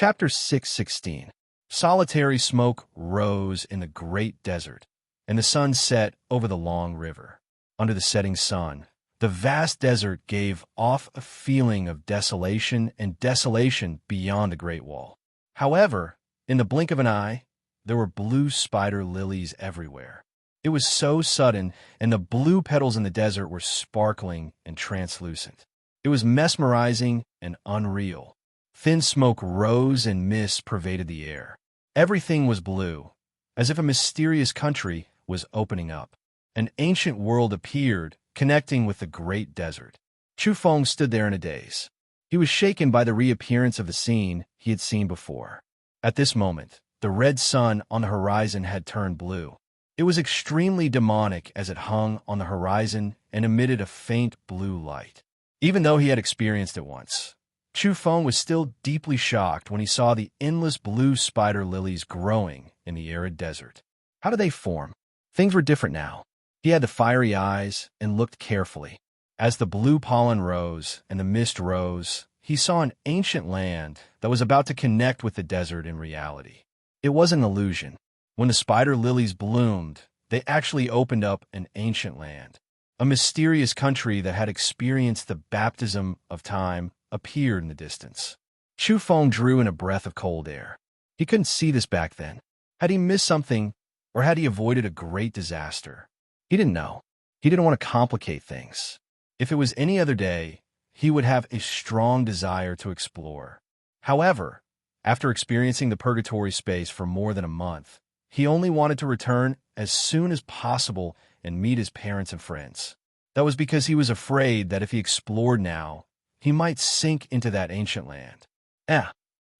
Chapter 6:16. Solitary smoke rose in the great desert, and the sun set over the long river. Under the setting sun, the vast desert gave off a feeling of desolation and desolation beyond the Great Wall. However, in the blink of an eye, there were blue spider lilies everywhere. It was so sudden, and the blue petals in the desert were sparkling and translucent. It was mesmerizing and unreal. Thin smoke rose and mist pervaded the air. Everything was blue, as if a mysterious country was opening up. An ancient world appeared, connecting with the great desert. Chu Feng stood there in a daze. He was shaken by the reappearance of the scene he had seen before. At this moment, the red sun on the horizon had turned blue. It was extremely demonic as it hung on the horizon and emitted a faint blue light. Even though he had experienced it once, Chu Feng was still deeply shocked when he saw the endless blue spider lilies growing in the arid desert. How did they form? Things were different now. He had the fiery eyes and looked carefully. As the blue pollen rose and the mist rose, he saw an ancient land that was about to connect with the desert in reality. It was an illusion. When the spider lilies bloomed, they actually opened up an ancient land. A mysterious country that had experienced the baptism of time appeared in the distance. Chu Feng drew in a breath of cold air. He couldn't see this back then. Had he missed something, or had he avoided a great disaster? He didn't know. He didn't want to complicate things. If it was any other day, he would have a strong desire to explore. However, after experiencing the purgatory space for more than a month, he only wanted to return as soon as possible and meet his parents and friends. That was because he was afraid that if he explored now, he might sink into that ancient land.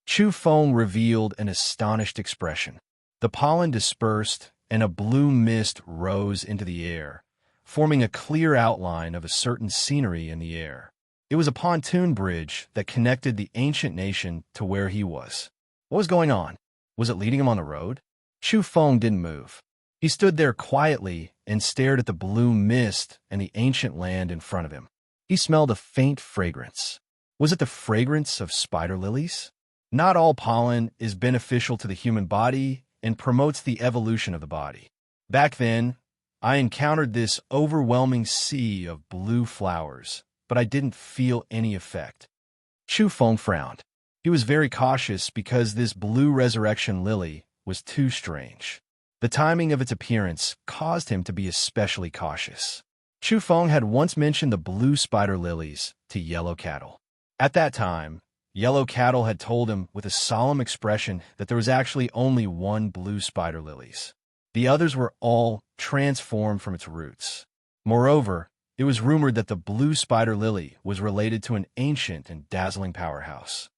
Chu Feng revealed an astonished expression. The pollen dispersed, and a blue mist rose into the air, forming a clear outline of a certain scenery in the air. It was a pontoon bridge that connected the ancient nation to where he was. What was going on? Was it leading him on the road? Chu Feng didn't move. He stood there quietly and stared at the blue mist and the ancient land in front of him. He smelled a faint fragrance. Was it the fragrance of spider lilies? Not all pollen is beneficial to the human body and promotes the evolution of the body. Back then, I encountered this overwhelming sea of blue flowers, but I didn't feel any effect. Chu Feng frowned. He was very cautious because this blue resurrection lily was too strange. The timing of its appearance caused him to be especially cautious. Chu Feng had once mentioned the blue spider lilies to Yellow Cattle. At that time, Yellow Cattle had told him with a solemn expression that there was actually only one blue spider lilies. The others were all transformed from its roots. Moreover, it was rumored that the blue spider lily was related to an ancient and dazzling powerhouse.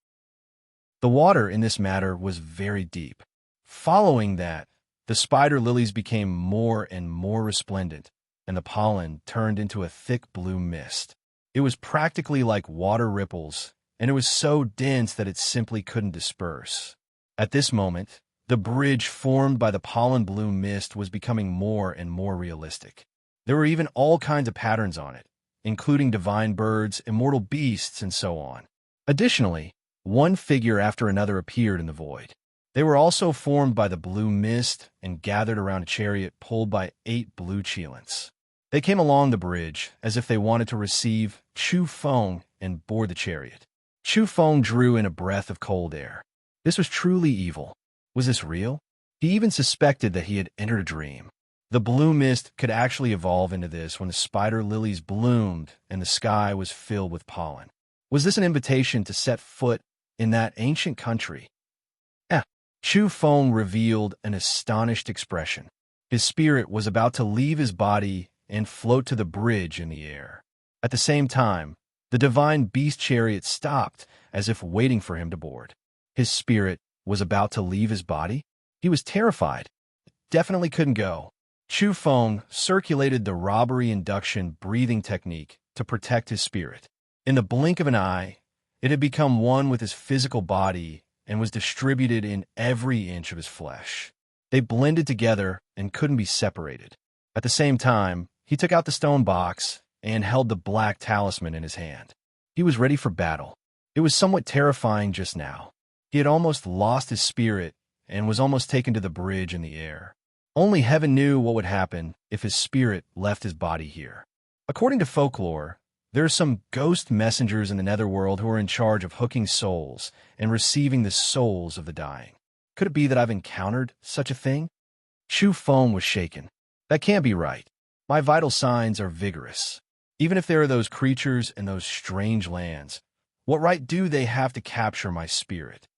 The water in this matter was very deep. Following that, the spider lilies became more and more resplendent, and the pollen turned into a thick blue mist. It was practically like water ripples, and it was so dense that it simply couldn't disperse. At this moment, the bridge formed by the pollen blue mist was becoming more and more realistic. There were even all kinds of patterns on it, including divine birds, immortal beasts, and so on. Additionally, one figure after another appeared in the void. They were also formed by the blue mist and gathered around a chariot pulled by 8 blue cheilants. They came along the bridge as if they wanted to receive Chu Feng and board the chariot. Chu Feng drew in a breath of cold air. This was truly evil. Was this real? He even suspected that he had entered a dream. The blue mist could actually evolve into this when the spider lilies bloomed and the sky was filled with pollen. Was this an invitation to set foot in that ancient country? Chu Feng revealed an astonished expression. His spirit was about to leave his body and float to the bridge in the air. At the same time, the divine beast chariot stopped as if waiting for him to board. His spirit was about to leave his body? He was terrified. Definitely couldn't go. Chu Feng circulated the robbery induction breathing technique to protect his spirit. In the blink of an eye, it had become one with his physical body and was distributed in every inch of his flesh. They blended together and couldn't be separated. At the same time, he took out the stone box and held the black talisman in his hand. He was ready for battle. It was somewhat terrifying just now. He had almost lost his spirit and was almost taken to the bridge in the air. Only heaven knew what would happen if his spirit left his body here. According to folklore, there are some ghost messengers in the netherworld who are in charge of hooking souls and receiving the souls of the dying. Could it be that I've encountered such a thing? Chu Feng was shaken. That can't be right. My vital signs are vigorous. Even if there are those creatures in those strange lands, what right do they have to capture my spirit?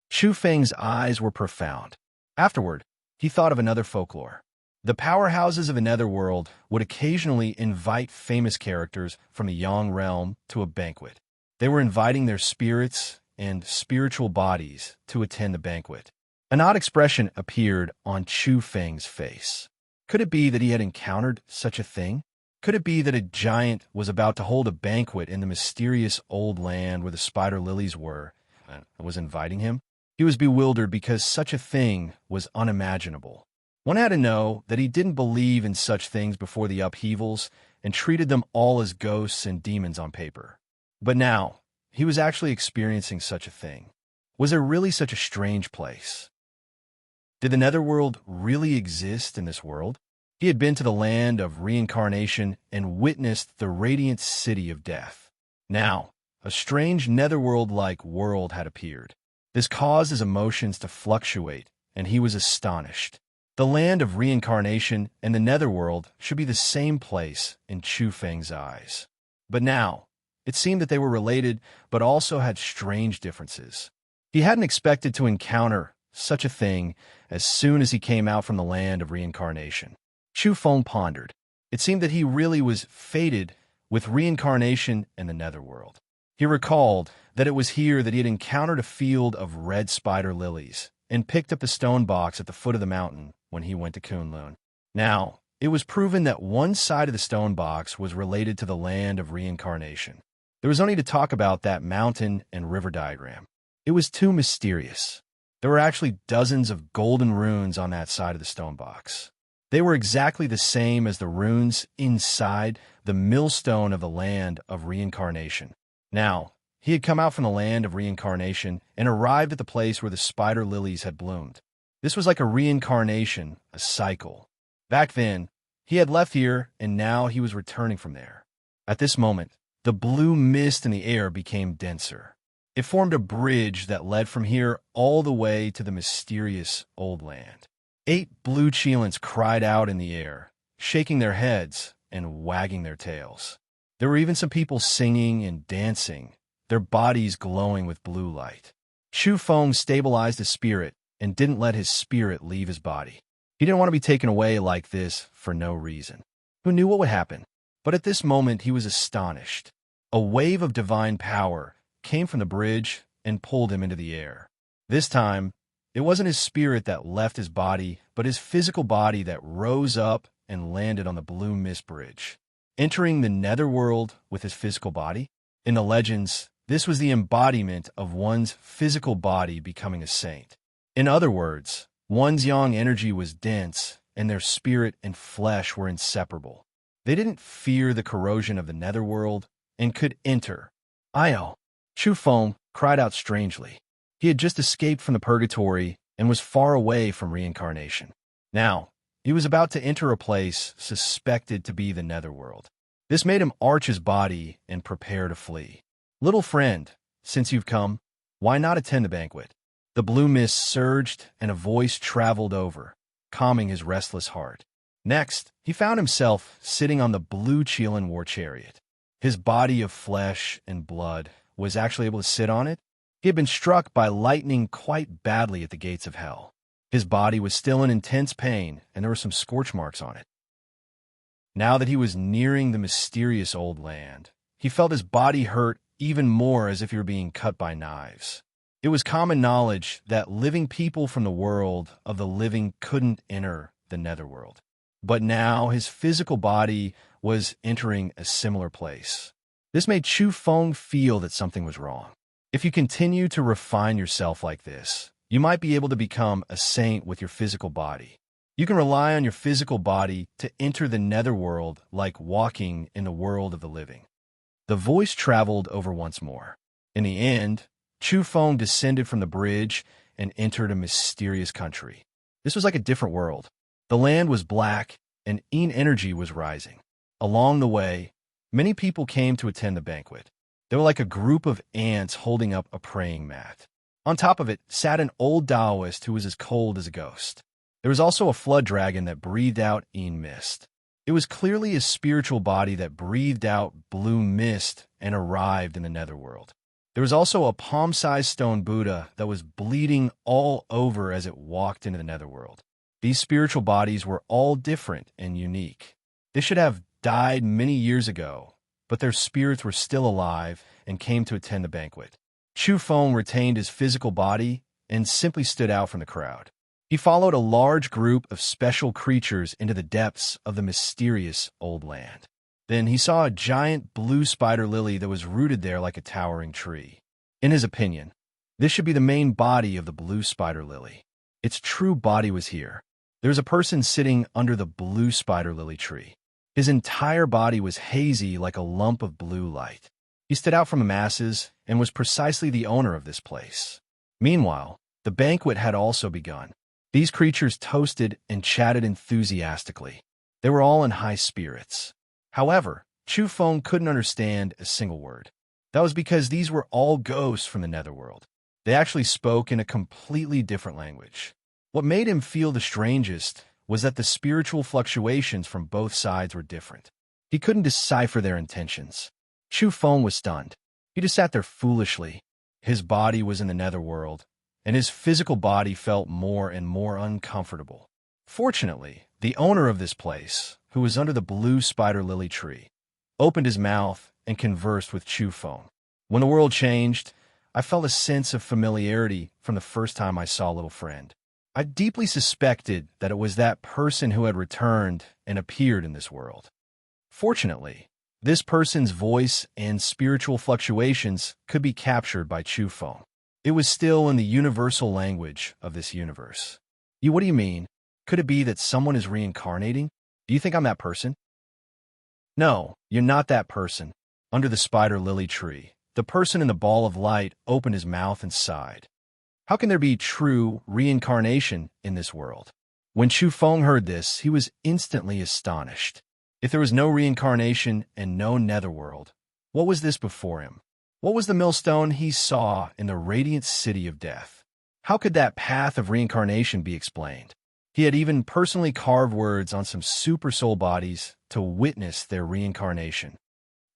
Chu Feng's eyes were profound. Afterward, he thought of another folklore. The powerhouses of the netherworld would occasionally invite famous characters from the Yang realm to a banquet. They were inviting their spirits and spiritual bodies to attend the banquet. An odd expression appeared on Chu Feng's face. Could it be that he had encountered such a thing? Could it be that a giant was about to hold a banquet in the mysterious old land where the spider lilies were and was inviting him? He was bewildered because such a thing was unimaginable. One had to know that he didn't believe in such things before the upheavals and treated them all as ghosts and demons on paper. But now, he was actually experiencing such a thing. Was there really such a strange place? Did the netherworld really exist in this world? He had been to the land of reincarnation and witnessed the radiant city of death. Now, a strange netherworld-like world had appeared. This caused his emotions to fluctuate, and he was astonished. The land of reincarnation and the netherworld should be the same place in Chu Feng's eyes. But now, it seemed that they were related but also had strange differences. He hadn't expected to encounter such a thing as soon as he came out from the land of reincarnation. Chu Feng pondered. It seemed that he really was fated with reincarnation and the netherworld. He recalled that it was here that he had encountered a field of red spider lilies and picked up the stone box at the foot of the mountain when he went to Kunlun. Now, it was proven that one side of the stone box was related to the land of reincarnation. There was only to talk about that mountain and river diagram. It was too mysterious. There were actually dozens of golden runes on that side of the stone box. They were exactly the same as the runes inside the millstone of the land of reincarnation. Now, he had come out from the land of reincarnation and arrived at the place where the spider lilies had bloomed. This was like a reincarnation, a cycle. Back then, he had left here, and now he was returning from there. At this moment, the blue mist in the air became denser. It formed a bridge that led from here all the way to the mysterious old land. 8 blue cheelants cried out in the air, shaking their heads and wagging their tails. There were even some people singing and dancing, their bodies glowing with blue light. Chu Feng stabilized his spirit and didn't let his spirit leave his body. He didn't want to be taken away like this for no reason. Who knew what would happen? But at this moment he was astonished. A wave of divine power came from the bridge and pulled him into the air. This time, it wasn't his spirit that left his body, but his physical body that rose up and landed on the blue mist bridge. Entering the netherworld with his physical body? In the legends, this was the embodiment of one's physical body becoming a saint. In other words, one's yang energy was dense, and their spirit and flesh were inseparable. They didn't fear the corrosion of the netherworld and could enter. Io! Chu Feng cried out strangely. He had just escaped from the purgatory and was far away from reincarnation. Now, he was about to enter a place suspected to be the netherworld. This made him arch his body and prepare to flee. Little friend, since you've come, why not attend the banquet? The blue mist surged and a voice traveled over, calming his restless heart. Next, he found himself sitting on the blue Chelan war chariot. His body of flesh and blood was actually able to sit on it. He had been struck by lightning quite badly at the gates of hell. His body was still in intense pain, and there were some scorch marks on it. Now that he was nearing the mysterious old land, he felt his body hurt even more, as if he were being cut by knives. It was common knowledge that living people from the world of the living couldn't enter the netherworld. But now his physical body was entering a similar place. This made Chu Feng feel that something was wrong. If you continue to refine yourself like this, you might be able to become a saint with your physical body. You can rely on your physical body to enter the netherworld like walking in the world of the living. The voice traveled over once more. In the end, Chu Feng descended from the bridge and entered a mysterious country. This was like a different world. The land was black, and energy was rising. Along the way, many people came to attend the banquet. They were like a group of ants holding up a praying mat. On top of it sat an old Taoist who was as cold as a ghost. There was also a flood dragon that breathed out mist. It was clearly a spiritual body that breathed out blue mist and arrived in the netherworld. There was also a palm-sized stone Buddha that was bleeding all over as it walked into the netherworld. These spiritual bodies were all different and unique. They should have died many years ago, but their spirits were still alive and came to attend the banquet. Chu Feng retained his physical body and simply stood out from the crowd. He followed a large group of special creatures into the depths of the mysterious old land. Then he saw a giant blue spider lily that was rooted there like a towering tree. In his opinion, this should be the main body of the blue spider lily. Its true body was here. There was a person sitting under the blue spider lily tree. His entire body was hazy like a lump of blue light. He stood out from the masses and was precisely the owner of this place. Meanwhile, the banquet had also begun. These creatures toasted and chatted enthusiastically. They were all in high spirits. However, Chu Feng couldn't understand a single word. That was because these were all ghosts from the netherworld. They actually spoke in a completely different language. What made him feel the strangest was that the spiritual fluctuations from both sides were different. He couldn't decipher their intentions. Chu Feng was stunned. He just sat there foolishly. His body was in the netherworld, and his physical body felt more and more uncomfortable. Fortunately, the owner of this place, who was under the blue spider lily tree, opened his mouth and conversed with Chu Feng. When the world changed, I felt a sense of familiarity from the first time I saw little friend. I deeply suspected that it was that person who had returned and appeared in this world. Fortunately, this person's voice and spiritual fluctuations could be captured by Chu Feng. It was still in the universal language of this universe. What do you mean? Could it be that someone is reincarnating? Do you think I'm that person? No, you're not that person. Under the spider lily tree, the person in the ball of light opened his mouth and sighed. How can there be true reincarnation in this world? When Chu Feng heard this, he was instantly astonished. If there was no reincarnation and no netherworld, what was this before him? What was the millstone he saw in the radiant city of death? How could that path of reincarnation be explained? He had even personally carved words on some super soul bodies to witness their reincarnation.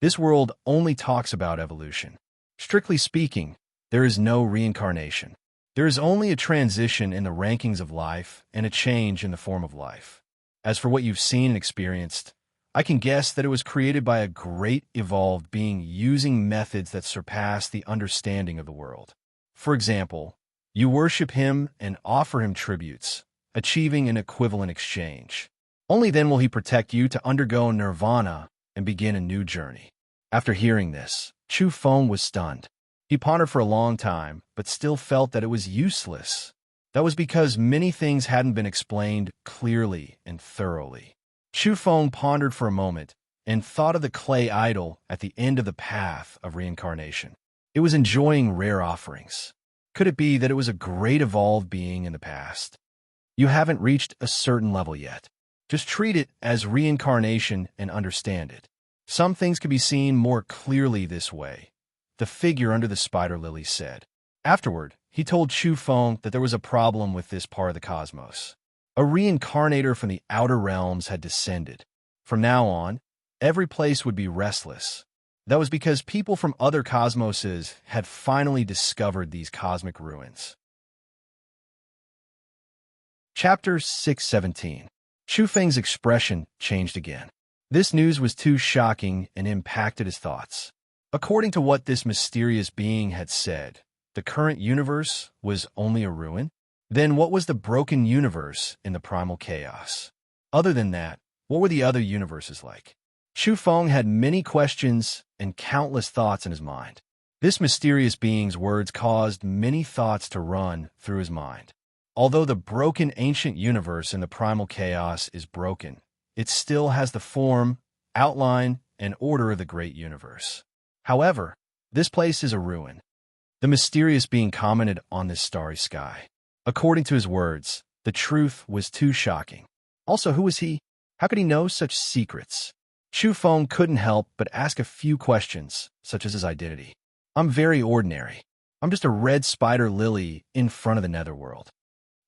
This world only talks about evolution. Strictly speaking, there is no reincarnation. There is only a transition in the rankings of life and a change in the form of life. As for what you've seen and experienced, I can guess that it was created by a great evolved being using methods that surpass the understanding of the world. For example, you worship him and offer him tributes, achieving an equivalent exchange. Only then will he protect you to undergo nirvana and begin a new journey. After hearing this, Chu Feng was stunned. He pondered for a long time, but still felt that it was useless. That was because many things hadn't been explained clearly and thoroughly. Chu Feng pondered for a moment and thought of the clay idol at the end of the path of reincarnation. It was enjoying rare offerings. Could it be that it was a great evolved being in the past? You haven't reached a certain level yet. Just treat it as reincarnation and understand it. Some things can be seen more clearly this way, the figure under the spider lily said. Afterward, he told Chu Feng that there was a problem with this part of the cosmos. A reincarnator from the outer realms had descended. From now on, every place would be restless. That was because people from other cosmoses had finally discovered these cosmic ruins. Chapter 617. Chu Feng's expression changed again. This news was too shocking and impacted his thoughts. According to what this mysterious being had said, the current universe was only a ruin? Then what was the broken universe in the primal chaos? Other than that, what were the other universes like? Chu Feng had many questions and countless thoughts in his mind. This mysterious being's words caused many thoughts to run through his mind. Although the broken ancient universe in the primal chaos is broken, it still has the form, outline, and order of the great universe. However, this place is a ruin. The mysterious being commented on this starry sky. According to his words, the truth was too shocking. Also, who was he? How could he know such secrets? Chu Feng couldn't help but ask a few questions, such as his identity. I'm very ordinary. I'm just a red spider lily in front of the netherworld.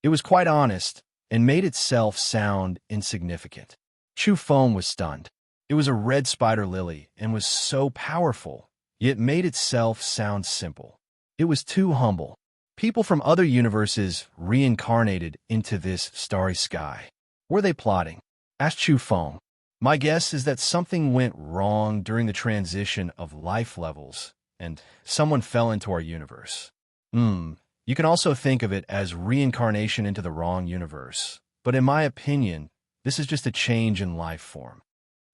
It was quite honest and made itself sound insignificant. Chu Feng was stunned. It was a red spider lily and was so powerful, yet made itself sound simple. It was too humble. People from other universes reincarnated into this starry sky. Were they plotting? Asked Chu Feng. My guess is that something went wrong during the transition of life levels, and someone fell into our universe. You can also think of it as reincarnation into the wrong universe. But in my opinion, this is just a change in life form.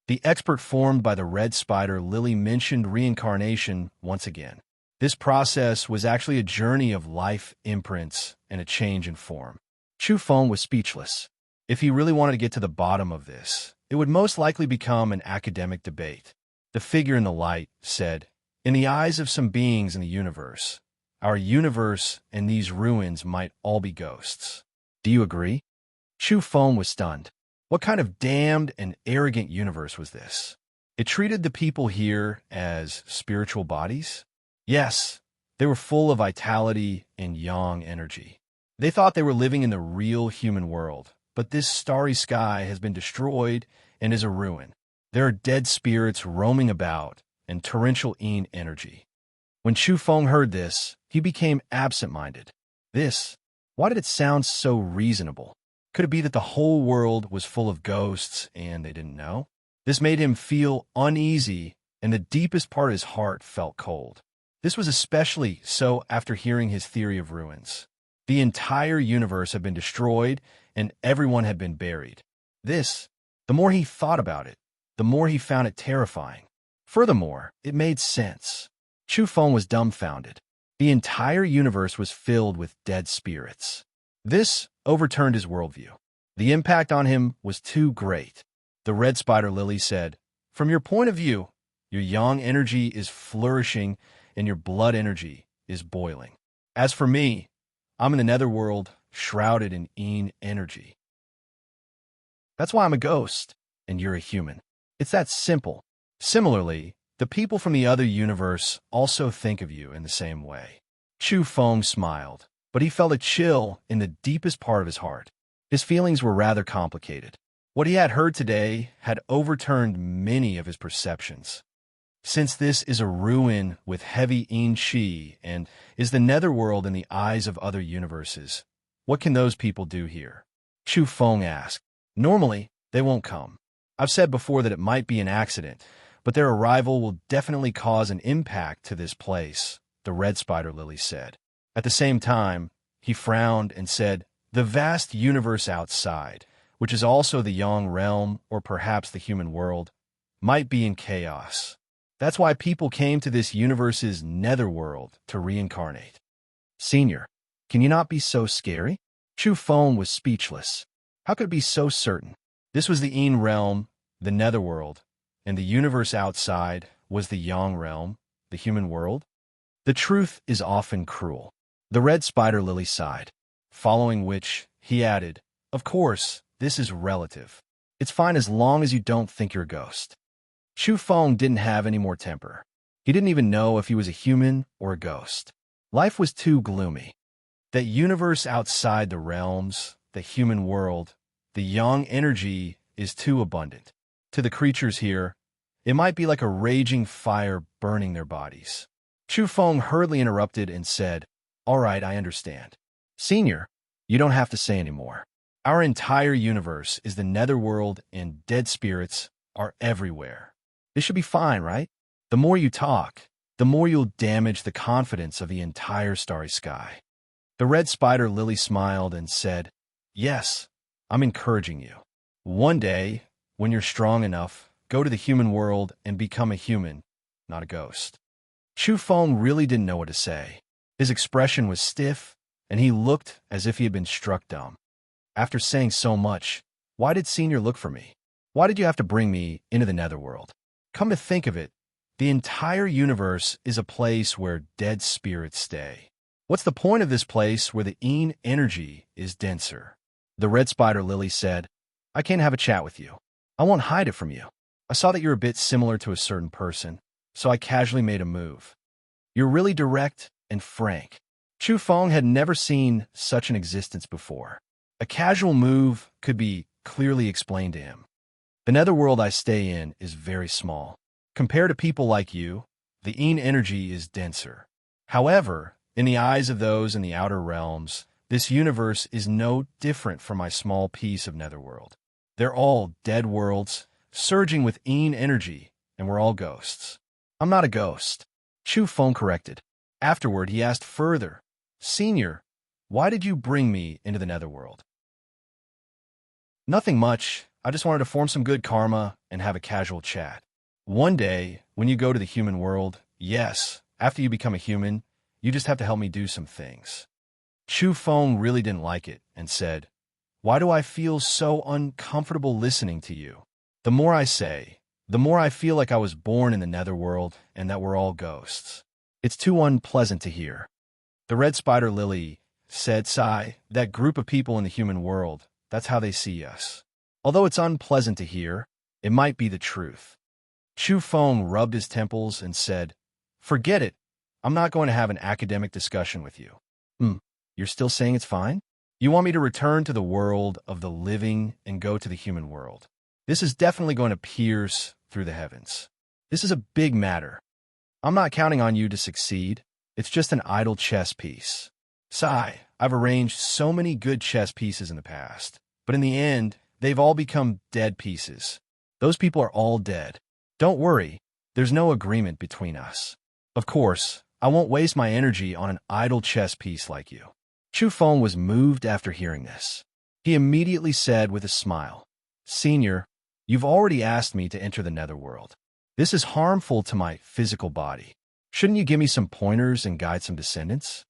The expert formed by the red spider lily mentioned reincarnation once again. This process was actually a journey of life imprints and a change in form. Chu Feng was speechless. If he really wanted to get to the bottom of this, it would most likely become an academic debate. The figure in the light said, in the eyes of some beings in the universe, our universe and these ruins might all be ghosts. Do you agree? Chu Feng was stunned. What kind of damned and arrogant universe was this? It treated the people here as spiritual bodies? Yes, they were full of vitality and yang energy. They thought they were living in the real human world, but this starry sky has been destroyed and is a ruin. There are dead spirits roaming about and torrential yin energy. When Chu Feng heard this, he became absent-minded. Why did it sound so reasonable? Could it be that the whole world was full of ghosts and they didn't know? This made him feel uneasy, and the deepest part of his heart felt cold. This was especially so after hearing his theory of ruins. The entire universe had been destroyed, and everyone had been buried. The more he thought about it, the more he found it terrifying. Furthermore, it made sense. Chu Feng was dumbfounded. The entire universe was filled with dead spirits. This overturned his worldview. The impact on him was too great. The red spider lily said, from your point of view, your yang energy is flourishing and your blood energy is boiling. As for me, I'm in the netherworld, shrouded in yin energy. That's why I'm a ghost, and you're a human. It's that simple. Similarly, the people from the other universe also think of you in the same way. Chu Feng smiled, but he felt a chill in the deepest part of his heart. His feelings were rather complicated. What he had heard today had overturned many of his perceptions. Since this is a ruin with heavy yin qi and is the netherworld in the eyes of other universes, what can those people do here? Chu Feng asked. Normally, they won't come. I've said before that it might be an accident, but their arrival will definitely cause an impact to this place, the red spider lily said. At the same time, he frowned and said, the vast universe outside, which is also the yang realm or perhaps the human world, might be in chaos. That's why people came to this universe's netherworld to reincarnate. Senior, can you not be so scary? Chu Feng was speechless. How could it be so certain? This was the yin realm, the netherworld, and the universe outside was the yang realm, the human world. The truth is often cruel. The red spider lily sighed, following which he added, of course, this is relative. It's fine as long as you don't think you're a ghost. Chu Feng didn't have any more temper. He didn't even know if he was a human or a ghost. Life was too gloomy. That universe outside the realms, the human world, the yang energy is too abundant. To the creatures here, it might be like a raging fire burning their bodies. Chu Feng hurriedly interrupted and said, all right, I understand. Senior, you don't have to say any more. Our entire universe is the netherworld and dead spirits are everywhere. This should be fine, right? The more you talk, the more you'll damage the confidence of the entire starry sky. The red spider lily smiled and said, yes, I'm encouraging you. One day, when you're strong enough, go to the human world and become a human, not a ghost. Chu Feng really didn't know what to say. His expression was stiff, and he looked as if he had been struck dumb. After saying so much, why did Senior look for me? Why did you have to bring me into the netherworld? Come to think of it, The entire universe is a place where dead spirits stay. What's the point of this place where the energy is denser? The red spider lily said, I can't have a chat with you. I won't hide it from you. I saw that you're a bit similar to a certain person, so I casually made a move. You're really direct and frank. Chu Feng had never seen such an existence before. A casual move could be clearly explained to him. The netherworld I stay in is very small. Compared to people like you, the energy is denser. However, in the eyes of those in the outer realms, this universe is no different from my small piece of netherworld. They're all dead worlds, surging with energy, and we're all ghosts. I'm not a ghost. Chu Feng corrected. Afterward, he asked further, Senior, why did you bring me into the netherworld? Nothing much. I just wanted to form some good karma and have a casual chat. One day, when you go to the human world, yes, after you become a human, you just have to help me do some things. Chu Feng really didn't like it and said, Why do I feel so uncomfortable listening to you? The more I say, the more I feel like I was born in the netherworld and that we're all ghosts. It's too unpleasant to hear. The red spider lily said, Sigh, that group of people in the human world, that's how they see us. Although it's unpleasant to hear, it might be the truth. Chu Feng rubbed his temples and said, Forget it. I'm not going to have an academic discussion with you. You're still saying it's fine? You want me to return to the world of the living and go to the human world. This is definitely going to pierce through the heavens. This is a big matter. I'm not counting on you to succeed. It's just an idle chess piece. Sigh, I've arranged so many good chess pieces in the past, but in the end, they've all become dead pieces. Those people are all dead. Don't worry, there's no agreement between us. Of course, I won't waste my energy on an idle chess piece like you. Chu Feng was moved after hearing this. He immediately said with a smile, Senior, you've already asked me to enter the netherworld. This is harmful to my physical body. Shouldn't you give me some pointers and guide some descendants?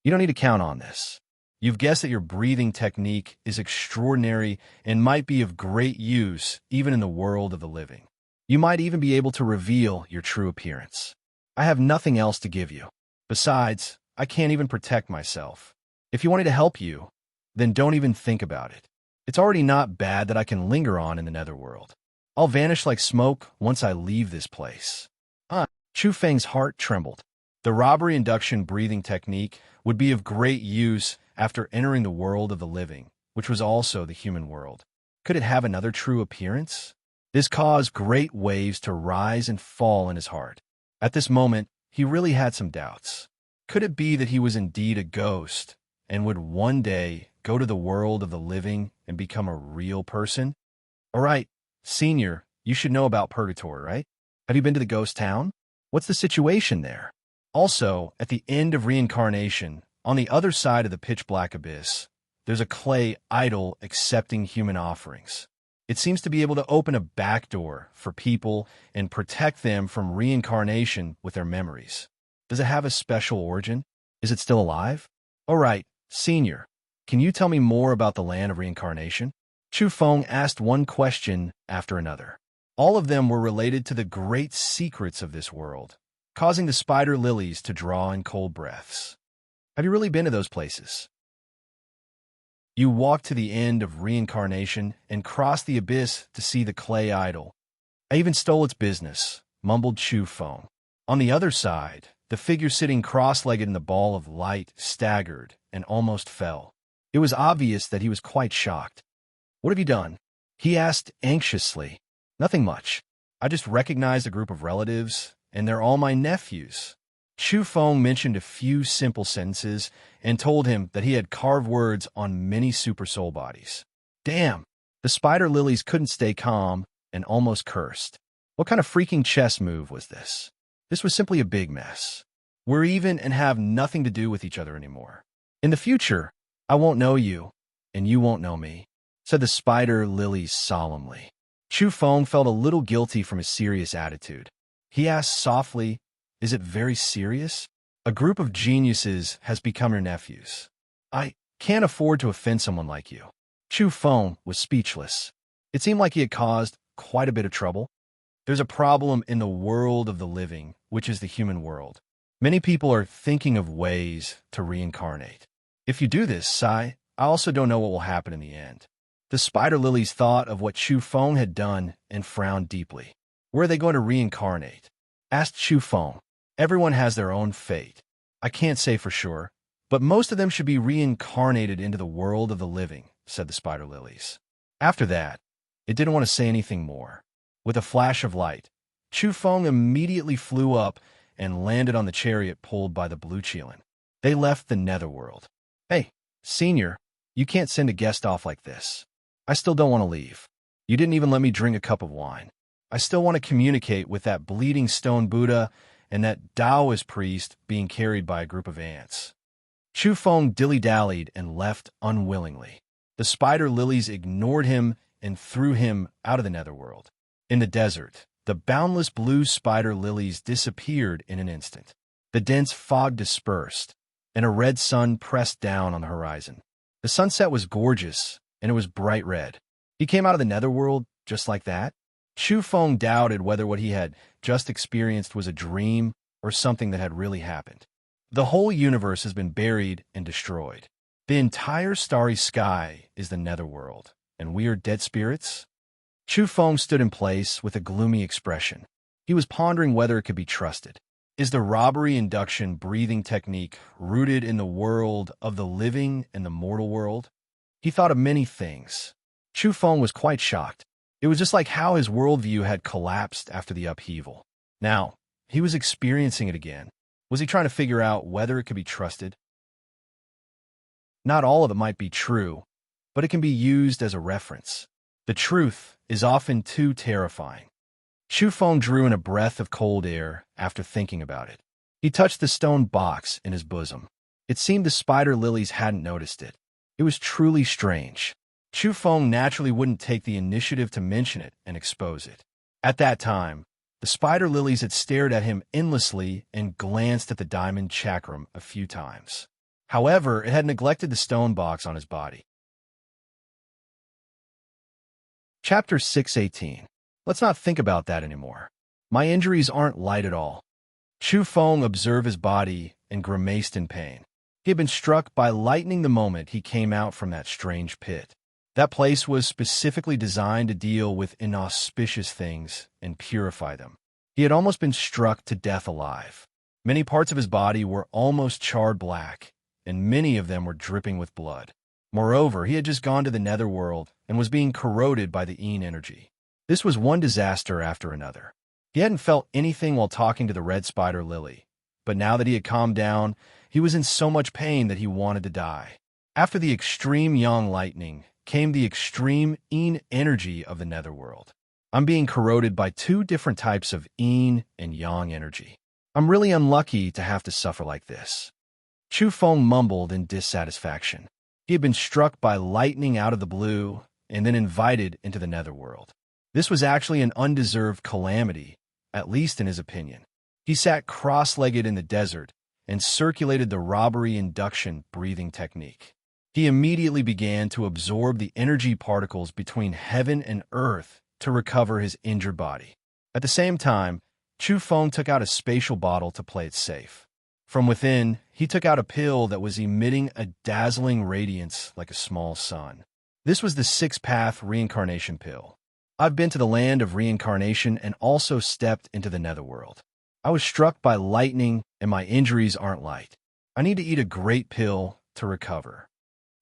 You don't need to count on this. You've guessed that your breathing technique is extraordinary and might be of great use even in the world of the living. You might even be able to reveal your true appearance. I have nothing else to give you. Besides, I can't even protect myself. If you want me to help you, then don't even think about it. It's already not bad that I can linger on in the netherworld. I'll vanish like smoke once I leave this place. Chu Feng's heart trembled. The robbery induction breathing technique would be of great use after entering the world of the living, which was also the human world. Could it have another true appearance? This caused great waves to rise and fall in his heart. At this moment, he really had some doubts. Could it be that he was indeed a ghost and would one day go to the world of the living and become a real person? All right, Senior, you should know about purgatory, right? Have you been to the ghost town? What's the situation there? Also, at the end of reincarnation, on the other side of the pitch-black abyss, there's a clay idol accepting human offerings. It seems to be able to open a back door for people and protect them from reincarnation with their memories. Does it have a special origin? Is it still alive? All right, Senior, can you tell me more about the land of reincarnation? Chu Feng asked one question after another. All of them were related to the great secrets of this world, causing the spider lilies to draw in cold breaths. Have you really been to those places? You walked to the end of reincarnation and crossed the abyss to see the clay idol. I even stole its business, mumbled Chu Feng. On the other side, the figure sitting cross-legged in the ball of light staggered and almost fell. It was obvious that he was quite shocked. What have you done? He asked anxiously. Nothing much. I just recognized a group of relatives, and they're all my nephews. Chu Feng mentioned a few simple sentences and told him that he had carved words on many super soul bodies. Damn, the spider lilies couldn't stay calm and almost cursed. What kind of freaking chess move was this? This was simply a big mess. We're even and have nothing to do with each other anymore. In the future, I won't know you, and you won't know me, said the spider lilies solemnly. Chu Feng felt a little guilty from his serious attitude. He asked softly, Is it very serious? A group of geniuses has become your nephews. I can't afford to offend someone like you. Chu Feng was speechless. It seemed like he had caused quite a bit of trouble. There's a problem in the world of the living, which is the human world. Many people are thinking of ways to reincarnate. If you do this, Sai, I also don't know what will happen in the end. The spider lilies thought of what Chu Feng had done and frowned deeply. Where are they going to reincarnate? Asked Chu Feng. Everyone has their own fate. I can't say for sure, but most of them should be reincarnated into the world of the living, said the spider lilies. After that, it didn't want to say anything more. With a flash of light, Chu Feng immediately flew up and landed on the chariot pulled by the blue Qilin. They left the netherworld. Hey, Senior, you can't send a guest off like this. I still don't want to leave. You didn't even let me drink a cup of wine. I still want to communicate with that bleeding stone Buddha and that Taoist priest being carried by a group of ants. Chu Feng dilly-dallied and left unwillingly. The spider lilies ignored him and threw him out of the netherworld. In the desert, the boundless blue spider lilies disappeared in an instant. The dense fog dispersed, and a red sun pressed down on the horizon. The sunset was gorgeous, and it was bright red. He came out of the netherworld just like that? Chu Feng doubted whether what he had just experienced was a dream or something that had really happened. The whole universe has been buried and destroyed. The entire starry sky is the netherworld, and we are dead spirits? Chu Feng stood in place with a gloomy expression. He was pondering whether it could be trusted. Is the robbery induction breathing technique rooted in the world of the living and the mortal world? He thought of many things. Chu Feng was quite shocked. It was just like how his worldview had collapsed after the upheaval. Now, he was experiencing it again. Was he trying to figure out whether it could be trusted? Not all of it might be true, but it can be used as a reference. The truth is often too terrifying. Chu Feng drew in a breath of cold air after thinking about it. He touched the stone box in his bosom. It seemed the spider lilies hadn't noticed it. It was truly strange. Chu Feng naturally wouldn't take the initiative to mention it and expose it. At that time, the spider lilies had stared at him endlessly and glanced at the diamond chakram a few times. However, it had neglected the stone box on his body. Chapter 618. Let's not think about that anymore. My injuries aren't light at all. Chu Feng observed his body and grimaced in pain. He had been struck by lightning the moment he came out from that strange pit. That place was specifically designed to deal with inauspicious things and purify them. He had almost been struck to death alive. Many parts of his body were almost charred black, and many of them were dripping with blood. Moreover, he had just gone to the netherworld and was being corroded by the Yin energy. This was one disaster after another. He hadn't felt anything while talking to the red spider lily, but now that he had calmed down, he was in so much pain that he wanted to die. After the extreme yang lightning came the extreme Yin energy of the netherworld. I'm being corroded by two different types of Yin and yang energy. I'm really unlucky to have to suffer like this. Chu Feng mumbled in dissatisfaction. He had been struck by lightning out of the blue and then invited into the netherworld. This was actually an undeserved calamity, at least in his opinion. He sat cross-legged in the desert and circulated the robbery induction breathing technique. He immediately began to absorb the energy particles between heaven and earth to recover his injured body. At the same time, Chu Feng took out a spatial bottle to play it safe. From within, he took out a pill that was emitting a dazzling radiance like a small sun. This was the six-path reincarnation pill. I've been to the land of reincarnation and also stepped into the netherworld. I was struck by lightning and my injuries aren't light. I need to eat a great pill to recover.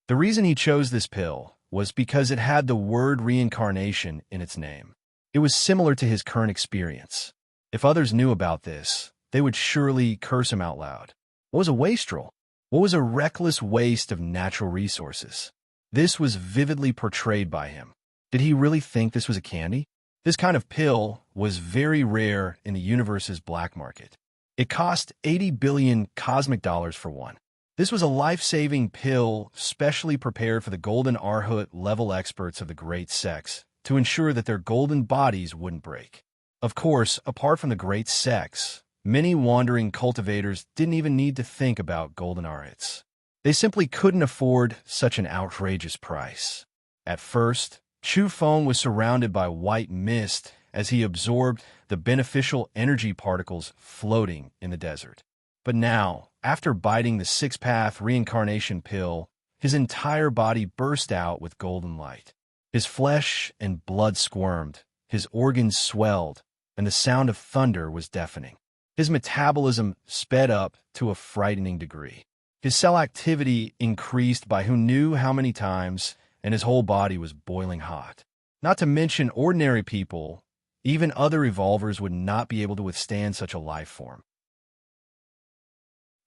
The reason he chose this pill was because it had the word reincarnation in its name. It was similar to his current experience. If others knew about this, they would surely curse him out loud. What was a wastrel? What was a reckless waste of natural resources? This was vividly portrayed by him. Did he really think this was a candy? This kind of pill was very rare in the universe's black market. It cost 80 billion cosmic dollars for one. This was a life-saving pill specially prepared for the golden arhat level experts of the great sects to ensure that their golden bodies wouldn't break. Of course, apart from the great sects, many wandering cultivators didn't even need to think about golden arhats. They simply couldn't afford such an outrageous price. At first, Chu Feng was surrounded by white mist as he absorbed the beneficial energy particles floating in the desert. But now, after biting the six-path reincarnation pill, his entire body burst out with golden light. His flesh and blood squirmed, his organs swelled, and the sound of thunder was deafening. His metabolism sped up to a frightening degree. His cell activity increased by who knew how many times, and his whole body was boiling hot. Not to mention ordinary people, even other evolvers would not be able to withstand such a life form.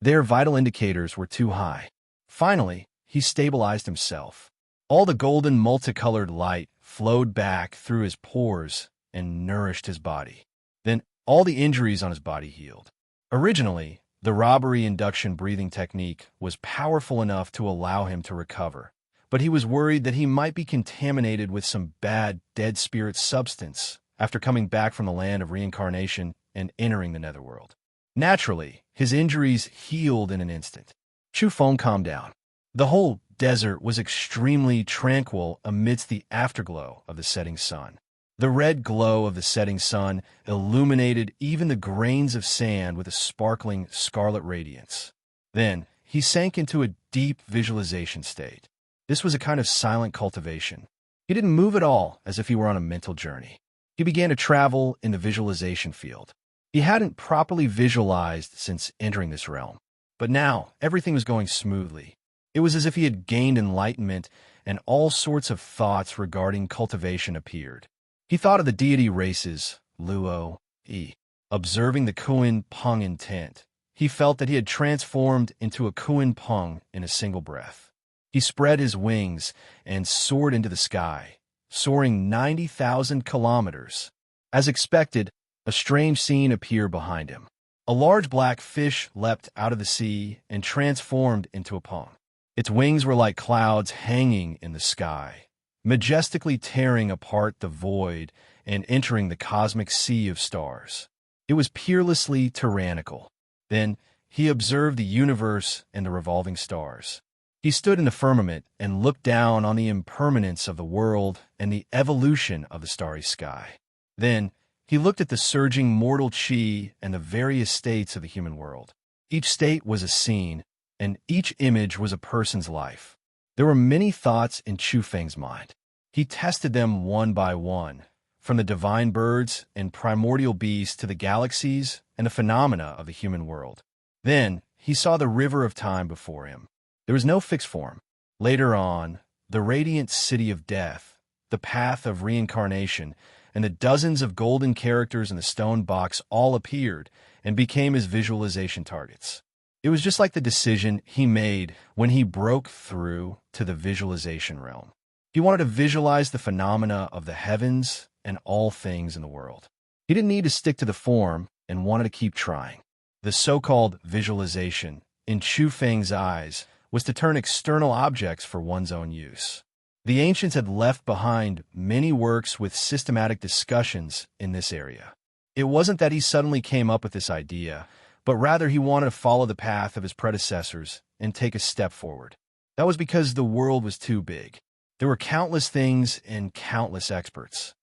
Their vital indicators were too high. Finally, he stabilized himself. All the golden multicolored light flowed back through his pores and nourished his body. Then all the injuries on his body healed. Originally, the robbery induction breathing technique was powerful enough to allow him to recover, but he was worried that he might be contaminated with some bad dead spirit substance after coming back from the land of reincarnation and entering the netherworld. Naturally, his injuries healed in an instant. Chu Feng calmed down. The whole desert was extremely tranquil amidst the afterglow of the setting sun. The red glow of the setting sun illuminated even the grains of sand with a sparkling scarlet radiance. Then, he sank into a deep visualization state. This was a kind of silent cultivation. He didn't move at all, as if he were on a mental journey. He began to travel in the visualization field. He hadn't properly visualized since entering this realm, but now everything was going smoothly. It was as if he had gained enlightenment, and all sorts of thoughts regarding cultivation appeared. He thought of the deity races, Luo, Yi. Observing the Kuan Peng intent, he felt that he had transformed into a Kuan Peng in a single breath. He spread his wings and soared into the sky, soaring 90,000 kilometers. As expected, a strange scene appeared behind him. A large black fish leapt out of the sea and transformed into a Peng. Its wings were like clouds hanging in the sky, majestically tearing apart the void and entering the cosmic sea of stars. It was peerlessly tyrannical. Then he observed the universe and the revolving stars. He stood in the firmament and looked down on the impermanence of the world and the evolution of the starry sky. Then he looked at the surging mortal chi and the various states of the human world. Each state was a scene, and each image was a person's life. There were many thoughts in Chu Feng's mind. He tested them one by one, from the divine birds and primordial beasts to the galaxies and the phenomena of the human world. Then he saw the river of time before him. There was no fixed form. Later on, the radiant city of death, the path of reincarnation, and the dozens of golden characters in the stone box all appeared and became his visualization targets. It was just like the decision he made when he broke through to the visualization realm. He wanted to visualize the phenomena of the heavens and all things in the world. He didn't need to stick to the form and wanted to keep trying. The so-called visualization, in Chu Feng's eyes, was to turn external objects for one's own use. The ancients had left behind many works with systematic discussions in this area. It wasn't that he suddenly came up with this idea, but rather he wanted to follow the path of his predecessors and take a step forward. That was because the world was too big. There were countless things and countless experts.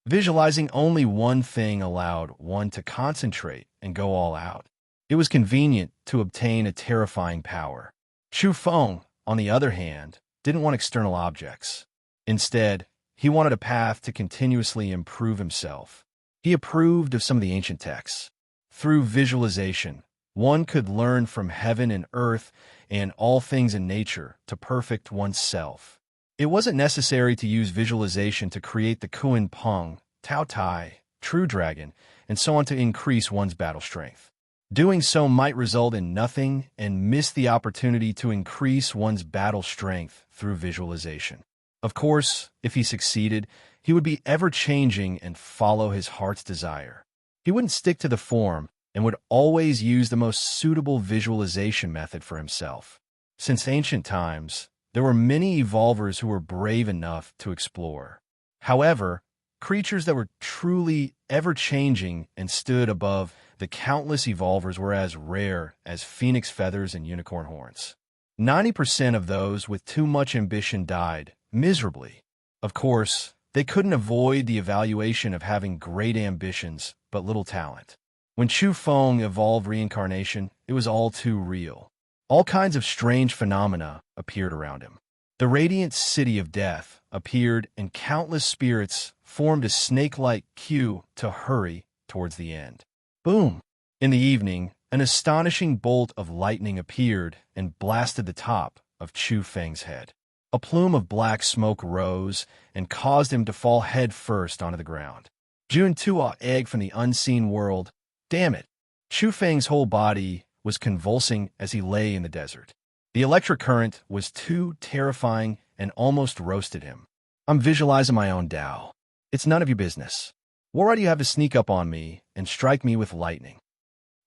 Visualizing only one thing allowed one to concentrate and go all out. It was convenient to obtain a terrifying power. Chu Feng, on the other hand, didn't want external objects. Instead, he wanted a path to continuously improve himself. He approved of some of the ancient texts. Through visualization, one could learn from heaven and earth and all things in nature to perfect oneself. It wasn't necessary to use visualization to create the Kuan Peng, Tao Tai, True Dragon, and so on to increase one's battle strength. Doing so might result in nothing and miss the opportunity to increase one's battle strength through visualization. Of course, if he succeeded, he would be ever-changing and follow his heart's desire. He wouldn't stick to the form and would always use the most suitable visualization method for himself. Since ancient times, there were many evolvers who were brave enough to explore. However, creatures that were truly ever-changing and stood above the countless evolvers were as rare as phoenix feathers and unicorn horns. 90% of those with too much ambition died miserably. Of course, They couldn't avoid the evaluation of having great ambitions but little talent. When Chu Feng evolved reincarnation, it was all too real. All kinds of strange phenomena appeared around him. The radiant city of death appeared, and countless spirits formed a snake-like queue to hurry towards the end. Boom! In the evening, an astonishing bolt of lightning appeared and blasted the top of Chu Feng's head. A plume of black smoke rose and caused him to fall head first onto the ground. Jun Tua egg from the unseen world. Damn it! Chu Feng's whole body was convulsing as he lay in the desert. The electric current was too terrifying and almost roasted him. I'm visualizing my own Tao. It's none of your business. Why do you have to sneak up on me and strike me with lightning?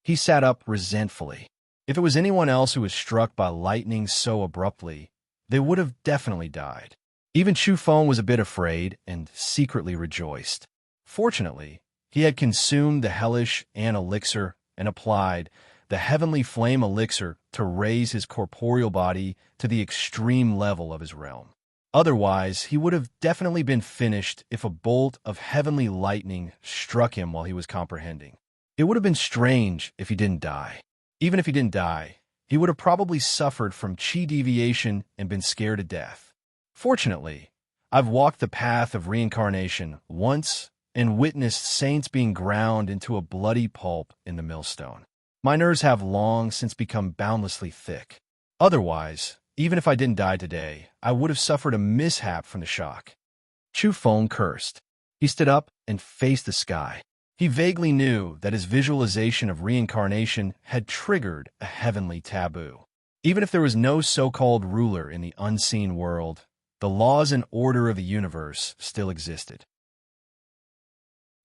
He sat up resentfully. If it was anyone else who was struck by lightning so abruptly, they would have definitely died. Even Chu Feng was a bit afraid and secretly rejoiced. Fortunately, he had consumed the hellish An elixir and applied the heavenly flame elixir to raise his corporeal body to the extreme level of his realm. Otherwise, he would have definitely been finished if a bolt of heavenly lightning struck him while he was comprehending. It would have been strange if he didn't die. Even if he didn't die, he would have probably suffered from chi deviation and been scared to death. Fortunately, I've walked the path of reincarnation once and witnessed saints being ground into a bloody pulp in the millstone. My nerves have long since become boundlessly thick. Otherwise, even if I didn't die today, I would have suffered a mishap from the shock. Chu Feng cursed. He stood up and faced the sky. He vaguely knew that his visualization of reincarnation had triggered a heavenly taboo. Even if there was no so-called ruler in the unseen world, the laws and order of the universe still existed.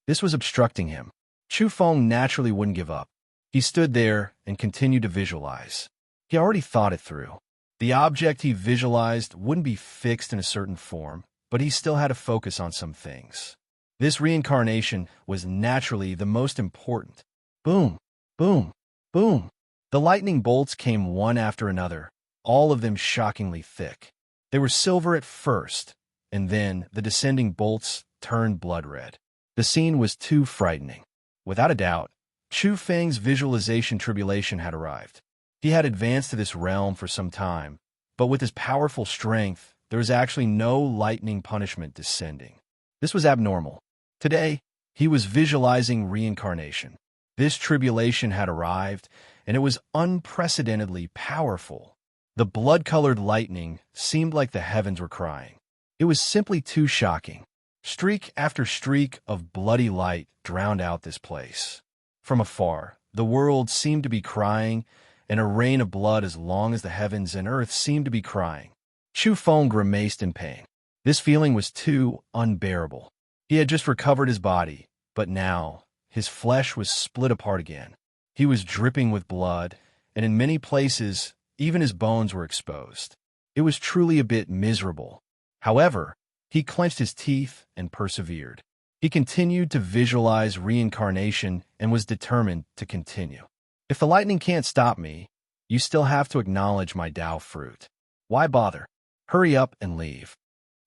This was obstructing him. Chu Feng naturally wouldn't give up. He stood there and continued to visualize. He already thought it through. The object he visualized wouldn't be fixed in a certain form, but he still had to focus on some things. This reincarnation was naturally the most important. Boom, boom, boom. The lightning bolts came one after another, all of them shockingly thick. They were silver at first, and then the descending bolts turned blood red. The scene was too frightening. Without a doubt, Chu Feng's visualization tribulation had arrived. He had advanced to this realm for some time, but with his powerful strength, there was actually no lightning punishment descending. This was abnormal. Today, he was visualizing reincarnation. This tribulation had arrived, and it was unprecedentedly powerful. The blood-colored lightning seemed like the heavens were crying. It was simply too shocking. Streak after streak of bloody light drowned out this place. From afar, the world seemed to be crying, and a rain of blood as long as the heavens and earth seemed to be crying. Chu Feng grimaced in pain. This feeling was too unbearable. He had just recovered his body, but now his flesh was split apart again. He was dripping with blood, and in many places, even his bones were exposed. It was truly a bit miserable. However, he clenched his teeth and persevered. He continued to visualize reincarnation and was determined to continue. If the lightning can't stop me, you still have to acknowledge my Tao fruit. Why bother? Hurry up and leave.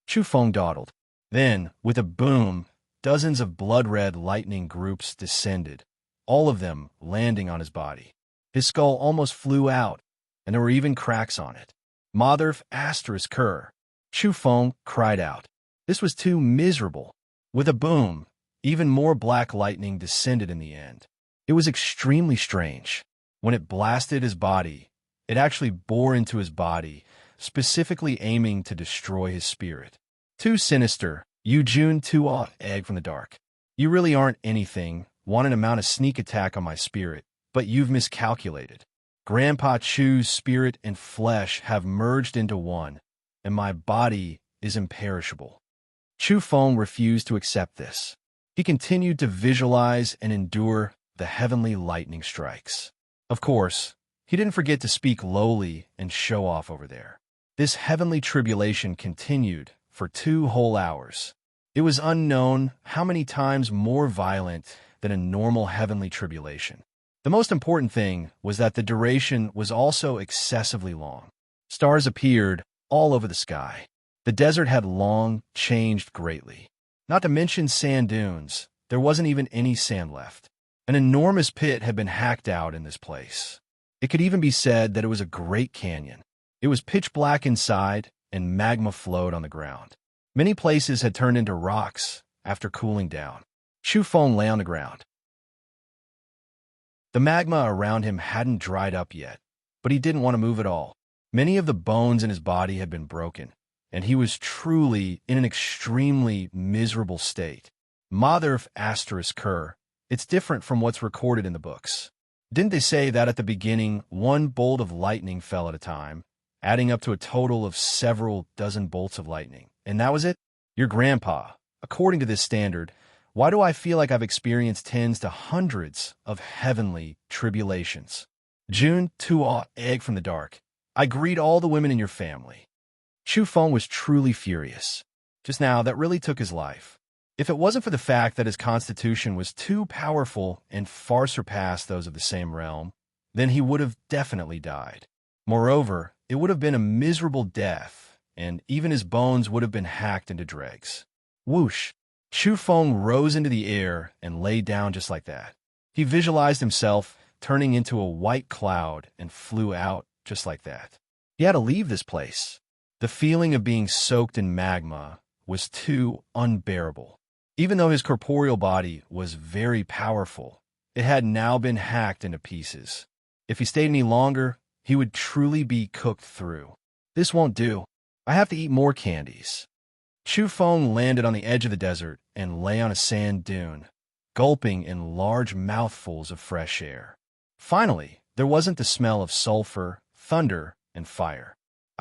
Chu Feng dawdled. Then, with a boom, dozens of blood-red lightning groups descended, all of them landing on his body. His skull almost flew out, and there were even cracks on it. Motherf asterisk cur. Chu Feng cried out. This was too miserable. With a boom, even more black lightning descended in the end. It was extremely strange. When it blasted his body, it actually bore into his body, specifically aiming to destroy his spirit. Too sinister, you Jun Tua egg from the dark. You really aren't anything, wanting to mount a sneak attack on my spirit, but you've miscalculated. Grandpa Chu's spirit and flesh have merged into one, and my body is imperishable. Chu Feng refused to accept this. He continued to visualize and endure the heavenly lightning strikes. Of course, he didn't forget to speak lowly and show off over there. This heavenly tribulation continued for 2 whole hours. It was unknown how many times more violent than a normal heavenly tribulation. The most important thing was that the duration was also excessively long. Stars appeared all over the sky. The desert had long changed greatly. Not to mention sand dunes. There wasn't even any sand left. An enormous pit had been hacked out in this place. It could even be said that it was a great canyon. It was pitch black inside, and magma flowed on the ground. Many places had turned into rocks after cooling down. Chu Feng lay on the ground. The magma around him hadn't dried up yet, but he didn't want to move at all. Many of the bones in his body had been broken, and he was truly in an extremely miserable state. Mother of asterisk Kerr, it's different from what's recorded in the books. Didn't they say that at the beginning, one bolt of lightning fell at a time, adding up to a total of several dozen bolts of lightning? And that was it? Your grandpa. According to this standard, why do I feel like I've experienced tens to hundreds of heavenly tribulations? June 2 egg from the dark. I greet all the women in your family. Chu Feng was truly furious. Just now, that really took his life. If it wasn't for the fact that his constitution was too powerful and far surpassed those of the same realm, then he would have definitely died. Moreover, it would have been a miserable death, and even his bones would have been hacked into dregs. Whoosh! Chu Feng rose into the air and lay down just like that. He visualized himself turning into a white cloud and flew out just like that. He had to leave this place. The feeling of being soaked in magma was too unbearable. Even though his corporeal body was very powerful, it had now been hacked into pieces. If he stayed any longer, he would truly be cooked through. This won't do. I have to eat more candies. Chu Feng landed on the edge of the desert and lay on a sand dune, gulping in large mouthfuls of fresh air. Finally, there wasn't the smell of sulfur, thunder, and fire.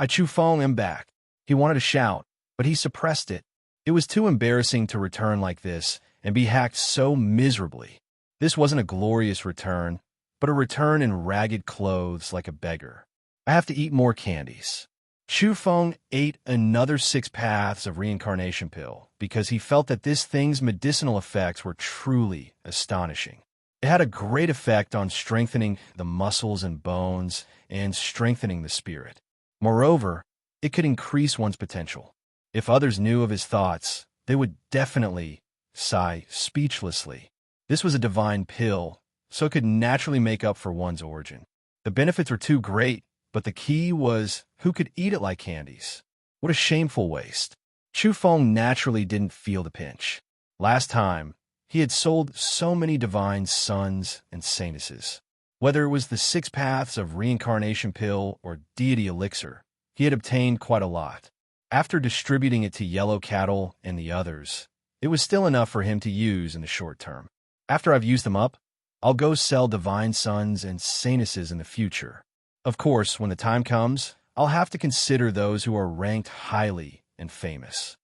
Chu Feng am back. He wanted to shout, but he suppressed it. It was too embarrassing to return like this and be hacked so miserably. This wasn't a glorious return, but a return in ragged clothes like a beggar. I have to eat more candies. Chu Feng ate another 6 paths of reincarnation pill because he felt that this thing's medicinal effects were truly astonishing. It had a great effect on strengthening the muscles and bones and strengthening the spirit. Moreover, it could increase one's potential. If others knew of his thoughts, they would definitely sigh speechlessly. This was a divine pill, so it could naturally make up for one's origin. The benefits were too great, but the key was who could eat it like candies. What a shameful waste. Chu Feng naturally didn't feel the pinch. Last time, he had sold so many divine sons and saintesses. Whether it was the 6 paths of reincarnation pill or deity elixir, he had obtained quite a lot. After distributing it to Yellow Cattle and the others, it was still enough for him to use in the short term. After I've used them up, I'll go sell divine sons and saintesses in the future. Of course, when the time comes, I'll have to consider those who are ranked highly and famous.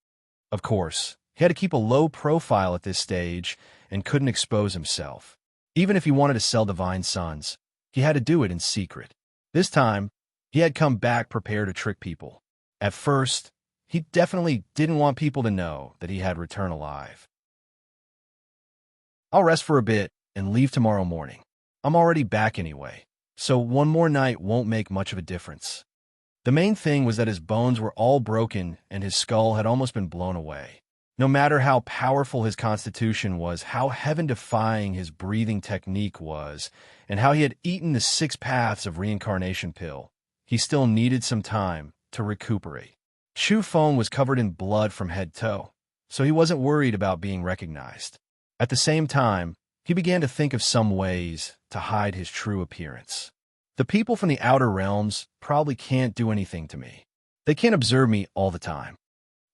Of course, he had to keep a low profile at this stage and couldn't expose himself. Even if he wanted to sell divine sons, he had to do it in secret. This time, he had come back prepared to trick people. At first, he definitely didn't want people to know that he had returned alive. I'll rest for a bit and leave tomorrow morning. I'm already back anyway, so one more night won't make much of a difference. The main thing was that his bones were all broken and his skull had almost been blown away. No matter how powerful his constitution was, how heaven-defying his breathing technique was, and how he had eaten the 6 paths of reincarnation pill, he still needed some time to recuperate. Chu Feng was covered in blood from head to toe, so he wasn't worried about being recognized. At the same time, he began to think of some ways to hide his true appearance. The people from the outer realms probably can't do anything to me. They can't observe me all the time.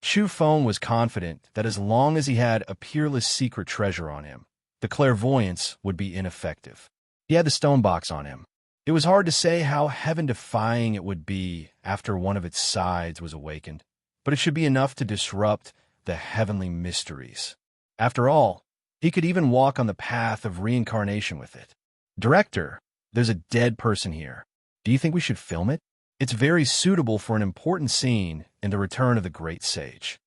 Chu Feng was confident that as long as he had a peerless secret treasure on him, the clairvoyance would be ineffective. He had the stone box on him. It was hard to say how heaven-defying it would be after one of its sides was awakened, but it should be enough to disrupt the heavenly mysteries. After all, he could even walk on the path of reincarnation with it. Director, there's a dead person here. Do you think we should film it? It's very suitable for an important scene in the return of the great sage.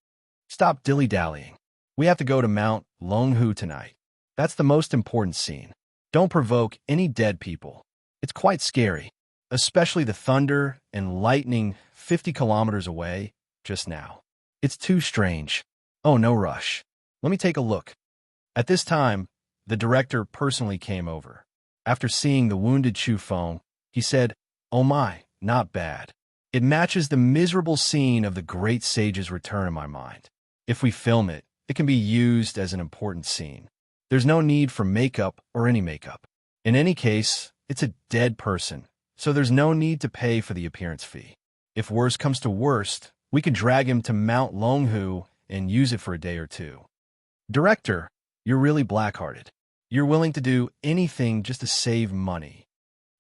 Stop dilly-dallying. We have to go to Mount Longhu tonight. That's the most important scene. Don't provoke any dead people. It's quite scary, especially the thunder and lightning 50 kilometers away just now. It's too strange. Oh, no rush. Let me take a look. At this time, the director personally came over. After seeing the wounded Chu Feng, he said, "Oh my, not bad. It matches the miserable scene of the great sage's return in my mind. If we film it, it can be used as an important scene. There's no need for makeup or any makeup. In any case, it's a dead person, so there's no need to pay for the appearance fee. If worst comes to worst, we could drag him to Mount Longhu and use it for a day or two." Director, you're really black-hearted. You're willing to do anything just to save money.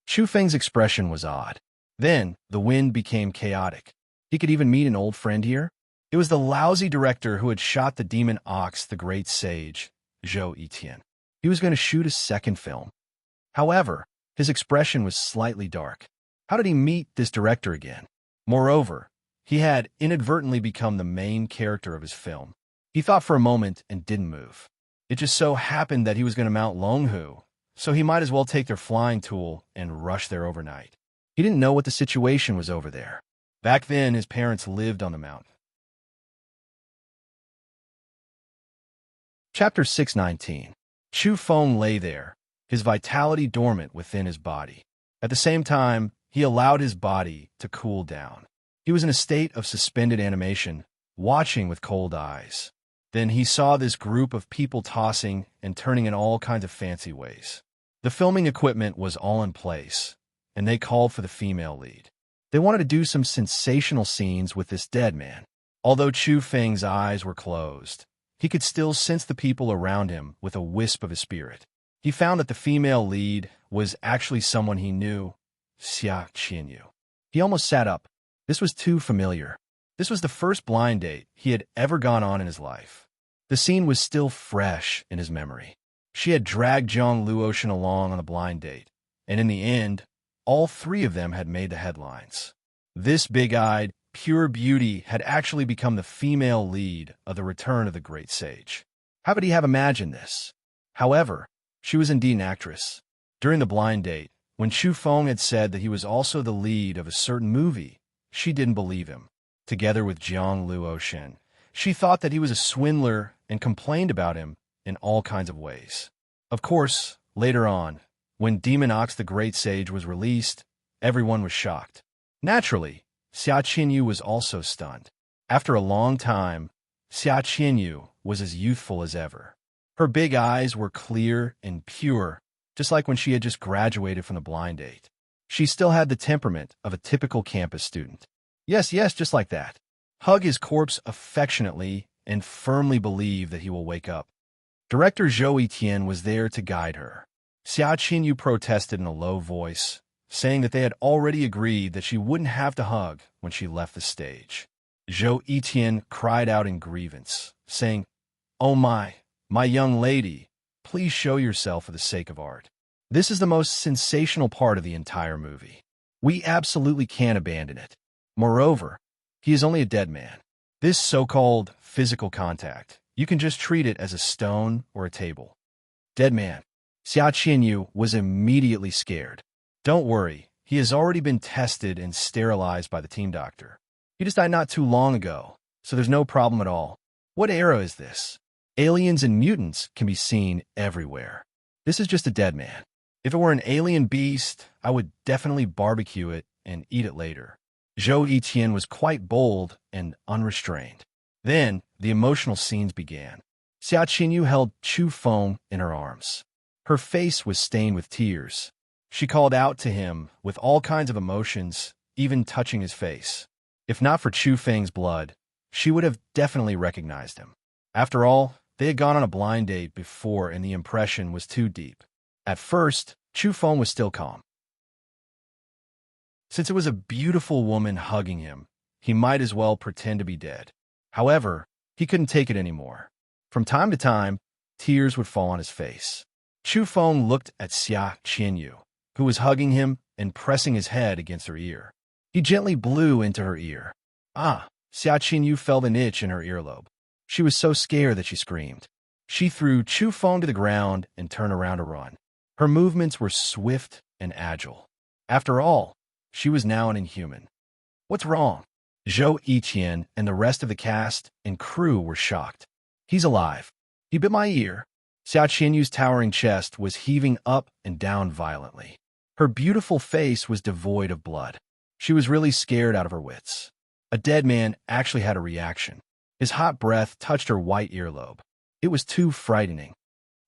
Chu Feng's expression was odd. Then, the wind became chaotic. He could even meet an old friend here. It was the lousy director who had shot the demon ox, the great sage, Zhou Yitian. He was going to shoot a second film. However, his expression was slightly dark. How did he meet this director again? Moreover, he had inadvertently become the main character of his film. He thought for a moment and didn't move. It just so happened that he was going to Mount Longhu, so he might as well take their flying tool and rush there overnight. He didn't know what the situation was over there. Back then, his parents lived on the mountain. Chapter 619. Chu Feng lay there, his vitality dormant within his body. At the same time, he allowed his body to cool down. He was in a state of suspended animation, watching with cold eyes. Then he saw this group of people tossing and turning in all kinds of fancy ways. The filming equipment was all in place, and they called for the female lead. They wanted to do some sensational scenes with this dead man. Although Chu Feng's eyes were closed, he could still sense the people around him with a wisp of his spirit. He found that the female lead was actually someone he knew, Xia Qinyu. He almost sat up. This was too familiar. This was the first blind date he had ever gone on in his life. The scene was still fresh in his memory. She had dragged Zhang Luoshan along on the blind date, and in the end, all three of them had made the headlines. This big-eyed, pure beauty had actually become the female lead of the return of the great sage. How could he have imagined this? However, she was indeed an actress. During the blind date, when Chu Feng had said that he was also the lead of a certain movie, she didn't believe him. Together with Zhang Luoshan, she thought that he was a swindler and complained about him in all kinds of ways. Of course, later on, when Demon Ox the Great Sage was released, everyone was shocked. Naturally, Xia Qinyu was also stunned. After a long time, Xia Qinyu was as youthful as ever. Her big eyes were clear and pure, just like when she had just graduated from the blind date. She still had the temperament of a typical campus student. Yes, just like that. Hug his corpse affectionately and firmly believe that he will wake up. Director Zhou Yitian was there to guide her. Xia Qinyu protested in a low voice, saying that they had already agreed that she wouldn't have to hug when she left the stage. Zhou Yitian cried out in grievance, saying, "Oh my young lady, please show yourself for the sake of art. This is the most sensational part of the entire movie. We absolutely can't abandon it. Moreover, he is only a dead man. This so-called physical contact, you can just treat it as a stone or a table." Dead man. Xia Qinyu was immediately scared. Don't worry, he has already been tested and sterilized by the team doctor. He just died not too long ago, so there's no problem at all. What era is this? Aliens and mutants can be seen everywhere. This is just a dead man. If it were an alien beast, I would definitely barbecue it and eat it later. Zhou Yitian was quite bold and unrestrained. Then, the emotional scenes began. Xia Qinyu held Chu Feng in her arms. Her face was stained with tears. She called out to him with all kinds of emotions, even touching his face. If not for Chu Feng's blood, she would have definitely recognized him. After all, they had gone on a blind date before and the impression was too deep. At first, Chu Feng was still calm. Since it was a beautiful woman hugging him, he might as well pretend to be dead. However, he couldn't take it anymore. From time to time, tears would fall on his face. Chu Feng looked at Xia Qinyu, who was hugging him and pressing his head against her ear. He gently blew into her ear. Xia Qinyu felt an itch in her earlobe. She was so scared that she screamed. She threw Chu Feng to the ground and turned around to run. Her movements were swift and agile. After all, she was now an inhuman. What's wrong? Zhou Yitian and the rest of the cast and crew were shocked. He's alive. He bit my ear. Xiao Qianyu's towering chest was heaving up and down violently. Her beautiful face was devoid of blood. She was really scared out of her wits. A dead man actually had a reaction. His hot breath touched her white earlobe. It was too frightening.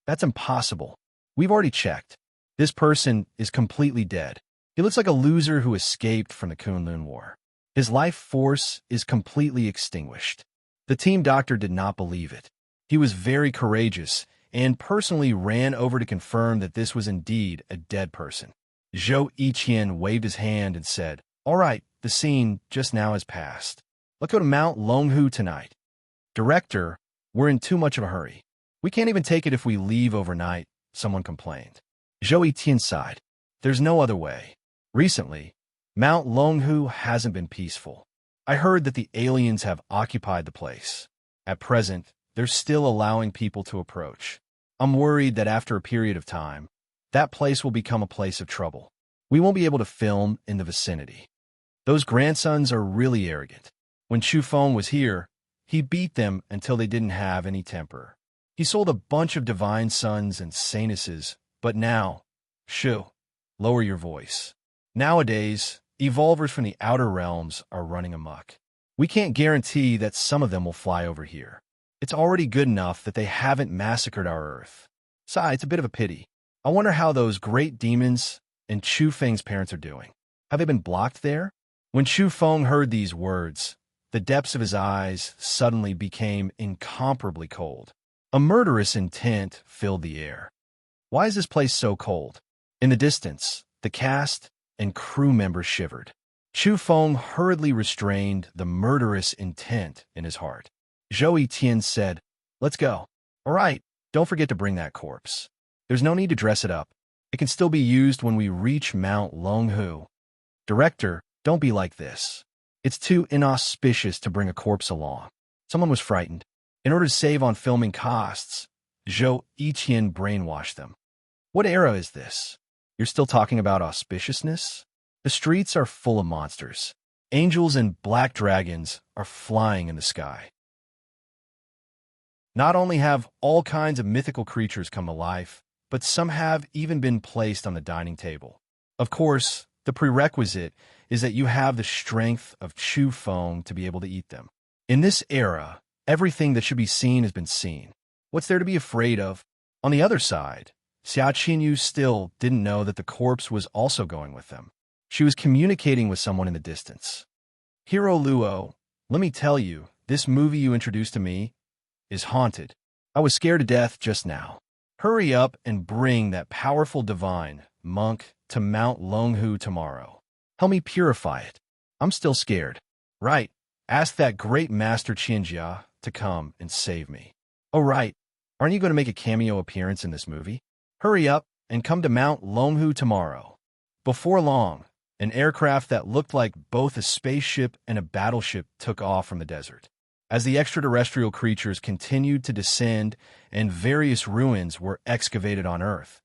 That's impossible. We've already checked. This person is completely dead. He looks like a loser who escaped from the Kunlun War. His life force is completely extinguished. The team doctor did not believe it. He was very courageous and personally ran over to confirm that this was indeed a dead person. Zhou Yiqian waved his hand and said, "All right, the scene just now has passed. Let's go to Mount Longhu tonight." "Director, we're in too much of a hurry. We can't even take it if we leave overnight," someone complained. Zhou Yiqian sighed. "There's no other way. Recently, Mount Longhu hasn't been peaceful. I heard that the aliens have occupied the place. At present, they're still allowing people to approach. I'm worried that after a period of time, that place will become a place of trouble. We won't be able to film in the vicinity. Those grandsons are really arrogant. When Chu Feng was here, he beat them until they didn't have any temper. He sold a bunch of divine sons and saintesses, but now, Shu, lower your voice. Nowadays, evolvers from the outer realms are running amok. We can't guarantee that some of them will fly over here. It's already good enough that they haven't massacred our Earth. It's a bit of a pity. I wonder how those great demons and Chu Feng's parents are doing. Have they been blocked there?" When Chu Feng heard these words, the depths of his eyes suddenly became incomparably cold. A murderous intent filled the air. Why is this place so cold? In the distance, the cast and crew members shivered. Chu Feng hurriedly restrained the murderous intent in his heart. Zhou Yiqian said, "Let's go." "All right, don't forget to bring that corpse. There's no need to dress it up. It can still be used when we reach Mount Longhu." "Director, don't be like this. It's too inauspicious to bring a corpse along." Someone was frightened. In order to save on filming costs, Zhou Yiqian brainwashed them. "What era is this? You're still talking about auspiciousness? The streets are full of monsters. Angels and black dragons are flying in the sky. Not only have all kinds of mythical creatures come to life, but some have even been placed on the dining table. Of course, the prerequisite is that you have the strength of Chu Feng to be able to eat them. In this era, everything that should be seen has been seen. What's there to be afraid of? On the other side, Xiao Qianyu still didn't know that the corpse was also going with them. She was communicating with someone in the distance. "Hero Luo, let me tell you, this movie you introduced to me is haunted. I was scared to death just now. Hurry up and bring that powerful divine monk to Mount Longhu tomorrow. Help me purify it. I'm still scared." "Right. Ask that great master Qianjia to come and save me." "Oh, right. Aren't you going to make a cameo appearance in this movie? Hurry up and come to Mount Longhu tomorrow." Before long, an aircraft that looked like both a spaceship and a battleship took off from the desert. As the extraterrestrial creatures continued to descend and various ruins were excavated on Earth,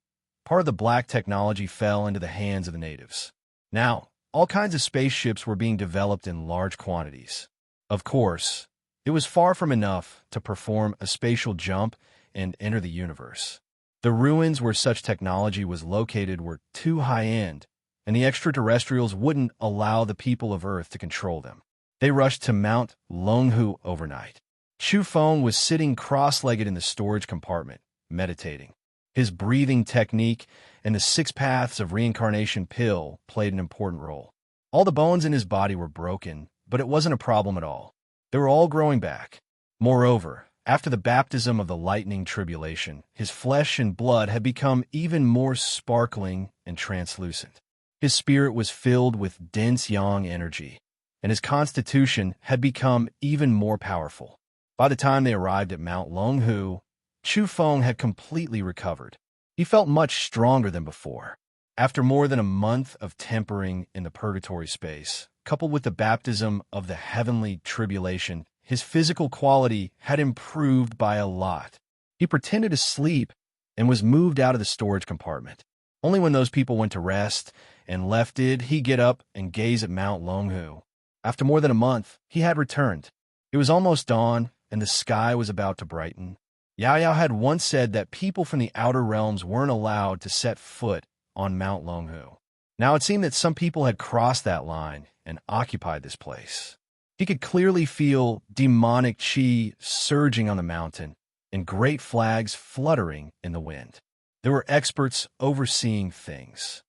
part of the black technology fell into the hands of the natives. Now, all kinds of spaceships were being developed in large quantities. Of course, it was far from enough to perform a spatial jump and enter the universe. The ruins where such technology was located were too high-end, and the extraterrestrials wouldn't allow the people of Earth to control them. They rushed to Mount Longhu overnight. Chu Feng was sitting cross-legged in the storage compartment, meditating. His breathing technique and the 6 paths of reincarnation pill played an important role. All the bones in his body were broken, but it wasn't a problem at all. They were all growing back. Moreover, after the baptism of the lightning tribulation, his flesh and blood had become even more sparkling and translucent. His spirit was filled with dense yang energy, and his constitution had become even more powerful. By the time they arrived at Mount Longhu, Chu Feng had completely recovered. He felt much stronger than before. After more than a month of tempering in the purgatory space, coupled with the baptism of the heavenly tribulation, his physical quality had improved by a lot. He pretended to sleep and was moved out of the storage compartment. Only when those people went to rest and left did he get up and gaze at Mount Longhu. After more than a month, he had returned. It was almost dawn, and the sky was about to brighten. Yao Yao had once said that people from the outer realms weren't allowed to set foot on Mount Longhu. Now it seemed that some people had crossed that line and occupied this place. He could clearly feel demonic chi surging on the mountain and great flags fluttering in the wind. There were experts overseeing things.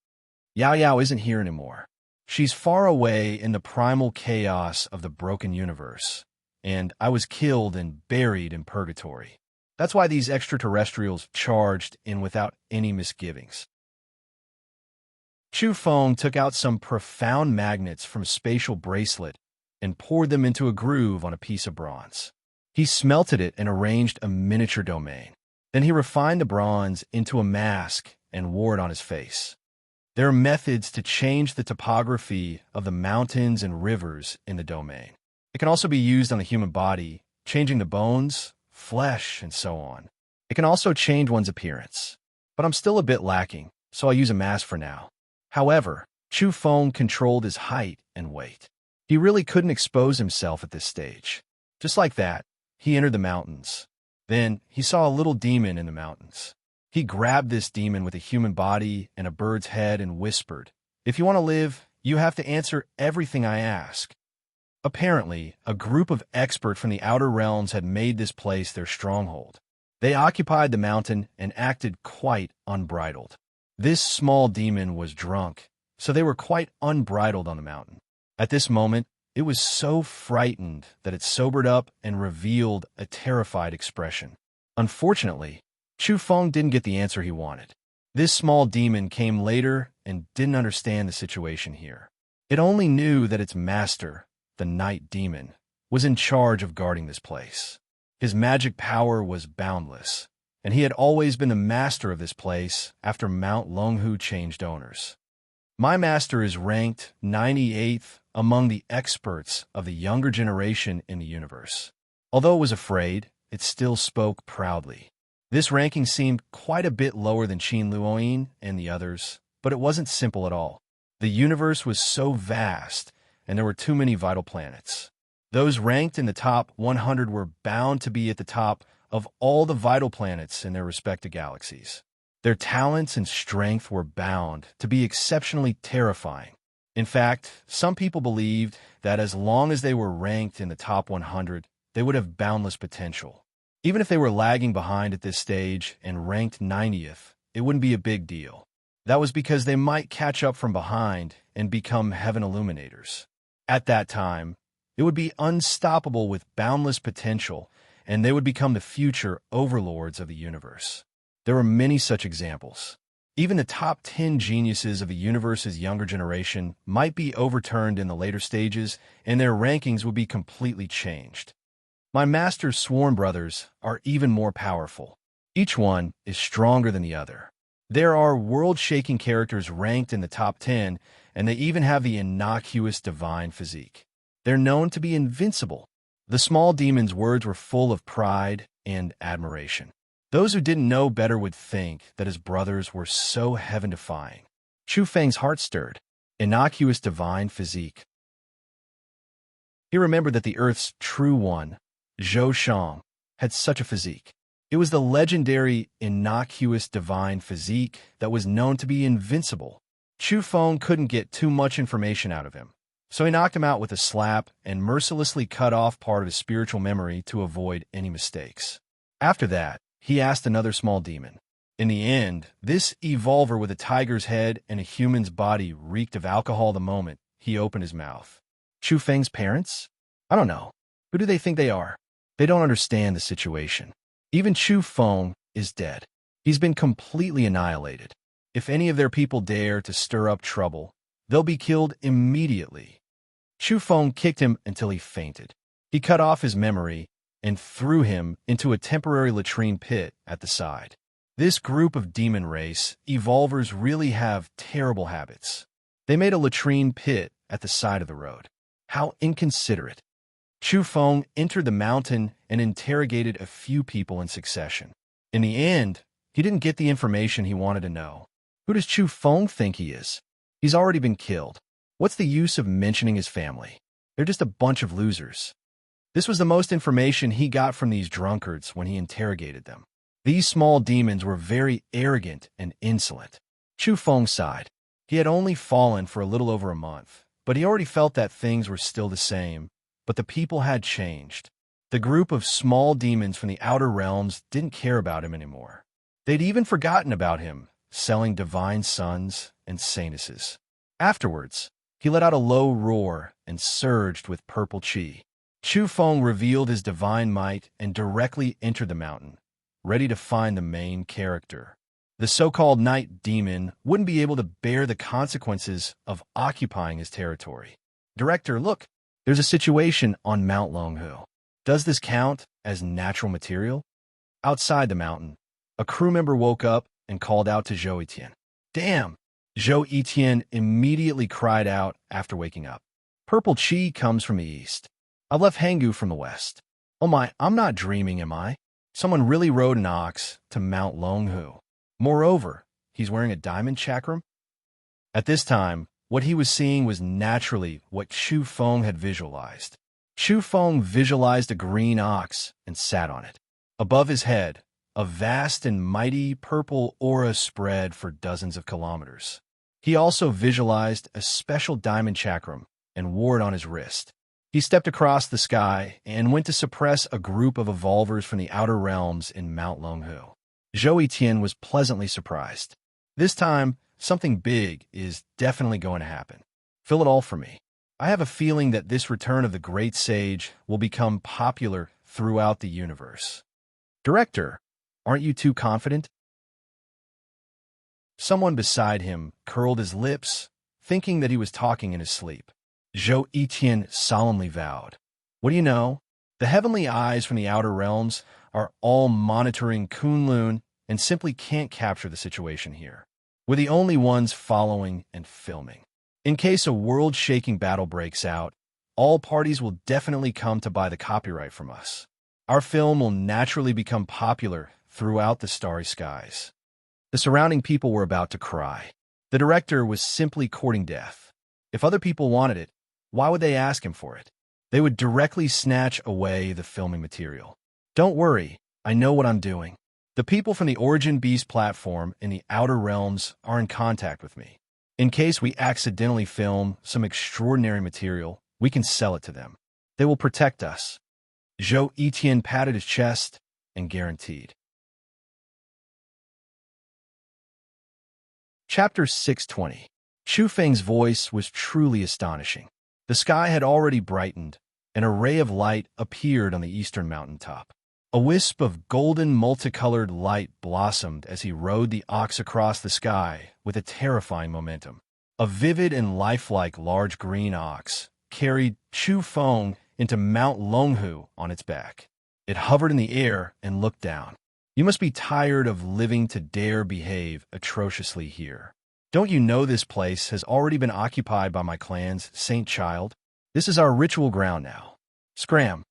Yao Yao isn't here anymore. She's far away in the primal chaos of the broken universe, and I was killed and buried in purgatory. That's why these extraterrestrials charged in without any misgivings. Chu Feng took out some profound magnets from a spatial bracelet and poured them into a groove on a piece of bronze. He smelted it and arranged a miniature domain. Then he refined the bronze into a mask and wore it on his face. There are methods to change the topography of the mountains and rivers in the domain. It can also be used on the human body, changing the bones, flesh, and so on. It can also change one's appearance. But I'm still a bit lacking, so I'll use a mask for now. However, Chu Feng controlled his height and weight. He really couldn't expose himself at this stage. Just like that, he entered the mountains. Then he saw a little demon in the mountains. He grabbed this demon with a human body and a bird's head and whispered, "If you want to live, you have to answer everything I ask." Apparently, a group of experts from the outer realms had made this place their stronghold. They occupied the mountain and acted quite unbridled. This small demon was drunk, so they were quite unbridled on the mountain. At this moment, it was so frightened that it sobered up and revealed a terrified expression. Unfortunately, Chu Feng didn't get the answer he wanted. This small demon came later and didn't understand the situation here. It only knew that its master, the night demon, was in charge of guarding this place. His magic power was boundless, and he had always been the master of this place after Mount Longhu changed owners. My master is ranked 98th among the experts of the younger generation in the universe. Although it was afraid, it still spoke proudly. This ranking seemed quite a bit lower than Qin Luoyin and the others, but it wasn't simple at all. The universe was so vast, and there were too many vital planets. Those ranked in the top 100 were bound to be at the top of all the vital planets in their respective galaxies. Their talents and strength were bound to be exceptionally terrifying. In fact, some people believed that as long as they were ranked in the top 100, they would have boundless potential. Even if they were lagging behind at this stage and ranked 90th, it wouldn't be a big deal. That was because they might catch up from behind and become heaven illuminators. At that time, it would be unstoppable with boundless potential, and they would become the future overlords of the universe. There were many such examples. Even the top 10 geniuses of the universe's younger generation might be overturned in the later stages, and their rankings would be completely changed. My master's sworn brothers are even more powerful. Each one is stronger than the other. There are world-shaking characters ranked in the top 10, and they even have the innocuous divine physique. They're known to be invincible. The small demon's words were full of pride and admiration. Those who didn't know better would think that his brothers were so heaven-defying. Chu Feng's heart stirred. Innocuous divine physique. He remembered that the Earth's true one, Zhou Shang, had such a physique. It was the legendary innocuous divine physique that was known to be invincible. Chu Feng couldn't get too much information out of him, so he knocked him out with a slap and mercilessly cut off part of his spiritual memory to avoid any mistakes. After that, he asked another small demon. In the end, this evolver with a tiger's head and a human's body reeked of alcohol the moment he opened his mouth. Chu Feng's parents? I don't know. Who do they think they are? They don't understand the situation. Even Chu Feng is dead. He's been completely annihilated. If any of their people dare to stir up trouble, they'll be killed immediately. Chu Feng kicked him until he fainted. He cut off his memory and threw him into a temporary latrine pit at the side. This group of demon race evolvers really have terrible habits. They made a latrine pit at the side of the road. How inconsiderate. Chu Feng entered the mountain and interrogated a few people in succession. In the end, he didn't get the information he wanted to know. Who does Chu Feng think he is? He's already been killed. What's the use of mentioning his family? They're just a bunch of losers. This was the most information he got from these drunkards when he interrogated them. These small demons were very arrogant and insolent. Chu Feng sighed. He had only fallen for a little over a month, but he already felt that things were still the same, but the people had changed. The group of small demons from the outer realms didn't care about him anymore. They'd even forgotten about him, selling divine sons and saintesses. Afterwards, he let out a low roar and surged with purple chi. Chu Feng revealed his divine might and directly entered the mountain, ready to find the main character. The so-called night demon wouldn't be able to bear the consequences of occupying his territory. Director, look, there's a situation on Mount Longhu. Does this count as natural material? Outside the mountain, a crew member woke up and called out to Zhou Etienne. Damn! Zhou Etienne immediately cried out after waking up. Purple chi comes from the east. I've left Hanggu from the west. Oh my, I'm not dreaming, am I? Someone really rode an ox to Mount Longhu. Moreover, he's wearing a diamond chakram. At this time, what he was seeing was naturally what Chu Feng had visualized. Chu Feng visualized a green ox and sat on it. Above his head, a vast and mighty purple aura spread for dozens of kilometers. He also visualized a special diamond chakram and wore it on his wrist. He stepped across the sky and went to suppress a group of evolvers from the outer realms in Mount Longhu. Zhou Etienne was pleasantly surprised. This time, something big is definitely going to happen. Fill it all for me. I have a feeling that this return of the great sage will become popular throughout the universe. Director, aren't you too confident? Someone beside him curled his lips, thinking that he was talking in his sleep. Zhou Etienne solemnly vowed, what do you know? The heavenly eyes from the outer realms are all monitoring Kunlun and simply can't capture the situation here. We're the only ones following and filming. In case a world-shaking battle breaks out, all parties will definitely come to buy the copyright from us. Our film will naturally become popular throughout the starry skies. The surrounding people were about to cry. The director was simply courting death. If other people wanted it, why would they ask him for it? They would directly snatch away the filming material. Don't worry, I know what I'm doing. The people from the Origin Beast platform in the Outer Realms are in contact with me. In case we accidentally film some extraordinary material, we can sell it to them. They will protect us. Zhou Etienne patted his chest and guaranteed. Chapter 620. Chu Feng's voice was truly astonishing. The sky had already brightened. An array of light appeared on the eastern mountaintop. A wisp of golden multicolored light blossomed as he rode the ox across the sky with a terrifying momentum. A vivid and lifelike large green ox carried Chu Feng into Mount Longhu on its back. It hovered in the air and looked down. You must be tired of living to dare behave atrociously here. Don't you know this place has already been occupied by my clan's Saint Child? This is our ritual ground now. Scram!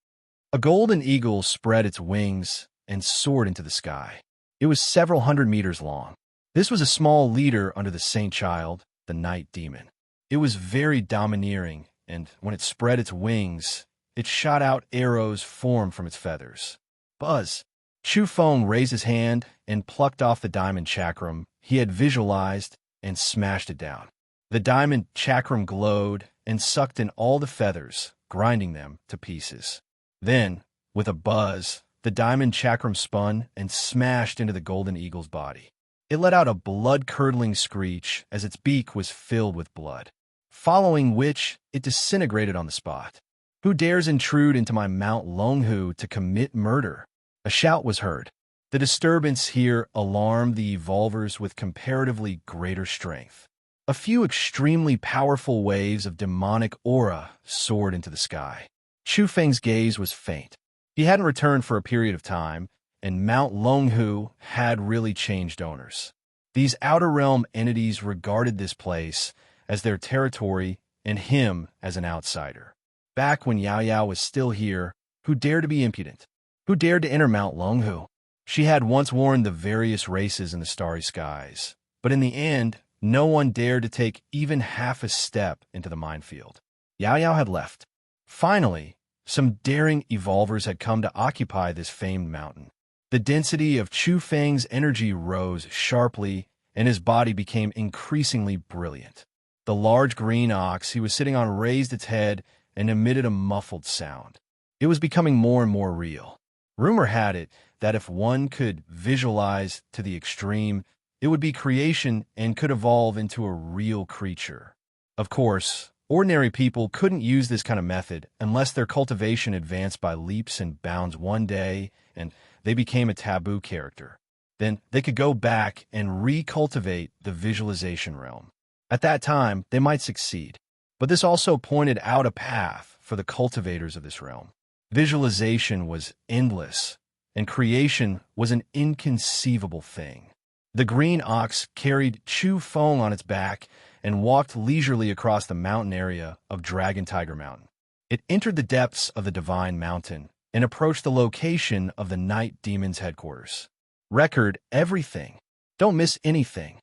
A golden eagle spread its wings and soared into the sky. It was several hundred meters long. This was a small leader under the Saint Child, the night demon. It was very domineering, and when it spread its wings, it shot out arrows formed from its feathers. Buzz! Chu Feng raised his hand and plucked off the diamond chakram he had visualized and smashed it down. The diamond chakram glowed and sucked in all the feathers, grinding them to pieces. Then, with a buzz, the diamond chakram spun and smashed into the golden eagle's body. It let out a blood-curdling screech as its beak was filled with blood, following which it disintegrated on the spot. Who dares intrude into my Mount Longhu to commit murder? A shout was heard. The disturbance here alarmed the evolvers with comparatively greater strength. A few extremely powerful waves of demonic aura soared into the sky. Chu Feng's gaze was faint. He hadn't returned for a period of time, and Mount Longhu had really changed owners. These outer realm entities regarded this place as their territory and him as an outsider. Back when Yao Yao was still here, who dared to be impudent? Who dared to enter Mount Longhu? She had once warned the various races in the starry skies, but in the end, no one dared to take even half a step into the minefield. Yao Yao had left. Finally, some daring evolvers had come to occupy this famed mountain. The density of Chu Feng's energy rose sharply, and his body became increasingly brilliant. The large green ox he was sitting on raised its head and emitted a muffled sound. It was becoming more and more real. Rumor had it that if one could visualize to the extreme, it would be creation and could evolve into a real creature. Of course, ordinary people couldn't use this kind of method unless their cultivation advanced by leaps and bounds one day and they became a taboo character. Then they could go back and recultivate the visualization realm. At that time, they might succeed. But this also pointed out a path for the cultivators of this realm. Visualization was endless, and creation was an inconceivable thing. The green ox carried Chu Feng on its back and walked leisurely across the mountain area of Dragon Tiger Mountain. It entered the depths of the Divine Mountain and approached the location of the Night Demon's headquarters. Record everything. Don't miss anything.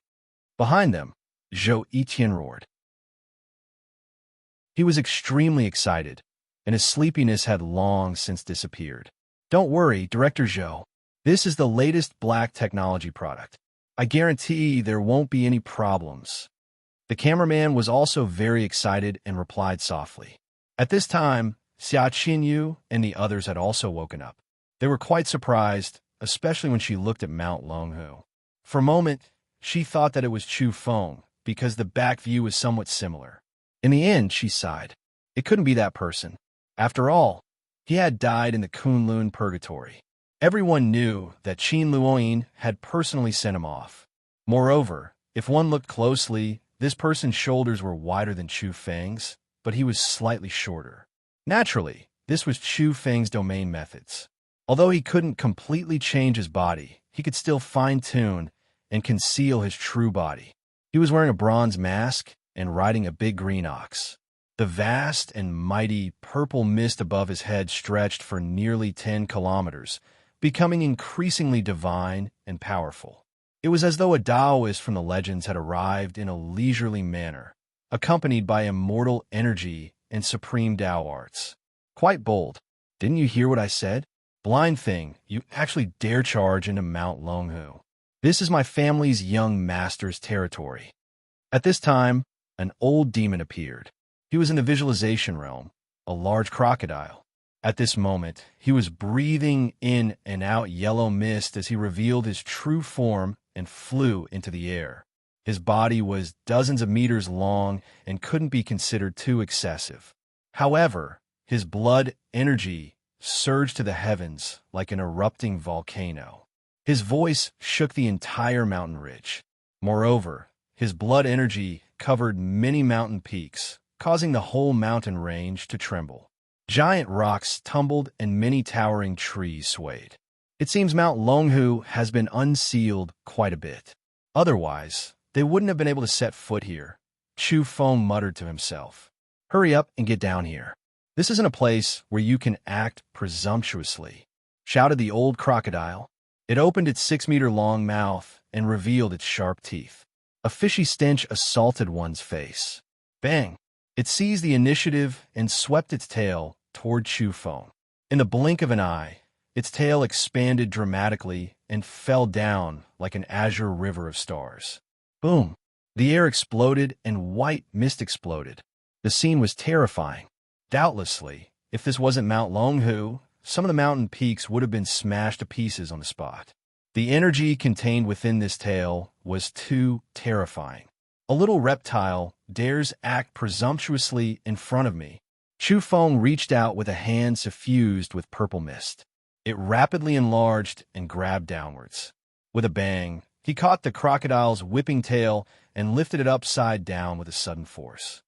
Behind them, Zhou Yiqian roared. He was extremely excited, and his sleepiness had long since disappeared. Don't worry, Director Zhou. This is the latest black technology product. I guarantee there won't be any problems. The cameraman was also very excited and replied softly. At this time, Xia Qinyu and the others had also woken up. They were quite surprised, especially when she looked at Mount Longhu. For a moment, she thought that it was Chu Feng, because the back view was somewhat similar. In the end, she sighed. It couldn't be that person. After all, he had died in the Kunlun Purgatory. Everyone knew that Qin Luoyin had personally sent him off. Moreover, if one looked closely, this person's shoulders were wider than Chu Feng's, but he was slightly shorter. Naturally, this was Chu Feng's domain methods. Although he couldn't completely change his body, he could still fine-tune and conceal his true body. He was wearing a bronze mask and riding a big green ox. The vast and mighty purple mist above his head stretched for nearly 10 kilometers, becoming increasingly divine and powerful. It was as though a Taoist from the legends had arrived in a leisurely manner, accompanied by immortal energy and supreme Tao arts. Quite bold. Didn't you hear what I said? Blind thing, you actually dare charge into Mount Longhu. This is my family's young master's territory. At this time, an old demon appeared. He was in the visualization realm, a large crocodile. At this moment, he was breathing in and out yellow mist as he revealed his true form and flew into the air. His body was dozens of meters long and couldn't be considered too excessive. However, his blood energy surged to the heavens like an erupting volcano. His voice shook the entire mountain ridge. Moreover, his blood energy covered many mountain peaks, causing the whole mountain range to tremble. Giant rocks tumbled and many towering trees swayed. It seems Mount Longhu has been unsealed quite a bit. Otherwise, they wouldn't have been able to set foot here. Chu Feng muttered to himself. Hurry up and get down here. This isn't a place where you can act presumptuously, shouted the old crocodile. It opened its 6-meter-long mouth and revealed its sharp teeth. A fishy stench assaulted one's face. Bang! It seized the initiative and swept its tail toward Chu Feng. In the blink of an eye, its tail expanded dramatically and fell down like an azure river of stars. Boom! The air exploded and white mist exploded. The scene was terrifying. Doubtlessly, if this wasn't Mount Longhu, some of the mountain peaks would have been smashed to pieces on the spot. The energy contained within this tail was too terrifying. A little reptile dares act presumptuously in front of me. Chu Feng reached out with a hand suffused with purple mist. It rapidly enlarged and grabbed downwards. With a bang, he caught the crocodile's whipping tail and lifted it upside down with a sudden force.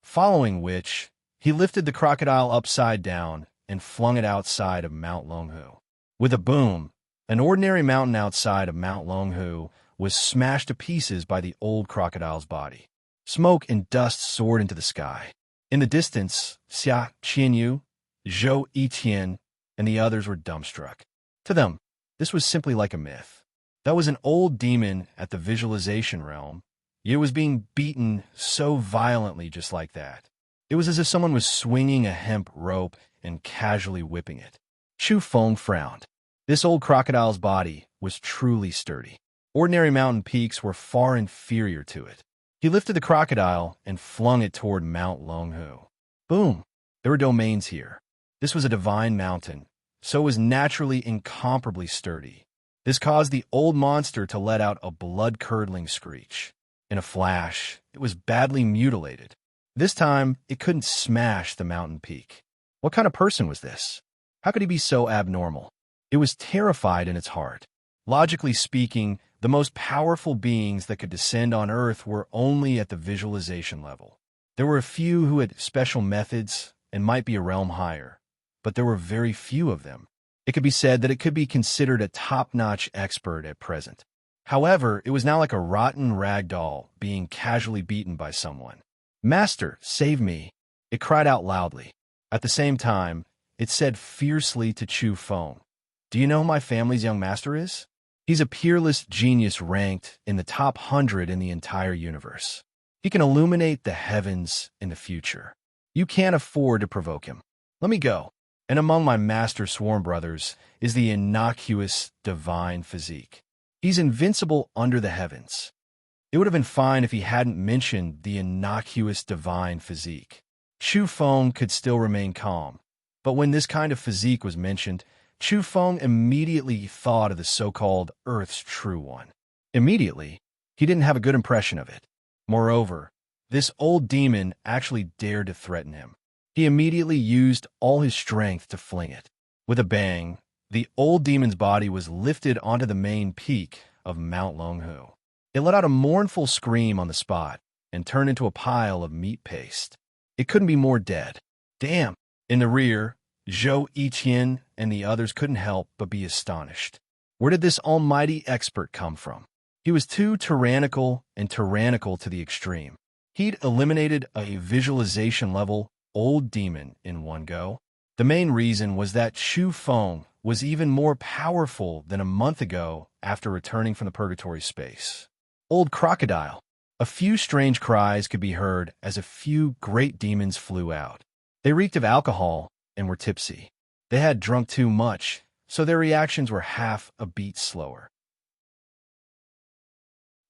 Following which, he lifted the crocodile upside down and flung it outside of Mount Longhu. With a boom, an ordinary mountain outside of Mount Longhu was smashed to pieces by the old crocodile's body. Smoke and dust soared into the sky. In the distance, Xia Qinyu, Zhou Yiqian, and the others were dumbstruck. To them, this was simply like a myth. That was an old demon at the visualization realm, yet it was being beaten so violently just like that. It was as if someone was swinging a hemp rope and casually whipping it. Chu Feng frowned. This old crocodile's body was truly sturdy. Ordinary mountain peaks were far inferior to it. He lifted the crocodile and flung it toward Mount Longhu. Boom! There were domains here. This was a divine mountain, so it was naturally incomparably sturdy. This caused the old monster to let out a blood-curdling screech. In a flash, it was badly mutilated. This time, it couldn't smash the mountain peak. What kind of person was this? How could he be so abnormal? It was terrified in its heart. Logically speaking, the most powerful beings that could descend on Earth were only at the visualization level. There were a few who had special methods and might be a realm higher, but there were very few of them. It could be said that it could be considered a top-notch expert at present. However, it was now like a rotten rag doll being casually beaten by someone. "Master, save me!" It cried out loudly. At the same time, it said fiercely to Chu Feng, "Do you know who my family's young master is? He's a peerless genius ranked in the top 100 in the entire universe. He can illuminate the heavens in the future. You can't afford to provoke him. Let me go. And among my master sworn brothers is the innocuous divine physique. He's invincible under the heavens." It would have been fine if he hadn't mentioned the innocuous divine physique. Chu Feng could still remain calm, but when this kind of physique was mentioned, Chu Feng immediately thought of the so-called Earth's True One. Immediately, he didn't have a good impression of it. Moreover, this old demon actually dared to threaten him. He immediately used all his strength to fling it. With a bang, the old demon's body was lifted onto the main peak of Mount Longhu. It let out a mournful scream on the spot and turned into a pile of meat paste. It couldn't be more dead. Damn! In the rear, Zhou Yiqian and the others couldn't help but be astonished. Where did this almighty expert come from? He was too tyrannical to the extreme. He'd eliminated a visualization-level old demon in one go. The main reason was that Chu Feng was even more powerful than a month ago after returning from the purgatory space. Old crocodile. A few strange cries could be heard as a few great demons flew out. They reeked of alcohol and were tipsy. They had drunk too much, so their reactions were half a beat slower.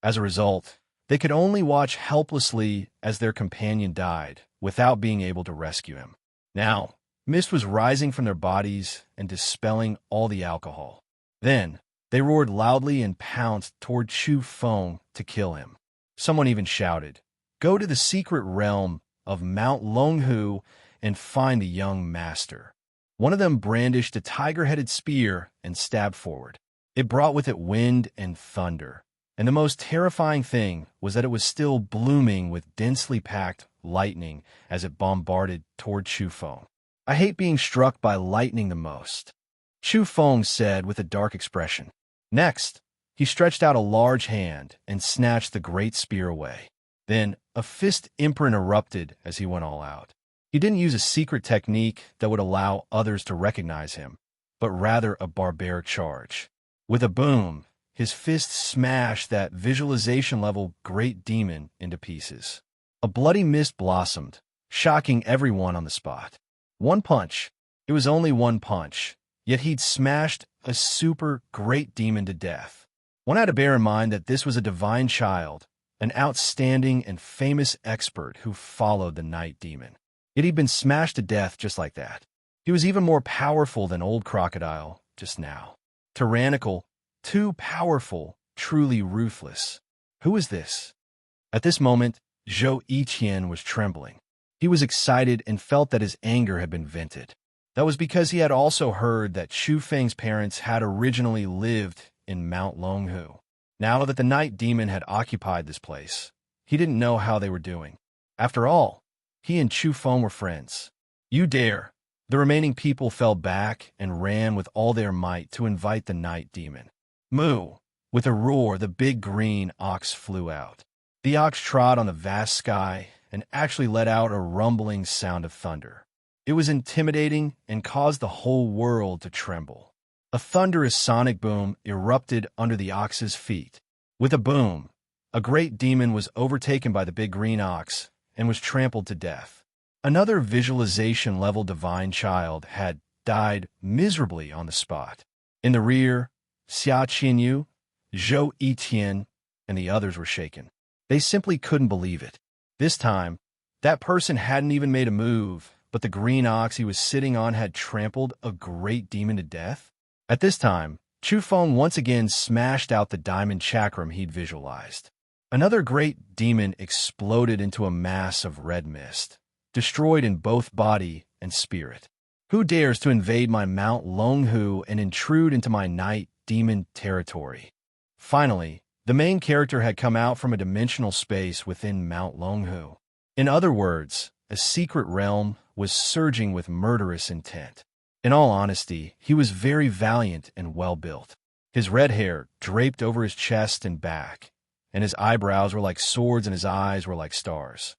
As a result, they could only watch helplessly as their companion died without being able to rescue him. Now, mist was rising from their bodies and dispelling all the alcohol. Then, they roared loudly and pounced toward Chu Feng to kill him. Someone even shouted, "Go to the secret realm of Mount Longhu and find the young master." One of them brandished a tiger-headed spear and stabbed forward. It brought with it wind and thunder, and the most terrifying thing was that it was still blooming with densely packed lightning as it bombarded toward Chu Feng. "I hate being struck by lightning the most," Chu Feng said with a dark expression. Next, he stretched out a large hand and snatched the great spear away. Then, a fist imprint erupted as he went all out. He didn't use a secret technique that would allow others to recognize him, but rather a barbaric charge. With a boom, his fist smashed that visualization-level great demon into pieces. A bloody mist blossomed, shocking everyone on the spot. One punch. It was only one punch, yet he'd smashed a super great demon to death. One had to bear in mind that this was a divine child, an outstanding and famous expert who followed the night demon. Yet he'd been smashed to death just like that. He was even more powerful than old crocodile just now. Tyrannical, too powerful, truly ruthless. Who is this? At this moment, Zhou Yiqian was trembling. He was excited and felt that his anger had been vented. That was because he had also heard that Chu Feng's parents had originally lived in Mount Longhu. Now that the night demon had occupied this place, he didn't know how they were doing. After all, he and Chu Feng were friends. "You dare!" The remaining people fell back and ran with all their might to invite the night demon. Moo! With a roar, the big green ox flew out. The ox trod on the vast sky and actually let out a rumbling sound of thunder. It was intimidating and caused the whole world to tremble. A thunderous sonic boom erupted under the ox's feet. With a boom, a great demon was overtaken by the big green ox and was trampled to death. Another visualization-level divine child had died miserably on the spot. In the rear, Xia Qinyu, Zhou Yitian, and the others were shaken. They simply couldn't believe it. This time, that person hadn't even made a move, but the green ox he was sitting on had trampled a great demon to death. At this time, Chu Feng once again smashed out the diamond chakram he'd visualized. Another great demon exploded into a mass of red mist, destroyed in both body and spirit. Who dares to invade my Mount Longhu and intrude into my night demon territory? Finally, the main character had come out from a dimensional space within Mount Longhu. In other words, a secret realm was surging with murderous intent. In all honesty, he was very valiant and well-built. His red hair draped over his chest and back, and his eyebrows were like swords and his eyes were like stars.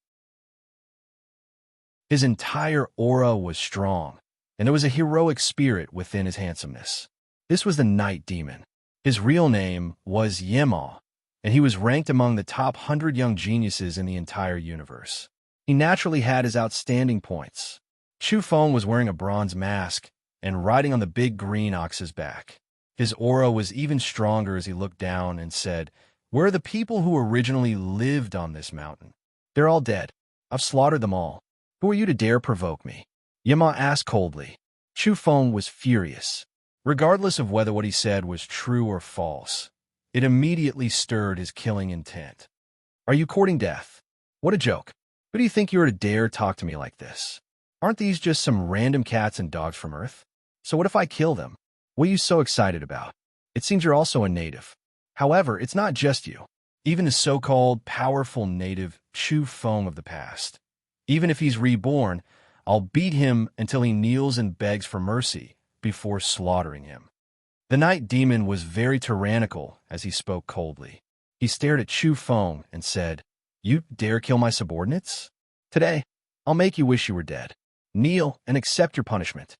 His entire aura was strong, and there was a heroic spirit within his handsomeness. This was the Night Demon. His real name was Yema, and he was ranked among the top 100 young geniuses in the entire universe. He naturally had his outstanding points. Chu Feng was wearing a bronze mask and riding on the big green ox's back. His aura was even stronger as he looked down and said, "Where are the people who originally lived on this mountain? They're all dead. I've slaughtered them all. Who are you to dare provoke me?" Yema asked coldly. Chu Feng was furious. Regardless of whether what he said was true or false, it immediately stirred his killing intent. "Are you courting death? What a joke. Who do you think you are to dare talk to me like this? Aren't these just some random cats and dogs from Earth? So what if I kill them? What are you so excited about? It seems you're also a native. However, it's not just you. Even the so-called powerful native Chu Feng of the past. Even if he's reborn, I'll beat him until he kneels and begs for mercy before slaughtering him." The Night Demon was very tyrannical as he spoke coldly. He stared at Chu Feng and said, "You dare kill my subordinates? Today, I'll make you wish you were dead. Kneel and accept your punishment."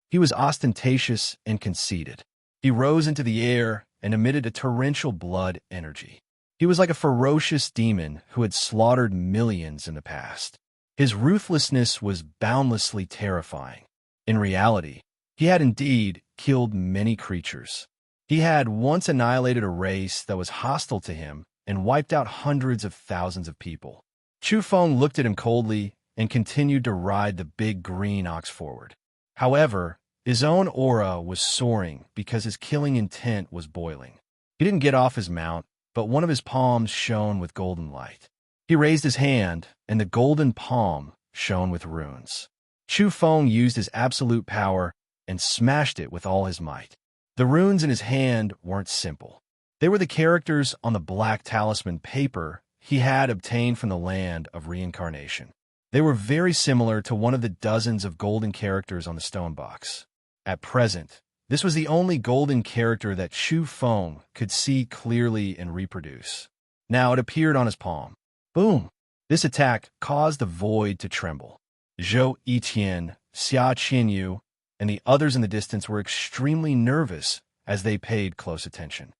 He was ostentatious and conceited. He rose into the air and emitted a torrential blood energy. He was like a ferocious demon who had slaughtered millions in the past. His ruthlessness was boundlessly terrifying. In reality, he had indeed killed many creatures. He had once annihilated a race that was hostile to him and wiped out hundreds of thousands of people. Chu Feng looked at him coldly and continued to ride the big green ox forward. However, his own aura was soaring because his killing intent was boiling. He didn't get off his mount, but one of his palms shone with golden light. He raised his hand, and the golden palm shone with runes. Chu Feng used his absolute power and smashed it with all his might. The runes in his hand weren't simple. They were the characters on the black talisman paper he had obtained from the land of reincarnation. They were very similar to one of the dozens of golden characters on the stone box. At present, this was the only golden character that Chu Feng could see clearly and reproduce. Now it appeared on his palm. Boom! This attack caused the void to tremble. Zhou Yitian, Xia Qinyu, and the others in the distance were extremely nervous as they paid close attention.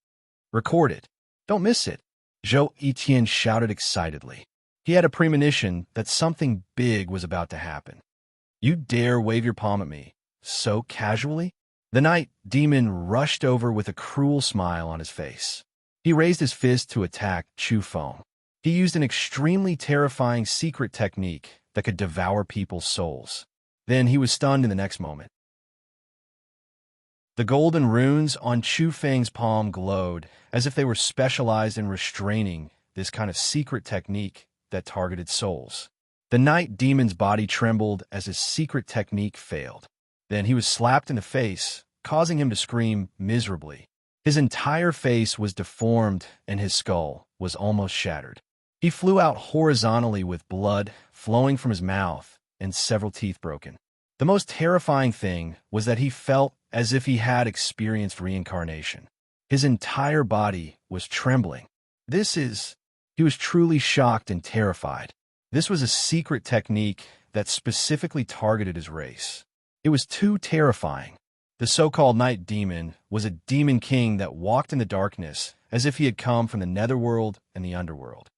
"Record it. Don't miss it," Zhou Yitian shouted excitedly. He had a premonition that something big was about to happen. "You dare wave your palm at me so casually?" The Night Demon rushed over with a cruel smile on his face. He raised his fist to attack Chu Feng. He used an extremely terrifying secret technique that could devour people's souls. Then he was stunned in the next moment. The golden runes on Chu Feng's palm glowed as if they were specialized in restraining this kind of secret technique that targeted souls. The Night Demon's body trembled as his secret technique failed. Then he was slapped in the face, causing him to scream miserably. His entire face was deformed and his skull was almost shattered. He flew out horizontally with blood flowing from his mouth and several teeth broken. The most terrifying thing was that he felt as if he had experienced reincarnation. His entire body was trembling. He was truly shocked and terrified. This was a secret technique that specifically targeted his race. It was too terrifying. The so-called Night Demon was a demon king that walked in the darkness as if he had come from the netherworld and the underworld.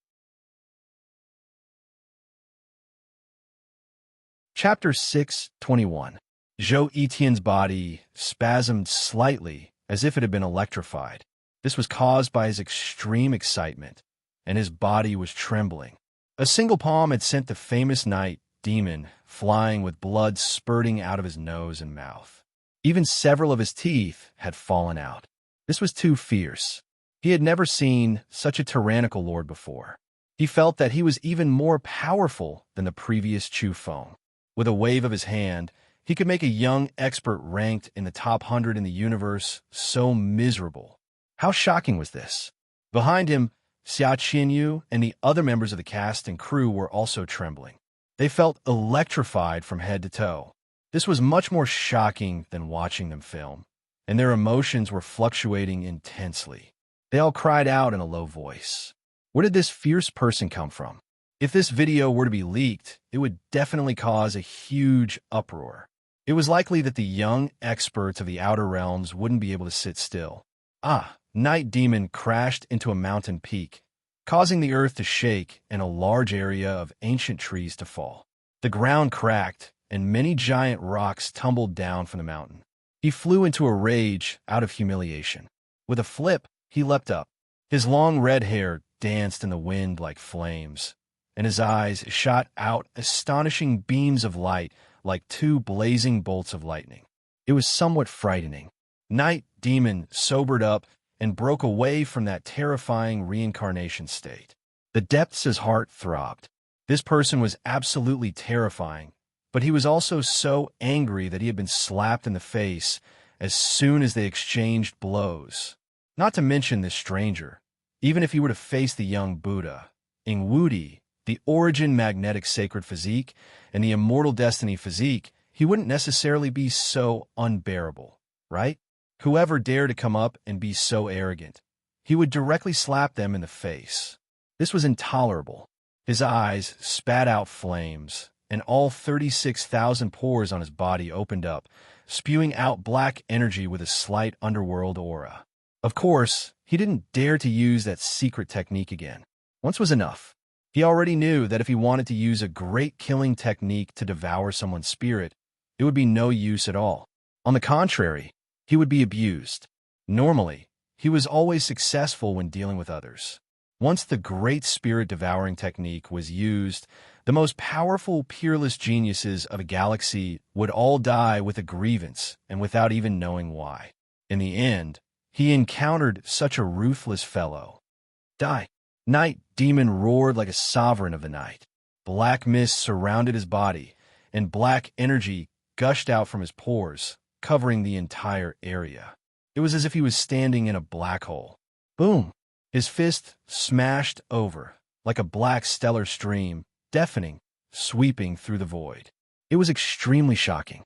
Chapter 6:21. Zhou Etienne's body spasmed slightly as if it had been electrified. This was caused by his extreme excitement, and his body was trembling. A single palm had sent the famous night demon flying with blood spurting out of his nose and mouth. Even several of his teeth had fallen out. This was too fierce. He had never seen such a tyrannical lord before. He felt that he was even more powerful than the previous Chu Feng. With a wave of his hand, he could make a young expert ranked in the top 100 in the universe so miserable. How shocking was this? Behind him, Xia Qinyu and the other members of the cast and crew were also trembling. They felt electrified from head to toe. This was much more shocking than watching them film, and their emotions were fluctuating intensely. They all cried out in a low voice. Where did this fierce person come from? If this video were to be leaked, it would definitely cause a huge uproar. It was likely that the young experts of the Outer Realms wouldn't be able to sit still. Night Demon crashed into a mountain peak, causing the earth to shake and a large area of ancient trees to fall. The ground cracked, and many giant rocks tumbled down from the mountain. He flew into a rage out of humiliation. With a flip, he leapt up. His long red hair danced in the wind like flames, and his eyes shot out astonishing beams of light like two blazing bolts of lightning. It was somewhat frightening. Night Demon sobered up and broke away from that terrifying reincarnation state. The depths of his heart throbbed. This person was absolutely terrifying, but he was also so angry that he had been slapped in the face as soon as they exchanged blows. Not to mention this stranger. Even if he were to face the young Buddha, Ingwudi, the Origin Magnetic Sacred Physique, and the Immortal Destiny Physique, he wouldn't necessarily be so unbearable, right? Whoever dared to come up and be so arrogant, he would directly slap them in the face. This was intolerable. His eyes spat out flames, and all 36,000 pores on his body opened up, spewing out black energy with a slight underworld aura. Of course, he didn't dare to use that secret technique again. Once was enough. He already knew that if he wanted to use a great killing technique to devour someone's spirit, it would be no use at all. On the contrary, he would be abused. Normally, he was always successful when dealing with others. Once the great spirit-devouring technique was used, the most powerful, peerless geniuses of a galaxy would all die with a grievance and without even knowing why. In the end, he encountered such a ruthless fellow. Die! Night Demon roared like a sovereign of the night. Black mist surrounded his body, and black energy gushed out from his pores, covering the entire area. It was as if he was standing in a black hole. Boom! His fist smashed over, like a black stellar stream, deafening, sweeping through the void. It was extremely shocking.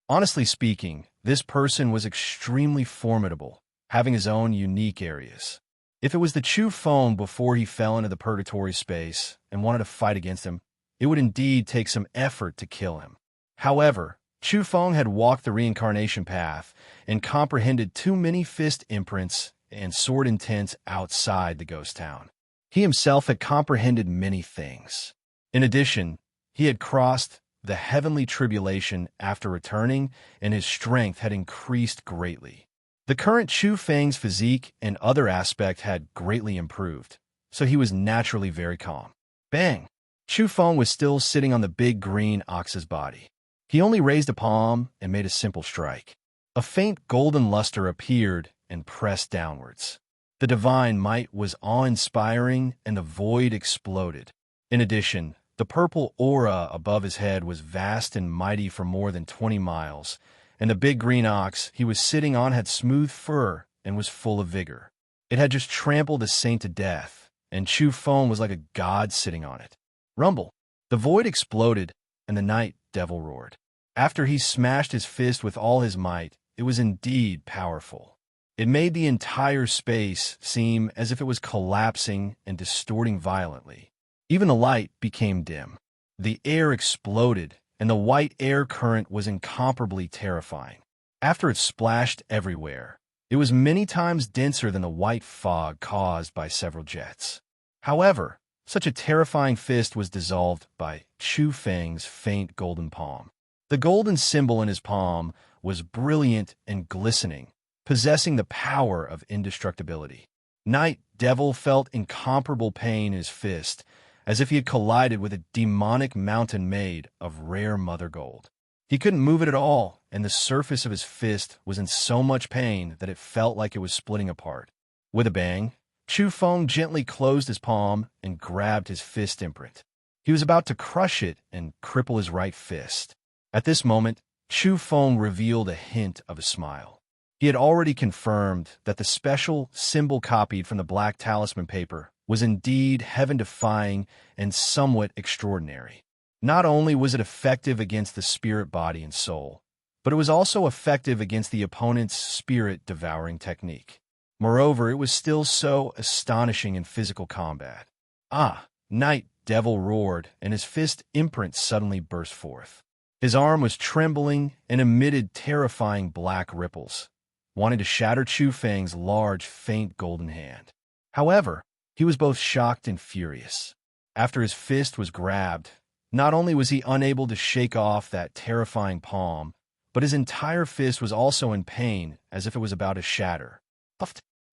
Honestly speaking, this person was extremely formidable, having his own unique areas. If it was the Chu Feng before he fell into the purgatory space and wanted to fight against him, it would indeed take some effort to kill him. However, Chu Feng had walked the reincarnation path and comprehended too many fist imprints and sword intents outside the ghost town. He himself had comprehended many things. In addition, he had crossed the heavenly tribulation after returning, and his strength had increased greatly. The current Chu Feng's physique and other aspect had greatly improved, so he was naturally very calm. Bang! Chu Feng was still sitting on the big green ox's body. He only raised a palm and made a simple strike. A faint golden luster appeared and pressed downwards. The divine might was awe-inspiring, and the void exploded. In addition, the purple aura above his head was vast and mighty for more than 20 miles, and the big green ox he was sitting on had smooth fur and was full of vigor. It had just trampled a saint to death, and Chu Feng was like a god sitting on it. Rumble! The void exploded, and the night devil roared. After he smashed his fist with all his might, it was indeed powerful. It made the entire space seem as if it was collapsing and distorting violently. Even the light became dim. The air exploded, and the white air current was incomparably terrifying. After it splashed everywhere, it was many times denser than the white fog caused by several jets. However, Such a terrifying fist was dissolved by Chu Feng's faint golden palm. The golden symbol in his palm was brilliant and glistening, possessing the power of indestructibility. Night Devil felt incomparable pain in his fist, as if he had collided with a demonic mountain made of rare mother gold. He couldn't move it at all, and the surface of his fist was in so much pain that it felt like it was splitting apart. With a bang, Chu Feng gently closed his palm and grabbed his fist imprint. He was about to crush it and cripple his right fist. At this moment, Chu Feng revealed a hint of a smile. He had already confirmed that the special symbol copied from the black talisman paper was indeed heaven-defying and somewhat extraordinary. Not only was it effective against the spirit body and soul, but it was also effective against the opponent's spirit-devouring technique. Moreover, it was still so astonishing in physical combat. Ah! Night Devil roared, and his fist imprint suddenly burst forth. His arm was trembling and emitted terrifying black ripples, wanting to shatter Chu Feng's large, faint golden hand. However, he was both shocked and furious. After his fist was grabbed, not only was he unable to shake off that terrifying palm, but his entire fist was also in pain, as if it was about to shatter.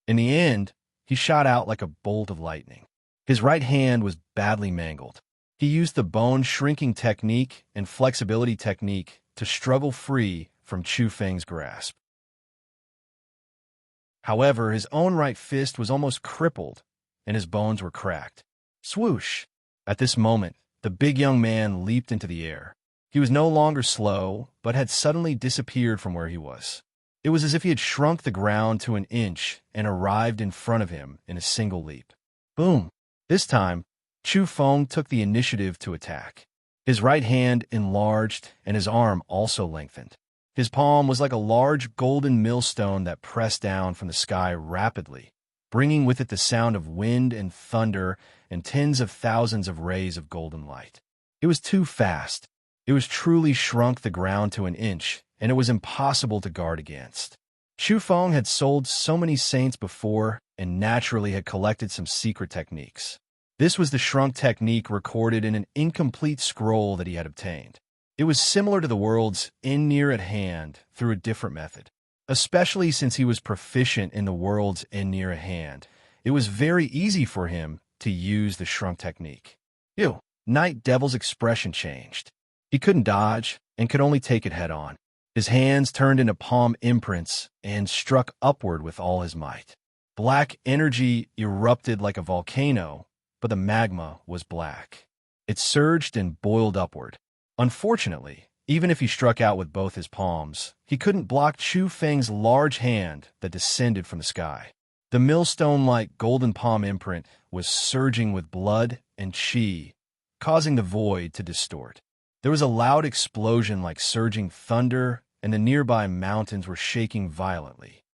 In the end, he shot out like a bolt of lightning. His right hand was badly mangled. He used the bone-shrinking technique and flexibility technique to struggle free from Chu Feng's grasp. However, his own right fist was almost crippled, and his bones were cracked. Swoosh! At this moment, the big young man leaped into the air. He was no longer slow, but had suddenly disappeared from where he was. It was as if he had shrunk the ground to an inch and arrived in front of him in a single leap. Boom! This time, Chu Feng took the initiative to attack. His right hand enlarged, and his arm also lengthened. His palm was like a large golden millstone that pressed down from the sky rapidly, bringing with it the sound of wind and thunder and tens of thousands of rays of golden light. It was too fast. It was truly shrunk the ground to an inch, and it was impossible to guard against. Chu Feng had sold so many saints before and naturally had collected some secret techniques. This was the shrunk technique recorded in an incomplete scroll that he had obtained. It was similar to the world's in near at hand through a different method. Especially since he was proficient in the world's in near at hand, it was very easy for him to use the shrunk technique. Night Devil's expression changed. He couldn't dodge and could only take it head on. His hands turned into palm imprints and struck upward with all his might. Black energy erupted like a volcano, but the magma was black. It surged and boiled upward. Unfortunately, even if he struck out with both his palms, he couldn't block Chu Feng's large hand that descended from the sky. The millstone-like golden palm imprint was surging with blood and chi, causing the void to distort. There was a loud explosion like surging thunder, and the nearby mountains were shaking violently.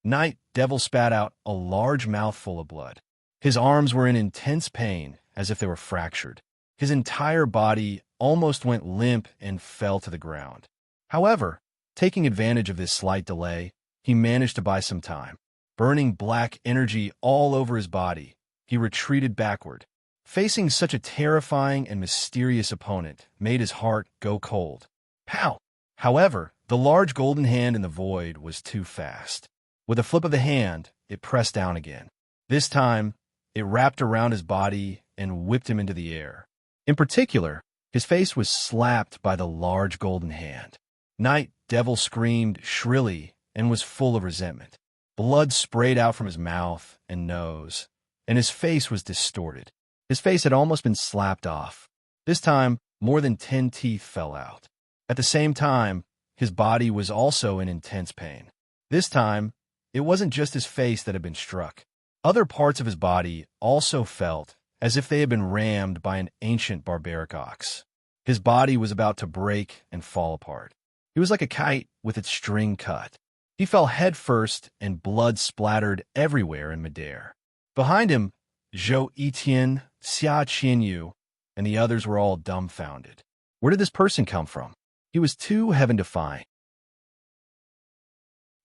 Night Devil spat out a large mouthful of blood. His arms were in intense pain, as if they were fractured. His entire body almost went limp and fell to the ground. However, taking advantage of this slight delay, he managed to buy some time. Burning black energy all over his body, he retreated backward. Facing such a terrifying and mysterious opponent made his heart go cold. Pow! However, the large golden hand in the void was too fast. With a flip of the hand, it pressed down again. This time, it wrapped around his body and whipped him into the air. In particular, his face was slapped by the large golden hand. Night Devil screamed shrilly and was full of resentment. Blood sprayed out from his mouth and nose, and his face was distorted. His face had almost been slapped off. This time, more than 10 teeth fell out. At the same time, his body was also in intense pain. This time, it wasn't just his face that had been struck. Other parts of his body also felt as if they had been rammed by an ancient barbaric ox. His body was about to break and fall apart. He was like a kite with its string cut. He fell headfirst, and blood splattered everywhere in midair. Behind him, Zhou Yitian, Xia Qianyu, and the others were all dumbfounded. Where did this person come from? He was too heaven-defying.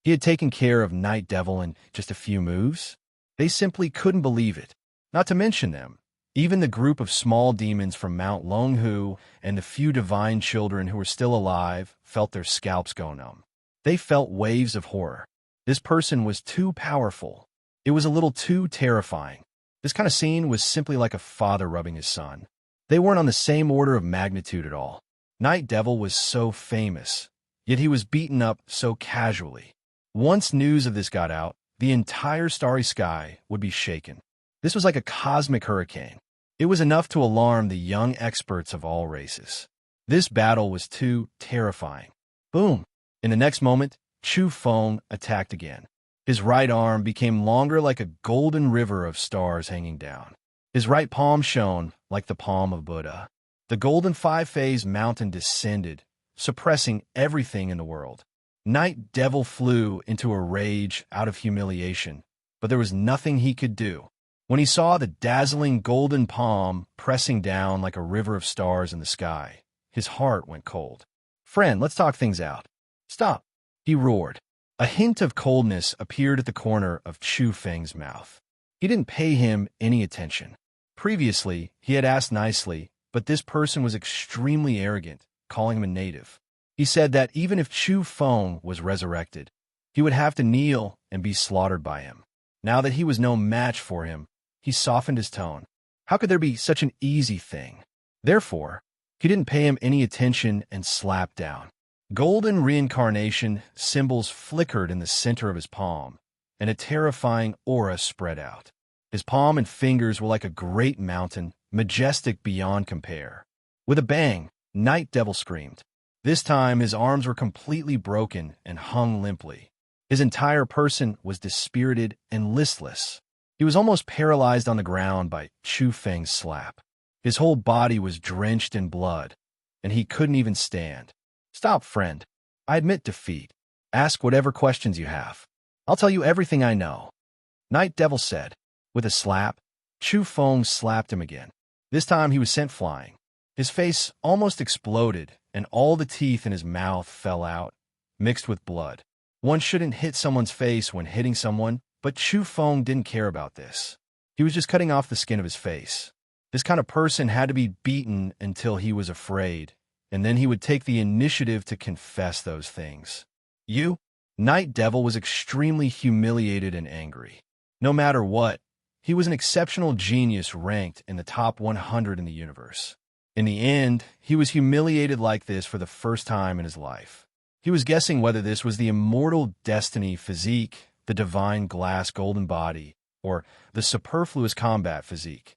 He had taken care of Night Devil in just a few moves. They simply couldn't believe it. Not to mention them, Even the group of small demons from Mount Longhu and the few divine children who were still alive felt their scalps go numb. They felt waves of horror. This person was too powerful. It was a little too terrifying. This kind of scene was simply like a father rubbing his son. They weren't on the same order of magnitude at all. Night Devil was so famous, yet he was beaten up so casually. Once news of this got out, the entire starry sky would be shaken. This was like a cosmic hurricane. It was enough to alarm the young experts of all races. This battle was too terrifying. Boom! In the next moment, Chu Feng attacked again. His right arm became longer like a golden river of stars hanging down. His right palm shone like the palm of Buddha. The golden five-phase mountain descended, suppressing everything in the world. Night Devil flew into a rage out of humiliation, but there was nothing he could do. When he saw the dazzling golden palm pressing down like a river of stars in the sky, his heart went cold. "Friend, let's talk things out." "Stop," he roared. A hint of coldness appeared at the corner of Chu Feng's mouth. He didn't pay him any attention. Previously, he had asked nicely, but this person was extremely arrogant, calling him a native. He said that even if Chu Feng was resurrected, he would have to kneel and be slaughtered by him. Now that he was no match for him, he softened his tone. How could there be such an easy thing? Therefore, he didn't pay him any attention and slapped down. Golden reincarnation symbols flickered in the center of his palm, and a terrifying aura spread out. His palm and fingers were like a great mountain, majestic beyond compare. With a bang, Night Devil screamed. This time his arms were completely broken and hung limply. His entire person was dispirited and listless. He was almost paralyzed on the ground by Chu Feng's slap. His whole body was drenched in blood, and he couldn't even stand. "Stop, friend. I admit defeat. Ask whatever questions you have. I'll tell you everything I know," Night Devil said. With a slap, Chu Feng slapped him again. This time he was sent flying. His face almost exploded, and all the teeth in his mouth fell out, mixed with blood. One shouldn't hit someone's face when hitting someone, but Chu Feng didn't care about this. He was just cutting off the skin of his face. This kind of person had to be beaten until he was afraid, and then he would take the initiative to confess those things. You? Night Devil was extremely humiliated and angry. No matter what, he was an exceptional genius ranked in the top 100 in the universe. In the end, he was humiliated like this for the first time in his life. He was guessing whether this was the immortal destiny physique, the divine glass golden body, or the superfluous combat physique.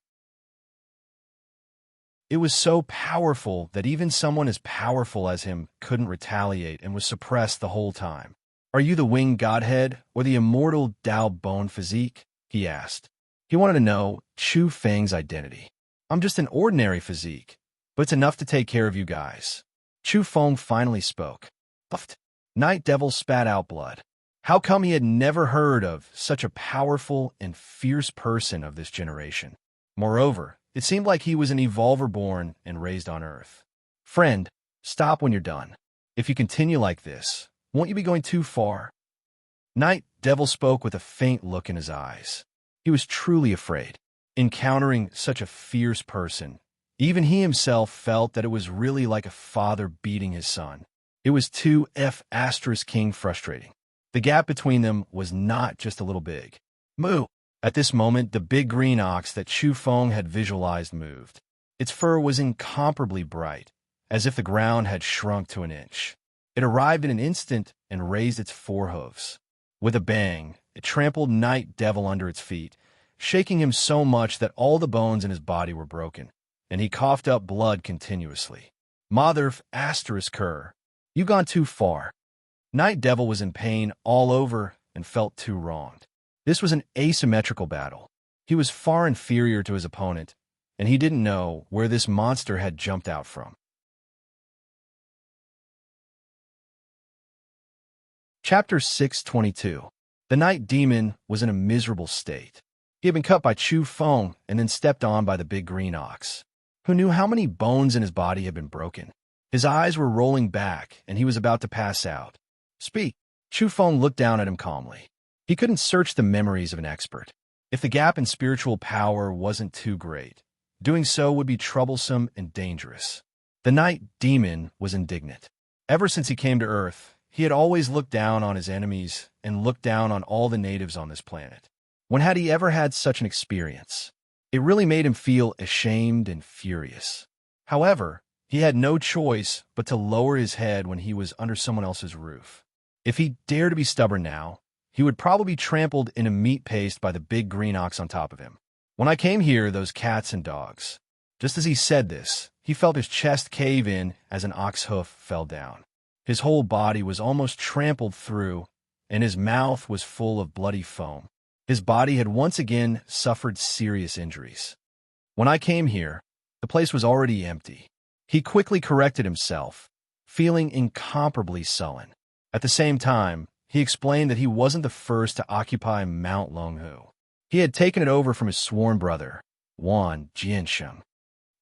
It was so powerful that even someone as powerful as him couldn't retaliate and was suppressed the whole time. "Are you the winged godhead or the immortal Dao bone physique?" he asked. He wanted to know Chu Feng's identity. "I'm just an ordinary physique, but it's enough to take care of you guys." Chu Feng finally spoke. Puffed. Night Devil spat out blood. How come he had never heard of such a powerful and fierce person of this generation? Moreover, it seemed like he was an evolver born and raised on Earth. "Friend, stop when you're done. If you continue like this, won't you be going too far?" Night Devil spoke with a faint look in his eyes. He was truly afraid. Encountering such a fierce person, even he himself felt that it was really like a father beating his son. It was too King frustrating. The gap between them was not just a little big. "Moo!" At this moment, the big green ox that Chu Feng had visualized moved. Its fur was incomparably bright, as if the ground had shrunk to an inch. It arrived in an instant and raised its forehooves. With a bang, it trampled Night Devil under its feet, shaking him so much that all the bones in his body were broken, and he coughed up blood continuously. "Mother Cur, you've gone too far." Night Devil was in pain all over and felt too wronged. This was an asymmetrical battle. He was far inferior to his opponent, and he didn't know where this monster had jumped out from. Chapter 622. The Night Demon was in a miserable state. He had been cut by Chu Feng and then stepped on by the big green ox. Who knew how many bones in his body had been broken? His eyes were rolling back, and he was about to pass out. "Speak." Chu Feng looked down at him calmly. He couldn't search the memories of an expert. If the gap in spiritual power wasn't too great, Doing so would be troublesome and dangerous. The night demon was indignant. Ever since he came to Earth, he had always looked down on his enemies and looked down on all the natives on this planet. When had he ever had such an experience? It really made him feel ashamed and furious. However, he had no choice but to lower his head when he was under someone else's roof. If he dared to be stubborn now, he would probably be trampled into meat paste by the big green ox on top of him. When I came here, those cats and dogs. Just as he said this, he felt his chest cave in as an ox hoof fell down. His whole body was almost trampled through, and his mouth was full of bloody foam. His body had once again suffered serious injuries. When I came here, the place was already empty. He quickly corrected himself, feeling incomparably sullen. At the same time, he explained that he wasn't the first to occupy Mount Longhu. He had taken it over from his sworn brother, Wan Jiansheng.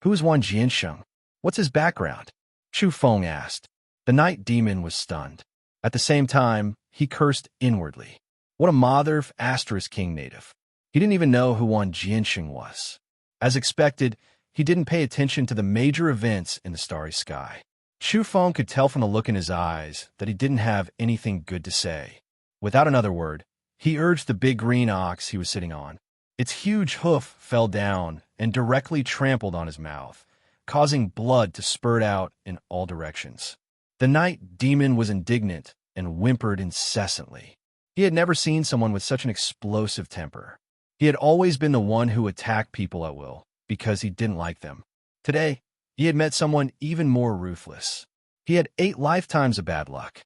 Who is Wan Jiansheng? What's his background? Chu Feng asked. The night demon was stunned. At the same time, he cursed inwardly. What a mother asterisk king native. He didn't even know who Wan Jiansheng was. As expected, he didn't pay attention to the major events in the starry sky. Chu Feng could tell from the look in his eyes that he didn't have anything good to say. Without another word, he urged the big green ox he was sitting on. Its huge hoof fell down and directly trampled on his mouth, causing blood to spurt out in all directions. The night demon was indignant and whimpered incessantly. He had never seen someone with such an explosive temper. He had always been the one who attacked people at will because he didn't like them. Today, he had met someone even more ruthless. He had 8 lifetimes of bad luck.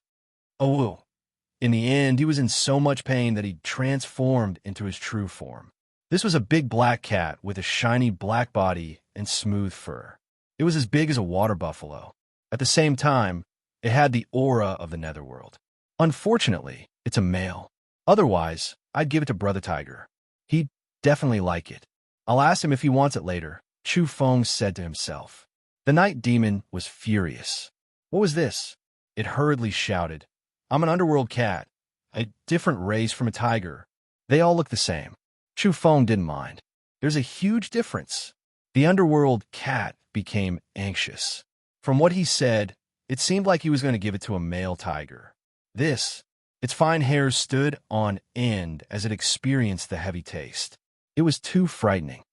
Oh, in the end, he was in so much pain that he transformed into his true form. This was a big black cat with a shiny black body and smooth fur. It was as big as a water buffalo. At the same time, it had the aura of the netherworld. Unfortunately, it's a male. Otherwise, I'd give it to Brother Tiger. He'd definitely like it. I'll ask him if he wants it later, Chu Feng said to himself. The night demon was furious. What was this? It hurriedly shouted. I'm an underworld cat, a different race from a tiger. They all look the same. Chu Feng didn't mind. There's a huge difference. The underworld cat became anxious. From what he said, it seemed like he was going to give it to a male tiger. Its fine hairs stood on end as it experienced the heavy taste. It was too frightening.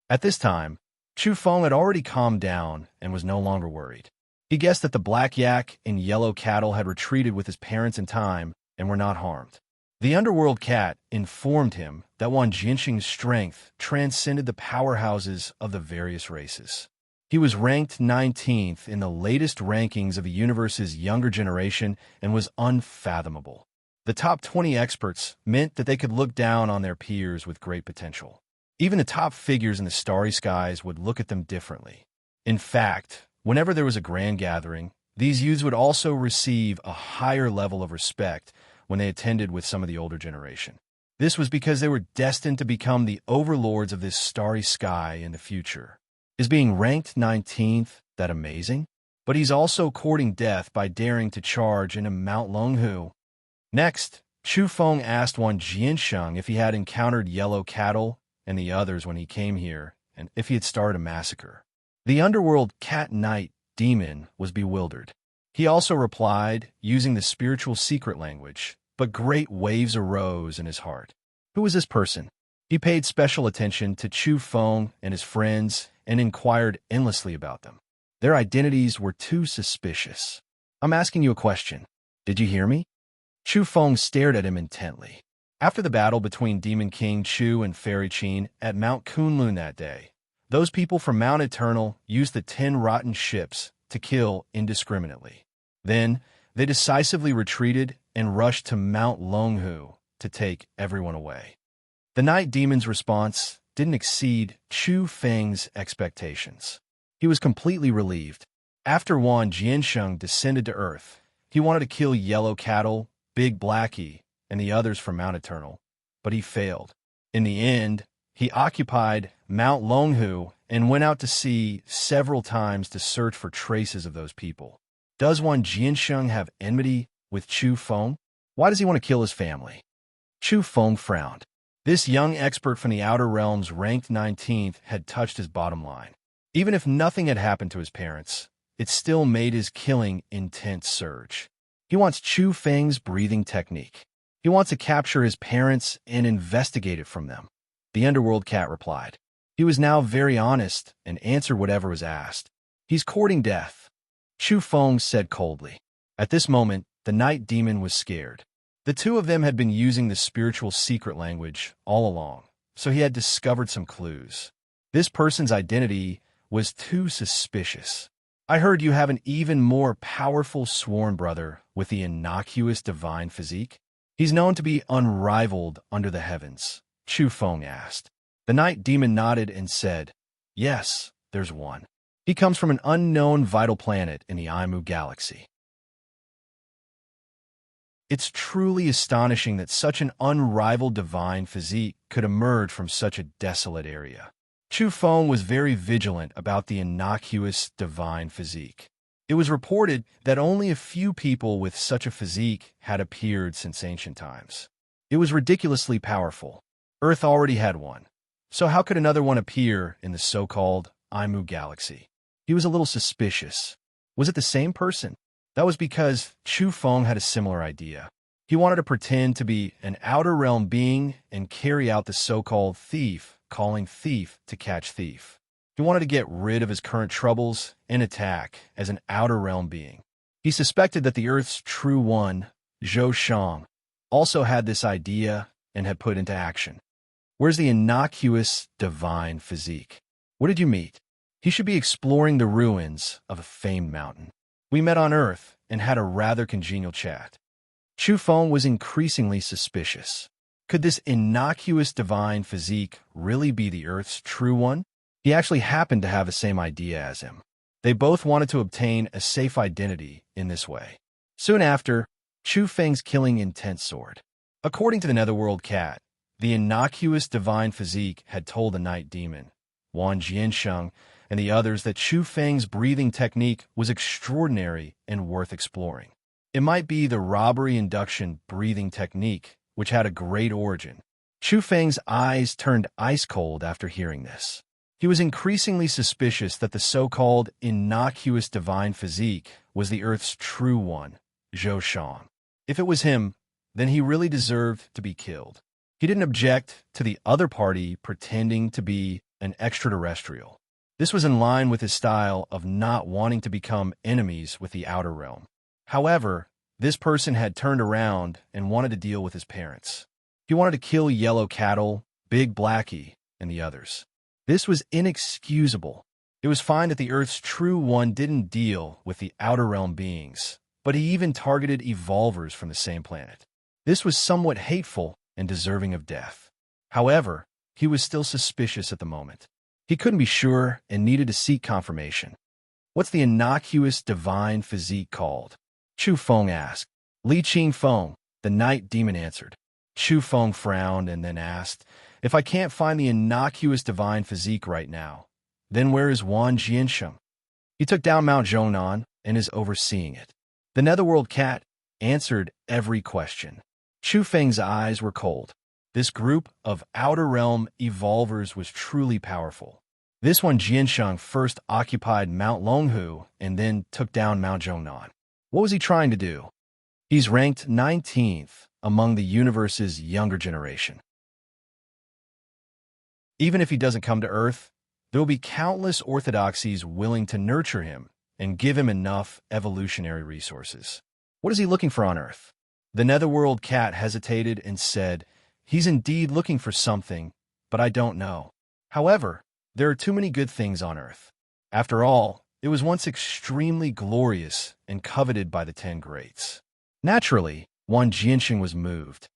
At this time, Chu Feng had already calmed down and was no longer worried. He guessed that the black yak and yellow cattle had retreated with his parents in time and were not harmed. The underworld cat informed him that Wan Jiansheng's strength transcended the powerhouses of the various races. He was ranked 19th in the latest rankings of the universe's younger generation and was unfathomable. The top 20 experts meant that they could look down on their peers with great potential. Even the top figures in the starry skies would look at them differently. In fact, whenever there was a grand gathering, these youths would also receive a higher level of respect when they attended with some of the older generation. This was because they were destined to become the overlords of this starry sky in the future. Is being ranked 19th that amazing? But he's also courting death by daring to charge into Mount Longhu. Next, Chu Feng asked Wan Jiansheng if he had encountered yellow cattle and the others when he came here, and if he had started a massacre. The underworld cat knight demon was bewildered. He also replied, using the spiritual secret language, but great waves arose in his heart. Who was this person? He paid special attention to Chu Feng and his friends and inquired endlessly about them. Their identities were too suspicious. I'm asking you a question. Did you hear me? Chu Feng stared at him intently. After the battle between Demon King Chu and Fairy Qin at Mount Kunlun that day, those people from Mount Eternal used the 10 rotten ships to kill indiscriminately. Then, they decisively retreated and rushed to Mount Longhu to take everyone away. The night demon's response didn't exceed Chu Feng's expectations. He was completely relieved. After Wan Jiansheng descended to Earth, he wanted to kill Yellow Cattle, Big Blackie, and the others from Mount Eternal, but he failed. In the end, he occupied Mount Longhu and went out to sea several times to search for traces of those people. Does Wan Jiansheng have enmity with Chu Feng? Why does he want to kill his family? Chu Feng frowned. This young expert from the Outer Realms, ranked 19th, had touched his bottom line. Even if nothing had happened to his parents, it still made his killing intent surge. He wants Chu Feng's breathing technique. He wants to capture his parents and investigate it from them. The Underworld Cat replied. He was now very honest and answered whatever was asked. He's courting death, Chu Feng said coldly. At this moment, the Night Demon was scared. The two of them had been using the spiritual secret language all along, so he had discovered some clues. This person's identity was too suspicious. I heard you have an even more powerful sworn brother with the innocuous divine physique. He's known to be unrivaled under the heavens, Chu Feng asked. The Night Demon nodded and said, yes, there's one. He comes from an unknown vital planet in the Imu galaxy. It's truly astonishing that such an unrivaled divine physique could emerge from such a desolate area. Chu Feng was very vigilant about the innocuous divine physique. It was reported that only a few people with such a physique had appeared since ancient times. It was ridiculously powerful. Earth already had one. So how could another one appear in the so-called Imu galaxy? He was a little suspicious. Was it the same person? That was because Chu Feng had a similar idea. He wanted to pretend to be an outer realm being and carry out the so-called thief, calling thief to catch thief. He wanted to get rid of his current troubles and attack as an outer realm being. He suspected that the Earth's true one, Zhou Shang, also had this idea and had put into action. Where's the innocuous divine physique? What did you meet? He should be exploring the ruins of a famed mountain. We met on Earth and had a rather congenial chat. Chu Feng was increasingly suspicious. Could this innocuous divine physique really be the Earth's true one? He actually happened to have the same idea as him. They both wanted to obtain a safe identity in this way. Soon after, Chu Feng's killing intent soared. According to the Netherworld Cat, the innocuous divine physique had told the Night Demon, Wan Jiansheng, and the others that Chu Feng's breathing technique was extraordinary and worth exploring. It might be the robbery induction breathing technique, which had a great origin. Chu Feng's eyes turned ice cold after hearing this. He was increasingly suspicious that the so-called innocuous divine physique was the Earth's true one, Zhou Shang. If it was him, then he really deserved to be killed. He didn't object to the other party pretending to be an extraterrestrial. This was in line with his style of not wanting to become enemies with the outer realm. However, this person had turned around and wanted to deal with his parents. He wanted to kill Yellow Cattle, Big Blackie, and the others. This was inexcusable. It was fine that the Earth's true one didn't deal with the outer realm beings, but he even targeted evolvers from the same planet. This was somewhat hateful and deserving of death. However, he was still suspicious at the moment. He couldn't be sure and needed to seek confirmation. What's the innocuous divine physique called? Chu Feng asked. Li Qing Feng, the Night Demon answered. Chu Feng frowned and then asked, if I can't find the innocuous divine physique right now, then where is Wan Jiansheng? He took down Mount Zhongnan and is overseeing it. The Netherworld Cat answered every question. Chu Feng's eyes were cold. This group of outer realm evolvers was truly powerful. This one Jiansheng first occupied Mount Longhu and then took down Mount Zhongnan. What was he trying to do? He's ranked 19th among the universe's younger generation. Even if he doesn't come to Earth, there will be countless orthodoxies willing to nurture him and give him enough evolutionary resources. What is he looking for on Earth? The Netherworld Cat hesitated and said, he's indeed looking for something, but I don't know. However, there are too many good things on Earth. After all, it was once extremely glorious and coveted by the 10 greats. Naturally, Wan Jiansheng was moved.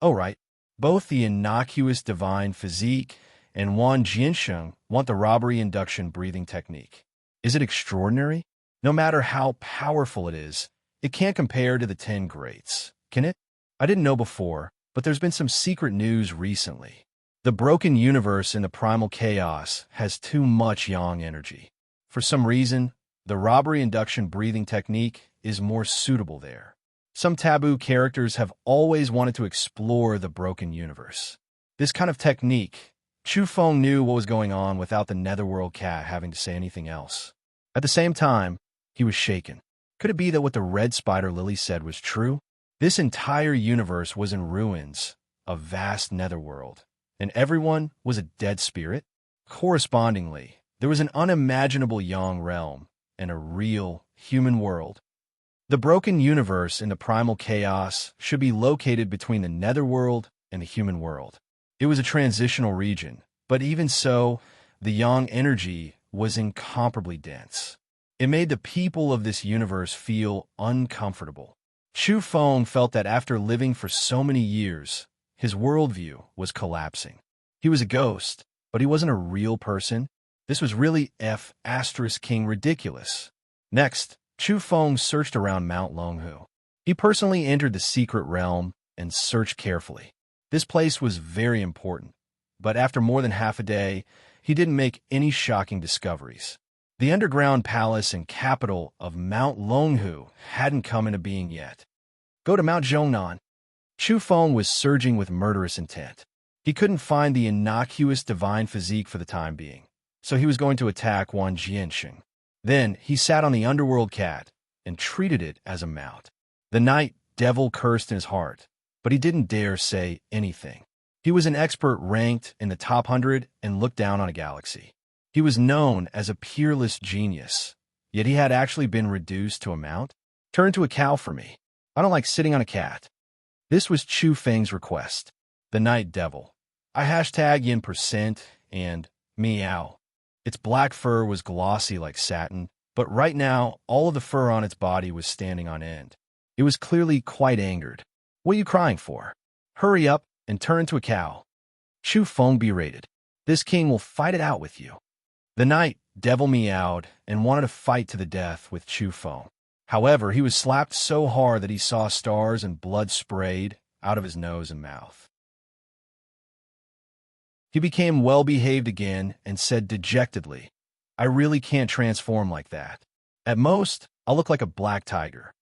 Oh right, both the innocuous divine physique and Wan Jiansheng want the robbery induction breathing technique. Is it extraordinary? No matter how powerful it is, it can't compare to the 10 greats, can it? I didn't know before, but there's been some secret news recently. The broken universe in the primal chaos has too much yang energy. For some reason, the robbery induction breathing technique is more suitable there. Some taboo characters have always wanted to explore the broken universe. This kind of technique, Chu Feng knew what was going on without the netherworld cat having to say anything else. At the same time, he was shaken. Could it be that what the red spider lily said was true? This entire universe was in ruins, a vast netherworld, and everyone was a dead spirit? Correspondingly, there was an unimaginable yang realm and a real human world. The broken universe in the primal chaos should be located between the netherworld and the human world. It was a transitional region, but even so, the yang energy was incomparably dense. It made the people of this universe feel uncomfortable. Chu Feng felt that after living for so many years, his worldview was collapsing. He was a ghost, but he wasn't a real person. This was really King ridiculous. Next, Chu Feng searched around Mount Longhu. He personally entered the secret realm and searched carefully. This place was very important, but after more than half a day, he didn't make any shocking discoveries. The underground palace and capital of Mount Longhu hadn't come into being yet. Go to Mount Zhongnan. Chu Feng was surging with murderous intent. He couldn't find the innocuous divine physique for the time being, so he was going to attack Wan Jianxing. Then he sat on the underworld cat and treated it as a mount. The night devil cursed in his heart, but he didn't dare say anything. He was an expert ranked in the top 100 and looked down on a galaxy. He was known as a peerless genius, yet he had actually been reduced to a mount. Turn to a cow for me. I don't like sitting on a cat. This was Chu Feng's request. The night devil. I hashtag yin % and meow. Its black fur was glossy like satin, but right now all of the fur on its body was standing on end. It was clearly quite angered. What are you crying for? Hurry up and turn into a cow. Chu Feng berated. This king will fight it out with you. The night devil meowed and wanted to fight to the death with Chu Feng. However, he was slapped so hard that he saw stars and blood sprayed out of his nose and mouth. He became well-behaved again and said dejectedly, I really can't transform like that. At most, I'll look like a black tiger.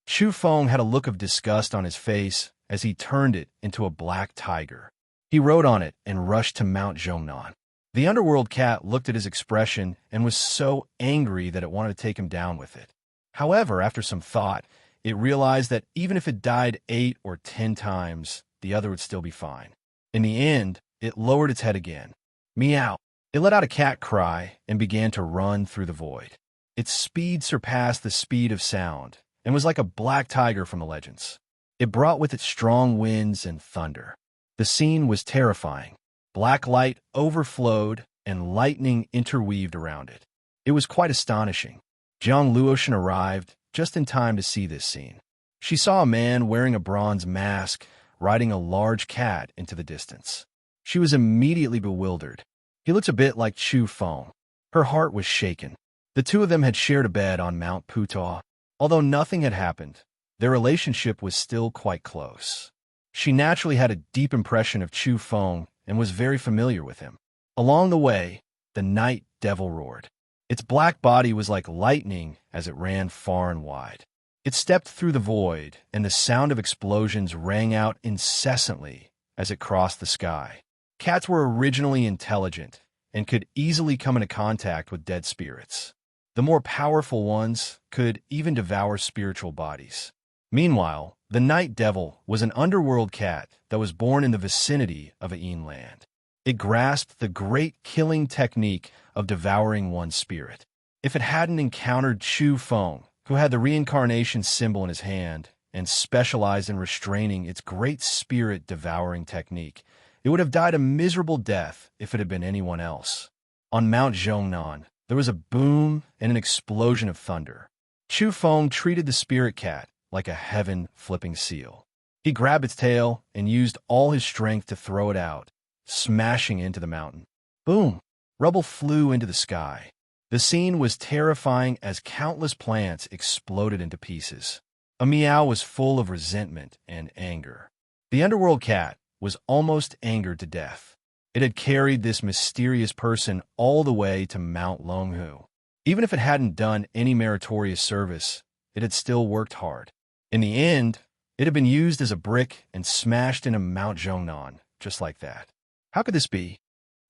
Chu Feng had a look of disgust on his face as he turned it into a black tiger. He rode on it and rushed to Mount Zhongnan. The underworld cat looked at his expression and was so angry that it wanted to take him down with it. However, after some thought, it realized that even if it died 8 or 10 times, the other would still be fine. In the end, it lowered its head again. Meow. It let out a cat cry and began to run through the void. Its speed surpassed the speed of sound and was like a black tiger from the legends. It brought with it strong winds and thunder. The scene was terrifying. Black light overflowed and lightning interweaved around it. It was quite astonishing. Jiang Luoshan arrived just in time to see this scene. She saw a man wearing a bronze mask riding a large cat into the distance. She was immediately bewildered. He looks a bit like Chu Feng. Her heart was shaken. The two of them had shared a bed on Mount Putah. Although nothing had happened, their relationship was still quite close. She naturally had a deep impression of Chu Feng and was very familiar with him. Along the way, the night devil roared. Its black body was like lightning as it ran far and wide. It stepped through the void, and the sound of explosions rang out incessantly as it crossed the sky. Cats were originally intelligent and could easily come into contact with dead spirits. The more powerful ones could even devour spiritual bodies. Meanwhile, the night devil was an underworld cat that was born in the vicinity of Ain land. It grasped the great killing technique of devouring one's spirit. If it hadn't encountered Chu Feng, who had the reincarnation symbol in his hand and specialized in restraining its great spirit-devouring technique, it would have died a miserable death if it had been anyone else. On Mount Zhongnan, there was a boom and an explosion of thunder. Chu Feng treated the spirit cat like a heaven-flipping seal. He grabbed its tail and used all his strength to throw it out, smashing into the mountain. Boom! Rubble flew into the sky. The scene was terrifying as countless plants exploded into pieces. A meow was full of resentment and anger. The underworld cat was almost angered to death. It had carried this mysterious person all the way to Mount Longhu. Even if it hadn't done any meritorious service, it had still worked hard. In the end, it had been used as a brick and smashed into Mount Zhongnan, just like that. How could this be?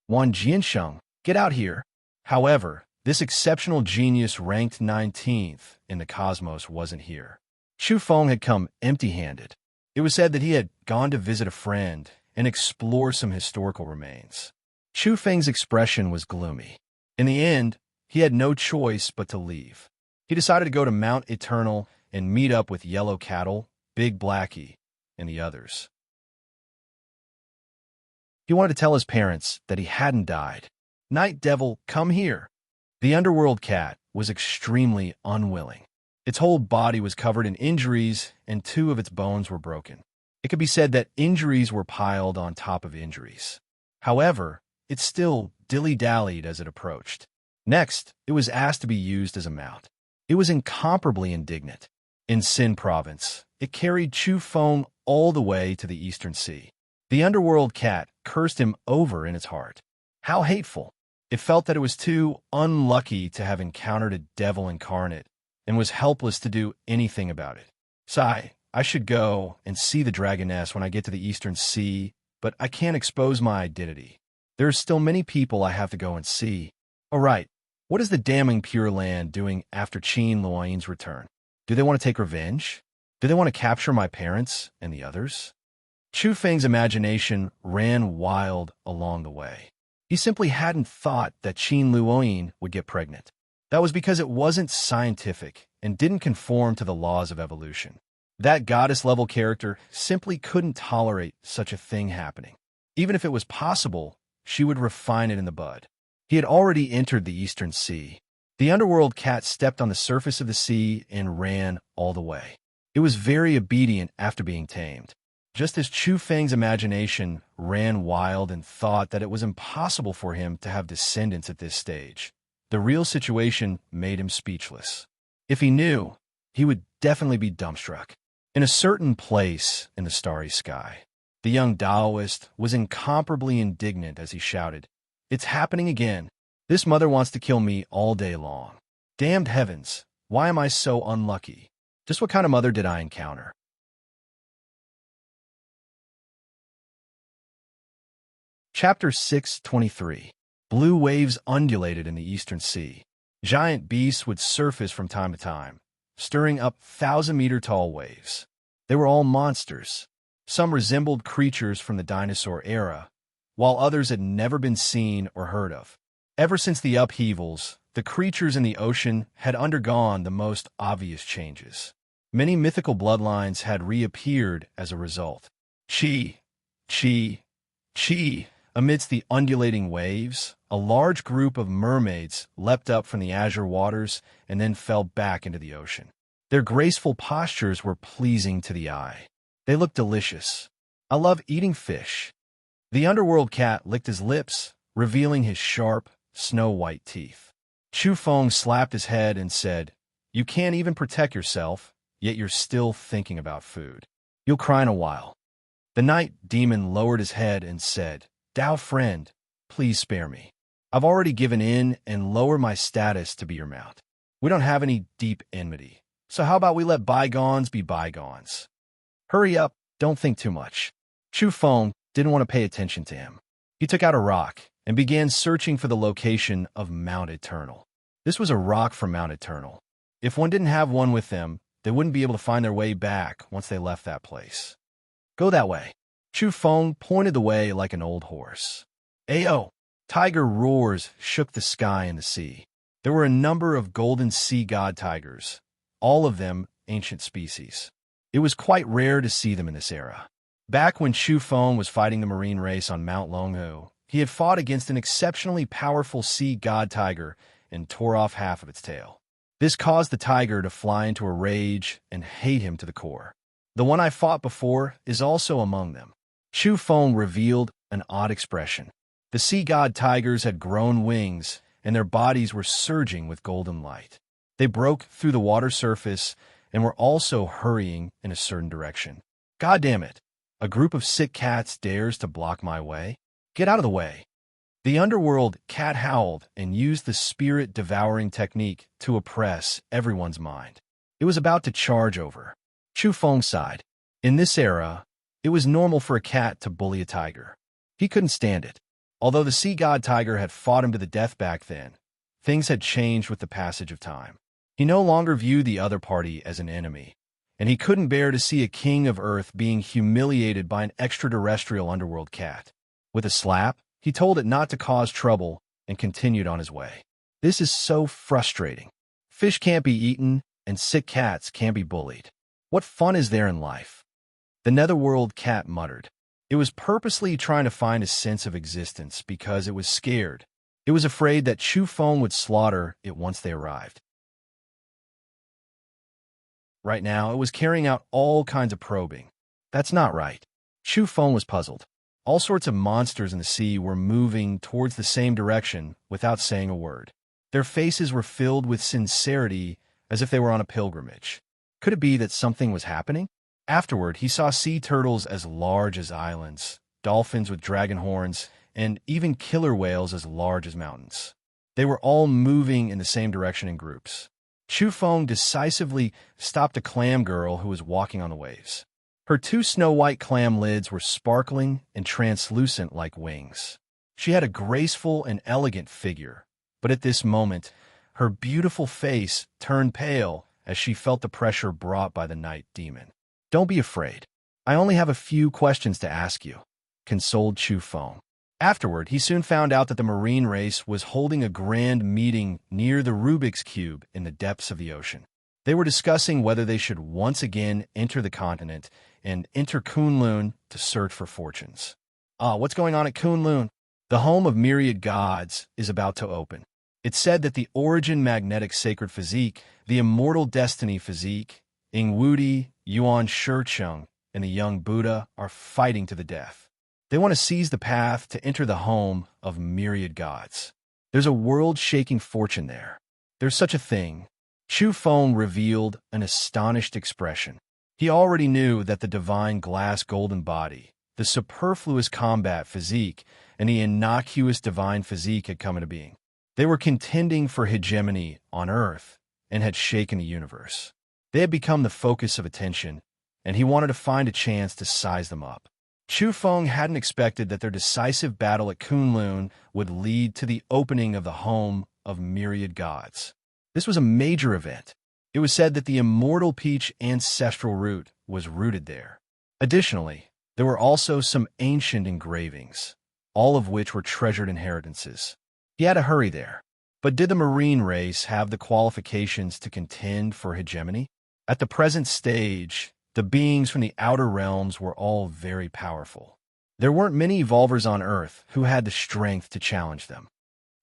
Wan Jiansheng, get out here. However, this exceptional genius ranked 19th in the cosmos wasn't here. Chu Feng had come empty-handed. It was said that he had gone to visit a friend and explore some historical remains. Chu Feng's expression was gloomy. In the end, he had no choice but to leave. He decided to go to Mount Eternal and meet up with Yellow Cattle, Big Blackie, and the others. He wanted to tell his parents that he hadn't died. Night Devil, come here. The underworld cat was extremely unwilling. Its whole body was covered in injuries, and 2 of its bones were broken. It could be said that injuries were piled on top of injuries. However, it still dilly-dallied as it approached. Next, it was asked to be used as a mount. It was incomparably indignant. In Xin Province, it carried Chu Feng all the way to the Eastern Sea. The underworld cat cursed him over in its heart. How hateful! It felt that it was too unlucky to have encountered a devil incarnate and was helpless to do anything about it. Sigh, I should go and see the dragoness when I get to the Eastern Sea, but I can't expose my identity. There are still many people I have to go and see. All right, what is the damning Pure Land doing after Qin Luoyin's return? Do they want to take revenge? Do they want to capture my parents and the others? Chu Feng's imagination ran wild along the way. He simply hadn't thought that Qin Luoyin would get pregnant. That was because it wasn't scientific and didn't conform to the laws of evolution. That goddess-level character simply couldn't tolerate such a thing happening. Even if it was possible, she would refine it in the bud. He had already entered the Eastern Sea. The underworld cat stepped on the surface of the sea and ran all the way. It was very obedient after being tamed. Just as Chu Feng's imagination ran wild and thought that it was impossible for him to have descendants at this stage, the real situation made him speechless. If he knew, he would definitely be dumbstruck. In a certain place in the starry sky, the young Taoist was incomparably indignant as he shouted, "It's happening again. This mother wants to kill me all day long. Damned heavens, why am I so unlucky? Just what kind of mother did I encounter?" Chapter 623. Blue waves undulated in the Eastern Sea. Giant beasts would surface from time to time, stirring up 1,000-meter-tall waves. They were all monsters. Some resembled creatures from the dinosaur era, while others had never been seen or heard of. Ever since the upheavals, the creatures in the ocean had undergone the most obvious changes. Many mythical bloodlines had reappeared as a result. Chi, chi, chi. Amidst the undulating waves, a large group of mermaids leapt up from the azure waters and then fell back into the ocean. Their graceful postures were pleasing to the eye. They looked delicious. I love eating fish. The underworld cat licked his lips, revealing his sharp, snow-white teeth. Chu Feng slapped his head and said, "You can't even protect yourself, yet you're still thinking about food. You'll cry in a while." The night demon lowered his head and said, "Tao friend, please spare me. I've already given in and lowered my status to be your mount. We don't have any deep enmity, so how about we let bygones be bygones? Hurry up, don't think too much." Chu Feng didn't want to pay attention to him. He took out a rock and began searching for the location of Mount Eternal. This was a rock from Mount Eternal. If one didn't have one with them, they wouldn't be able to find their way back once they left that place. "Go that way." Chu Feng pointed the way like an old horse. Ayo! Tiger roars shook the sky and the sea. There were a number of golden sea god tigers, all of them ancient species. It was quite rare to see them in this era. Back when Chu Feng was fighting the marine race on Mount Longhu, he had fought against an exceptionally powerful sea god tiger and tore off half of its tail. This caused the tiger to fly into a rage and hate him to the core. The one I fought before is also among them. Chu Feng revealed an odd expression. The sea god tigers had grown wings, and their bodies were surging with golden light. They broke through the water surface and were also hurrying in a certain direction. God damn it! A group of sick cats dares to block my way? Get out of the way! The underworld cat howled and used the spirit-devouring technique to oppress everyone's mind. It was about to charge over. Chu Feng sighed. In this era, it was normal for a cat to bully a tiger. He couldn't stand it. Although the sea god tiger had fought him to the death back then, things had changed with the passage of time. He no longer viewed the other party as an enemy, and he couldn't bear to see a king of Earth being humiliated by an extraterrestrial underworld cat. With a slap, he told it not to cause trouble and continued on his way. This is so frustrating. Fish can't be eaten, and sick cats can't be bullied. What fun is there in life? The netherworld cat muttered. It was purposely trying to find a sense of existence because it was scared. It was afraid that Chu Feng would slaughter it once they arrived. Right now, it was carrying out all kinds of probing. That's not right. Chu Feng was puzzled. All sorts of monsters in the sea were moving towards the same direction without saying a word. Their faces were filled with sincerity as if they were on a pilgrimage. Could it be that something was happening? Afterward, he saw sea turtles as large as islands, dolphins with dragon horns, and even killer whales as large as mountains. They were all moving in the same direction in groups. Chu Feng decisively stopped a clam girl who was walking on the waves. Her two snow-white clam lids were sparkling and translucent like wings. She had a graceful and elegant figure, but at this moment, her beautiful face turned pale as she felt the pressure brought by the night demon. Don't be afraid. I only have a few questions to ask you, consoled Chu Feng. Afterward, he soon found out that the marine race was holding a grand meeting near the Rubik's Cube in the depths of the ocean. They were discussing whether they should once again enter the continent and enter Kunlun to search for fortunes. What's going on at Kunlun? The home of myriad gods is about to open. It's said that the origin magnetic sacred physique, the immortal destiny physique, Ingwudi, Yuan Shicheng, and the young Buddha are fighting to the death. They want to seize the path to enter the home of myriad gods. There's a world-shaking fortune there. There's such a thing. Chu Feng revealed an astonished expression. He already knew that the divine glass golden body, the superfluous combat physique, and the innocuous divine physique had come into being. They were contending for hegemony on Earth and had shaken the universe. They had become the focus of attention, and he wanted to find a chance to size them up. Chu Feng hadn't expected that their decisive battle at Kunlun would lead to the opening of the home of myriad gods. This was a major event. It was said that the immortal peach ancestral root was rooted there. Additionally, there were also some ancient engravings, all of which were treasured inheritances. He had to hurry there. But did the marine race have the qualifications to contend for hegemony? At the present stage, the beings from the outer realms were all very powerful. There weren't many evolvers on Earth who had the strength to challenge them.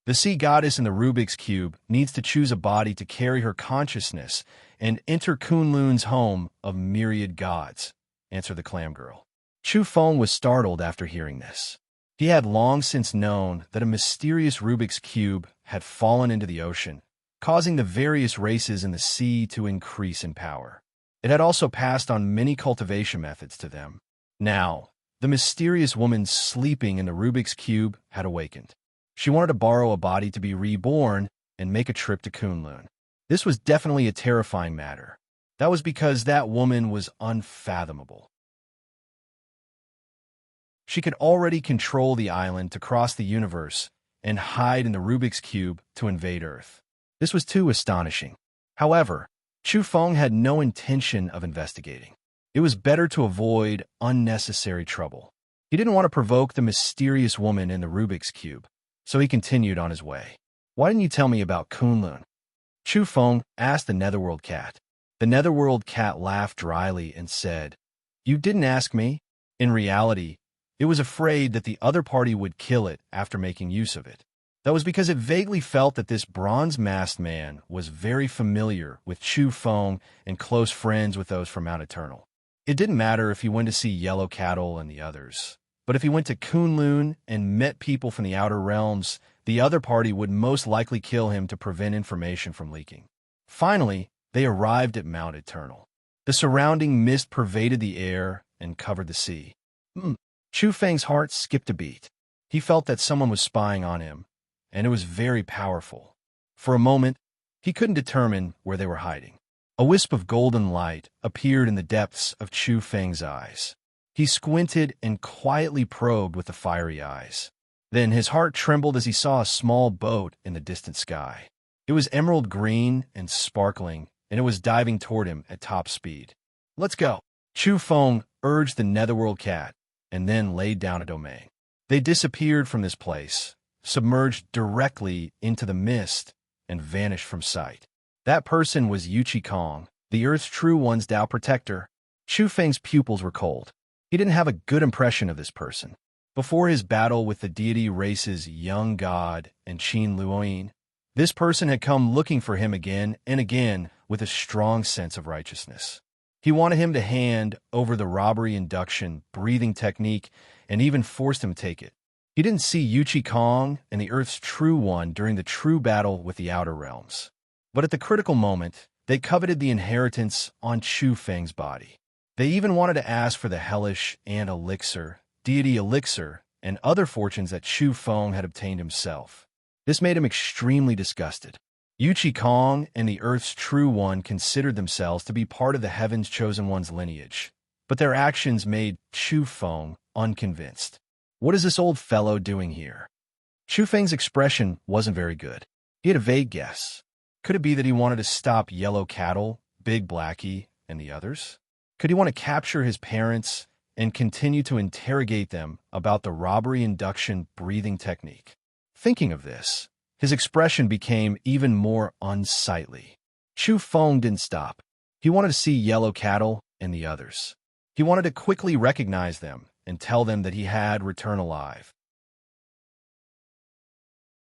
The sea goddess in the Rubik's Cube needs to choose a body to carry her consciousness and enter Kunlun's home of myriad gods, answered the clam girl. Chu Feng was startled after hearing this. He had long since known that a mysterious Rubik's Cube had fallen into the ocean, causing the various races in the sea to increase in power. It had also passed on many cultivation methods to them. Now, the mysterious woman sleeping in the Rubik's Cube had awakened. She wanted to borrow a body to be reborn and make a trip to Kunlun. This was definitely a terrifying matter. That was because that woman was unfathomable. She could already control the island to cross the universe and hide in the Rubik's Cube to invade Earth. This was too astonishing. However, Chu Feng had no intention of investigating. It was better to avoid unnecessary trouble. He didn't want to provoke the mysterious woman in the Rubik's Cube, so he continued on his way. Why didn't you tell me about Kunlun? Chu Feng asked the netherworld cat. The netherworld cat laughed dryly and said, You didn't ask me. In reality, it was afraid that the other party would kill it after making use of it. That was because it vaguely felt that this bronze-masked man was very familiar with Chu Feng and close friends with those from Mount Eternal. It didn't matter if he went to see Yellow Cattle and the others, but if he went to Kunlun and met people from the outer realms, the other party would most likely kill him to prevent information from leaking. Finally, they arrived at Mount Eternal. The surrounding mist pervaded the air and covered the sea. Chu Feng's heart skipped a beat. He felt that someone was spying on him, and it was very powerful. For a moment, he couldn't determine where they were hiding. A wisp of golden light appeared in the depths of Chu Feng's eyes. He squinted and quietly probed with the fiery eyes. Then his heart trembled as he saw a small boat in the distant sky. It was emerald green and sparkling, and it was diving toward him at top speed. "Let's go," Chu Feng urged the Netherworld cat, and then laid down a domain. They disappeared from this place, submerged directly into the mist, and vanished from sight. That person was Yuchi Kong, the Earth's True One's Tao protector. Chu Feng's pupils were cold. He didn't have a good impression of this person. Before his battle with the deity race's young god and Qin Luoyin, this person had come looking for him again and again with a strong sense of righteousness. He wanted him to hand over the robbery induction breathing technique and even forced him to take it. He didn't see Yuchi Kong and the Earth's True One during the true battle with the Outer Realms. But at the critical moment, they coveted the inheritance on Chu Feng's body. They even wanted to ask for the hellish and elixir, deity elixir, and other fortunes that Chu Feng had obtained himself. This made him extremely disgusted. Yuchi Kong and the Earth's True One considered themselves to be part of the Heaven's Chosen One's lineage, but their actions made Chu Feng unconvinced. What is this old fellow doing here? Chu Feng's expression wasn't very good. He had a vague guess. Could it be that he wanted to stop Yellow Cattle, Big Blackie, and the others? Could he want to capture his parents and continue to interrogate them about the robbery induction breathing technique? Thinking of this, his expression became even more unsightly. Chu Feng didn't stop. He wanted to see Yellow Cattle and the others. He wanted to quickly recognize them and tell them that he had returned alive.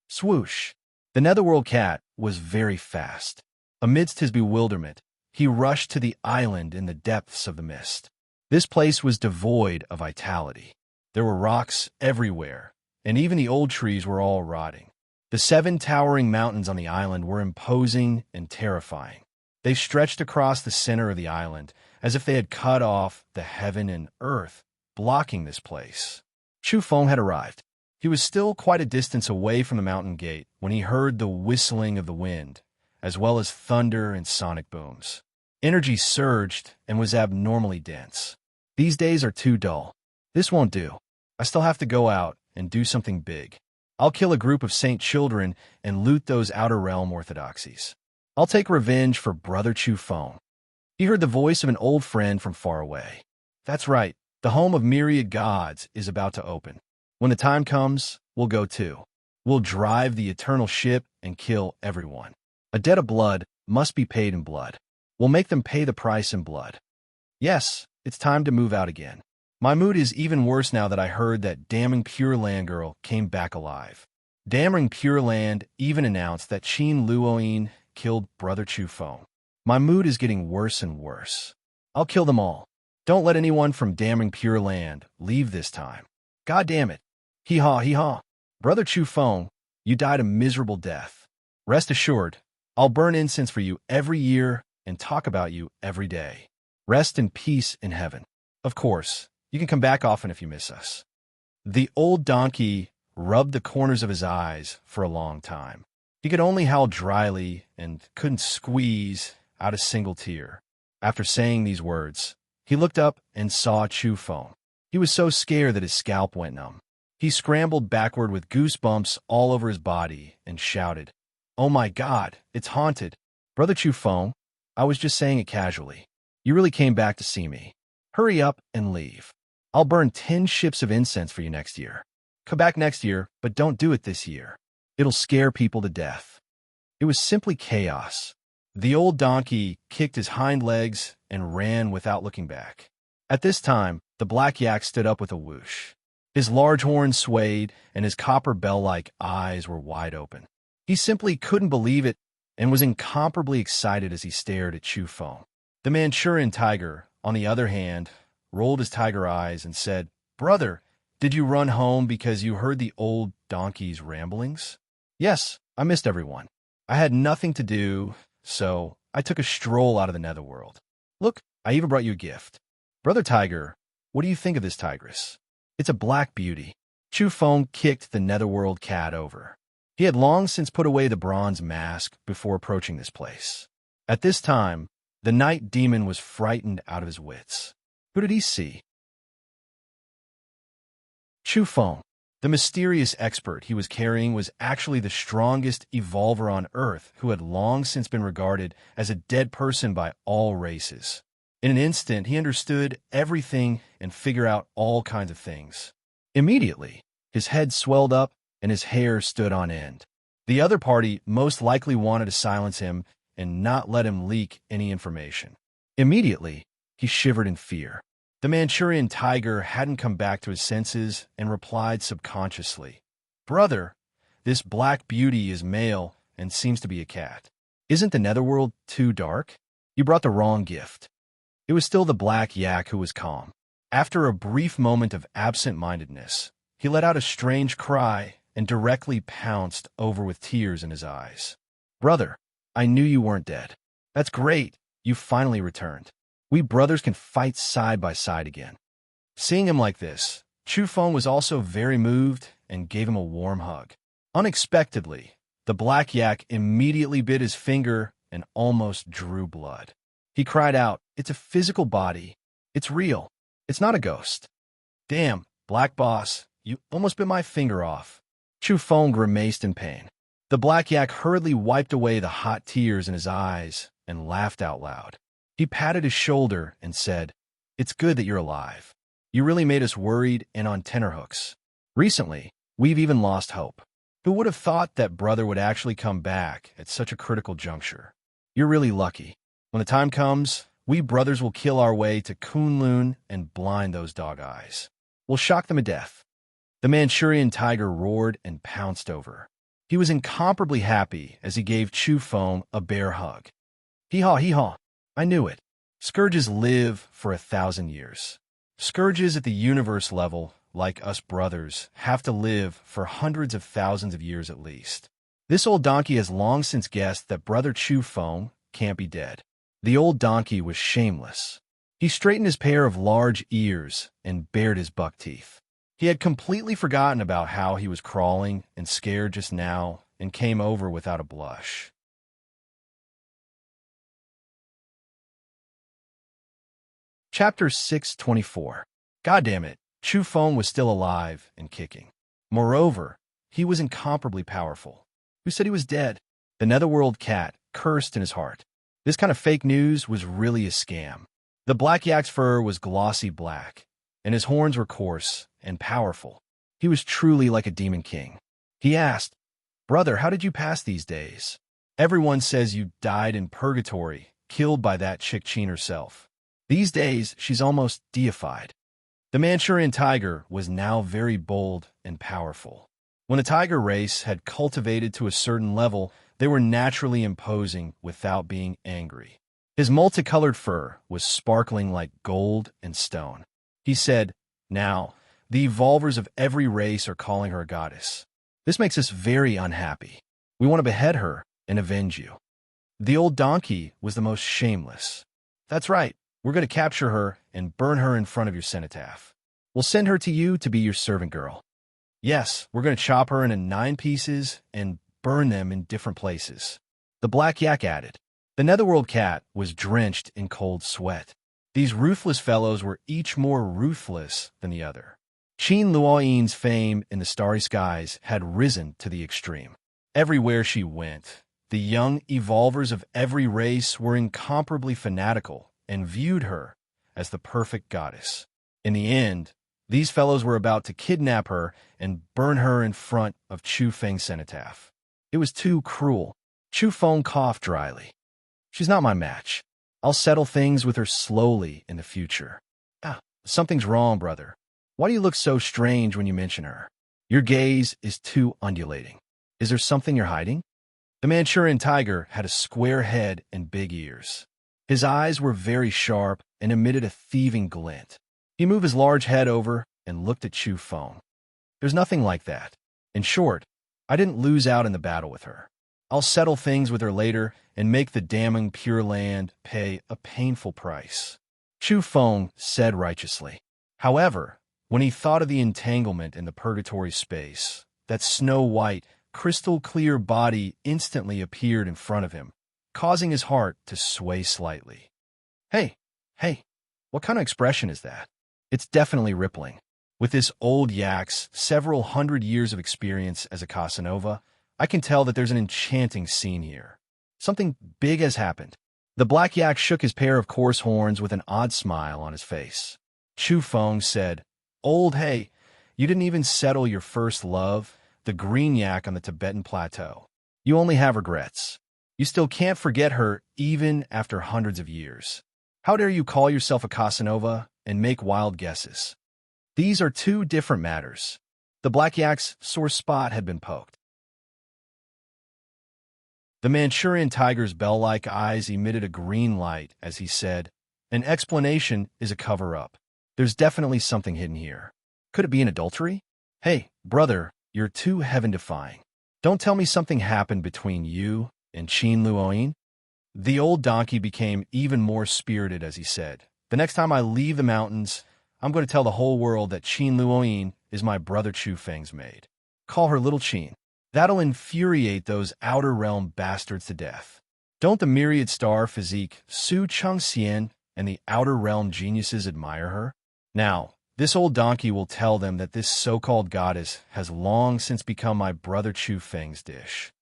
Swoosh! The Netherworld cat was very fast. Amidst his bewilderment, he rushed to the island in the depths of the mist. This place was devoid of vitality. There were rocks everywhere, and even the old trees were all rotting. The 7 towering mountains on the island were imposing and terrifying. They stretched across the center of the island, as if they had cut off the heaven and earth, blocking this place. Chu Feng had arrived. He was still quite a distance away from the mountain gate when he heard the whistling of the wind, as well as thunder and sonic booms. Energy surged and was abnormally dense. These days are too dull. This won't do. I still have to go out and do something big. I'll kill a group of saint children and loot those outer realm orthodoxies. I'll take revenge for Brother Chu Feng. He heard the voice of an old friend from far away. That's right, the home of myriad gods is about to open. When the time comes, we'll go too. We'll drive the eternal ship and kill everyone. A debt of blood must be paid in blood. We'll make them pay the price in blood. Yes, it's time to move out again. My mood is even worse now that I heard that damning Pure Land girl came back alive. Damning Pure Land even announced that Qin Luoyin killed Brother Chu Feng. My mood is getting worse and worse. I'll kill them all. Don't let anyone from damning Pure Land leave this time. God damn it. Hee-haw, hee-haw. Brother Chu Feng, you died a miserable death. Rest assured, I'll burn incense for you every year and talk about you every day. Rest in peace in heaven. Of course, you can come back often if you miss us. The old donkey rubbed the corners of his eyes for a long time. He could only howl dryly and couldn't squeeze out a single tear. After saying these words, he looked up and saw Chu Feng. He was so scared that his scalp went numb. He scrambled backward with goosebumps all over his body and shouted, "Oh my God, it's haunted. Brother Chu Feng, I was just saying it casually. You really came back to see me. Hurry up and leave. I'll burn 10 ships of incense for you next year. Come back next year, but don't do it this year. It'll scare people to death." It was simply chaos. The old donkey kicked his hind legs and ran without looking back. At this time, the black yak stood up with a whoosh. His large horns swayed, and his copper bell-like eyes were wide open. He simply couldn't believe it and was incomparably excited as he stared at Chu Feng. The Manchurian tiger, on the other hand, rolled his tiger eyes and said, "Brother, did you run home because you heard the old donkey's ramblings?" "Yes, I missed everyone. I had nothing to do, so I took a stroll out of the netherworld. Look, I even brought you a gift. Brother Tiger, what do you think of this tigress? It's a black beauty." Chu Feng kicked the netherworld cat over. He had long since put away the bronze mask before approaching this place. At this time, the night demon was frightened out of his wits. Who did he see? Chu Feng, the mysterious expert he was carrying, was actually the strongest evolver on Earth who had long since been regarded as a dead person by all races. In an instant, he understood everything and figured out all kinds of things. Immediately, his head swelled up and his hair stood on end. The other party most likely wanted to silence him and not let him leak any information. Immediately, he shivered in fear. The Manchurian tiger hadn't come back to his senses and replied subconsciously, "Brother, this black beauty is male and seems to be a cat. Isn't the netherworld too dark? You brought the wrong gift." It was still the black yak who was calm. After a brief moment of absent-mindedness, he let out a strange cry and directly pounced over with tears in his eyes. "Brother, I knew you weren't dead. That's great. You finally returned. We brothers can fight side by side again." Seeing him like this, Chu Feng was also very moved and gave him a warm hug. Unexpectedly, the black yak immediately bit his finger and almost drew blood. He cried out, "It's a physical body. It's real. It's not a ghost." "Damn, Black Boss, you almost bit my finger off." Chu Feng grimaced in pain. The black yak hurriedly wiped away the hot tears in his eyes and laughed out loud. He patted his shoulder and said, "It's good that you're alive. You really made us worried and on tenterhooks. Recently, we've even lost hope. Who would have thought that brother would actually come back at such a critical juncture? You're really lucky. When the time comes, we brothers will kill our way to Kunlun and blind those dog eyes. We'll shock them to death." The Manchurian tiger roared and pounced over. He was incomparably happy as he gave Chu Feng a bear hug. "Hee-haw, hee-haw. I knew it. Scourges live for 1,000 years. Scourges at the universe level, like us brothers, have to live for hundreds of thousands of years at least. This old donkey has long since guessed that brother Chu Feng can't be dead." The old donkey was shameless. He straightened his pair of large ears and bared his buck teeth. He had completely forgotten about how he was crawling and scared just now and came over without a blush. Chapter 624. God damn it, Chu Feng was still alive and kicking. Moreover, he was incomparably powerful. Who said he was dead? The Netherworld cat cursed in his heart. This kind of fake news was really a scam. The black yak's fur was glossy black, and his horns were coarse and powerful. He was truly like a demon king. He asked, "Brother, how did you pass these days? Everyone says you died in purgatory, killed by that chick Chin herself. These days, she's almost deified." The Manchurian tiger was now very bold and powerful. When the tiger race had cultivated to a certain level, they were naturally imposing without being angry. His multicolored fur was sparkling like gold and stone. He said, "Now, the evolvers of every race are calling her a goddess. This makes us very unhappy. We want to behead her and avenge you." The old donkey was the most shameless. "That's right. We're going to capture her and burn her in front of your cenotaph. We'll send her to you to be your servant girl. Yes, we're going to chop her into 9 pieces and burn them in different places." The black yak added. The Netherworld cat was drenched in cold sweat. These ruthless fellows were each more ruthless than the other. Qin Luoyin's fame in the starry skies had risen to the extreme. Everywhere she went, the young evolvers of every race were incomparably fanatical and viewed her as the perfect goddess. In the end, these fellows were about to kidnap her and burn her in front of Chu Feng's cenotaph. It was too cruel. Chu Feng coughed dryly. "She's not my match. I'll settle things with her slowly in the future." Something's wrong, brother. Why do you look so strange when you mention her? Your gaze is too undulating. Is there something you're hiding?" The Manchurian tiger had a square head and big ears. His eyes were very sharp and emitted a thieving glint. He moved his large head over and looked at Chu Feng. "There's nothing like that. In short, I didn't lose out in the battle with her. I'll settle things with her later and make the damning Pure Land pay a painful price," Chu Feng said righteously. However, when he thought of the entanglement in the purgatory space, that snow-white, crystal-clear body instantly appeared in front of him, causing his heart to sway slightly. Hey, what kind of expression is that? It's definitely rippling. With this old yak's several hundred years of experience as a Casanova, I can tell that there's an enchanting scene here. Something big has happened. The black yak shook his pair of coarse horns with an odd smile on his face. Chu Feng said, "Old hey, you didn't even settle your first love, the green yak on the Tibetan plateau. You only have regrets. You still can't forget her even after hundreds of years. How dare you call yourself a Casanova and make wild guesses? These are two different matters." The black yak's sore spot had been poked. The Manchurian tiger's bell-like eyes emitted a green light as he said, "An explanation is a cover-up. There's definitely something hidden here. Could it be an adultery? Hey, brother, you're too heaven-defying. Don't tell me something happened between you and Qin Luoyin." The old donkey became even more spirited as he said, "The next time I leave the mountains, I'm going to tell the whole world that Qin Luoyin is my brother Chu Feng's maid. Call her Little Qin. That'll infuriate those outer realm bastards to death. Don't the myriad star physique Su Chengxian and the outer realm geniuses admire her? Now, this old donkey will tell them that this so-called goddess has long since become my brother Chu Feng's dish.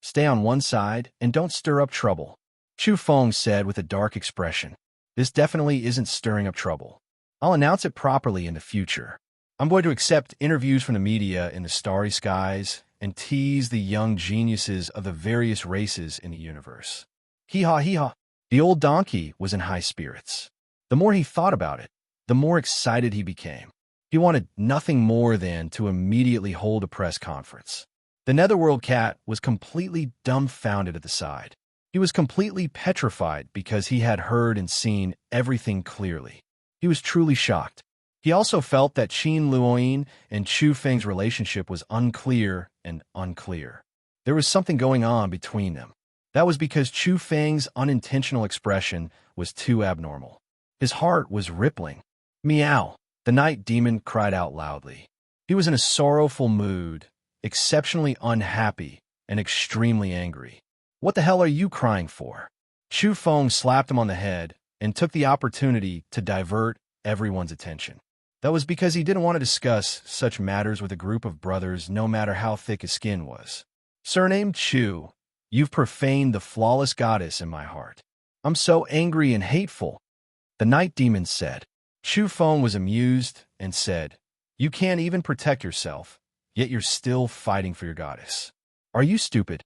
Stay on one side and don't stir up trouble." Chu Feng said with a dark expression. "This definitely isn't stirring up trouble. I'll announce it properly in the future. I'm going to accept interviews from the media in the starry skies and tease the young geniuses of the various races in the universe." Hee-haw, hee-haw. The old donkey was in high spirits. The more he thought about it, the more excited he became. He wanted nothing more than to immediately hold a press conference. The Netherworld cat was completely dumbfounded at the side. He was completely petrified because he had heard and seen everything clearly. He was truly shocked. He also felt that Qin Luoyin and Chu Feng's relationship was unclear and unclear. There was something going on between them. That was because Chu Feng's unintentional expression was too abnormal. His heart was rippling. "Meow!" The night demon cried out loudly. He was in a sorrowful mood, exceptionally unhappy, and extremely angry. "What the hell are you crying for?" Chu Feng slapped him on the head and took the opportunity to divert everyone's attention. That was because he didn't want to discuss such matters with a group of brothers no matter how thick his skin was. "Surnamed Chu, you've profaned the flawless goddess in my heart. I'm so angry and hateful," the night demon said. Chu Feng was amused and said, "You can't even protect yourself, yet you're still fighting for your goddess. Are you stupid?"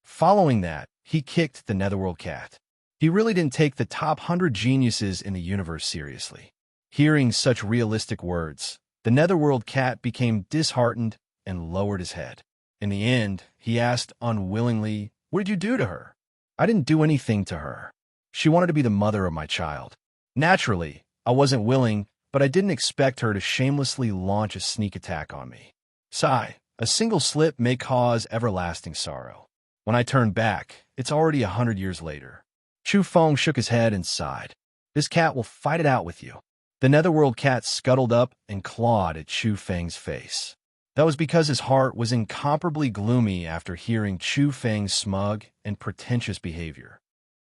Following that, he kicked the Netherworld cat. He really didn't take the top 100 geniuses in the universe seriously. Hearing such realistic words, the Netherworld cat became disheartened and lowered his head. In the end, he asked unwillingly, "What did you do to her?" "I didn't do anything to her. She wanted to be the mother of my child. Naturally, I wasn't willing, but I didn't expect her to shamelessly launch a sneak attack on me. Sigh, a single slip may cause everlasting sorrow. When I turn back, it's already 100 years later." Chu Feng shook his head and sighed. "This cat will fight it out with you." The Netherworld cat scuttled up and clawed at Chu Feng's face. That was because his heart was incomparably gloomy after hearing Chu Feng's smug and pretentious behavior.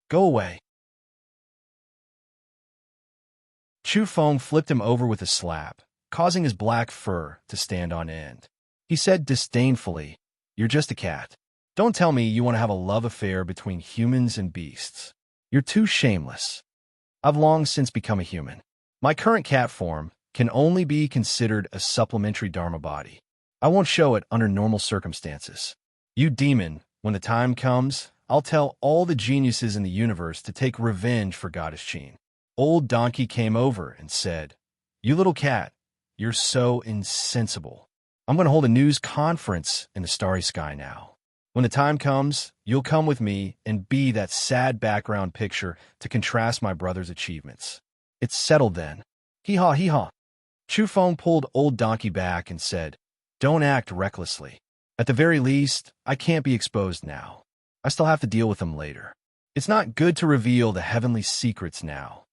"Go away." Chu Feng flipped him over with a slap, causing his black fur to stand on end. He said disdainfully, "You're just a cat. Don't tell me you want to have a love affair between humans and beasts. You're too shameless. I've long since become a human. My current cat form can only be considered a supplementary Dharma body. I won't show it under normal circumstances. You demon, when the time comes, I'll tell all the geniuses in the universe to take revenge for Goddess Qin." Old Donkey came over and said, "You little cat, you're so insensible. I'm going to hold a news conference in the starry sky now. When the time comes, you'll come with me and be that sad background picture to contrast my brother's achievements. It's settled then." Hee-haw, hee-haw. Chu Feng pulled Old Donkey back and said, "Don't act recklessly. At the very least, I can't be exposed now. I still have to deal with them later. It's not good to reveal the heavenly secrets now."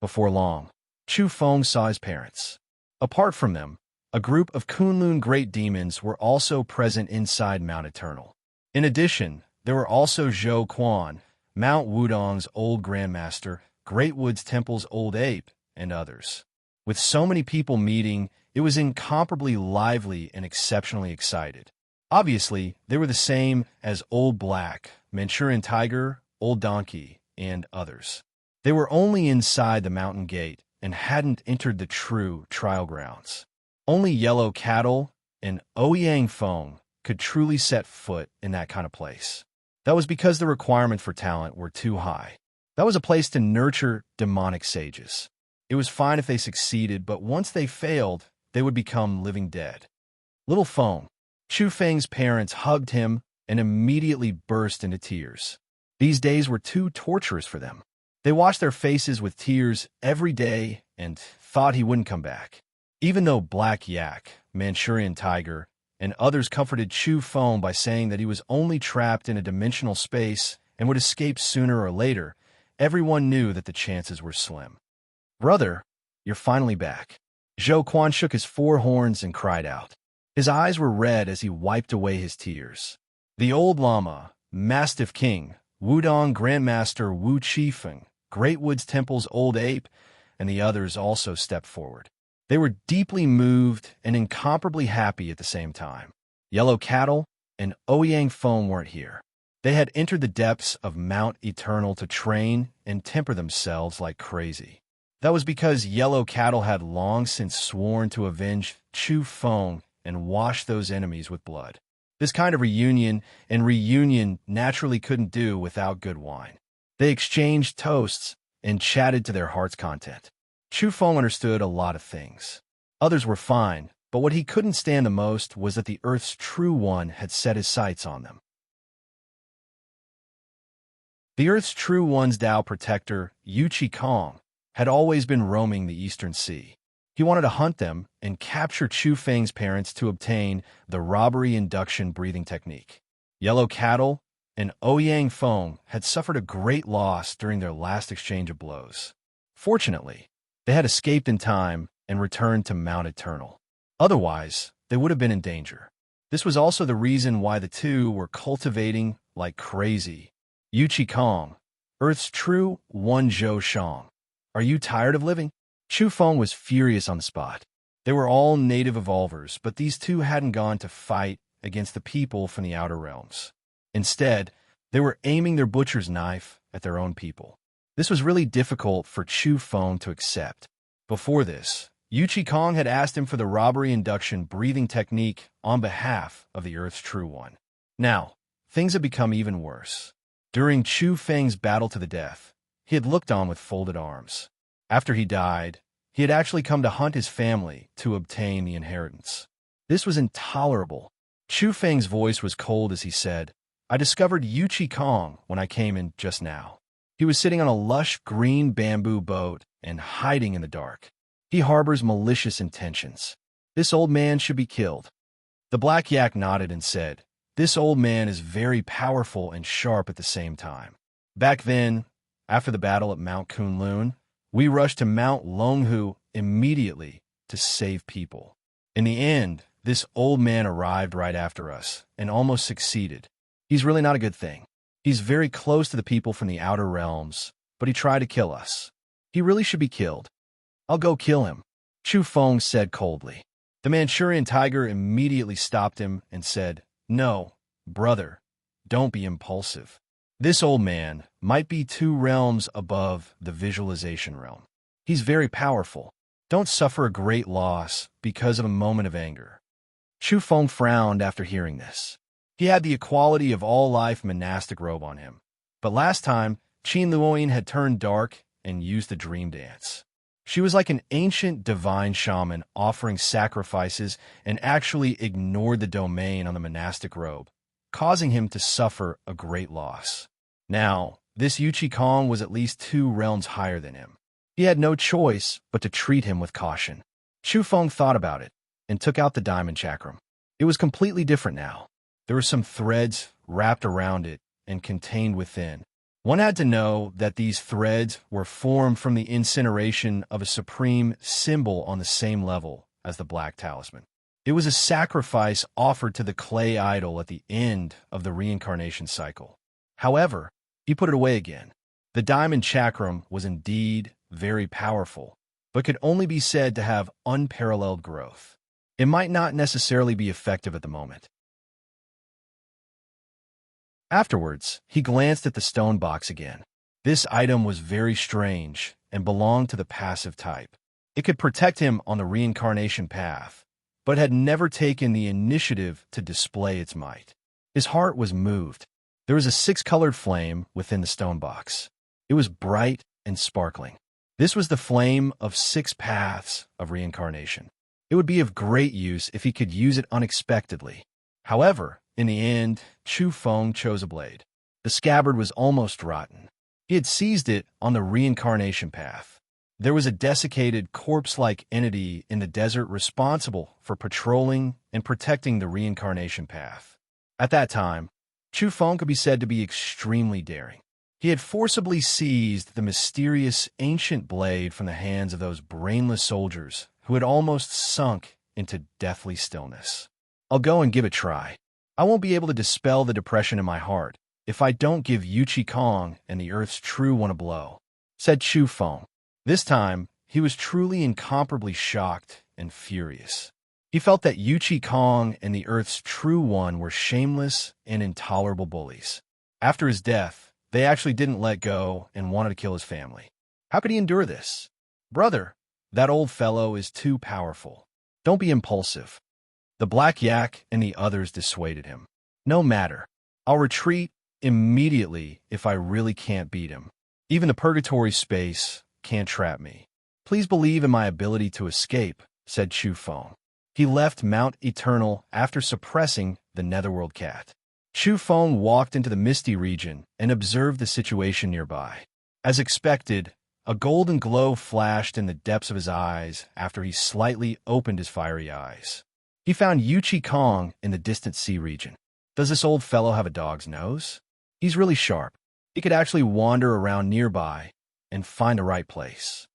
Before long, Chu Feng saw his parents. Apart from them, a group of Kunlun great demons were also present inside Mount Eternal. In addition, there were also Zhou Quan, Mount Wudong's old grandmaster, Great Woods Temple's old ape, and others. With so many people meeting, It was incomparably lively and exceptionally excited. Obviously, they were the same as Old Black, Manchurian Tiger, Old Donkey, and others. They were only inside the mountain gate and hadn't entered the true trial grounds. Only Yellow Cattle and Ouyang Fong could truly set foot in that kind of place. That was because the requirements for talent were too high. That was a place to nurture demonic sages. It was fine if they succeeded, but once they failed, they would become living dead. Little Fong, Chu Feng's parents hugged him and immediately burst into tears. These days were too torturous for them. They washed their faces with tears every day and thought he wouldn't come back. Even though Black Yak, Manchurian Tiger, and others comforted Chu Feng by saying that he was only trapped in a dimensional space and would escape sooner or later, everyone knew that the chances were slim. "Brother, you're finally back." Zhou Quan shook his four horns and cried out. His eyes were red as he wiped away his tears. The old Lama, Mastiff King, Wudong Grandmaster Wu Qifeng, Great Woods Temple's old ape, and the others also stepped forward. They were deeply moved and incomparably happy at the same time. Yellow Cattle and Ouyang Feng weren't here. They had entered the depths of Mount Eternal to train and temper themselves like crazy. That was because Yellow Cattle had long since sworn to avenge Chu Feng and wash those enemies with blood. This kind of reunion naturally couldn't do without good wine. They exchanged toasts and chatted to their heart's content. Chu Feng understood a lot of things. Others were fine, but what he couldn't stand the most was that the Earth's True One had set his sights on them. The Earth's True One's Tao protector, Yu Qi-Kong, had always been roaming the Eastern Sea. He wanted to hunt them and capture Chu Feng's parents to obtain the robbery induction breathing technique. Yellow Cattle and Ouyang Feng had suffered a great loss during their last exchange of blows. Fortunately, they had escaped in time and returned to Mount Eternal. Otherwise, they would have been in danger. This was also the reason why the two were cultivating like crazy. Yu Qi-Kong, Earth's True One Zhou Shang. Are you tired of living? Chu Feng was furious on the spot. They were all native evolvers, but these two hadn't gone to fight against the people from the outer realms. Instead, they were aiming their butcher's knife at their own people. This was really difficult for Chu Feng to accept. Before this, Yu Qi-Kong had asked him for the robbery induction breathing technique on behalf of the Earth's True One. Now, things had become even worse. During Chu Feng's battle to the death, he had looked on with folded arms. After he died, he had actually come to hunt his family to obtain the inheritance. This was intolerable. Chu Feng's voice was cold as he said, "I discovered Yu Qi-Kong when I came in just now. He was sitting on a lush green bamboo boat and hiding in the dark. He harbors malicious intentions. This old man should be killed." The Black Yak nodded and said, "This old man is very powerful and sharp at the same time. Back then, after the battle at Mount Kunlun, we rushed to Mount Longhu immediately to save people. In the end, this old man arrived right after us and almost succeeded. He's really not a good thing. He's very close to the people from the outer realms, but he tried to kill us. He really should be killed. I'll go kill him," Chu Feng said coldly. The Manchurian Tiger immediately stopped him and said, "No, brother, don't be impulsive. This old man might be 2 realms above the visualization realm. He's very powerful. Don't suffer a great loss because of a moment of anger." Chu Feng frowned after hearing this. He had the equality of all life monastic robe on him. But last time, Qin Luoyin had turned dark and used the dream dance. She was like an ancient divine shaman offering sacrifices and actually ignored the domain on the monastic robe, causing him to suffer a great loss. Now, this Yu Qi-Kong was at least 2 realms higher than him. He had no choice but to treat him with caution. Chu Feng thought about it and took out the diamond chakram. It was completely different now. There were some threads wrapped around it and contained within. One had to know that these threads were formed from the incineration of a supreme symbol on the same level as the Black Talisman. It was a sacrifice offered to the clay idol at the end of the reincarnation cycle. However, he put it away again. The diamond chakram was indeed very powerful, but could only be said to have unparalleled growth. It might not necessarily be effective at the moment. Afterwards, he glanced at the stone box again. This item was very strange and belonged to the passive type. It could protect him on the reincarnation path, but had never taken the initiative to display its might. His heart was moved. There was a six-colored flame within the stone box. It was bright and sparkling. This was the flame of 6 paths of reincarnation. It would be of great use if he could use it unexpectedly. However, in the end, Chu Feng chose a blade. The scabbard was almost rotten. He had seized it on the reincarnation path. There was a desiccated, corpse-like entity in the desert responsible for patrolling and protecting the reincarnation path. At that time, Chu Feng could be said to be extremely daring. He had forcibly seized the mysterious ancient blade from the hands of those brainless soldiers who had almost sunk into deathly stillness. I'll go and give it a try. I won't be able to dispel the depression in my heart if I don't give Yuchi Kong and the Earth's True One a blow, said Chu Feng. This time, he was truly incomparably shocked and furious. He felt that Yuchi Kong and the Earth's True One were shameless and intolerable bullies. After his death, they actually didn't let go and wanted to kill his family. How could he endure this? Brother, that old fellow is too powerful. Don't be impulsive. The Black Yak and the others dissuaded him. No matter. I'll retreat immediately if I really can't beat him. Even the purgatory space can't trap me. Please believe in my ability to escape, said Chu Feng. He left Mount Eternal after suppressing the Netherworld Cat. Chu Feng walked into the misty region and observed the situation nearby. As expected, a golden glow flashed in the depths of his eyes after he slightly opened his fiery eyes. He found Yuchi Kong in the distant sea region. Does this old fellow have a dog's nose? He's really sharp. He could actually wander around nearby and find the right place.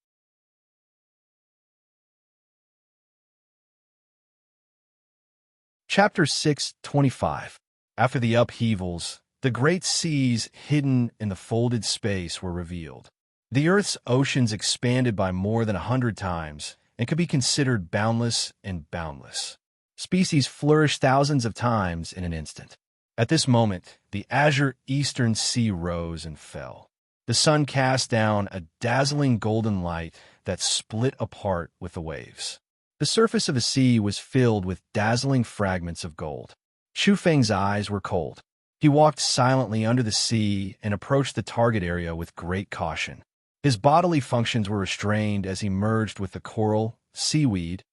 Chapter 6:25. After the upheavals, the great seas hidden in the folded space were revealed. The Earth's oceans expanded by more than 100 times and could be considered boundless and boundless. Species flourished thousands of times in an instant. At this moment, the azure eastern sea rose and fell. The sun cast down a dazzling golden light that split apart with the waves. The surface of the sea was filled with dazzling fragments of gold. Chu Feng's eyes were cold. He walked silently under the sea and approached the target area with great caution. His bodily functions were restrained as he merged with the coral, seaweed,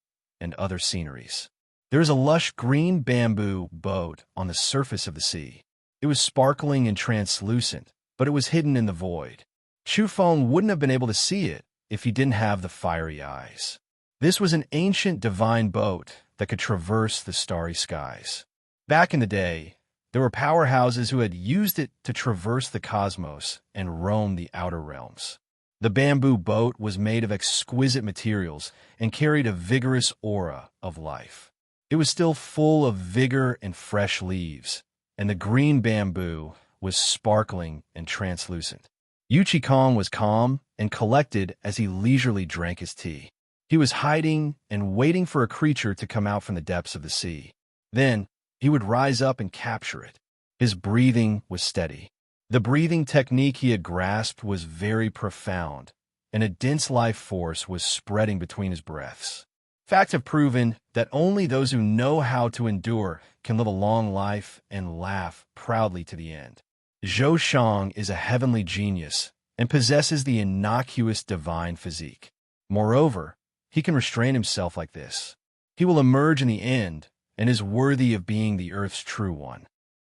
and other sceneries. There was a lush green bamboo boat on the surface of the sea. It was sparkling and translucent, but it was hidden in the void. Chu Feng wouldn't have been able to see it if he didn't have the fiery eyes. This was an ancient divine boat that could traverse the starry skies. Back in the day, there were powerhouses who had used it to traverse the cosmos and roam the outer realms. The bamboo boat was made of exquisite materials and carried a vigorous aura of life. It was still full of vigor and fresh leaves, and the green bamboo was sparkling and translucent. Yuchi Kong was calm and collected as he leisurely drank his tea. He was hiding and waiting for a creature to come out from the depths of the sea. Then, he would rise up and capture it. His breathing was steady. The breathing technique he had grasped was very profound, and a dense life force was spreading between his breaths. Facts have proven that only those who know how to endure can live a long life and laugh proudly to the end. Zhou Shang is a heavenly genius and possesses the innocuous divine physique. Moreover, he can restrain himself like this. He will emerge in the end and is worthy of being the Earth's True One.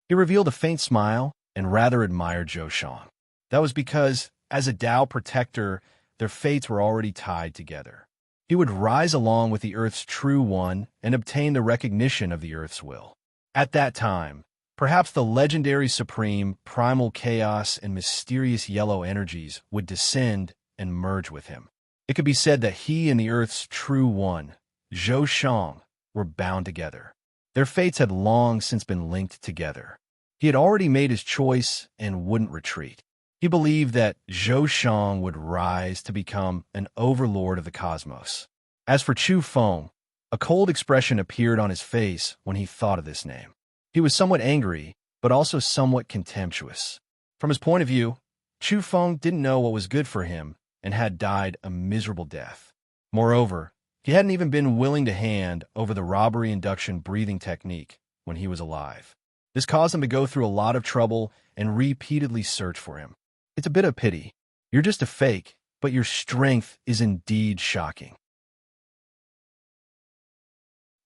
He revealed a faint smile and rather admired Zhou Shang. That was because, as a Tao protector, their fates were already tied together. He would rise along with the Earth's True One and obtain the recognition of the Earth's will. At that time, perhaps the legendary supreme, primal chaos and mysterious yellow energies would descend and merge with him. It could be said that he and the Earth's True One, Zhou Shang, were bound together. Their fates had long since been linked together. He had already made his choice and wouldn't retreat. He believed that Zhou Shang would rise to become an overlord of the cosmos. As for Chu Feng, a cold expression appeared on his face when he thought of this name. He was somewhat angry, but also somewhat contemptuous. From his point of view, Chu Feng didn't know what was good for him and had died a miserable death. Moreover, he hadn't even been willing to hand over the robbery induction breathing technique when he was alive. This caused him to go through a lot of trouble and repeatedly search for him. It's a bit of pity. You're just a fake, but your strength is indeed shocking.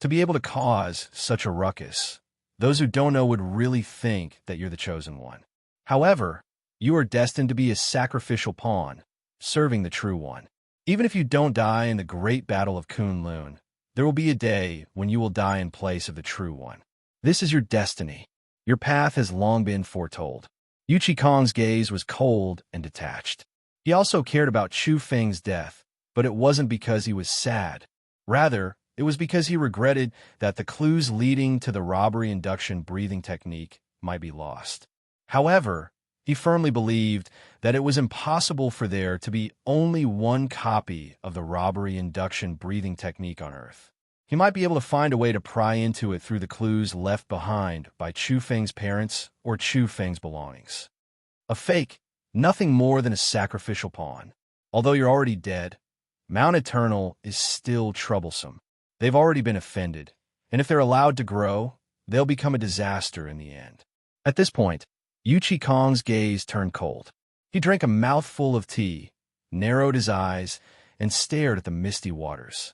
To be able to cause such a ruckus, those who don't know would really think that you're the chosen one. However, you are destined to be a sacrificial pawn, serving the true one. Even if you don't die in the great battle of Kunlun, there will be a day when you will die in place of the true one. This is your destiny. Your path has long been foretold. Yu Qikong's gaze was cold and detached. He also cared about Chu Feng's death, but it wasn't because he was sad. Rather, it was because he regretted that the clues leading to the robbery induction breathing technique might be lost. However, he firmly believed that it was impossible for there to be only one copy of the robbery induction breathing technique on Earth. He might be able to find a way to pry into it through the clues left behind by Chu Feng's parents or Chu Feng's belongings. A fake, nothing more than a sacrificial pawn. Although you're already dead, Mount Eternal is still troublesome. They've already been offended, and if they're allowed to grow, they'll become a disaster in the end. At this point, Yu Qikong's gaze turned cold. He drank a mouthful of tea, narrowed his eyes, and stared at the misty waters.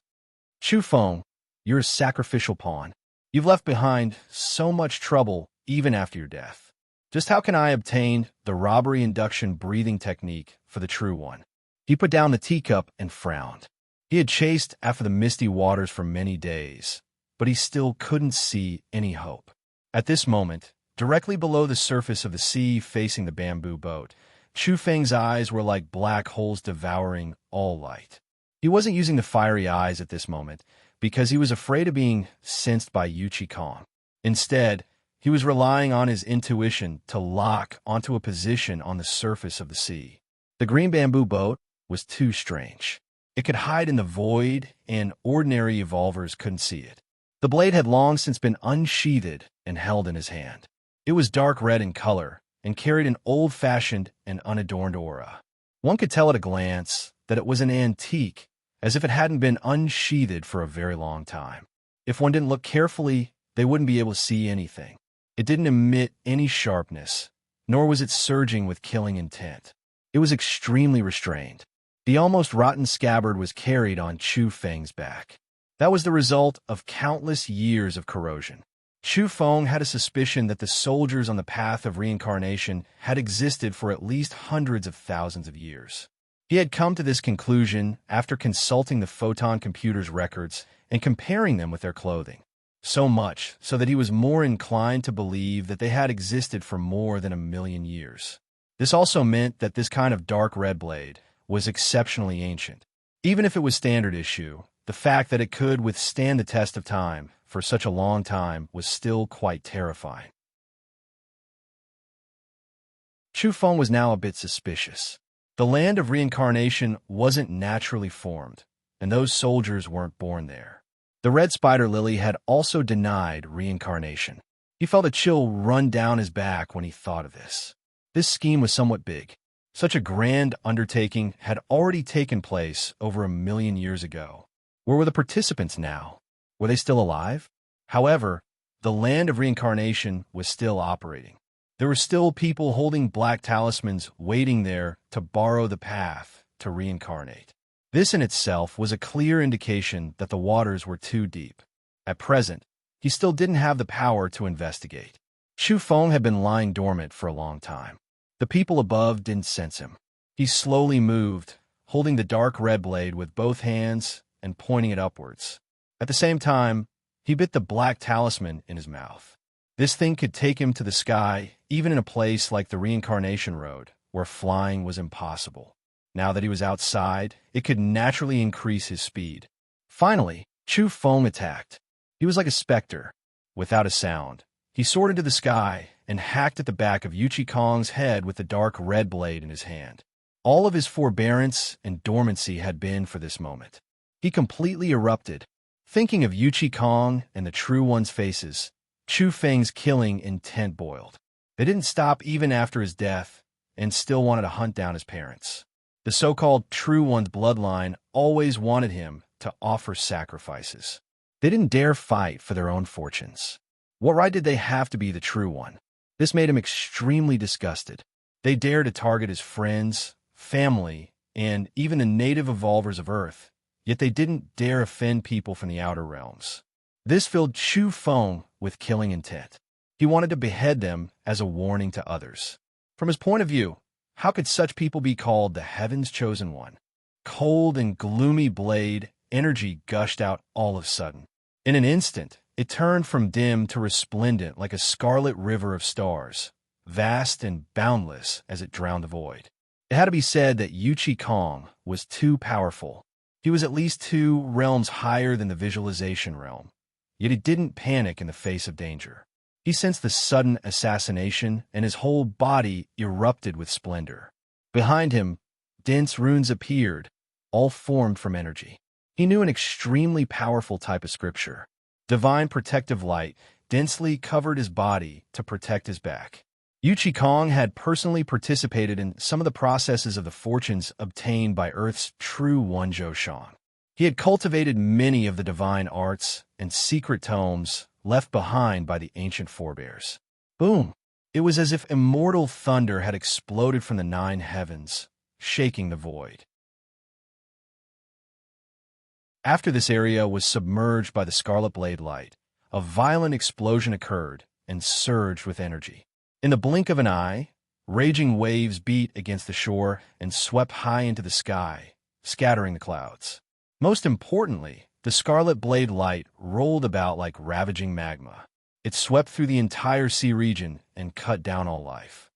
Chu Feng, you're a sacrificial pawn. You've left behind so much trouble even after your death. Just how can I obtain the robbery induction breathing technique for the true one? He put down the teacup and frowned. He had chased after the misty waters for many days, but he still couldn't see any hope. At this moment, directly below the surface of the sea facing the bamboo boat, Chu Feng's eyes were like black holes devouring all light. He wasn't using the fiery eyes at this moment because he was afraid of being sensed by Yu Qikong. Instead, he was relying on his intuition to lock onto a position on the surface of the sea. The green bamboo boat was too strange. It could hide in the void, and ordinary evolvers couldn't see it. The blade had long since been unsheathed and held in his hand. It was dark red in color and carried an old-fashioned and unadorned aura. One could tell at a glance that it was an antique, as if it hadn't been unsheathed for a very long time. If one didn't look carefully, they wouldn't be able to see anything. It didn't emit any sharpness, nor was it surging with killing intent. It was extremely restrained. The almost rotten scabbard was carried on Chu Feng's back. That was the result of countless years of corrosion. Chu Feng had a suspicion that the soldiers on the path of reincarnation had existed for at least hundreds of thousands of years. He had come to this conclusion after consulting the photon computer's records and comparing them with their clothing. So much so that he was more inclined to believe that they had existed for more than 1,000,000 years. This also meant that this kind of dark red blade was exceptionally ancient. Even if it was standard issue, the fact that it could withstand the test of time for such a long time was still quite terrifying. Chu Feng was now a bit suspicious. The land of reincarnation wasn't naturally formed, and those soldiers weren't born there. The red spider lily had also denied reincarnation. He felt a chill run down his back when he thought of this. This scheme was somewhat big. Such a grand undertaking had already taken place over 1,000,000 years ago. Where were the participants now? Were they still alive? However, the land of reincarnation was still operating. There were still people holding black talismans waiting there to borrow the path to reincarnate. This in itself was a clear indication that the waters were too deep. At present, he still didn't have the power to investigate. Chu Feng had been lying dormant for a long time. The people above didn't sense him. He slowly moved, holding the dark red blade with both hands and pointing it upwards. At the same time, he bit the black talisman in his mouth. This thing could take him to the sky, even in a place like the Reincarnation Road, where flying was impossible. Now that he was outside, it could naturally increase his speed. Finally, Chu Feng attacked. He was like a specter. Without a sound, he soared into the sky and hacked at the back of Yuchi Kong's head with the dark red blade in his hand. All of his forbearance and dormancy had been for this moment. He completely erupted. Thinking of Yuchi Kong and the True One's faces, Chu Feng's killing intent boiled. They didn't stop even after his death, and still wanted to hunt down his parents. The so-called True One's bloodline always wanted him to offer sacrifices. They didn't dare fight for their own fortunes. What right did they have to be the True One? This made him extremely disgusted. They dared to target his friends, family, and even the native evolvers of Earth, yet they didn't dare offend people from the outer realms. This filled Chu Feng with killing intent. He wanted to behead them as a warning to others. From his point of view, how could such people be called the Heaven's Chosen One? Cold and gloomy blade energy gushed out all of a sudden. In an instant, it turned from dim to resplendent like a scarlet river of stars, vast and boundless as it drowned the void. It had to be said that Yuchi Kong was too powerful. He was at least 2 realms higher than the visualization realm, yet he didn't panic in the face of danger. He sensed the sudden assassination, and his whole body erupted with splendor. Behind him, dense runes appeared, all formed from energy. He knew an extremely powerful type of scripture. Divine protective light densely covered his body to protect his back. Yuchi Kong had personally participated in some of the processes of the fortunes obtained by Earth's True One Zhoushan. He had cultivated many of the divine arts and secret tomes left behind by the ancient forebears. Boom! It was as if immortal thunder had exploded from the 9 heavens, shaking the void. After this area was submerged by the Scarlet Blade light, a violent explosion occurred and surged with energy. In the blink of an eye, raging waves beat against the shore and swept high into the sky, scattering the clouds. Most importantly, the Scarlet Blade light rolled about like ravaging magma. It swept through the entire sea region and cut down all life.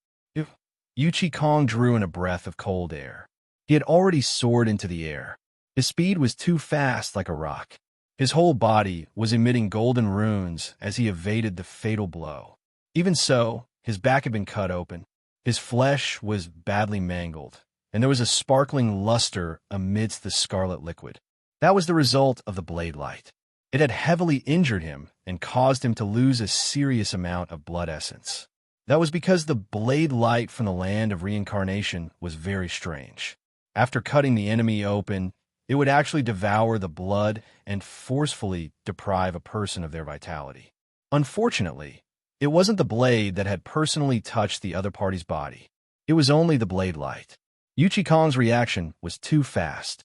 Yuchi Kong drew in a breath of cold air. He had already soared into the air. His speed was too fast like a rock. His whole body was emitting golden runes as he evaded the fatal blow. Even so, his back had been cut open. His flesh was badly mangled, and there was a sparkling luster amidst the scarlet liquid. That was the result of the blade light. It had heavily injured him and caused him to lose a serious amount of blood essence. That was because the blade light from the land of reincarnation was very strange. After cutting the enemy open, it would actually devour the blood and forcefully deprive a person of their vitality. Unfortunately, it wasn't the blade that had personally touched the other party's body. It was only the blade light. Yuchi Kong's reaction was too fast.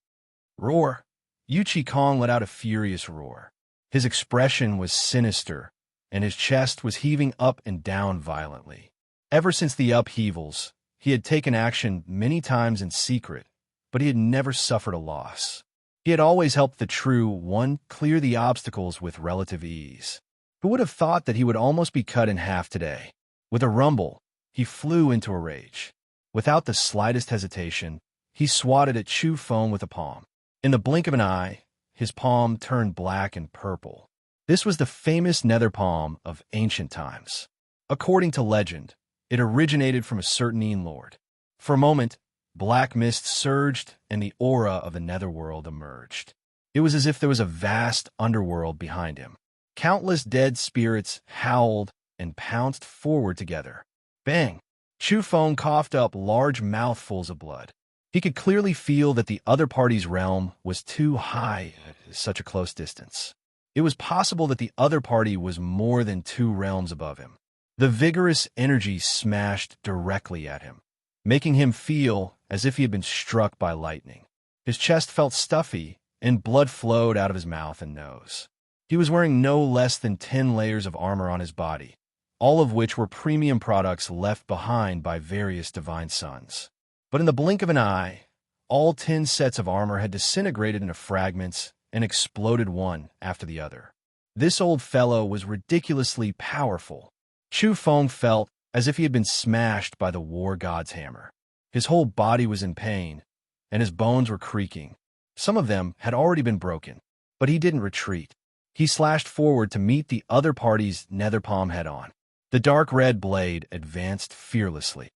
Roar! Yuchi Kong let out a furious roar. His expression was sinister, and his chest was heaving up and down violently. Ever since the upheavals, he had taken action many times in secret, but he had never suffered a loss. He had always helped the True One clear the obstacles with relative ease. Who would have thought that he would almost be cut in half today? With a rumble, he flew into a rage. Without the slightest hesitation, he swatted at Chu Feng with a palm. In the blink of an eye, his palm turned black and purple. This was the famous nether palm of ancient times. According to legend, it originated from a certain Een Lord. For a moment, black mist surged and the aura of the netherworld emerged. It was as if there was a vast underworld behind him. Countless dead spirits howled and pounced forward together. Bang! Chu Feng coughed up large mouthfuls of blood. He could clearly feel that the other party's realm was too high at such a close distance. It was possible that the other party was more than 2 realms above him. The vigorous energy smashed directly at him, making him feel as if he had been struck by lightning. His chest felt stuffy, and blood flowed out of his mouth and nose. He was wearing no less than 10 layers of armor on his body, all of which were premium products left behind by various divine sons. But in the blink of an eye, all 10 sets of armor had disintegrated into fragments and exploded one after the other. This old fellow was ridiculously powerful. Chu Feng felt as if he had been smashed by the war god's hammer. His whole body was in pain, and his bones were creaking. Some of them had already been broken, but he didn't retreat. He slashed forward to meet the other party's nether palm head-on. The dark red blade advanced fearlessly.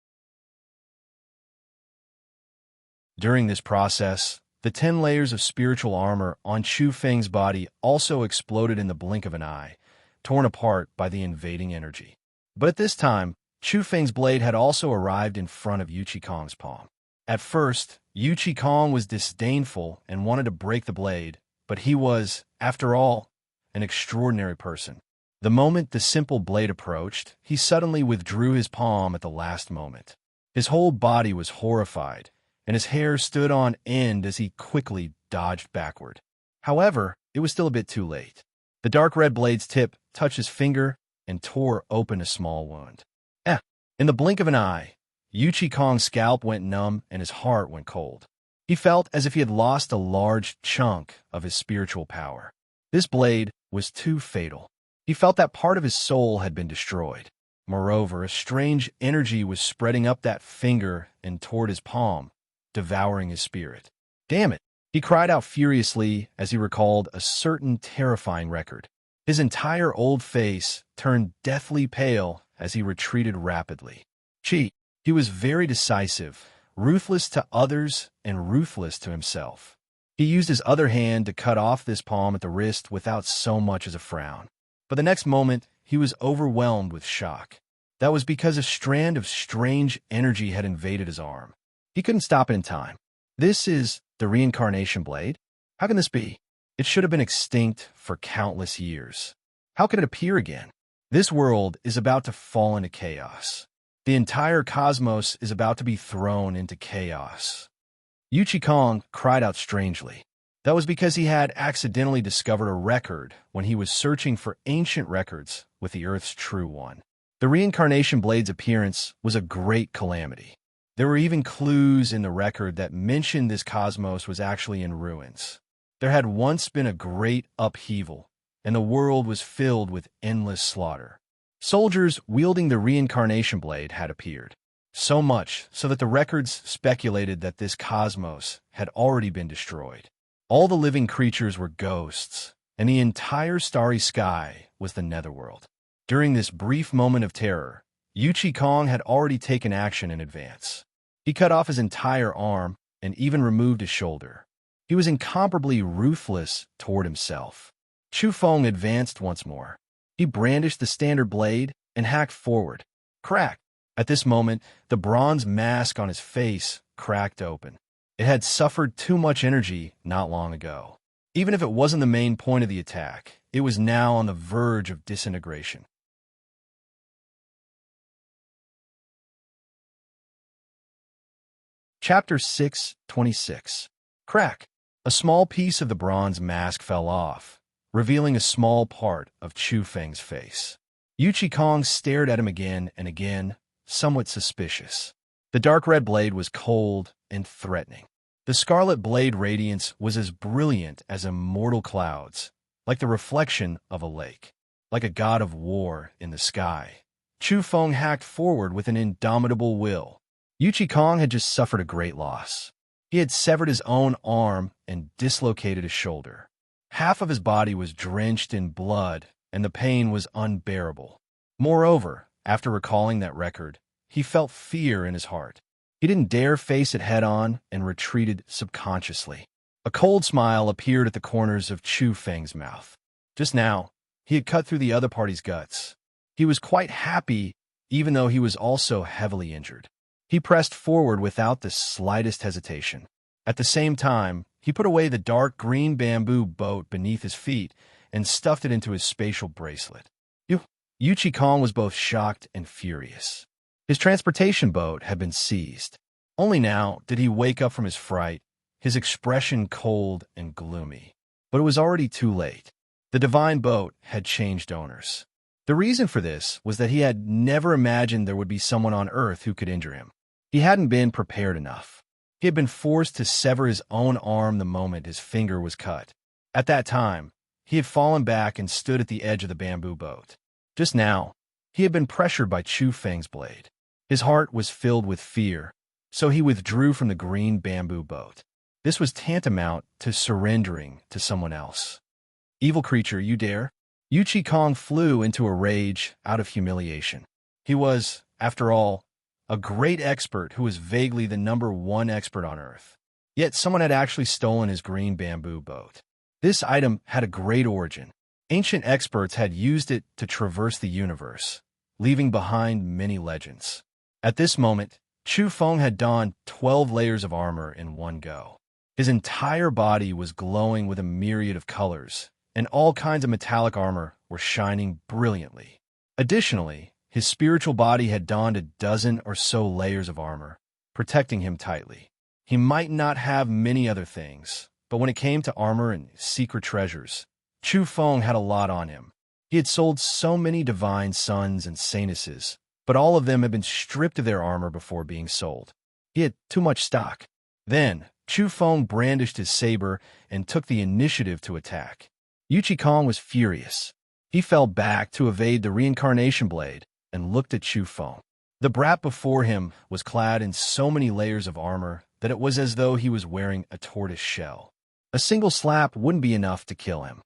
During this process, the 10 layers of spiritual armor on Chu Feng's body also exploded in the blink of an eye, torn apart by the invading energy. But at this time, Chu Feng's blade had also arrived in front of Yu Qikong's palm. At first, Yu Qikong was disdainful and wanted to break the blade, but he was, after all, an extraordinary person. The moment the simple blade approached, he suddenly withdrew his palm at the last moment. His whole body was horrified, and his hair stood on end as he quickly dodged backward. However, it was still a bit too late. The dark red blade's tip touched his finger and tore open a small wound. In the blink of an eye, Yu Qikong's scalp went numb and his heart went cold. He felt as if he had lost a large chunk of his spiritual power. This blade was too fatal. He felt that part of his soul had been destroyed. Moreover, a strange energy was spreading up that finger and toward his palm, devouring his spirit. Damn it! He cried out furiously as he recalled a certain terrifying record. His entire old face turned deathly pale as he retreated rapidly. He was very decisive, ruthless to others and ruthless to himself. He used his other hand to cut off this palm at the wrist without so much as a frown. But the next moment, he was overwhelmed with shock. That was because a strand of strange energy had invaded his arm. He couldn't stop it in time. This is the reincarnation blade? How can this be? It should have been extinct for countless years. How could it appear again? This world is about to fall into chaos. The entire cosmos is about to be thrown into chaos. Yu Qikong cried out strangely. That was because he had accidentally discovered a record when he was searching for ancient records with the Earth's true one. The reincarnation blade's appearance was a great calamity. There were even clues in the record that mentioned this cosmos was actually in ruins. There had once been a great upheaval, and the world was filled with endless slaughter. Soldiers wielding the reincarnation blade had appeared. So much so that the records speculated that this cosmos had already been destroyed. All the living creatures were ghosts, and the entire starry sky was the netherworld. During this brief moment of terror, Yu Qikong had already taken action in advance. He cut off his entire arm and even removed his shoulder. He was incomparably ruthless toward himself. Chu Feng advanced once more. He brandished the standard blade and hacked forward. Crack! At this moment, the bronze mask on his face cracked open. It had suffered too much energy not long ago. Even if it wasn't the main point of the attack, it was now on the verge of disintegration. Chapter 6:26. Crack! A small piece of the bronze mask fell off, revealing a small part of Chu Feng's face. Yu Qikong stared at him again and again, somewhat suspicious. The dark red blade was cold and threatening. The scarlet blade radiance was as brilliant as immortal clouds, like the reflection of a lake, like a god of war in the sky. Chu Feng hacked forward with an indomitable will. Yu Qikong had just suffered a great loss. He had severed his own arm and dislocated his shoulder. Half of his body was drenched in blood, and the pain was unbearable. Moreover, after recalling that record, he felt fear in his heart. He didn't dare face it head-on and retreated subconsciously. A cold smile appeared at the corners of Chu Feng's mouth. Just now, he had cut through the other party's guts. He was quite happy, even though he was also heavily injured. He pressed forward without the slightest hesitation. At the same time, he put away the dark green bamboo boat beneath his feet and stuffed it into his spatial bracelet. Yu Qikong was both shocked and furious. His transportation boat had been seized. Only now did he wake up from his fright, his expression cold and gloomy. But it was already too late. The divine boat had changed owners. The reason for this was that he had never imagined there would be someone on Earth who could injure him. He hadn't been prepared enough. He had been forced to sever his own arm the moment his finger was cut. At that time, he had fallen back and stood at the edge of the bamboo boat. Just now, he had been pressured by Chu Feng's blade. His heart was filled with fear, so he withdrew from the green bamboo boat. This was tantamount to surrendering to someone else. Evil creature, you dare? Yuchi Kong flew into a rage out of humiliation. He was, after all, a great expert who was vaguely the #1 expert on Earth. Yet someone had actually stolen his green bamboo boat. This item had a great origin. Ancient experts had used it to traverse the universe, leaving behind many legends. At this moment, Chu Feng had donned 12 layers of armor in one go. His entire body was glowing with a myriad of colors, and all kinds of metallic armor were shining brilliantly. Additionally, his spiritual body had donned a dozen or so layers of armor, protecting him tightly. He might not have many other things, but when it came to armor and secret treasures, Chu Feng had a lot on him. He had sold so many divine sons and saintesses, but all of them had been stripped of their armor before being sold. He had too much stock. Then, Chu Feng brandished his saber and took the initiative to attack. Yuchi Kong was furious. He fell back to evade the reincarnation blade and looked at Chu Feng. The brat before him was clad in so many layers of armor that it was as though he was wearing a tortoise shell. A single slap wouldn't be enough to kill him.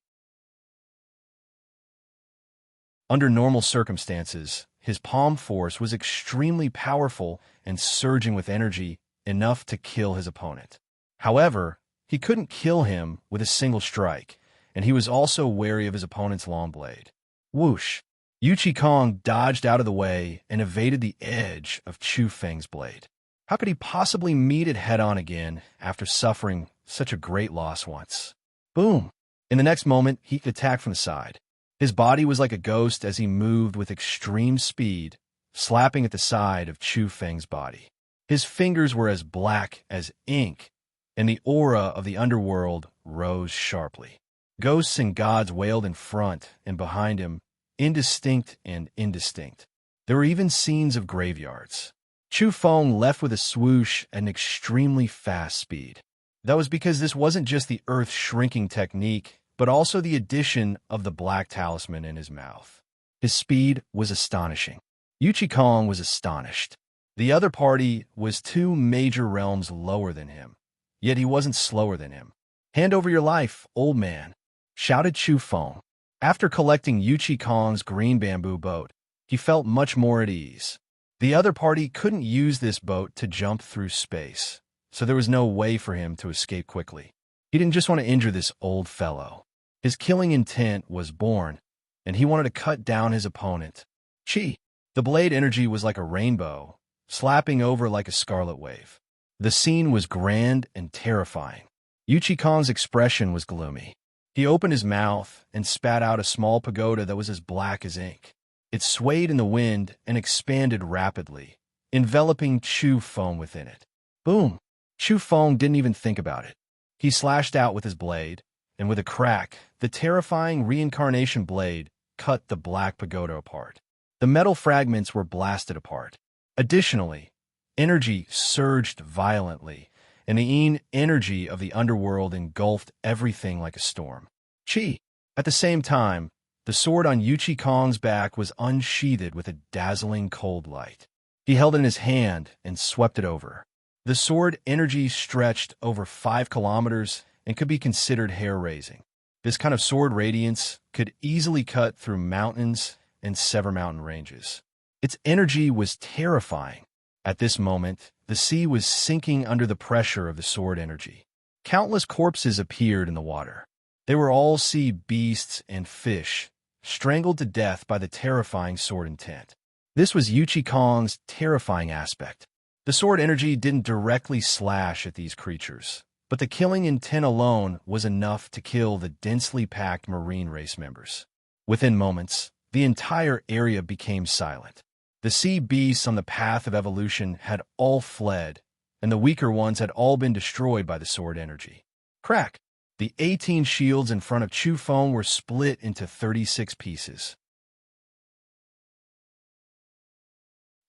Under normal circumstances, his palm force was extremely powerful and surging with energy enough to kill his opponent. However, he couldn't kill him with a single strike, and he was also wary of his opponent's long blade. Whoosh! Yuchi Kong dodged out of the way and evaded the edge of Chu Feng's blade. How could he possibly meet it head-on again after suffering such a great loss once? Boom! In the next moment, he attacked from the side. His body was like a ghost as he moved with extreme speed, slapping at the side of Chu Feng's body. His fingers were as black as ink, and the aura of the underworld rose sharply. Ghosts and gods wailed in front and behind him, indistinct and indistinct. There were even scenes of graveyards. Chu Feng left with a swoosh at an extremely fast speed. That was because this wasn't just the earth-shrinking technique, but also the addition of the black talisman in his mouth. His speed was astonishing. Yuchi Kong was astonished. The other party was 2 major realms lower than him, yet he wasn't slower than him. "Hand over your life, old man," shouted Chu Feng. After collecting Yuchi Kong's green bamboo boat, he felt much more at ease. The other party couldn't use this boat to jump through space, so there was no way for him to escape quickly. He didn't just want to injure this old fellow. His killing intent was born, and he wanted to cut down his opponent. Chi! The blade energy was like a rainbow, slapping over like a scarlet wave. The scene was grand and terrifying. Yuchi Kong's expression was gloomy. He opened his mouth and spat out a small pagoda that was as black as ink. It swayed in the wind and expanded rapidly, enveloping Chu Feng within it. Boom! Chu Feng didn't even think about it. He slashed out with his blade, and with a crack, the terrifying reincarnation blade cut the black pagoda apart. The metal fragments were blasted apart. Additionally, energy surged violently, and the energy of the underworld engulfed everything like a storm. Chi! At the same time, the sword on Yuchi Kong's back was unsheathed with a dazzling cold light. He held it in his hand and swept it over. The sword energy stretched over 5 kilometers and could be considered hair-raising. This kind of sword radiance could easily cut through mountains and sever mountain ranges. Its energy was terrifying. At this moment, the sea was sinking under the pressure of the sword energy. Countless corpses appeared in the water. They were all sea beasts and fish, strangled to death by the terrifying sword intent. This was Yuchi Kong's terrifying aspect. The sword energy didn't directly slash at these creatures, but the killing intent alone was enough to kill the densely packed marine race members. Within moments, the entire area became silent. The sea beasts on the path of evolution had all fled, and the weaker ones had all been destroyed by the sword energy. Crack! The 18 shields in front of Chu Feng were split into 36 pieces.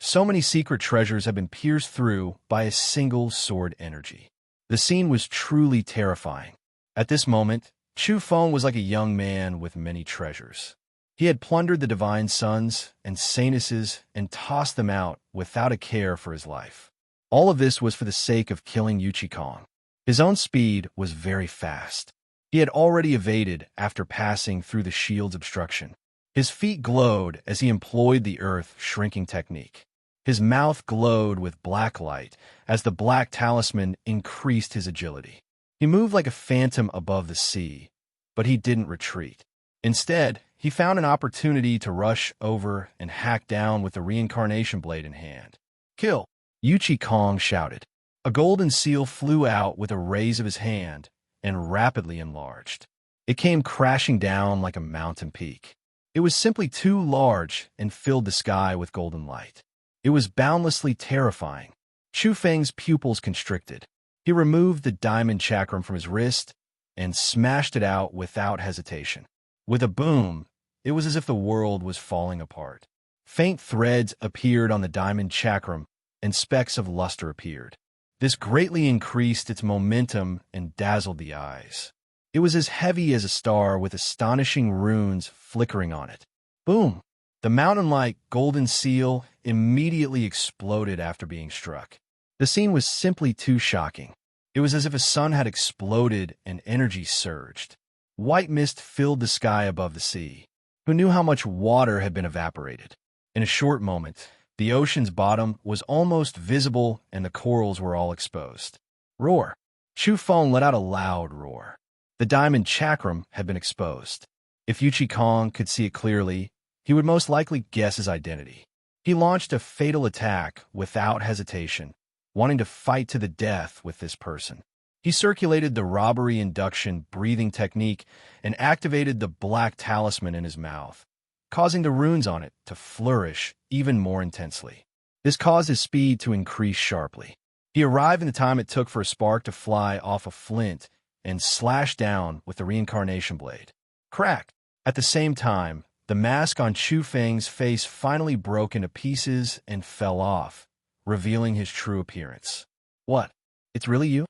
So many secret treasures had been pierced through by a single sword energy. The scene was truly terrifying. At this moment, Chu Feng was like a young man with many treasures. He had plundered the divine sons and saintesses and tossed them out without a care for his life. All of this was for the sake of killing Yuchi Kong. His own speed was very fast. He had already evaded after passing through the shield's obstruction. His feet glowed as he employed the earth-shrinking technique. His mouth glowed with black light as the black talisman increased his agility. He moved like a phantom above the sea, but he didn't retreat. Instead, he found an opportunity to rush over and hack down with the reincarnation blade in hand. "Kill!" Yuchi Kong shouted. A golden seal flew out with a raise of his hand and rapidly enlarged. It came crashing down like a mountain peak. It was simply too large and filled the sky with golden light. It was boundlessly terrifying. Chu Feng's pupils constricted. He removed the diamond chakram from his wrist and smashed it out without hesitation. With a boom, it was as if the world was falling apart. Faint threads appeared on the diamond chakram, and specks of luster appeared. This greatly increased its momentum and dazzled the eyes. It was as heavy as a star with astonishing runes flickering on it. Boom! The mountain-like golden seal immediately exploded after being struck. The scene was simply too shocking. It was as if a sun had exploded and energy surged. White mist filled the sky above the sea. Who knew how much water had been evaporated? In a short moment, the ocean's bottom was almost visible and the corals were all exposed. Roar! Chu Feng let out a loud roar. The diamond chakram had been exposed. If Yuchi Kong could see it clearly, he would most likely guess his identity. He launched a fatal attack without hesitation, wanting to fight to the death with this person. He circulated the robbery induction breathing technique and activated the black talisman in his mouth, causing the runes on it to flourish even more intensely. This caused his speed to increase sharply. He arrived in the time it took for a spark to fly off a flint and slash down with the reincarnation blade. Crack! At the same time, the mask on Chu Feng's face finally broke into pieces and fell off, revealing his true appearance. What? It's really you?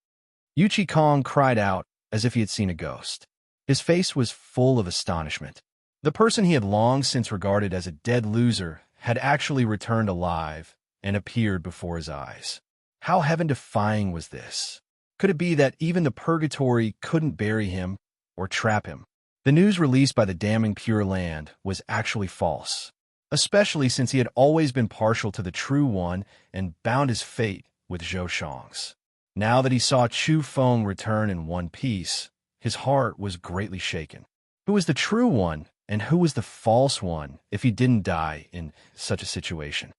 Yuchi Kong cried out as if he had seen a ghost. His face was full of astonishment. The person he had long since regarded as a dead loser had actually returned alive and appeared before his eyes. How heaven-defying was this? Could it be that even the purgatory couldn't bury him or trap him? The news released by the damning Pure Land was actually false, especially since he had always been partial to the True One and bound his fate with Zhou Shang's. Now that he saw Chu Feng return in one piece, his heart was greatly shaken. Who was the True One and who was the false one if he didn't die in such a situation?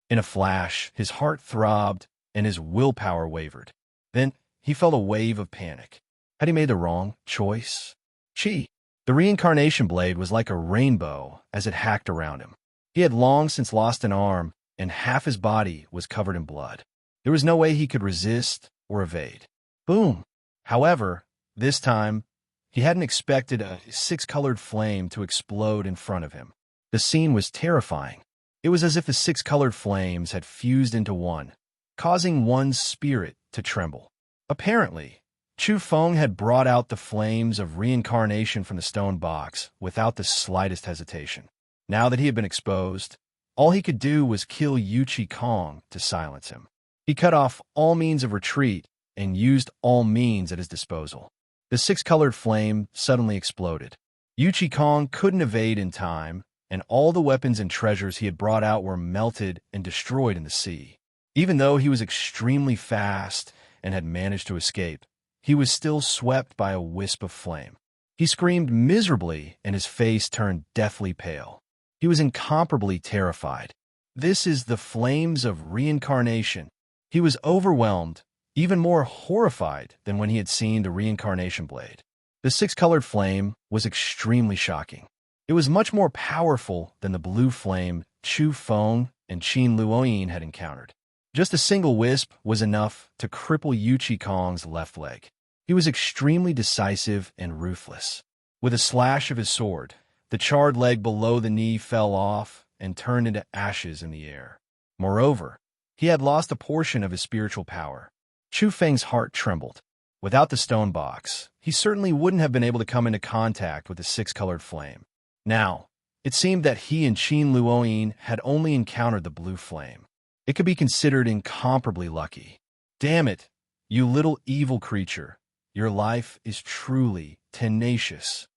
In a flash, his heart throbbed and his willpower wavered. Then he felt a wave of panic. Had he made the wrong choice? Chi! The reincarnation blade was like a rainbow as it hacked around him. He had long since lost an arm, and half his body was covered in blood. There was no way he could resist or evade. Boom! However, this time, he hadn't expected a six-colored flame to explode in front of him. The scene was terrifying. It was as if the six-colored flames had fused into one, causing one's spirit to tremble. Apparently, Chu Feng had brought out the flames of reincarnation from the stone box without the slightest hesitation. Now that he had been exposed, all he could do was kill Yuchi Kong to silence him. He cut off all means of retreat and used all means at his disposal. The six-colored flame suddenly exploded. Yuchi Kong couldn't evade in time, and all the weapons and treasures he had brought out were melted and destroyed in the sea. Even though he was extremely fast and had managed to escape, he was still swept by a wisp of flame. He screamed miserably, and his face turned deathly pale. He was incomparably terrified. This is the flames of reincarnation. He was overwhelmed, even more horrified than when he had seen the reincarnation blade. The six-colored flame was extremely shocking. It was much more powerful than the blue flame Chu Feng and Qin Luoyin had encountered. Just a single wisp was enough to cripple Yuchi Kong's left leg. He was extremely decisive and ruthless. With a slash of his sword, the charred leg below the knee fell off and turned into ashes in the air. Moreover, he had lost a portion of his spiritual power. Chu Feng's heart trembled. Without the stone box, he certainly wouldn't have been able to come into contact with the six-colored flame. Now, it seemed that he and Qin Luoyin had only encountered the blue flame. It could be considered incomparably lucky. Damn it! You little evil creature, your life is truly tenacious.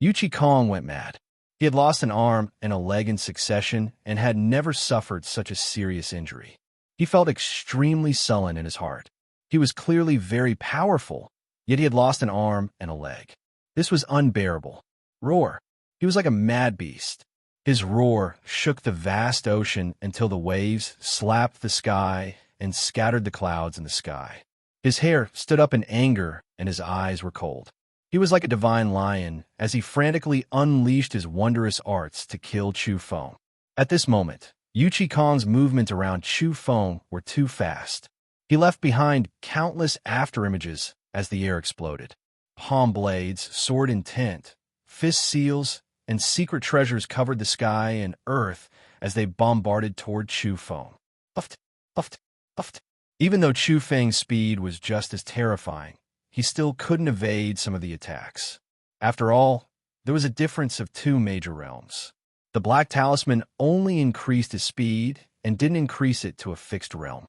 Yuchi Kong went mad. He had lost an arm and a leg in succession and had never suffered such a serious injury. He felt extremely sullen in his heart. He was clearly very powerful, yet he had lost an arm and a leg. This was unbearable. Roar. He was like a mad beast. His roar shook the vast ocean until the waves slapped the sky and scattered the clouds in the sky. His hair stood up in anger and his eyes were cold. He was like a divine lion as he frantically unleashed his wondrous arts to kill Chu Feng. At this moment, Yuchi Kong's movements around Chu Feng were too fast. He left behind countless afterimages as the air exploded. Palm blades soared intent, fist seals, and secret treasures covered the sky and earth as they bombarded toward Chu Feng. Puffed, puffed, puffed. Even though Chu Feng's speed was just as terrifying, he still couldn't evade some of the attacks. After all, there was a difference of two major realms. The Black Talisman only increased his speed and didn't increase it to a fixed realm.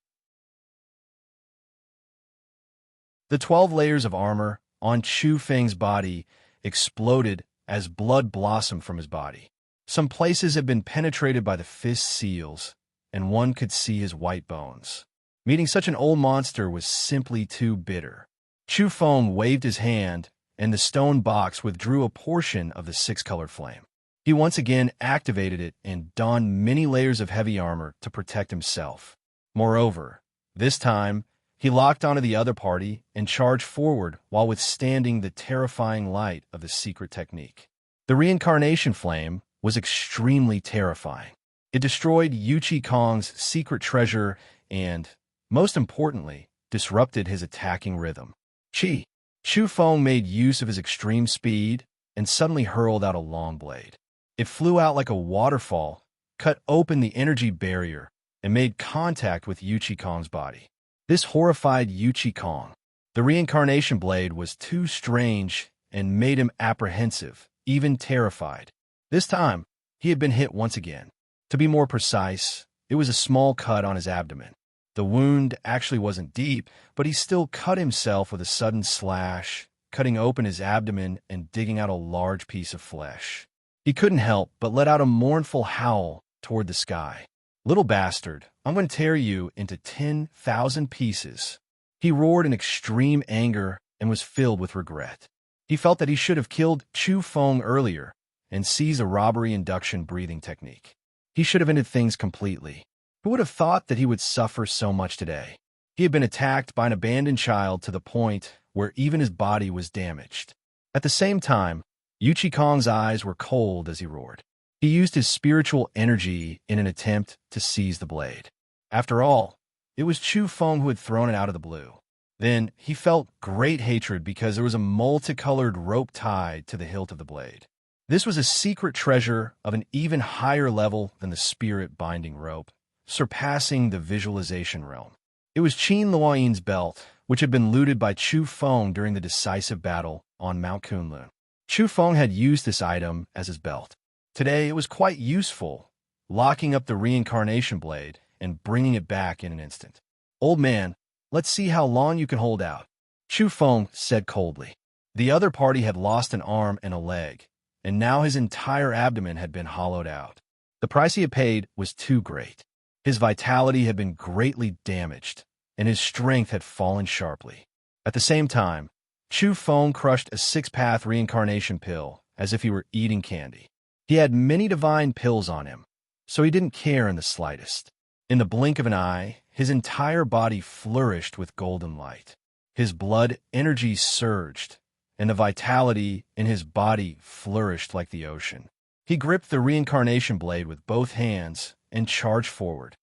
The 12 layers of armor on Chu Feng's body exploded as blood blossomed from his body. Some places had been penetrated by the fist seals, and one could see his white bones. Meeting such an old monster was simply too bitter. Chu Feng waved his hand, and the stone box withdrew a portion of the six-colored flame. He once again activated it and donned many layers of heavy armor to protect himself. Moreover, this time, he locked onto the other party and charged forward while withstanding the terrifying light of the secret technique. The reincarnation flame was extremely terrifying. It destroyed Yuchi Kong's secret treasure and, most importantly, disrupted his attacking rhythm. Chu Feng made use of his extreme speed and suddenly hurled out a long blade. It flew out like a waterfall, cut open the energy barrier, and made contact with Yuchi Kong's body. This horrified Yuchi Kong. The reincarnation blade was too strange and made him apprehensive, even terrified. This time, he had been hit once again. To be more precise, it was a small cut on his abdomen. The wound actually wasn't deep, but he still cut himself with a sudden slash, cutting open his abdomen and digging out a large piece of flesh. He couldn't help but let out a mournful howl toward the sky. "Little bastard, I'm going to tear you into 10,000 pieces." He roared in extreme anger and was filled with regret. He felt that he should have killed Chu Feng earlier and seized a robbery induction breathing technique. He should have ended things completely. Who would have thought that he would suffer so much today? He had been attacked by an abandoned child to the point where even his body was damaged. At the same time, Yuchi Kong's eyes were cold as he roared. He used his spiritual energy in an attempt to seize the blade. After all, it was Chu Feng who had thrown it out of the blue. Then he felt great hatred because there was a multicolored rope tied to the hilt of the blade. This was a secret treasure of an even higher level than the spirit binding rope, surpassing the visualization realm. It was Qin Luoyin's belt, which had been looted by Chu Feng during the decisive battle on Mount Kunlun. Chu Feng had used this item as his belt. Today it was quite useful, locking up the reincarnation blade and bringing it back in an instant. "Old man, let's see how long you can hold out," Chu Feng said coldly. The other party had lost an arm and a leg, and now his entire abdomen had been hollowed out. The price he had paid was too great. His vitality had been greatly damaged, and his strength had fallen sharply. At the same time, Chu Feng crushed a six-path reincarnation pill as if he were eating candy. He had many divine pills on him, so he didn't care in the slightest. In the blink of an eye, his entire body flourished with golden light. His blood energy surged, and the vitality in his body flourished like the ocean. He gripped the reincarnation blade with both hands and charged forward.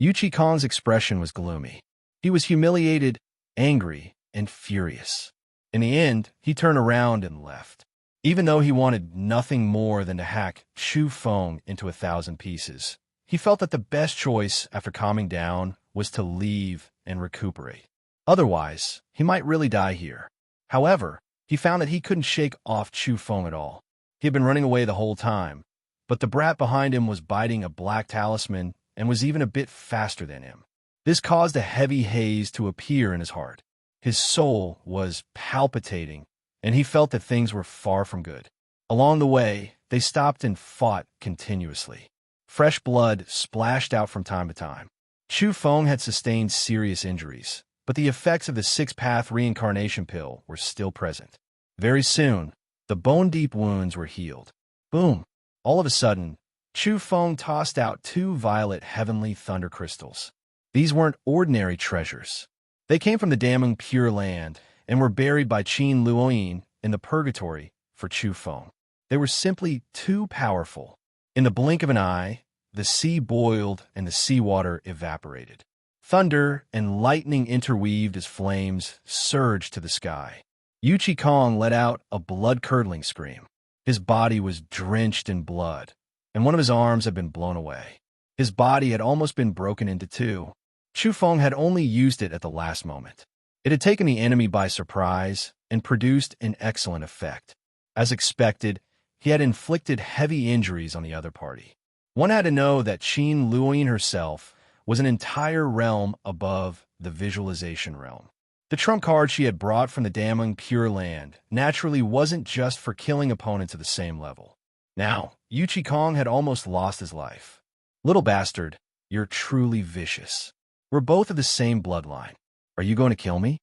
Yuchi Kong's expression was gloomy. He was humiliated, angry, and furious. In the end, he turned around and left. Even though he wanted nothing more than to hack Chu Feng into 1,000 pieces, he felt that the best choice after calming down was to leave and recuperate. Otherwise, he might really die here. However, he found that he couldn't shake off Chu Feng at all. He had been running away the whole time, but the brat behind him was biting a black talisman and was even a bit faster than him. This caused a heavy haze to appear in his heart. His soul was palpitating, and he felt that things were far from good. Along the way, they stopped and fought continuously. Fresh blood splashed out from time to time. Chu Feng had sustained serious injuries, but the effects of the six-path reincarnation pill were still present. Very soon, the bone-deep wounds were healed. Boom! All of a sudden, Chu Feng tossed out two violet heavenly thunder crystals. These weren't ordinary treasures. They came from the damning Pure Land and were buried by Qin Luoyin in the purgatory for Chu Feng. They were simply too powerful. In the blink of an eye, the sea boiled and the seawater evaporated. Thunder and lightning interweaved as flames surged to the sky. Yu Qi let out a blood-curdling scream. His body was drenched in blood, and one of his arms had been blown away. His body had almost been broken into two. Chu Feng had only used it at the last moment. It had taken the enemy by surprise and produced an excellent effect. As expected, he had inflicted heavy injuries on the other party. One had to know that Qin Luoyin herself was an entire realm above the visualization realm. The trump card she had brought from the damning Pure Land naturally wasn't just for killing opponents at the same level. Now, Yu Qi had almost lost his life. Little bastard, you're truly vicious. We're both of the same bloodline. Are you going to kill me?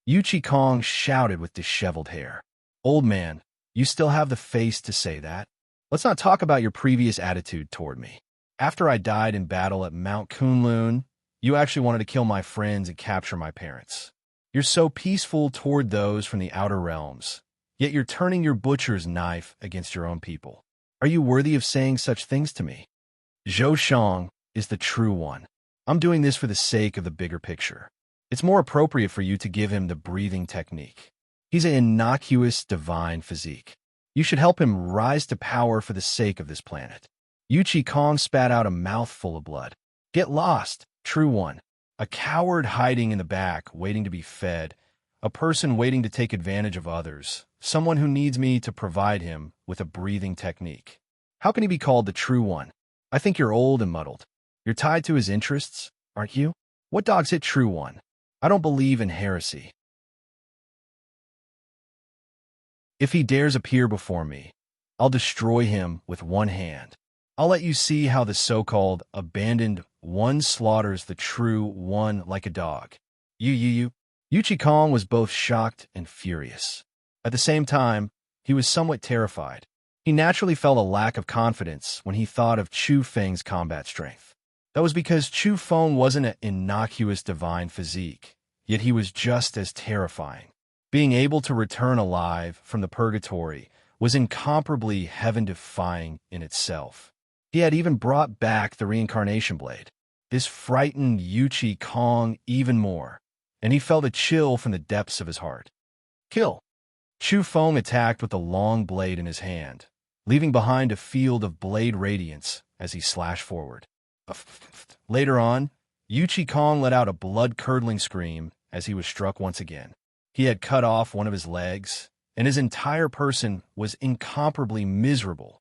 Yu Qi shouted with disheveled hair. Old man, you still have the face to say that? Let's not talk about your previous attitude toward me. After I died in battle at Mount Kunlun, you actually wanted to kill my friends and capture my parents. You're so peaceful toward those from the outer realms, yet you're turning your butcher's knife against your own people. Are you worthy of saying such things to me? Zhou Shang is the true one. I'm doing this for the sake of the bigger picture. It's more appropriate for you to give him the breathing technique. He's an innocuous divine physique. You should help him rise to power for the sake of this planet. Yu Qi spat out a mouthful of blood. Get lost, true one. A coward hiding in the back, waiting to be fed. A person waiting to take advantage of others. Someone who needs me to provide him with a breathing technique. How can he be called the true one? I think you're old and muddled. You're tied to his interests, aren't you? What dog's it, true one? I don't believe in heresy. If he dares appear before me, I'll destroy him with one hand. I'll let you see how the so-called abandoned one slaughters the true one like a dog. Yu Qi was both shocked and furious. At the same time, he was somewhat terrified. He naturally felt a lack of confidence when he thought of Chu Feng's combat strength. That was because Chu Feng wasn't an innocuous divine physique, yet he was just as terrifying. Being able to return alive from the purgatory was incomparably heaven-defying in itself. He had even brought back the reincarnation blade. This frightened Yu Qi even more, and he felt a chill from the depths of his heart. Kill! Chu Feng attacked with the long blade in his hand, leaving behind a field of blade radiance as he slashed forward. Later on, Yu Qi let out a blood-curdling scream as he was struck once again. He had cut off one of his legs, and his entire person was incomparably miserable.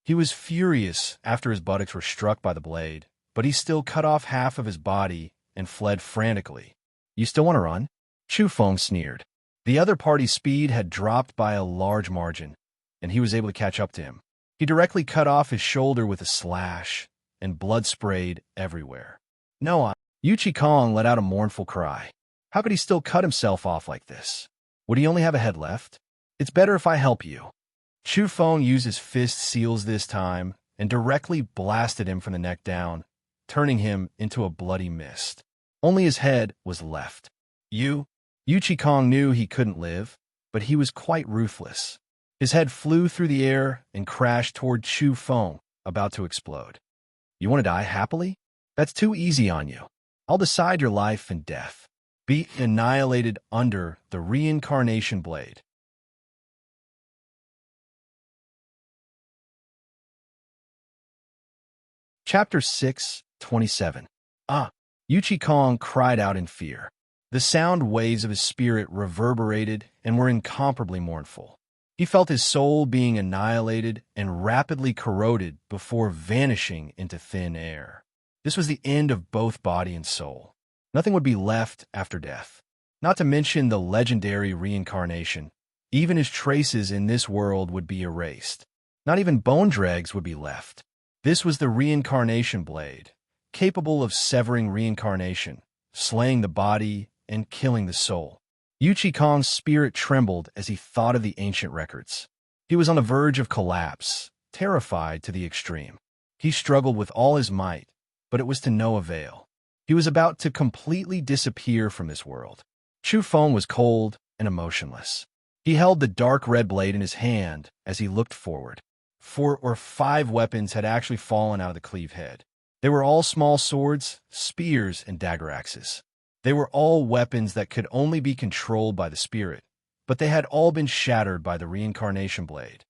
He was furious after his buttocks were struck by the blade, but he still cut off half of his body and fled frantically. You still want to run? Chu Feng sneered. The other party's speed had dropped by a large margin, and he was able to catch up to him. He directly cut off his shoulder with a slash, and blood sprayed everywhere. No, Yu Qi let out a mournful cry. How could he still cut himself off like this? Would he only have a head left? It's better if I help you. Chu Feng used his fist seals this time and directly blasted him from the neck down, turning him into a bloody mist. Only his head was left. Yu Qi knew he couldn't live, but he was quite ruthless. His head flew through the air and crashed toward Chu Feng, about to explode. You want to die happily? That's too easy on you. I'll decide your life and death. Be annihilated under the reincarnation blade. Chapter 6:27. Yu Qi cried out in fear. The sound waves of his spirit reverberated and were incomparably mournful. He felt his soul being annihilated and rapidly corroded before vanishing into thin air. This was the end of both body and soul. Nothing would be left after death. Not to mention the legendary reincarnation. Even his traces in this world would be erased. Not even bone dregs would be left. This was the reincarnation blade, capable of severing reincarnation, slaying the body, and killing the soul. Yuchi Kong's spirit trembled as he thought of the ancient records. He was on the verge of collapse, terrified to the extreme. He struggled with all his might, but it was to no avail. He was about to completely disappear from this world. Chu Feng was cold and emotionless. He held the dark red blade in his hand as he looked forward. 4 or 5 weapons had actually fallen out of the cleave head. They were all small swords, spears, and dagger axes. They were all weapons that could only be controlled by the spirit, but they had all been shattered by the reincarnation blade.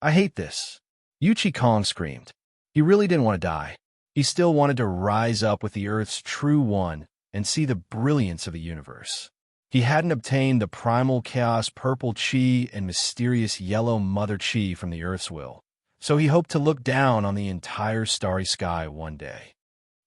I hate this. Yuchi Kong screamed. He really didn't want to die. He still wanted to rise up with the Earth's true one and see the brilliance of the universe. He hadn't obtained the primal chaos purple chi and mysterious yellow mother chi from the Earth's will, so he hoped to look down on the entire starry sky one day.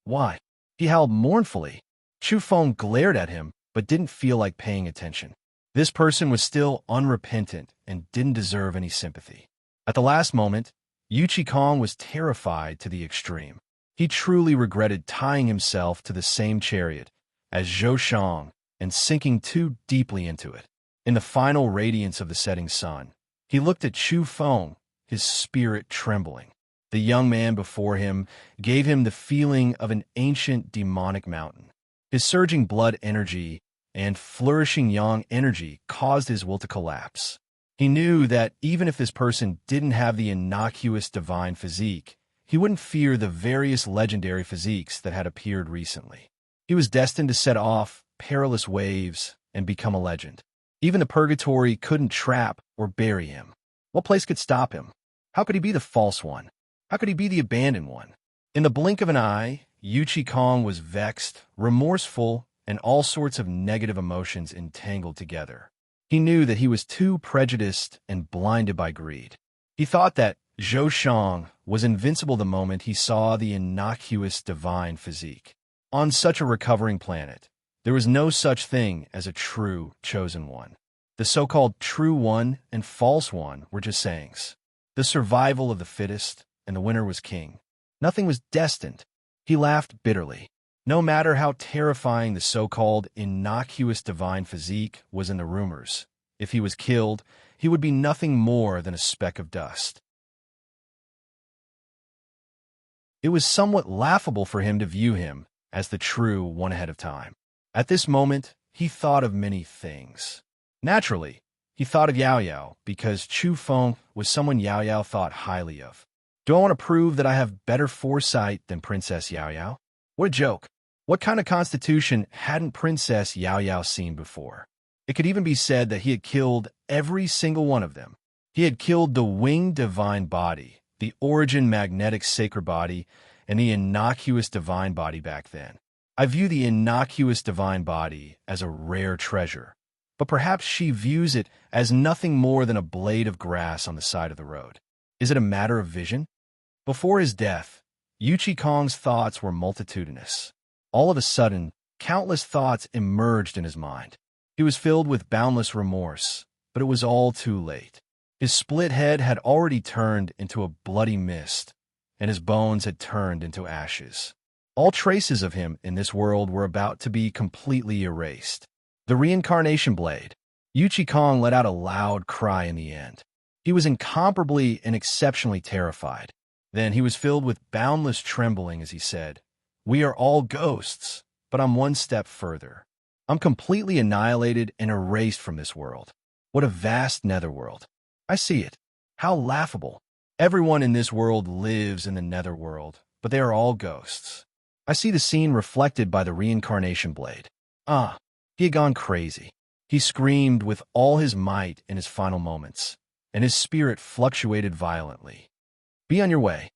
Why? He howled mournfully. Chu Feng glared at him, but didn't feel like paying attention. This person was still unrepentant and didn't deserve any sympathy. At the last moment, Yuchi Kong was terrified to the extreme. He truly regretted tying himself to the same chariot as Zhou Shang and sinking too deeply into it. In the final radiance of the setting sun, he looked at Chu Feng, his spirit trembling. The young man before him gave him the feeling of an ancient demonic mountain. His surging blood energy and flourishing yang energy caused his will to collapse. He knew that even if this person didn't have the innocuous divine physique, he wouldn't fear the various legendary physiques that had appeared recently. He was destined to set off perilous waves and become a legend. Even the purgatory couldn't trap or bury him. What place could stop him? How could he be the false one? How could he be the abandoned one? In the blink of an eye, Yuchi Kong was vexed, remorseful, and all sorts of negative emotions entangled together. He knew that he was too prejudiced and blinded by greed. He thought that Zhou Shang was invincible the moment he saw the innocuous divine physique. On such a recovering planet, there was no such thing as a true chosen one. The so-called true one and false one were just sayings. The survival of the fittest, and the winner was king. Nothing was destined. He laughed bitterly. No matter how terrifying the so-called innocuous divine physique was in the rumors, if he was killed, he would be nothing more than a speck of dust. It was somewhat laughable for him to view him as the true one ahead of time. At this moment, he thought of many things. Naturally, he thought of Yao Yao because Chu Feng was someone Yao Yao thought highly of. Do I want to prove that I have better foresight than Princess Yao Yao? What a joke. What kind of constitution hadn't Princess Yao Yao seen before? It could even be said that he had killed every single one of them. He had killed the winged divine body, the origin magnetic sacred body, and the innocuous divine body back then. I view the innocuous divine body as a rare treasure, but perhaps she views it as nothing more than a blade of grass on the side of the road. Is it a matter of vision? Before his death, Yuchi Kong's thoughts were multitudinous. All of a sudden, countless thoughts emerged in his mind. He was filled with boundless remorse, but it was all too late. His split head had already turned into a bloody mist, and his bones had turned into ashes. All traces of him in this world were about to be completely erased. The reincarnation blade. Yuchi Kong let out a loud cry in the end. He was incomparably and exceptionally terrified. Then he was filled with boundless trembling as he said, "We are all ghosts, but I'm one step further. I'm completely annihilated and erased from this world. What a vast netherworld. I see it. How laughable. Everyone in this world lives in the netherworld, but they are all ghosts. I see the scene reflected by the reincarnation blade." He had gone crazy. He screamed with all his might in his final moments, and his spirit fluctuated violently. Be on your way.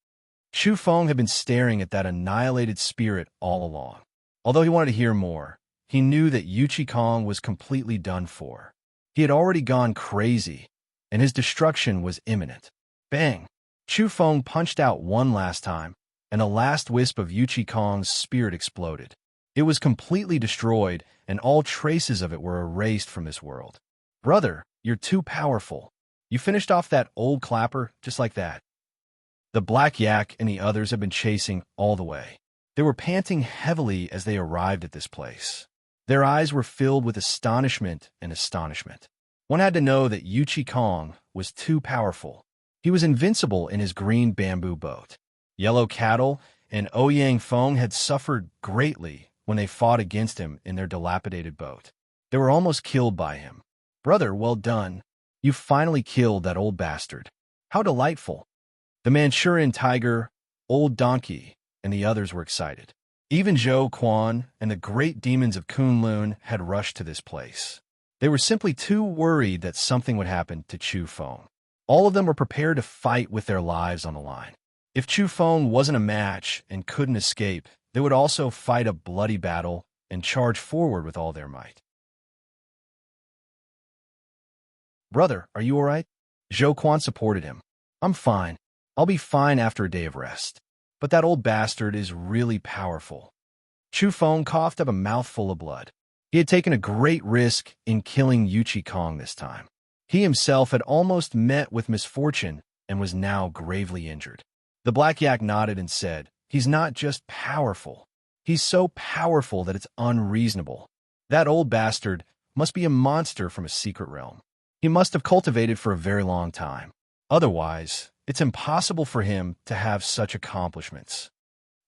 Chu Feng had been staring at that annihilated spirit all along. Although he wanted to hear more, he knew that Yuchi Kong was completely done for. He had already gone crazy, and his destruction was imminent. Bang! Chu Feng punched out one last time, and the last wisp of Yuchi Kong's spirit exploded. It was completely destroyed, and all traces of it were erased from this world. Brother, you're too powerful. You finished off that old clapper just like that. The Black Yak and the others had been chasing all the way. They were panting heavily as they arrived at this place. Their eyes were filled with astonishment and astonishment. One had to know that Yuchi Kong was too powerful. He was invincible in his green bamboo boat. Yellow Cattle and Ouyang Feng had suffered greatly when they fought against him in their dilapidated boat. They were almost killed by him. Brother, well done. You finally killed that old bastard. How delightful. The Manchurian Tiger, Old Donkey, and the others were excited. Even Zhou Quan and the great demons of Kunlun had rushed to this place. They were simply too worried that something would happen to Chu Feng. All of them were prepared to fight with their lives on the line. If Chu Feng wasn't a match and couldn't escape, they would also fight a bloody battle and charge forward with all their might. Brother, are you all right? Zhou Quan supported him. I'm fine. I'll be fine after a day of rest. But that old bastard is really powerful. Chu Feng coughed up a mouthful of blood. He had taken a great risk in killing Yuchi Kong this time. He himself had almost met with misfortune and was now gravely injured. The Black Yak nodded and said, he's not just powerful. He's so powerful that it's unreasonable. That old bastard must be a monster from a secret realm. He must have cultivated for a very long time. Otherwise, it's impossible for him to have such accomplishments.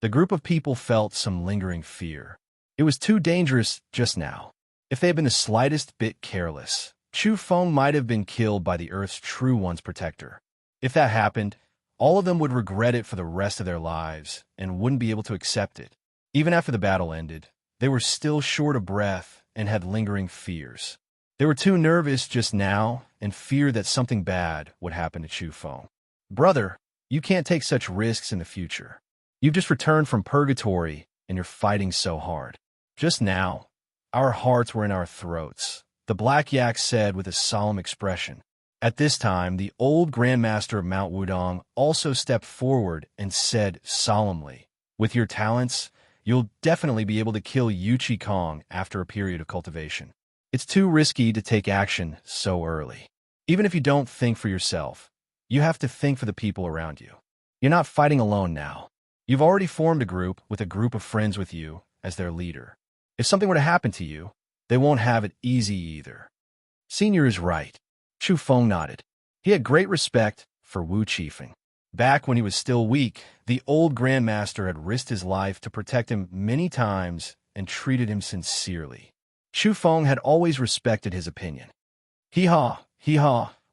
The group of people felt some lingering fear. It was too dangerous just now. If they had been the slightest bit careless, Chu Feng might have been killed by the Earth's True One's protector. If that happened, all of them would regret it for the rest of their lives and wouldn't be able to accept it. Even after the battle ended, they were still short of breath and had lingering fears. They were too nervous just now and feared that something bad would happen to Chu Feng. Brother, you can't take such risks in the future. You've just returned from purgatory and you're fighting so hard. Just now, our hearts were in our throats, the Black Yak said with a solemn expression. At this time, the old Grandmaster of Mount Wudong also stepped forward and said solemnly, with your talents, you'll definitely be able to kill Yuchi Kong after a period of cultivation. It's too risky to take action so early. Even if you don't think for yourself, you have to think for the people around you. You're not fighting alone now. You've already formed a group with a group of friends with you as their leader. If something were to happen to you, they won't have it easy either. Senior is right. Chu Feng nodded. He had great respect for Wu Qifeng. Back when he was still weak, the old Grandmaster had risked his life to protect him many times and treated him sincerely. Chu Feng had always respected his opinion. Hee-haw,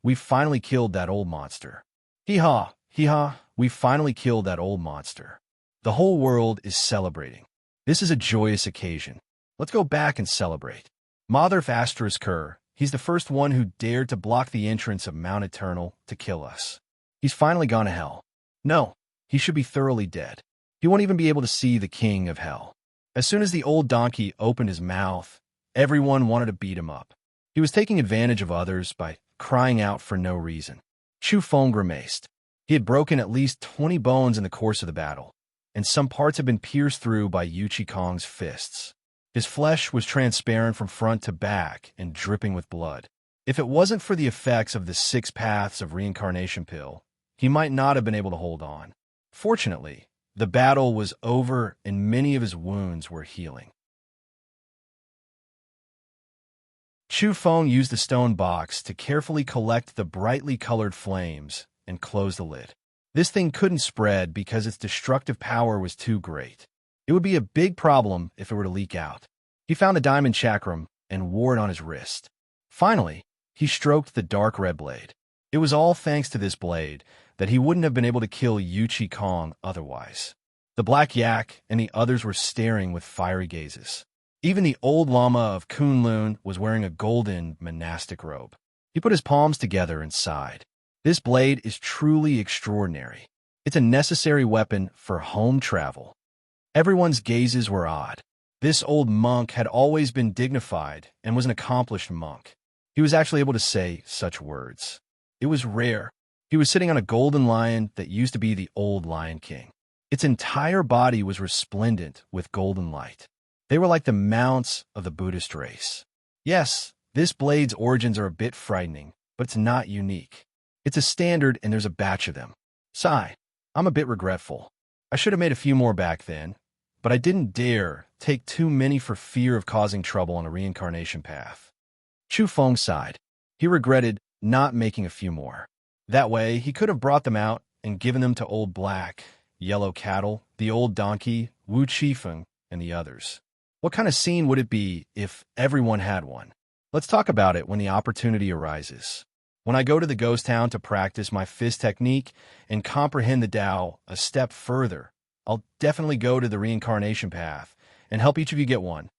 we finally killed that old monster. Hee-haw, we finally killed that old monster. The whole world is celebrating. This is a joyous occasion. Let's go back and celebrate. Motherf Asterisk Kerr, he's the first one who dared to block the entrance of Mount Eternal to kill us. He's finally gone to hell. No, he should be thoroughly dead. He won't even be able to see the king of hell. As soon as the old donkey opened his mouth, everyone wanted to beat him up. He was taking advantage of others by crying out for no reason. Chu Feng grimaced. He had broken at least 20 bones in the course of the battle, and some parts had been pierced through by Yuchi Kong's fists. His flesh was transparent from front to back and dripping with blood. If it wasn't for the effects of the 6 paths of reincarnation pill, he might not have been able to hold on. Fortunately, the battle was over and many of his wounds were healing. Chu Feng used the stone box to carefully collect the brightly colored flames and close the lid. This thing couldn't spread because its destructive power was too great. It would be a big problem if it were to leak out. He found the diamond chakram and wore it on his wrist. Finally, he stroked the dark red blade. It was all thanks to this blade that he wouldn't have been able to kill Yuchi Kong otherwise. The Black Yak and the others were staring with fiery gazes. Even the old Lama of Kunlun was wearing a golden monastic robe. He put his palms together and sighed. This blade is truly extraordinary. It's a necessary weapon for home travel. Everyone's gazes were odd. This old monk had always been dignified and was an accomplished monk. He was actually able to say such words. It was rare. He was sitting on a golden lion that used to be the old Lion King. Its entire body was resplendent with golden light. They were like the mounts of the Buddhist race. Yes, this blade's origins are a bit frightening, but it's not unique. It's a standard and there's a batch of them. Sigh, I'm a bit regretful. I should have made a few more back then, but I didn't dare take too many for fear of causing trouble on a reincarnation path. Chu Feng sighed. He regretted not making a few more. That way, he could have brought them out and given them to Old Black, Yellow Cattle, the Old Donkey, Wu Chifeng, and the others. What kind of scene would it be if everyone had one? Let's talk about it when the opportunity arises. When I go to the ghost town to practice my fist technique and comprehend the Tao a step further, I'll definitely go to the reincarnation path and help each of you get one.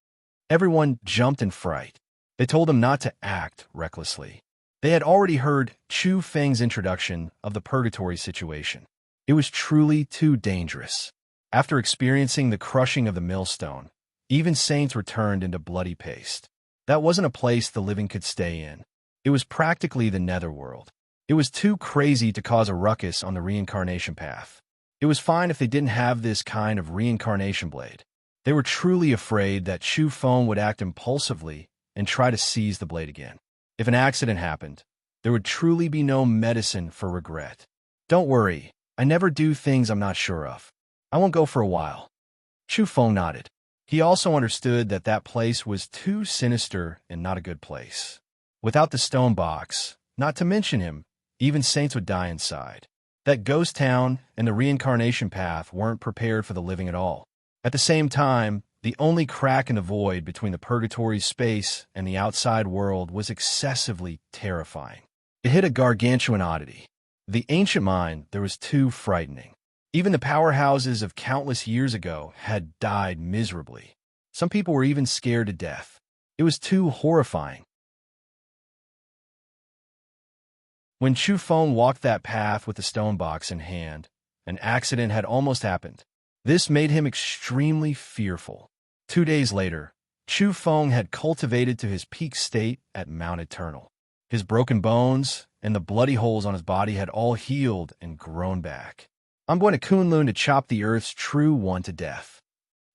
Everyone jumped in fright. They told him not to act recklessly. They had already heard Chu Feng's introduction of the purgatory situation. It was truly too dangerous. After experiencing the crushing of the millstone, even saints were turned into bloody paste. That wasn't a place the living could stay in. It was practically the netherworld. It was too crazy to cause a ruckus on the reincarnation path. It was fine if they didn't have this kind of reincarnation blade. They were truly afraid that Chu Feng would act impulsively and try to seize the blade again. If an accident happened, there would truly be no medicine for regret. Don't worry, I never do things I'm not sure of. I won't go for a while. Chu Feng nodded. He also understood that that place was too sinister and not a good place. Without the stone box, not to mention him, even saints would die inside. That ghost town and the reincarnation path weren't prepared for the living at all. At the same time, the only crack in the void between the purgatory space and the outside world was excessively terrifying. It hit a gargantuan oddity. The ancient mind there was too frightening. Even the powerhouses of countless years ago had died miserably. Some people were even scared to death. It was too horrifying. When Chu Feng walked that path with the stone box in hand, an accident had almost happened. This made him extremely fearful. 2 days later, Chu Feng had cultivated to his peak state at Mount Eternal. His broken bones and the bloody holes on his body had all healed and grown back. I'm going to Kunlun to chop the Earth's true one to death,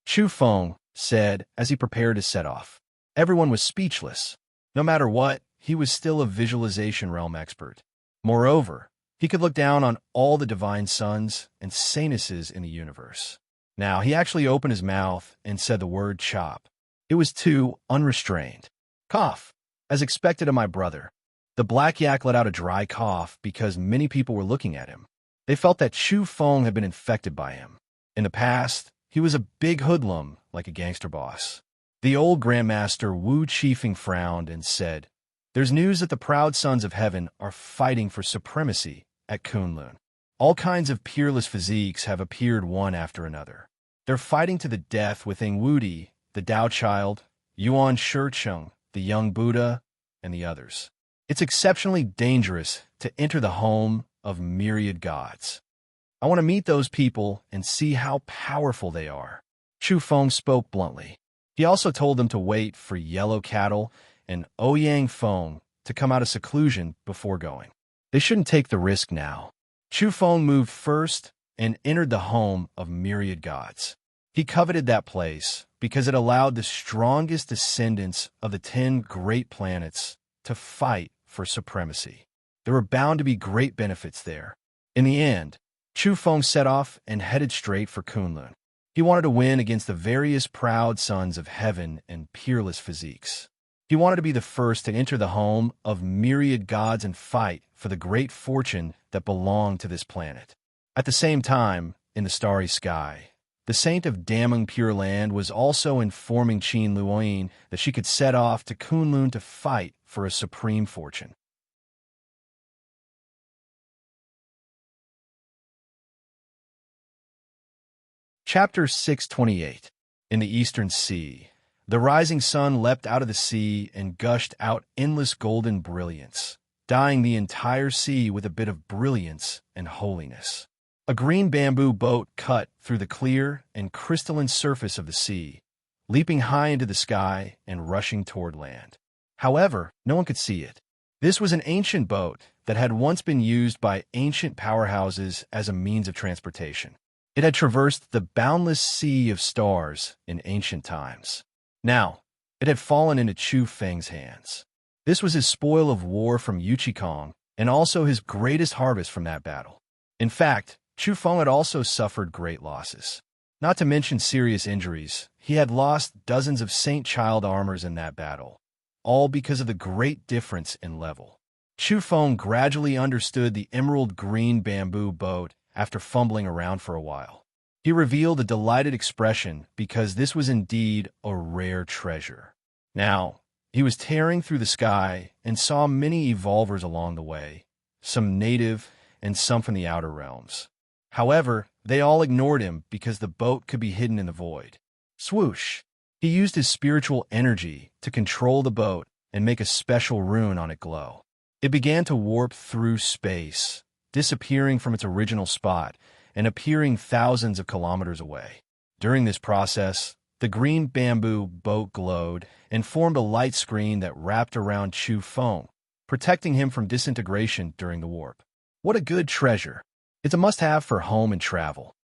Chu Feng said as he prepared to set off. Everyone was speechless. No matter what, he was still a visualization realm expert. Moreover, he could look down on all the divine sons and saintesses in the universe. Now, he actually opened his mouth and said the word chop. It was too unrestrained. Cough, as expected of my brother. The black yak let out a dry cough because many people were looking at him. They felt that Chu Feng had been infected by him. In the past, he was a big hoodlum like a gangster boss. The old Grandmaster Wu Chifeng frowned and said, "There's news that the proud sons of heaven are fighting for supremacy at Kunlun. All kinds of peerless physiques have appeared one after another. They're fighting to the death with Ing Wudi, the Tao Child, Yuan Shicheng, the young Buddha, and the others. It's exceptionally dangerous to enter the home of myriad gods. I want to meet those people and see how powerful they are." Chu Feng spoke bluntly. He also told them to wait for Yellow Cattle and Ouyang Feng to come out of seclusion before going. They shouldn't take the risk now. Chu Feng moved first and entered the home of myriad gods. He coveted that place because it allowed the strongest descendants of the 10 great planets to fight for supremacy. There were bound to be great benefits there. In the end, Chu Feng set off and headed straight for Kunlun. He wanted to win against the various proud sons of heaven and peerless physiques. He wanted to be the first to enter the home of myriad gods and fight for the great fortune that belonged to this planet. At the same time, in the starry sky, the saint of damning pure land was also informing Qin Luoyin that she could set off to Kunlun to fight for a supreme fortune. Chapter 628. In the Eastern Sea, the rising sun leapt out of the sea and gushed out endless golden brilliance, dyeing the entire sea with a bit of brilliance and holiness. A green bamboo boat cut through the clear and crystalline surface of the sea, leaping high into the sky and rushing toward land. However, no one could see it. This was an ancient boat that had once been used by ancient powerhouses as a means of transportation. It had traversed the boundless sea of stars in ancient times. Now, it had fallen into Chu Feng's hands. This was his spoil of war from Yuchikong, and also his greatest harvest from that battle. In fact, Chu Feng had also suffered great losses. Not to mention serious injuries, he had lost dozens of Saint Child armors in that battle, all because of the great difference in level. Chu Feng gradually understood the emerald green bamboo boat after fumbling around for a while. He revealed a delighted expression because this was indeed a rare treasure. Now, he was tearing through the sky and saw many evolvers along the way, some native and some from the outer realms. However, they all ignored him because the boat could be hidden in the void. Swoosh! He used his spiritual energy to control the boat and make a special rune on it glow. It began to warp through space, disappearing from its original spot and appearing thousands of kilometers away. During this process, the green bamboo boat glowed and formed a light screen that wrapped around Chu Feng, protecting him from disintegration during the warp. What a good treasure! It's a must-have for home and travel.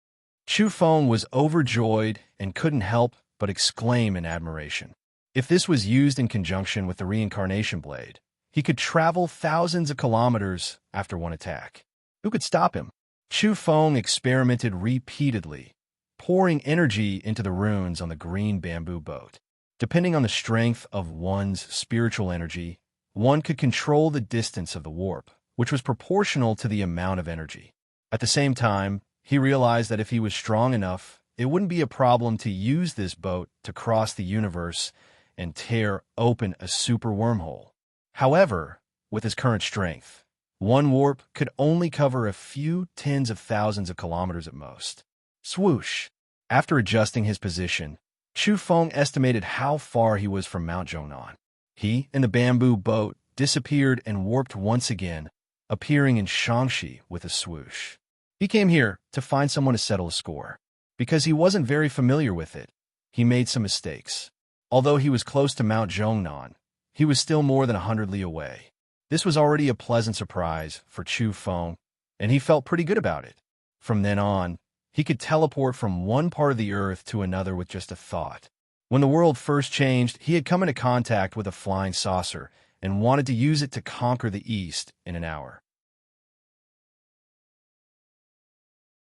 Chu Feng was overjoyed and couldn't help but exclaim in admiration. If this was used in conjunction with the reincarnation blade, he could travel thousands of kilometers after one attack. Who could stop him? Chu Feng experimented repeatedly, pouring energy into the runes on the green bamboo boat. Depending on the strength of one's spiritual energy, one could control the distance of the warp, which was proportional to the amount of energy. At the same time, he realized that if he was strong enough, it wouldn't be a problem to use this boat to cross the universe and tear open a super wormhole. However, with his current strength, one warp could only cover a few tens of thousands of kilometers at most. Swoosh! After adjusting his position, Chu Feng estimated how far he was from Mount Zhongnan. He and the bamboo boat disappeared and warped once again, appearing in Shangxi with a swoosh. He came here to find someone to settle a score. Because he wasn't very familiar with it, he made some mistakes. Although he was close to Mount Zhongnan, he was still more than 100 li away. This was already a pleasant surprise for Chu Feng, and he felt pretty good about it. From then on, he could teleport from one part of the earth to another with just a thought. When the world first changed, he had come into contact with a flying saucer and wanted to use it to conquer the East in an hour.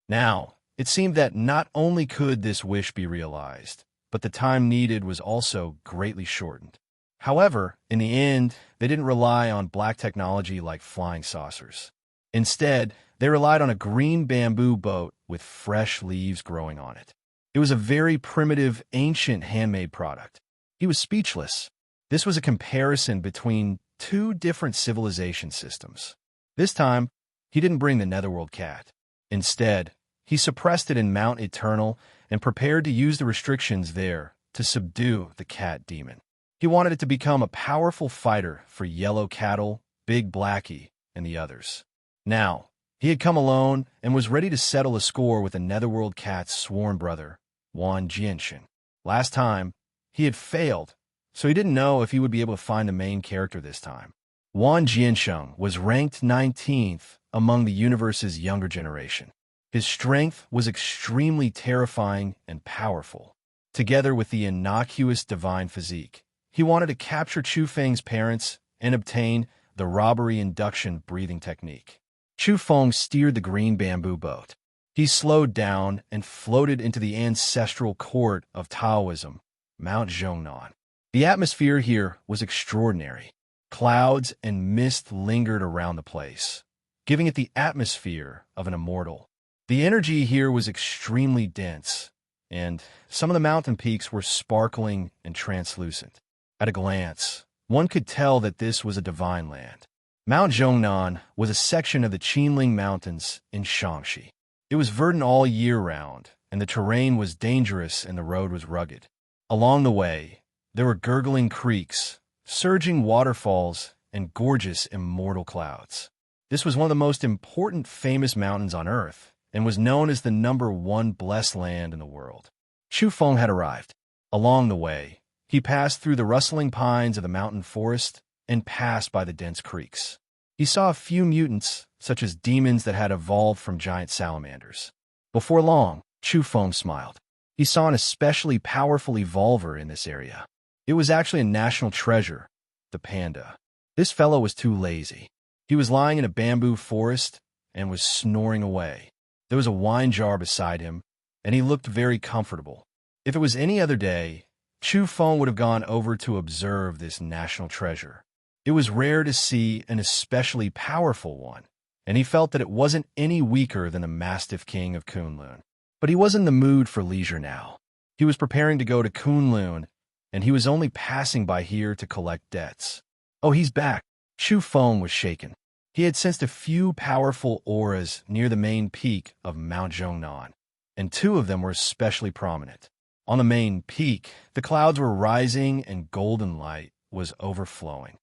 Now, it seemed that not only could this wish be realized, but the time needed was also greatly shortened. However, in the end, they didn't rely on black technology like flying saucers. Instead, they relied on a green bamboo boat with fresh leaves growing on it. It was a very primitive, ancient handmade product. He was speechless. This was a comparison between two different civilization systems. This time, he didn't bring the Netherworld cat. Instead, he suppressed it in Mount Eternal and prepared to use the restrictions there to subdue the cat demon. He wanted it to become a powerful fighter for Yellow Cattle, Big Blackie, and the others. Now, he had come alone and was ready to settle a score with the Netherworld cat's sworn brother, Wan Jianshin. Last time, he had failed, so he didn't know if he would be able to find the main character this time. Wan Jiansheng was ranked 19th among the universe's younger generation. His strength was extremely terrifying and powerful. Together with the innocuous divine physique, he wanted to capture Chu Feng's parents and obtain the robbery induction breathing technique. Chu Feng steered the green bamboo boat. He slowed down and floated into the ancestral court of Taoism, Mount Zhongnan. The atmosphere here was extraordinary. Clouds and mist lingered around the place, giving it the atmosphere of an immortal. The energy here was extremely dense, and some of the mountain peaks were sparkling and translucent. At a glance, one could tell that this was a divine land. Mount Zhongnan was a section of the Qinling Mountains in Shangxi. It was verdant all year round, and the terrain was dangerous and the road was rugged. Along the way, there were gurgling creeks, surging waterfalls, and gorgeous immortal clouds. This was one of the most important famous mountains on Earth, and was known as the #1 blessed land in the world. Chu Feng had arrived. Along the way, he passed through the rustling pines of the mountain forest and passed by the dense creeks. He saw a few mutants, such as demons that had evolved from giant salamanders. Before long, Chu Feng smiled. He saw an especially powerful evolver in this area. It was actually a national treasure, the panda. This fellow was too lazy. He was lying in a bamboo forest and was snoring away. There was a wine jar beside him, and he looked very comfortable. If it was any other day, Chu Feng would have gone over to observe this national treasure. It was rare to see an especially powerful one, and he felt that it wasn't any weaker than the Mastiff King of Kunlun. But he was in the mood for leisure now. He was preparing to go to Kunlun, and he was only passing by here to collect debts. Oh, he's back. Chu Feng was shaken. He had sensed a few powerful auras near the main peak of Mount Zhongnan, and two of them were especially prominent. On the main peak, the clouds were rising and golden light was overflowing.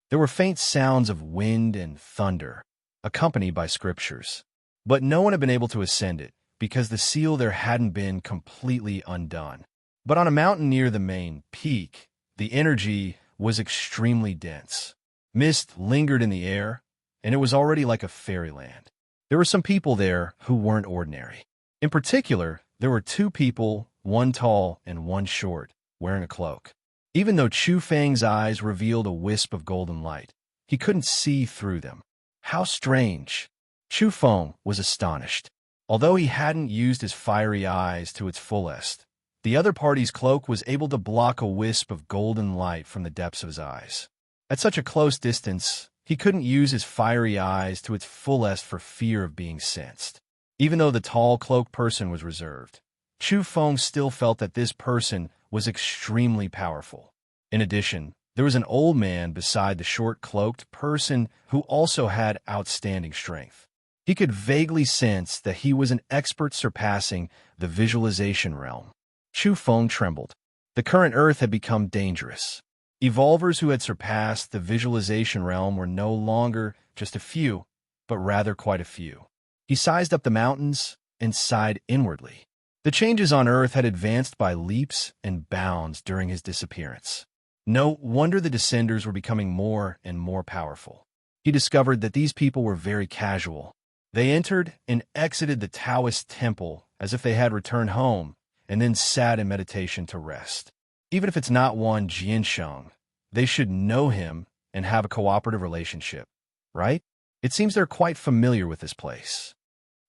There were faint sounds of wind and thunder, accompanied by scriptures. But no one had been able to ascend it, because the seal there hadn't been completely undone. But on a mountain near the main peak, the energy was extremely dense. Mist lingered in the air, and it was already like a fairyland. There were some people there who weren't ordinary. In particular, there were two people, one tall and one short, wearing a cloak. Even though Chu Feng's eyes revealed a wisp of golden light, he couldn't see through them. How strange! Chu Feng was astonished. Although he hadn't used his fiery eyes to its fullest, the other party's cloak was able to block a wisp of golden light from the depths of his eyes. At such a close distance, he couldn't use his fiery eyes to its fullest for fear of being sensed. Even though the tall cloaked person was reserved, Chu Feng still felt that this person was extremely powerful. In addition, there was an old man beside the short-cloaked person who also had outstanding strength. He could vaguely sense that he was an expert surpassing the visualization realm. Chu Feng trembled. The current Earth had become dangerous. Evolvers who had surpassed the visualization realm were no longer just a few, but rather quite a few. He sized up the mountains and sighed inwardly. The changes on Earth had advanced by leaps and bounds during his disappearance. No wonder the descenders were becoming more and more powerful. He discovered that these people were very casual. They entered and exited the Taoist temple as if they had returned home and then sat in meditation to rest. Even if it's not one Jiansheng, they should know him and have a cooperative relationship, right? It seems they're quite familiar with this place.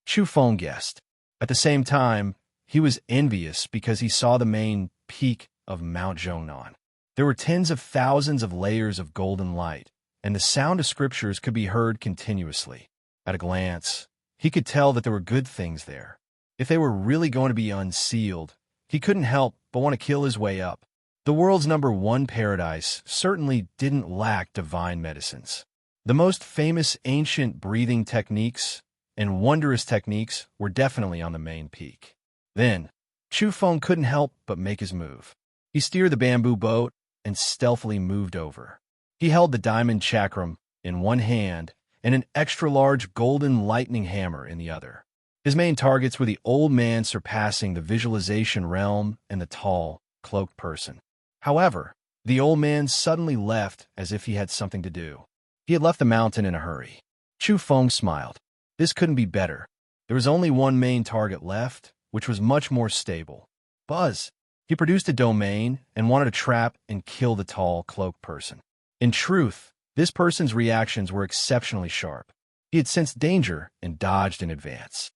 Chu Feng guessed. At the same time, he was envious because he saw the main peak of Mount Zhongnan. There were tens of thousands of layers of golden light, and the sound of scriptures could be heard continuously. At a glance, he could tell that there were good things there. If they were really going to be unsealed, he couldn't help but want to kill his way up. The world's #1 paradise certainly didn't lack divine medicines. The most famous ancient breathing techniques and wondrous techniques were definitely on the main peak. Then, Chu Feng couldn't help but make his move. He steered the bamboo boat and stealthily moved over. He held the diamond chakram in one hand and an extra-large golden lightning hammer in the other. His main targets were the old man surpassing the visualization realm and the tall, cloaked person. However, the old man suddenly left as if he had something to do. He had left the mountain in a hurry. Chu Feng smiled. This couldn't be better. There was only one main target left, which was much more stable. Buzz. He produced a domain and wanted to trap and kill the tall, cloaked person. In truth, this person's reactions were exceptionally sharp. He had sensed danger and dodged in advance.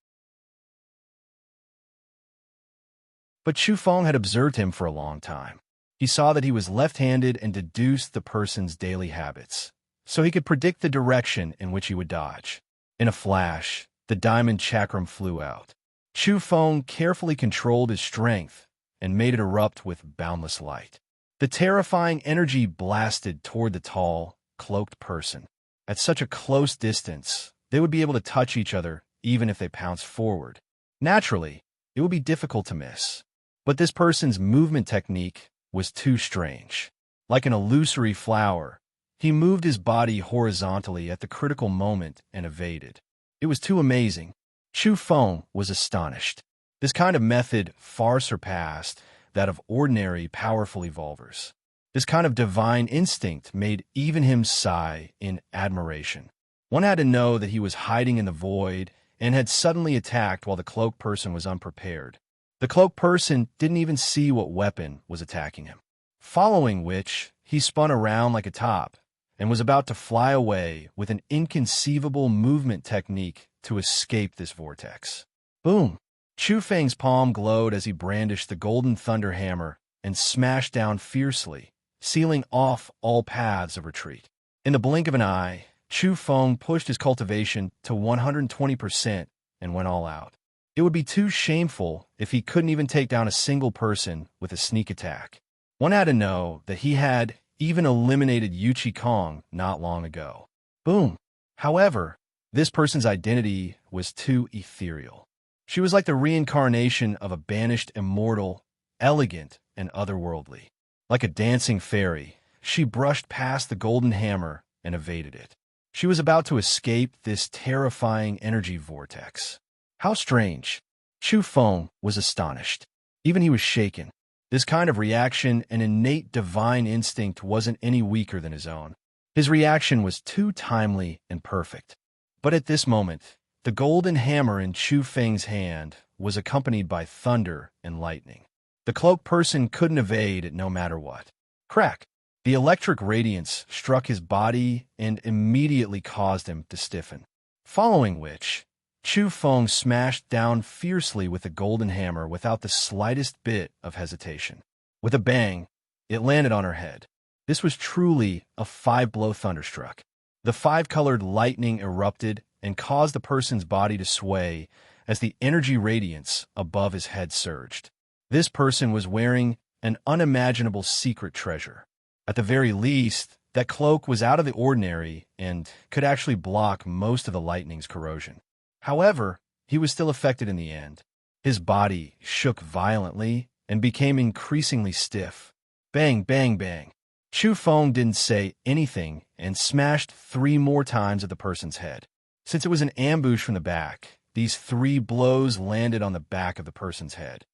But Chu Feng had observed him for a long time. He saw that he was left-handed and deduced the person's daily habits, so he could predict the direction in which he would dodge. In a flash, the diamond chakram flew out. Chu Feng carefully controlled his strength and made it erupt with boundless light. The terrifying energy blasted toward the tall, cloaked person. At such a close distance, they would be able to touch each other even if they pounced forward. Naturally, it would be difficult to miss. But this person's movement technique was too strange. Like an illusory flower, he moved his body horizontally at the critical moment and evaded. It was too amazing. Chu Feng was astonished. This kind of method far surpassed that of ordinary powerful evolvers. This kind of divine instinct made even him sigh in admiration. One had to know that he was hiding in the void and had suddenly attacked while the cloaked person was unprepared. The cloaked person didn't even see what weapon was attacking him. Following which, he spun around like a top and was about to fly away with an inconceivable movement technique to escape this vortex. Boom! Chu Feng's palm glowed as he brandished the golden thunder hammer and smashed down fiercely, sealing off all paths of retreat. In the blink of an eye, Chu Feng pushed his cultivation to 120% and went all out. It would be too shameful if he couldn't even take down a single person with a sneak attack. One had to know that he had even eliminated Yu Chi Kong not long ago. Boom! However, this person's identity was too ethereal. She was like the reincarnation of a banished immortal, elegant and otherworldly. Like a dancing fairy, she brushed past the golden hammer and evaded it. She was about to escape this terrifying energy vortex. How strange. Chu Feng was astonished. Even he was shaken. This kind of reaction and innate divine instinct wasn't any weaker than his own. His reaction was too timely and perfect. But at this moment, the golden hammer in Chu Feng's hand was accompanied by thunder and lightning. The cloaked person couldn't evade it no matter what. Crack! The electric radiance struck his body and immediately caused him to stiffen. Following which, Chu Feng smashed down fiercely with the golden hammer without the slightest bit of hesitation. With a bang, it landed on her head. This was truly a 5-blow thunderstruck. The 5-colored lightning erupted and caused the person's body to sway as the energy radiance above his head surged. This person was wearing an unimaginable secret treasure. At the very least, that cloak was out of the ordinary and could actually block most of the lightning's corrosion. However, he was still affected in the end. His body shook violently and became increasingly stiff. Bang, bang, bang. Chu Feng didn't say anything and smashed 3 more times at the person's head. Since it was an ambush from the back, these 3 blows landed on the back of the person's head.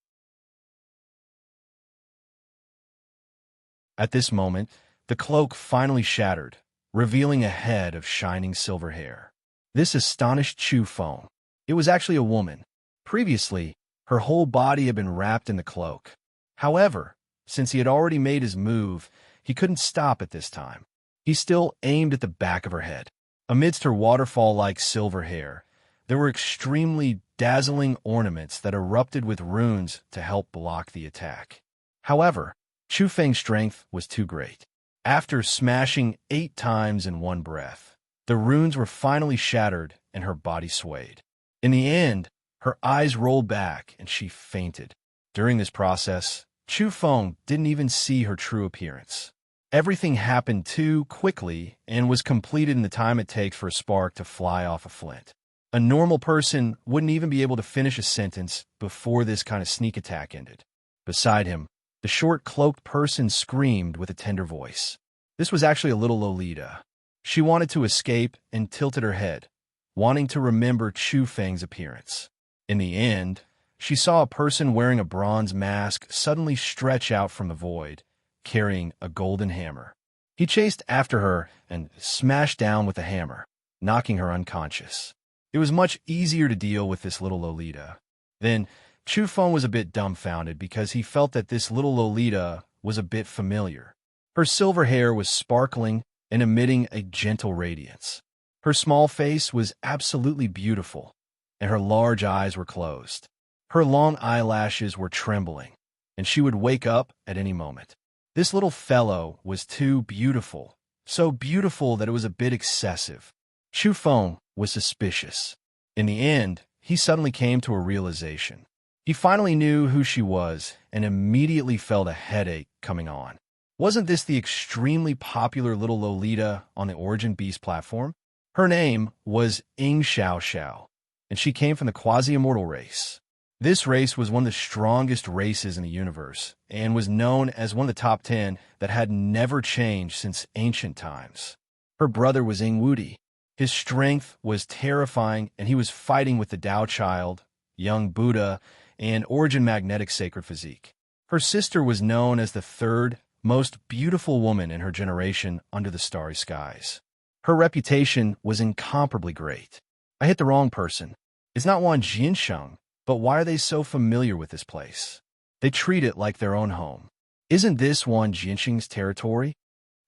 At this moment, the cloak finally shattered, revealing a head of shining silver hair. This astonished Chu Feng. It was actually a woman. Previously, her whole body had been wrapped in the cloak. However, since he had already made his move, he couldn't stop at this time. He still aimed at the back of her head. Amidst her waterfall-like silver hair, there were extremely dazzling ornaments that erupted with runes to help block the attack. However, Chu Feng's strength was too great. After smashing 8 times in one breath, the runes were finally shattered and her body swayed. In the end, her eyes rolled back and she fainted. During this process, Chu Feng didn't even see her true appearance. Everything happened too quickly and was completed in the time it takes for a spark to fly off a flint. A normal person wouldn't even be able to finish a sentence before this kind of sneak attack ended. Beside him, the short cloaked person screamed with a tender voice. This was actually a little Lolita. She wanted to escape and tilted her head, wanting to remember Chu Feng's appearance. In the end, she saw a person wearing a bronze mask suddenly stretch out from the void, carrying a golden hammer. He chased after her and smashed down with the hammer, knocking her unconscious. It was much easier to deal with this little Lolita. Then, Chu Feng was a bit dumbfounded because he felt that this little Lolita was a bit familiar. Her silver hair was sparkling and emitting a gentle radiance. Her small face was absolutely beautiful, and her large eyes were closed. Her long eyelashes were trembling, and she would wake up at any moment. This little fellow was too beautiful, so beautiful that it was a bit excessive. Chu Feng was suspicious. In the end, he suddenly came to a realization. He finally knew who she was and immediately felt a headache coming on. Wasn't this the extremely popular little Lolita on the Origin Beast platform? Her name was Ying Xiao Xiao, and she came from the quasi-immortal race. This race was one of the strongest races in the universe and was known as one of the top 10 that had never changed since ancient times. Her brother was Ying Wudi. His strength was terrifying, and he was fighting with the Tao Child, young Buddha, and Origin Magnetic Sacred Physique. Her sister was known as the 3rd most beautiful woman in her generation under the starry skies. Her reputation was incomparably great. I hit the wrong person. It's not Wan Jiansheng, but why are they so familiar with this place? They treat it like their own home. Isn't this Wan Jiansheng's territory?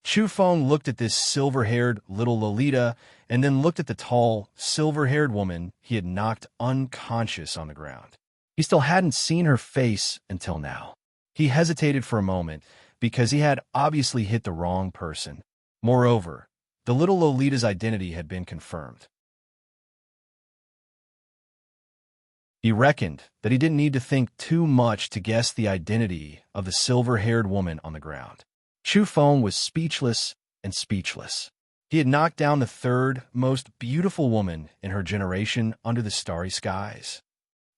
Chu Feng looked at this silver-haired little Lolita and then looked at the tall, silver-haired woman he had knocked unconscious on the ground. He still hadn't seen her face until now. He hesitated for a moment because he had obviously hit the wrong person. Moreover, the little Lolita's identity had been confirmed. He reckoned that he didn't need to think too much to guess the identity of the silver-haired woman on the ground. Chu Feng was speechless and speechless. He had knocked down the third most beautiful woman in her generation under the starry skies.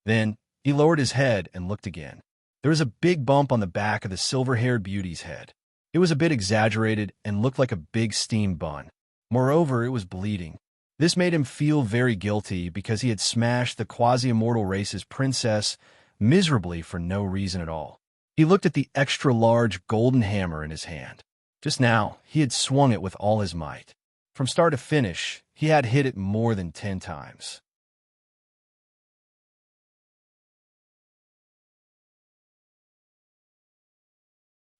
Then he lowered his head and looked again. There was a big bump on the back of the silver-haired beauty's head. It was a bit exaggerated and looked like a big steam bun. Moreover, it was bleeding. This made him feel very guilty because he had smashed the quasi-immortal race's princess miserably for no reason at all. He looked at the extra-large golden hammer in his hand. Just now, he had swung it with all his might. From start to finish, he had hit it more than 10 times.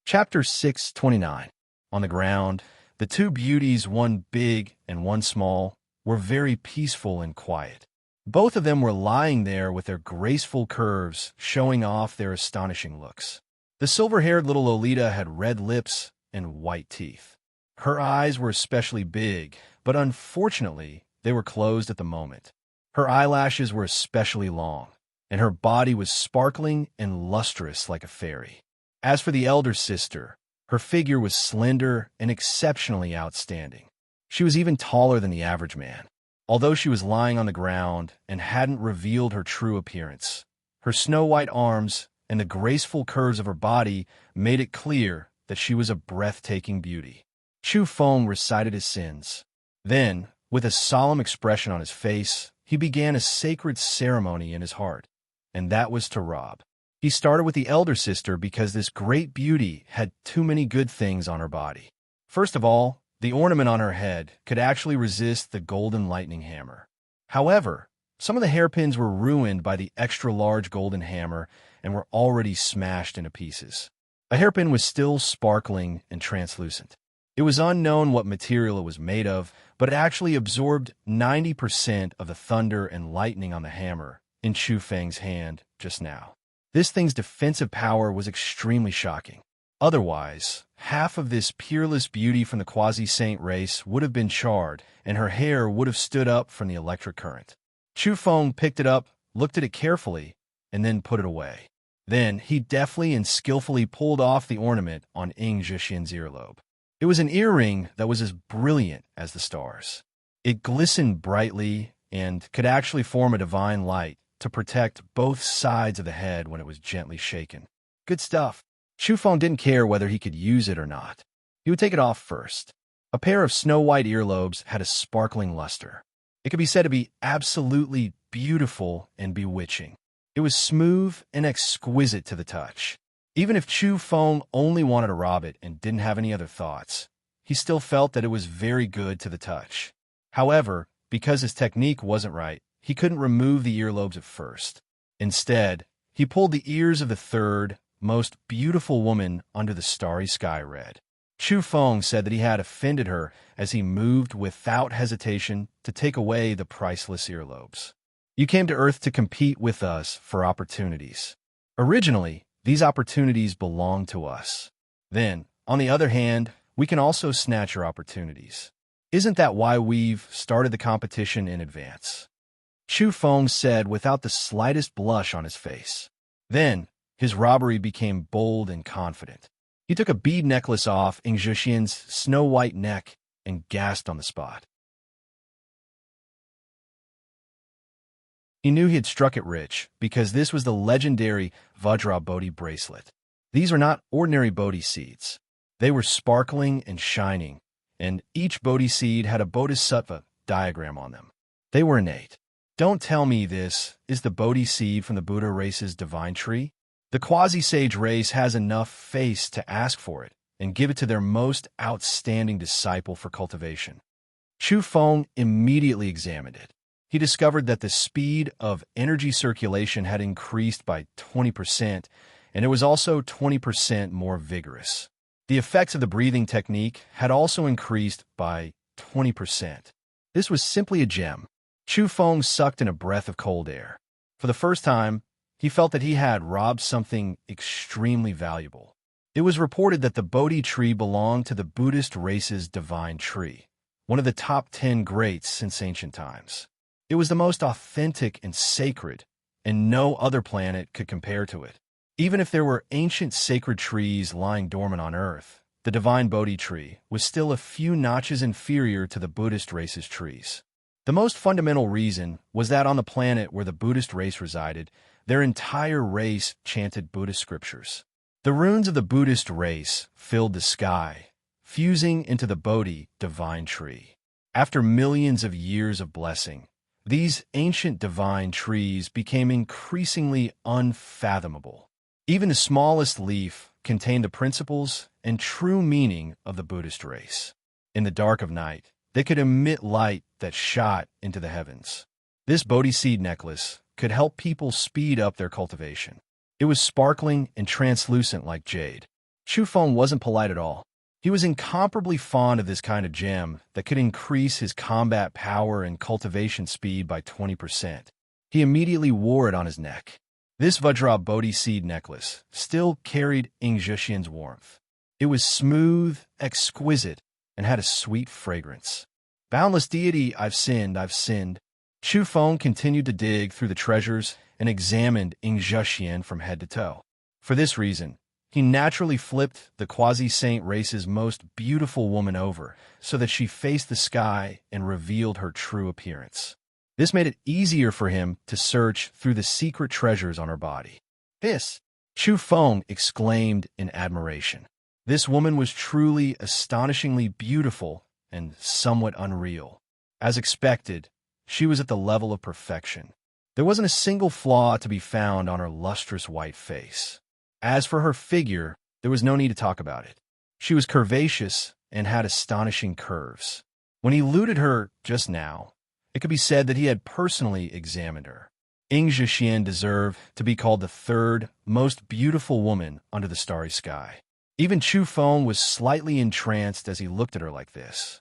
Chapter 629. On the ground, the two beauties, one big and one small, were very peaceful and quiet. Both of them were lying there with their graceful curves showing off their astonishing looks. The silver-haired little Lolita had red lips and white teeth. Her eyes were especially big, but unfortunately, they were closed at the moment. Her eyelashes were especially long, and her body was sparkling and lustrous like a fairy. As for the elder sister, her figure was slender and exceptionally outstanding. She was even taller than the average man. Although she was lying on the ground and hadn't revealed her true appearance, her snow-white arms and the graceful curves of her body made it clear that she was a breathtaking beauty. Chu Feng recited his sins. Then, with a solemn expression on his face, he began a sacred ceremony in his heart, and that was to rob. He started with the elder sister because this great beauty had too many good things on her body. First of all, the ornament on her head could actually resist the golden lightning hammer. However, some of the hairpins were ruined by the extra-large golden hammer and were already smashed into pieces. A hairpin was still sparkling and translucent. It was unknown what material it was made of, but it actually absorbed 90% of the thunder and lightning on the hammer in Chu Feng's hand just now. This thing's defensive power was extremely shocking. Otherwise, half of this peerless beauty from the quasi-saint race would have been charred, and her hair would have stood up from the electric current. Chu Feng picked it up, looked at it carefully, and then put it away. Then he deftly and skillfully pulled off the ornament on Ying Zhixian's earlobe. It was an earring that was as brilliant as the stars. It glistened brightly and could actually form a divine light to protect both sides of the head when it was gently shaken. Good stuff. Chu Feng didn't care whether he could use it or not. He would take it off first. A pair of snow-white earlobes had a sparkling luster. It could be said to be absolutely beautiful and bewitching. It was smooth and exquisite to the touch. Even if Chu Feng only wanted to rob it and didn't have any other thoughts, he still felt that it was very good to the touch. However, because his technique wasn't right, he couldn't remove the earlobes at first. Instead, he pulled the ears of the third, most beautiful woman under the starry sky red. Chu Feng said that he had offended her as he moved without hesitation to take away the priceless earlobes. You came to Earth to compete with us for opportunities. Originally, these opportunities belonged to us. Then, on the other hand, we can also snatch your opportunities. Isn't that why we've started the competition in advance? Chu Feng said without the slightest blush on his face. Then, his robbery became bold and confident. He took a bead necklace off Ying Zhixian's snow-white neck and gasped on the spot. He knew he had struck it rich because this was the legendary Vajra Bodhi bracelet. These were not ordinary Bodhi seeds. They were sparkling and shining, and each Bodhi seed had a Bodhisattva diagram on them. They were innate. Don't tell me this is the Bodhi seed from the Buddha race's divine tree. The quasi-sage race has enough face to ask for it and give it to their most outstanding disciple for cultivation. Chu Feng immediately examined it. he discovered that the speed of energy circulation had increased by 20%, and it was also 20% more vigorous. The effects of the breathing technique had also increased by 20%. This was simply a gem. Chu Feng sucked in a breath of cold air. For the first time, he felt that he had robbed something extremely valuable. It was reported that the Bodhi tree belonged to the Buddhist race's divine tree, one of the top 10 greats since ancient times. It was the most authentic and sacred, and no other planet could compare to it. Even if there were ancient sacred trees lying dormant on Earth, the divine Bodhi tree was still a few notches inferior to the Buddhist race's trees. The most fundamental reason was that on the planet where the Buddhist race resided, their entire race chanted Buddhist scriptures. The runes of the Buddhist race filled the sky, fusing into the Bodhi divine tree. After millions of years of blessing, these ancient divine trees became increasingly unfathomable. Even the smallest leaf contained the principles and true meaning of the Buddhist race. In the dark of night, they could emit light that shot into the heavens. This Bodhi seed necklace could help people speed up their cultivation. It was sparkling and translucent like jade. Chu Feng wasn't polite at all. He was incomparably fond of this kind of gem that could increase his combat power and cultivation speed by 20%. He immediately wore it on his neck. This Vajra Bodhi seed necklace still carried Yingzhixian's warmth. It was smooth, exquisite, and had a sweet fragrance. Boundless deity, I've sinned, I've sinned. Chu Feng continued to dig through the treasures and examined Yingzhixian from head to toe. For this reason, he naturally flipped the quasi-saint race's most beautiful woman over so that she faced the sky and revealed her true appearance. This made it easier for him to search through the secret treasures on her body. "This!" Chu Feng exclaimed in admiration. This woman was truly astonishingly beautiful and somewhat unreal. As expected, she was at the level of perfection. There wasn't a single flaw to be found on her lustrous white face. As for her figure, there was no need to talk about it. She was curvaceous and had astonishing curves. When he looted her just now, it could be said that he had personally examined her. Yingzhixian deserved to be called the third most beautiful woman under the starry sky. Even Chu Feng was slightly entranced as he looked at her like this.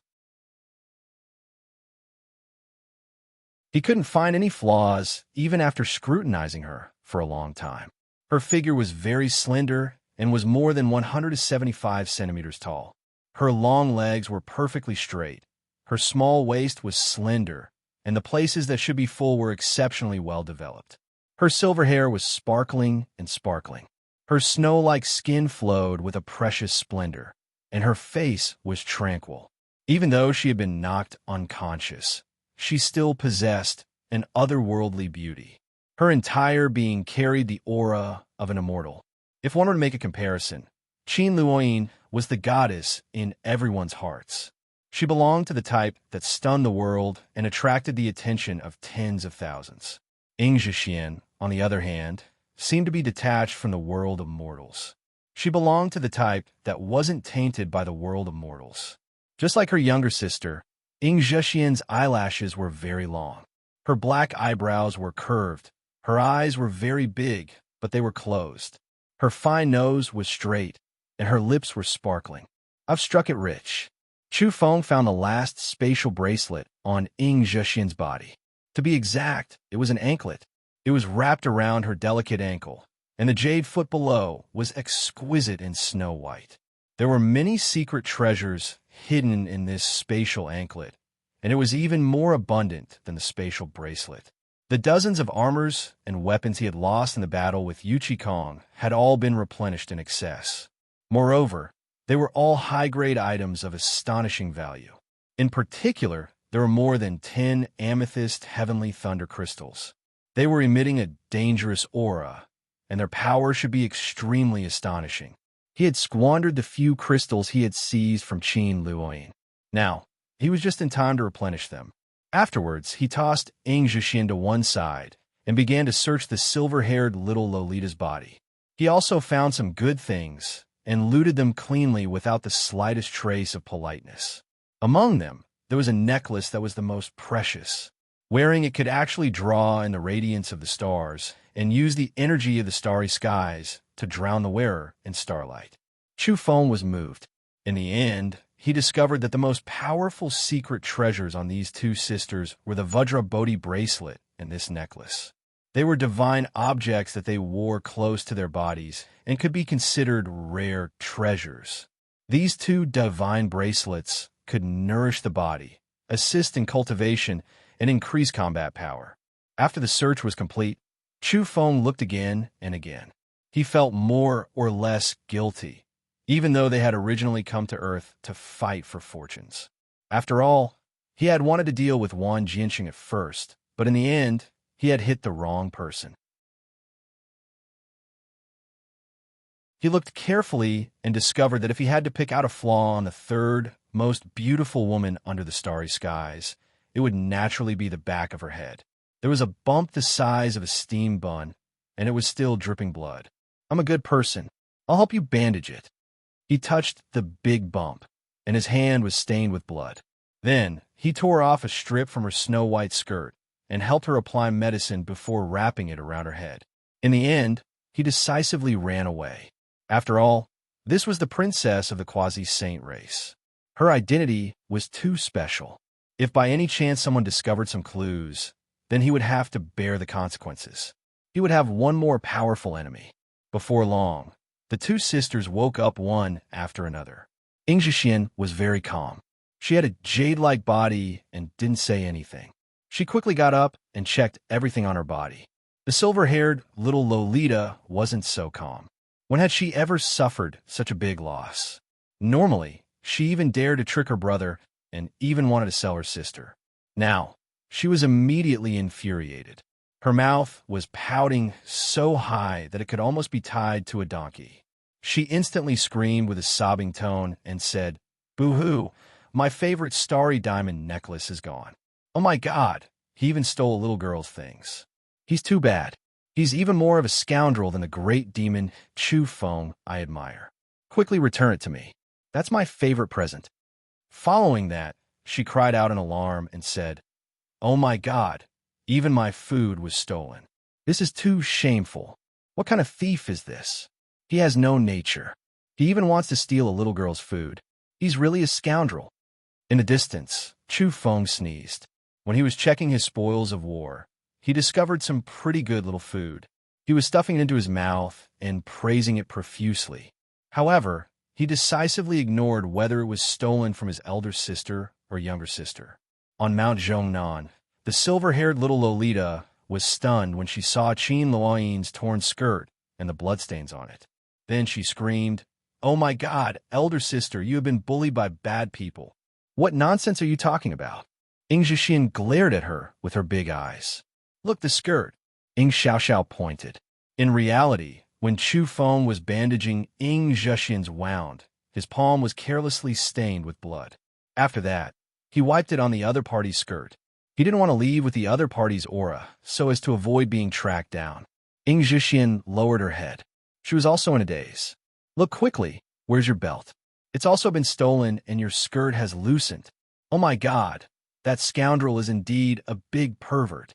He couldn't find any flaws even after scrutinizing her for a long time. Her figure was very slender and was more than 175 centimeters tall. Her long legs were perfectly straight. Her small waist was slender, and the places that should be full were exceptionally well developed. Her silver hair was sparkling and sparkling. Her snow-like skin flowed with a precious splendor, and her face was tranquil. Even though she had been knocked unconscious, she still possessed an otherworldly beauty. Her entire being carried the aura of an immortal. If one were to make a comparison, Qin Luoyin was the goddess in everyone's hearts. She belonged to the type that stunned the world and attracted the attention of tens of thousands. Yingzhixian, on the other hand, seemed to be detached from the world of mortals. She belonged to the type that wasn't tainted by the world of mortals. Just like her younger sister, Yingzhixian's eyelashes were very long. Her black eyebrows were curved. Her eyes were very big, but they were closed. Her fine nose was straight, and her lips were sparkling. I've struck it rich. Chu Feng found the last spatial bracelet on Yingzhixian's body. To be exact, it was an anklet. It was wrapped around her delicate ankle, and the jade foot below was exquisite and snow white. There were many secret treasures hidden in this spatial anklet, and it was even more abundant than the spatial bracelet. The dozens of armors and weapons he had lost in the battle with Yuchi Kong had all been replenished in excess. Moreover, they were all high-grade items of astonishing value. In particular, there were more than 10 amethyst heavenly thunder crystals. They were emitting a dangerous aura, and their power should be extremely astonishing. He had squandered the few crystals he had seized from Qin Luoyin. Now, he was just in time to replenish them. Afterwards, he tossed Yingzhixian to one side and began to search the silver-haired little Lolita's body. He also found some good things and looted them cleanly without the slightest trace of politeness. Among them, there was a necklace that was the most precious. Wearing it could actually draw in the radiance of the stars and use the energy of the starry skies to drown the wearer in starlight. Chu Feng was moved. In the end, he discovered that the most powerful secret treasures on these two sisters were the Vajra Bodhi bracelet and this necklace. They were divine objects that they wore close to their bodies and could be considered rare treasures. These two divine bracelets could nourish the body, assist in cultivation, and increase combat power. After the search was complete, Chu Feng looked again and again. He felt more or less guilty, even though they had originally come to Earth to fight for fortunes. After all, he had wanted to deal with Wan Jianqing at first, but in the end, he had hit the wrong person. He looked carefully and discovered that if he had to pick out a flaw on the third most beautiful woman under the starry skies, it would naturally be the back of her head. There was a bump the size of a steam bun, and it was still dripping blood. "I'm a good person. I'll help you bandage it." He touched the big bump, and his hand was stained with blood. Then he tore off a strip from her snow-white skirt and helped her apply medicine before wrapping it around her head. In the end, he decisively ran away. After all, this was the princess of the quasi-saint race. Her identity was too special. If by any chance someone discovered some clues, then he would have to bear the consequences. He would have one more powerful enemy. Before long, the two sisters woke up one after another. Ying Zhixian was very calm. She had a jade-like body and didn't say anything. She quickly got up and checked everything on her body. The silver-haired little Lolita wasn't so calm. When had she ever suffered such a big loss? Normally, she even dared to trick her brother and even wanted to sell her sister. Now, she was immediately infuriated. Her mouth was pouting so high that it could almost be tied to a donkey. She instantly screamed with a sobbing tone and said, "Boo-hoo, my favorite starry diamond necklace is gone. Oh my God, he even stole a little girl's things. He's too bad. He's even more of a scoundrel than the great demon Chu Feng I admire. Quickly return it to me. That's my favorite present." Following that, she cried out in alarm and said, "Oh my God, even my food was stolen. This is too shameful. What kind of thief is this? He has no nature. He even wants to steal a little girl's food. He's really a scoundrel." In the distance, Chu Feng sneezed. When he was checking his spoils of war, he discovered some pretty good little food. He was stuffing it into his mouth and praising it profusely. However, he decisively ignored whether it was stolen from his elder sister or younger sister. On Mount Zhongnan, the silver-haired little Lolita was stunned when she saw Qin Luoyin's torn skirt and the bloodstains on it. Then she screamed, "Oh my God, elder sister, you have been bullied by bad people. What nonsense are you talking about?" Ying Zhixian glared at her with her big eyes. "Look, the skirt." Ying Xiaoxiao pointed. In reality, when Chu Feng was bandaging Ying Zhixian's wound, his palm was carelessly stained with blood. After that, he wiped it on the other party's skirt. He didn't want to leave with the other party's aura, so as to avoid being tracked down. Ying Zhixian lowered her head. She was also in a daze. "Look quickly. Where's your belt? It's also been stolen and your skirt has loosened. Oh my God, that scoundrel is indeed a big pervert."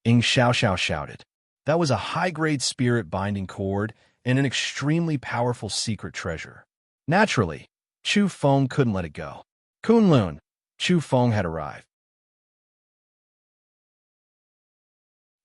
Ying Xiaoxiao shouted. That was a high-grade spirit binding cord and an extremely powerful secret treasure. Naturally, Chu Feng couldn't let it go. Kunlun, Chu Feng had arrived.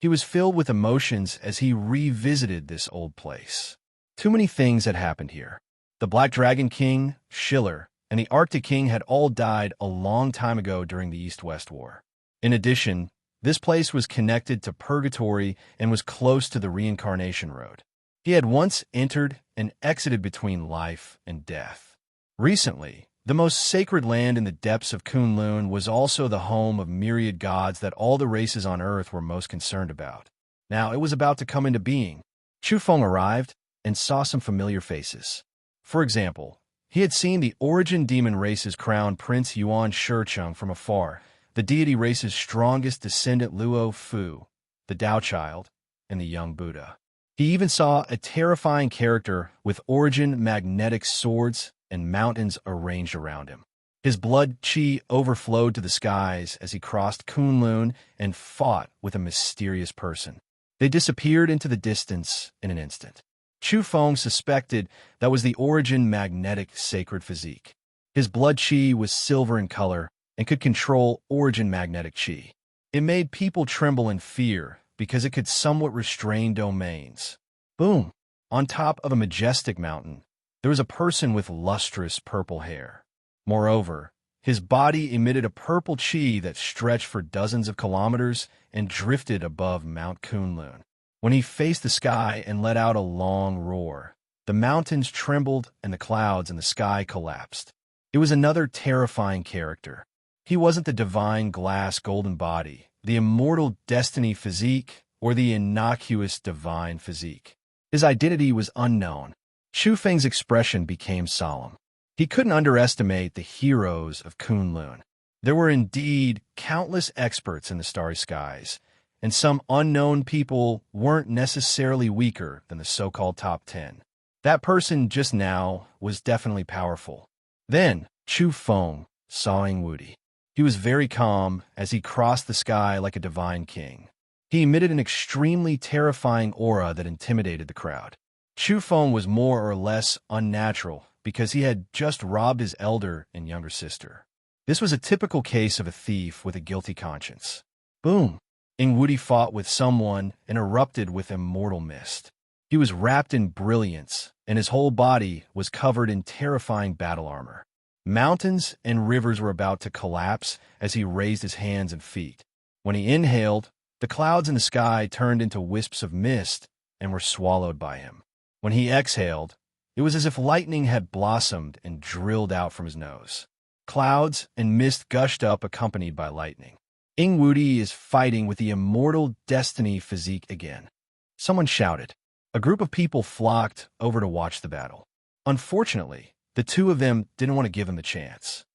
He was filled with emotions as he revisited this old place. Too many things had happened here. The Black Dragon King, Schiller, and the Arctic King had all died a long time ago during the East-West War. In addition, this place was connected to Purgatory and was close to the Reincarnation Road. He had once entered and exited between life and death. Recently, the most sacred land in the depths of Kunlun was also the home of myriad gods that all the races on Earth were most concerned about. Now it was about to come into being. Chu Feng arrived and saw some familiar faces. For example, he had seen the origin demon race's crown Prince Yuan Shicheng from afar, the deity race's strongest descendant Luo Fu, the Tao Child, and the young Buddha. He even saw a terrifying character with origin magnetic swords and mountains arranged around him. His blood chi overflowed to the skies as he crossed Kunlun and fought with a mysterious person. They disappeared into the distance in an instant. Chu Feng suspected that was the origin magnetic sacred physique. His blood chi was silver in color and could control origin magnetic chi. It made people tremble in fear because it could somewhat restrain domains. Boom! On top of a majestic mountain, there was a person with lustrous purple hair. Moreover, his body emitted a purple chi that stretched for dozens of kilometers and drifted above Mount Kunlun. When he faced the sky and let out a long roar, the mountains trembled and the clouds in the sky collapsed. It was another terrifying character. He wasn't the divine glass golden body, the immortal destiny physique, or the innocuous divine physique. His identity was unknown. Xu Feng's expression became solemn. He couldn't underestimate the heroes of Kunlun. There were indeed countless experts in the starry skies, and some unknown people weren't necessarily weaker than the so-called top 10. That person just now was definitely powerful. Then, Chu Feng saw Ing Wudi. He was very calm as he crossed the sky like a divine king. He emitted an extremely terrifying aura that intimidated the crowd. Chu Feng was more or less unnatural because he had just robbed his elder and younger sister. This was a typical case of a thief with a guilty conscience. Boom! Ing Wudi fought with someone and erupted with immortal mist. He was wrapped in brilliance, and his whole body was covered in terrifying battle armor. Mountains and rivers were about to collapse as he raised his hands and feet. When he inhaled, the clouds in the sky turned into wisps of mist and were swallowed by him. When he exhaled, it was as if lightning had blossomed and drilled out from his nose. Clouds and mist gushed up accompanied by lightning. Ing Wudi is fighting with the immortal destiny physique again. Someone shouted. A group of people flocked over to watch the battle. Unfortunately, the two of them didn't want to give him the chance.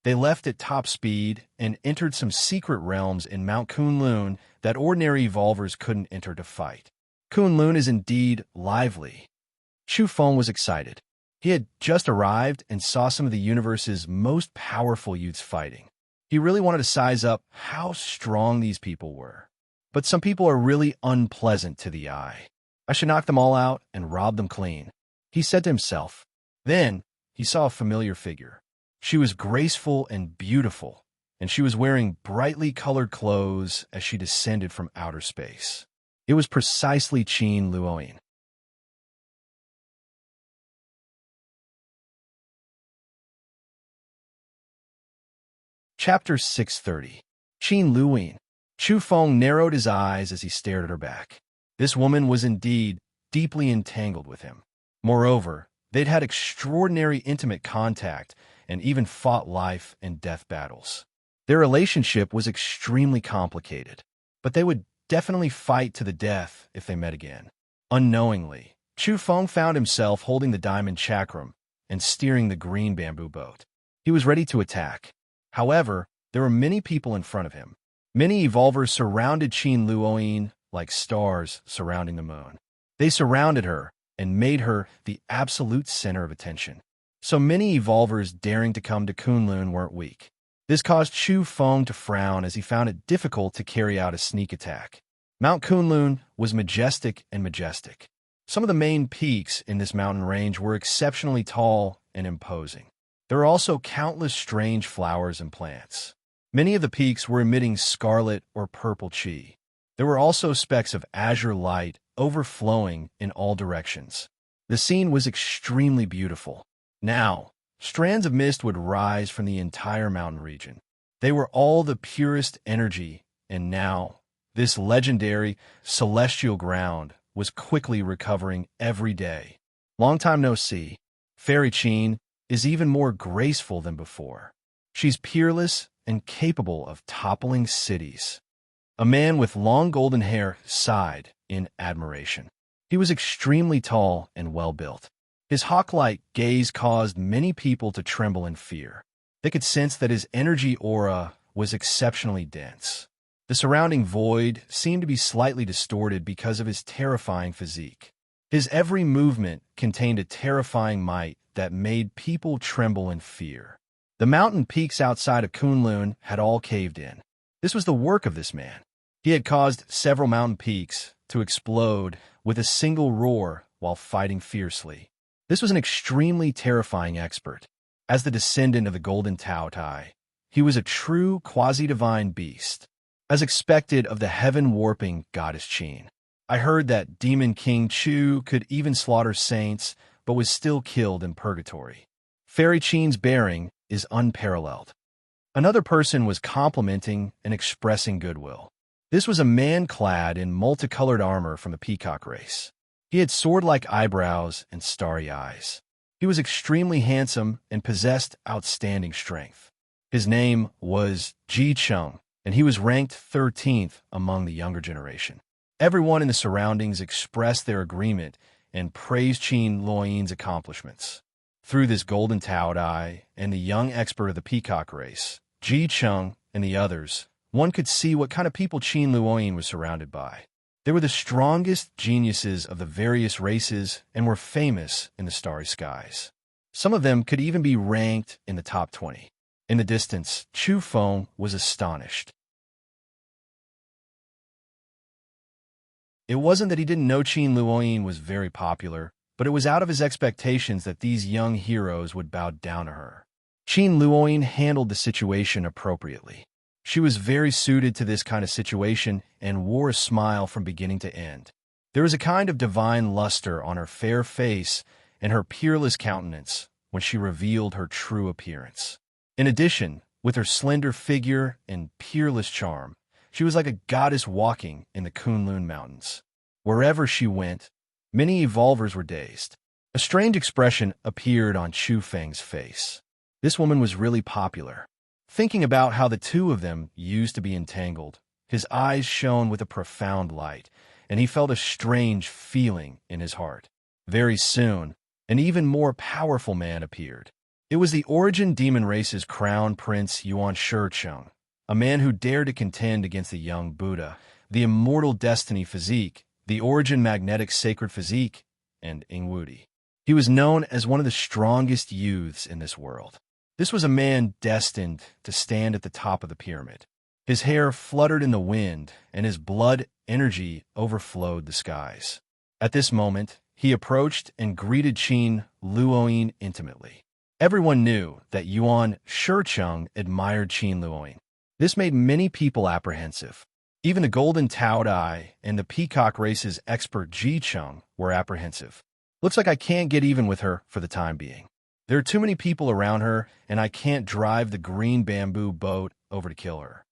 They left at top speed and entered some secret realms in Mount Kunlun that ordinary evolvers couldn't enter to fight. Kunlun is indeed lively. Chu Feng was excited. He had just arrived and saw some of the universe's most powerful youths fighting. He really wanted to size up how strong these people were. But some people are really unpleasant to the eye. I should knock them all out and rob them clean, he said to himself. Then he saw a familiar figure. She was graceful and beautiful, and she was wearing brightly colored clothes as she descended from outer space. It was precisely Qin Luoyin. Chapter 630. Qin Luoyin. Chu Feng narrowed his eyes as he stared at her back. This woman was indeed deeply entangled with him. Moreover, they'd had extraordinary intimate contact and even fought life and death battles. Their relationship was extremely complicated, but they would definitely fight to the death if they met again. Unknowingly, Chu Feng found himself holding the diamond chakram and steering the green bamboo boat. He was ready to attack. However, there were many people in front of him. Many evolvers surrounded Qin Luoyin like stars surrounding the moon. They surrounded her and made her the absolute center of attention. So many evolvers daring to come to Kunlun weren't weak. This caused Chu Feng to frown as he found it difficult to carry out a sneak attack. Mount Kunlun was majestic and majestic. Some of the main peaks in this mountain range were exceptionally tall and imposing. There were also countless strange flowers and plants. Many of the peaks were emitting scarlet or purple chi. There were also specks of azure light overflowing in all directions. The scene was extremely beautiful. Now, strands of mist would rise from the entire mountain region. They were all the purest energy, and now, this legendary celestial ground was quickly recovering every day. Long time no see. Fairy Qin is even more graceful than before. She's peerless and capable of toppling cities. A man with long golden hair sighed in admiration. He was extremely tall and well-built. His hawk-like gaze caused many people to tremble in fear. They could sense that his energy aura was exceptionally dense. The surrounding void seemed to be slightly distorted because of his terrifying physique. His every movement contained a terrifying might that made people tremble in fear. The mountain peaks outside of Kunlun had all caved in. This was the work of this man. He had caused several mountain peaks to explode with a single roar while fighting fiercely. This was an extremely terrifying expert. As the descendant of the Golden Tao Tai, he was a true quasi-divine beast. As expected of the heaven-warping goddess Qin, I heard that Demon King Chu could even slaughter saints, but was still killed in purgatory. Fairy Qin's bearing is unparalleled. Another person was complimenting and expressing goodwill. This was a man clad in multicolored armor from the peacock race. He had sword-like eyebrows and starry eyes. He was extremely handsome and possessed outstanding strength. His name was Ji Chung, and he was ranked 13th among the younger generation. Everyone in the surroundings expressed their agreement and praised Qin Luoyin's accomplishments. Through this Golden Tao Dai and the young expert of the peacock race, Ji Chung and the others, one could see what kind of people Qin Luoyin was surrounded by. They were the strongest geniuses of the various races and were famous in the starry skies. Some of them could even be ranked in the top 20. In the distance, Chu Feng was astonished. It wasn't that he didn't know Qin Luoyin was very popular, but it was out of his expectations that these young heroes would bow down to her. Qin Luoyin handled the situation appropriately. She was very suited to this kind of situation and wore a smile from beginning to end. There was a kind of divine luster on her fair face and her peerless countenance when she revealed her true appearance. In addition, with her slender figure and peerless charm, she was like a goddess walking in the Kunlun Mountains. Wherever she went, many evolvers were dazed. A strange expression appeared on Chu Feng's face. This woman was really popular. Thinking about how the two of them used to be entangled, his eyes shone with a profound light, and he felt a strange feeling in his heart. Very soon, an even more powerful man appeared. It was the Origin Demon Race's crown prince Yuan Shicheng, a man who dared to contend against the young Buddha, the immortal destiny physique, the Origin magnetic sacred physique, and Ingwudi. He was known as one of the strongest youths in this world. This was a man destined to stand at the top of the pyramid. His hair fluttered in the wind, and his blood energy overflowed the skies. At this moment, he approached and greeted Qin Luoyin intimately. Everyone knew that Yuan Shicheng admired Qin Luoyin. This made many people apprehensive. Even the Golden Tao Dai and the Peacock Race's expert Ji Chung were apprehensive. Looks like I can't get even with her for the time being. There are too many people around her, and I can't drive the green bamboo boat over to kill her.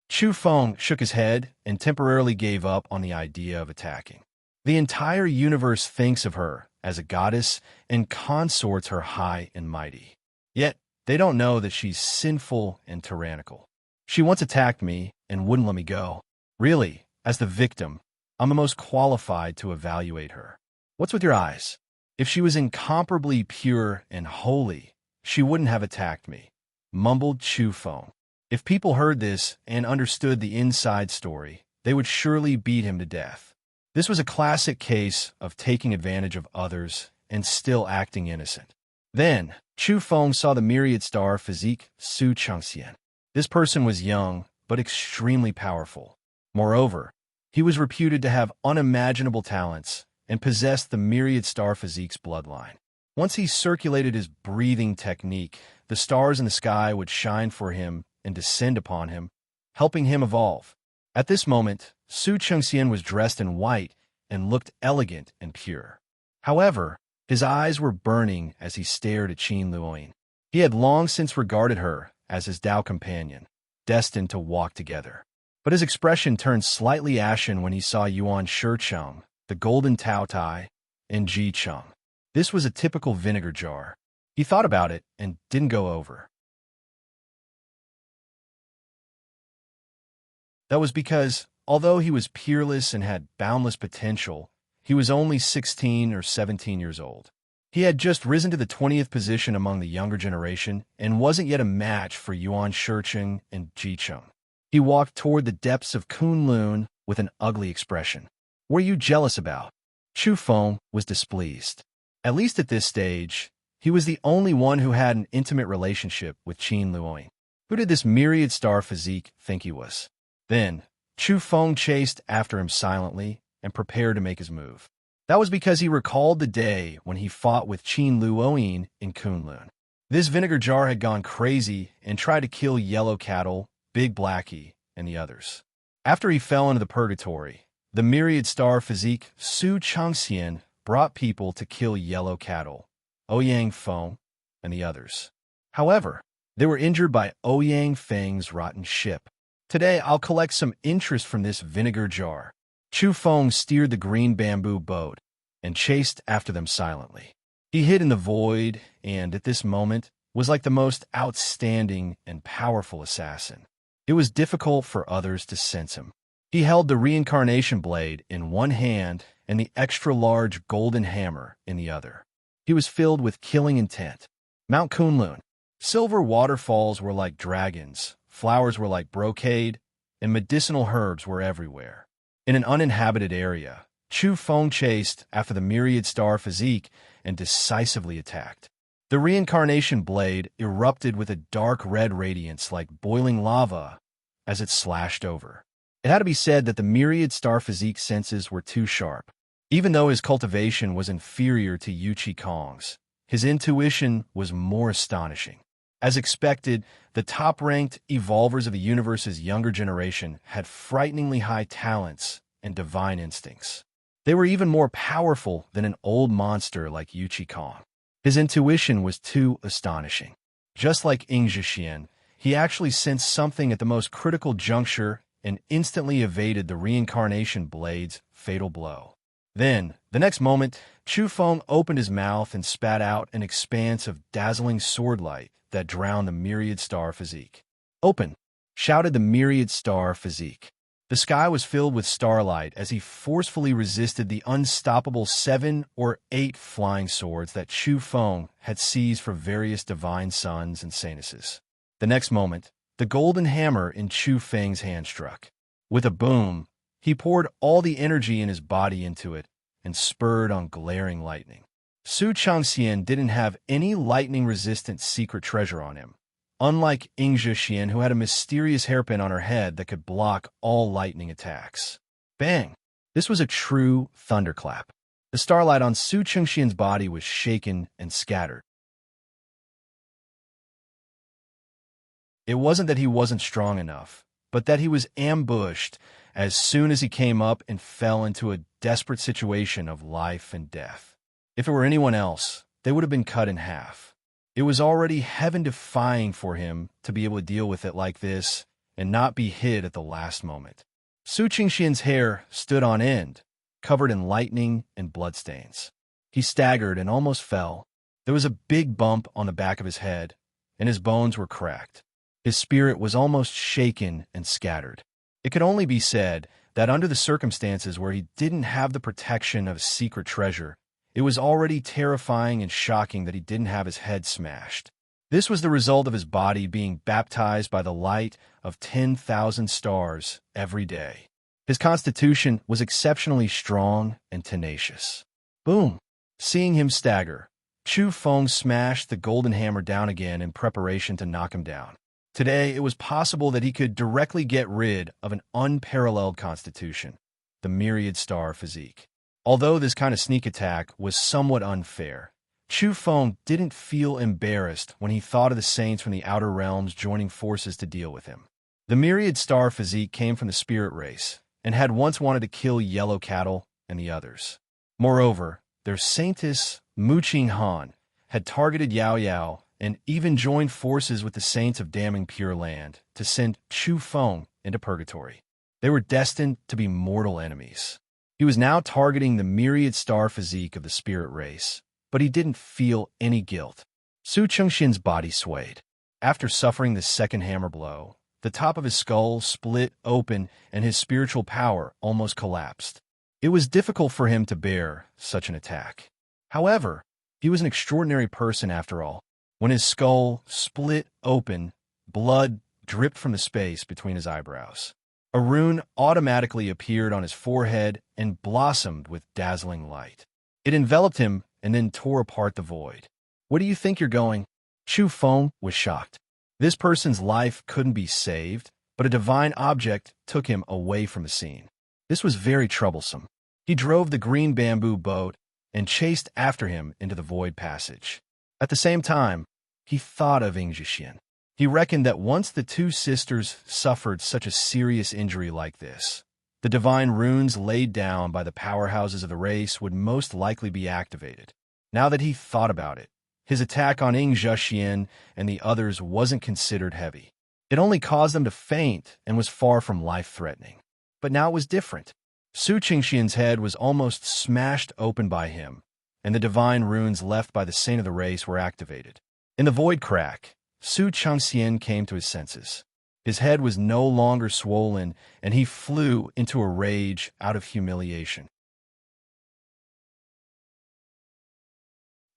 Chu Feng shook his head and temporarily gave up on the idea of attacking. The entire universe thinks of her as a goddess and consorts her high and mighty. Yet, they don't know that she's sinful and tyrannical. She once attacked me and wouldn't let me go. Really, as the victim, I'm the most qualified to evaluate her. What's with your eyes? If she was incomparably pure and holy, she wouldn't have attacked me, mumbled Chu Feng. If people heard this and understood the inside story, they would surely beat him to death. This was a classic case of taking advantage of others and still acting innocent. Then, Chu Feng saw the myriad star physique Su Chengxian. This person was young, but extremely powerful. Moreover, he was reputed to have unimaginable talents and possessed the myriad star physique's bloodline. Once he circulated his breathing technique, the stars in the sky would shine for him and descend upon him, helping him evolve. At this moment, Su Chengxian was dressed in white and looked elegant and pure. However, his eyes were burning as he stared at Qin Luoyin. He had long since regarded her as his Tao companion, destined to walk together. But his expression turned slightly ashen when he saw Yuan Shicheng, the Golden Tao Tai, and Ji Chung. This was a typical vinegar jar. He thought about it and didn't go over. That was because, although he was peerless and had boundless potential, he was only 16 or 17 years old. He had just risen to the 20th position among the younger generation and wasn't yet a match for Yuan Shicheng and Ji Chung. He walked toward the depths of Kunlun with an ugly expression. What are you jealous about? Chu Feng was displeased. At least at this stage, he was the only one who had an intimate relationship with Qin Luoying. Who did this myriad star physique think he was? Then, Chu Feng chased after him silently and prepared to make his move. That was because he recalled the day when he fought with Qin Luoying in Kunlun. This vinegar jar had gone crazy and tried to kill Yellow Cattle, Big Blackie, and the others. After he fell into the purgatory, the myriad star physique Su Changxian brought people to kill Yellow Cattle, Ouyang Feng, and the others. However, they were injured by Ouyang Feng's rotten ship. Today, I'll collect some interest from this vinegar jar. Chu Feng steered the green bamboo boat and chased after them silently. He hid in the void and, at this moment, was like the most outstanding and powerful assassin. It was difficult for others to sense him. He held the reincarnation blade in one hand and the extra-large golden hammer in the other. He was filled with killing intent. Mount Kunlun. Silver waterfalls were like dragons, flowers were like brocade, and medicinal herbs were everywhere. In an uninhabited area, Chu Feng chased after the myriad star physique and decisively attacked. The reincarnation blade erupted with a dark red radiance like boiling lava as it slashed over. It had to be said that the myriad star physique senses were too sharp. Even though his cultivation was inferior to Yu Qi Kong's, his intuition was more astonishing. As expected, the top-ranked evolvers of the universe's younger generation had frighteningly high talents and divine instincts. They were even more powerful than an old monster like Yu Qi Kong. His intuition was too astonishing. Just like Ing Zhixian, he actually sensed something at the most critical juncture and instantly evaded the reincarnation blade's fatal blow. Then, the next moment, Chu Feng opened his mouth and spat out an expanse of dazzling swordlight that drowned the myriad star physique. "Open!" shouted the myriad star physique. The sky was filled with starlight as he forcefully resisted the unstoppable 7 or 8 flying swords that Chu Feng had seized for various divine sons and saintesses. The next moment, the golden hammer in Chu Feng's hand struck. With a boom, he poured all the energy in his body into it and spurred on glaring lightning. Su Changxian didn't have any lightning-resistant secret treasure on him, unlike Ing Zhixian, who had a mysterious hairpin on her head that could block all lightning attacks. Bang! This was a true thunderclap. The starlight on Su Changxian's body was shaken and scattered. It wasn't that he wasn't strong enough, but that he was ambushed as soon as he came up and fell into a desperate situation of life and death. If it were anyone else, they would have been cut in half. It was already heaven-defying for him to be able to deal with it like this and not be hit at the last moment. Su Changxian's hair stood on end, covered in lightning and bloodstains. He staggered and almost fell. There was a big bump on the back of his head, and his bones were cracked. His spirit was almost shaken and scattered. It could only be said that under the circumstances where he didn't have the protection of a secret treasure, it was already terrifying and shocking that he didn't have his head smashed. This was the result of his body being baptized by the light of 10,000 stars every day. His constitution was exceptionally strong and tenacious. Boom! Seeing him stagger, Chu Feng smashed the golden hammer down again in preparation to knock him down. Today, it was possible that he could directly get rid of an unparalleled constitution, the myriad star physique. Although this kind of sneak attack was somewhat unfair, Chu Feng didn't feel embarrassed when he thought of the saints from the outer realms joining forces to deal with him. The myriad star physique came from the spirit race and had once wanted to kill Yellow Cattle and the others. Moreover, their saintess, Mu Qing Han, had targeted Yao Yao and even joined forces with the saints of Damning Pure Land to send Chu Feng into purgatory. They were destined to be mortal enemies. He was now targeting the myriad star physique of the spirit race, but he didn't feel any guilt. Su Chengxian's body swayed. After suffering the second hammer blow, the top of his skull split open and his spiritual power almost collapsed. It was difficult for him to bear such an attack. However, he was an extraordinary person after all. When his skull split open, blood dripped from the space between his eyebrows. A rune automatically appeared on his forehead and blossomed with dazzling light. It enveloped him and then tore apart the void. "Where do you think you're going?" Chu Feng was shocked. This person's life couldn't be saved, but a divine object took him away from the scene. This was very troublesome. He drove the green bamboo boat and chased after him into the void passage. At the same time, he thought of Ying Zhixian. He reckoned that once the two sisters suffered such a serious injury like this, the divine runes laid down by the powerhouses of the race would most likely be activated. Now that he thought about it, his attack on Ying Zhixian and the others wasn't considered heavy. It only caused them to faint and was far from life-threatening. But now it was different. Su Qingxian's head was almost smashed open by him, and the divine runes left by the saint of the race were activated. In the void crack, Su Changxian came to his senses. His head was no longer swollen, and he flew into a rage out of humiliation.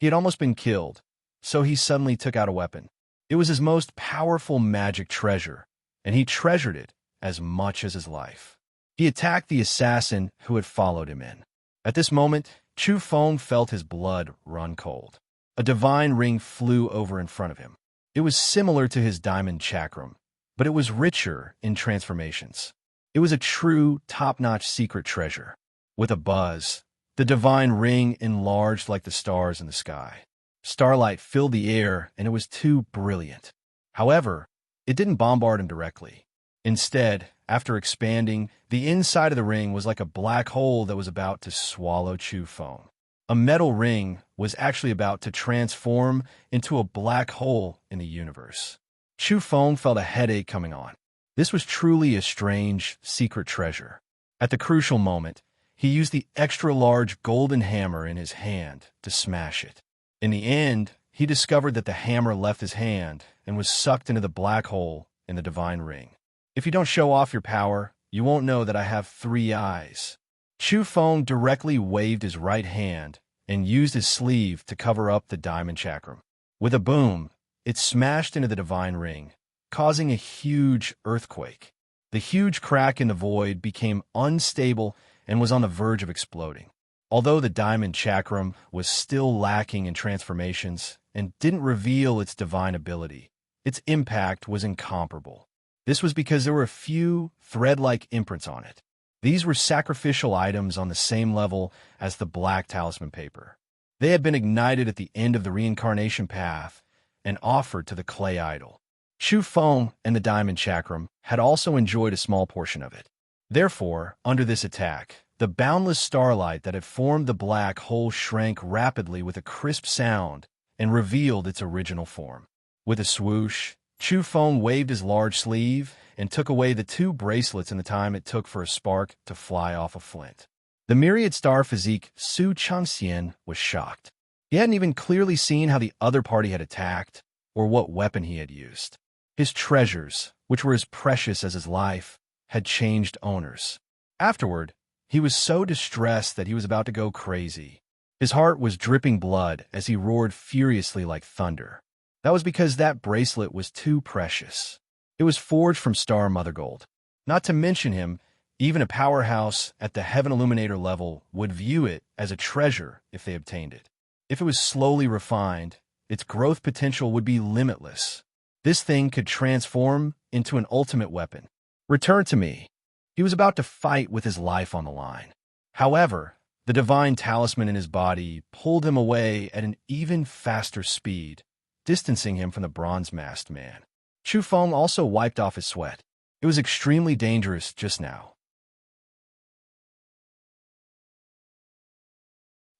He had almost been killed, so he suddenly took out a weapon. It was his most powerful magic treasure, and he treasured it as much as his life. He attacked the assassin who had followed him in. At this moment, Chu Feng felt his blood run cold. A divine ring flew over in front of him. It was similar to his diamond chakram, but it was richer in transformations. It was a true, top-notch secret treasure. With a buzz, the divine ring enlarged like the stars in the sky. Starlight filled the air, and it was too brilliant. However, it didn't bombard him directly. Instead, after expanding, the inside of the ring was like a black hole that was about to swallow Chu Feng. A metal ring was actually about to transform into a black hole in the universe. Chu Feng felt a headache coming on. This was truly a strange, secret treasure. At the crucial moment, he used the extra-large golden hammer in his hand to smash it. In the end, he discovered that the hammer left his hand and was sucked into the black hole in the divine ring. "If you don't show off your power, you won't know that I have 3 eyes." Chu Feng directly waved his right hand and used his sleeve to cover up the diamond chakram. With a boom, it smashed into the divine ring, causing a huge earthquake. The huge crack in the void became unstable and was on the verge of exploding. Although the diamond chakram was still lacking in transformations and didn't reveal its divine ability, its impact was incomparable. This was because there were a few thread-like imprints on it. These were sacrificial items on the same level as the black talisman paper. They had been ignited at the end of the reincarnation path and offered to the clay idol. Chu Feng and the diamond chakram had also enjoyed a small portion of it. Therefore, under this attack, the boundless starlight that had formed the black hole shrank rapidly with a crisp sound and revealed its original form. With a swoosh, Chu Feng waved his large sleeve and took away the 2 bracelets in the time it took for a spark to fly off a flint. The myriad star physique Su Changxian was shocked. He hadn't even clearly seen how the other party had attacked or what weapon he had used. His treasures, which were as precious as his life, had changed owners. Afterward, he was so distressed that he was about to go crazy. His heart was dripping blood as he roared furiously like thunder. That was because that bracelet was too precious. It was forged from star mother gold. Not to mention him, even a powerhouse at the Heaven Illuminator level would view it as a treasure if they obtained it. If it was slowly refined, its growth potential would be limitless. This thing could transform into an ultimate weapon. "Return to me." He was about to fight with his life on the line. However, the divine talisman in his body pulled him away at an even faster speed, distancing him from the bronze-masked man. Chu Feng also wiped off his sweat. It was extremely dangerous just now.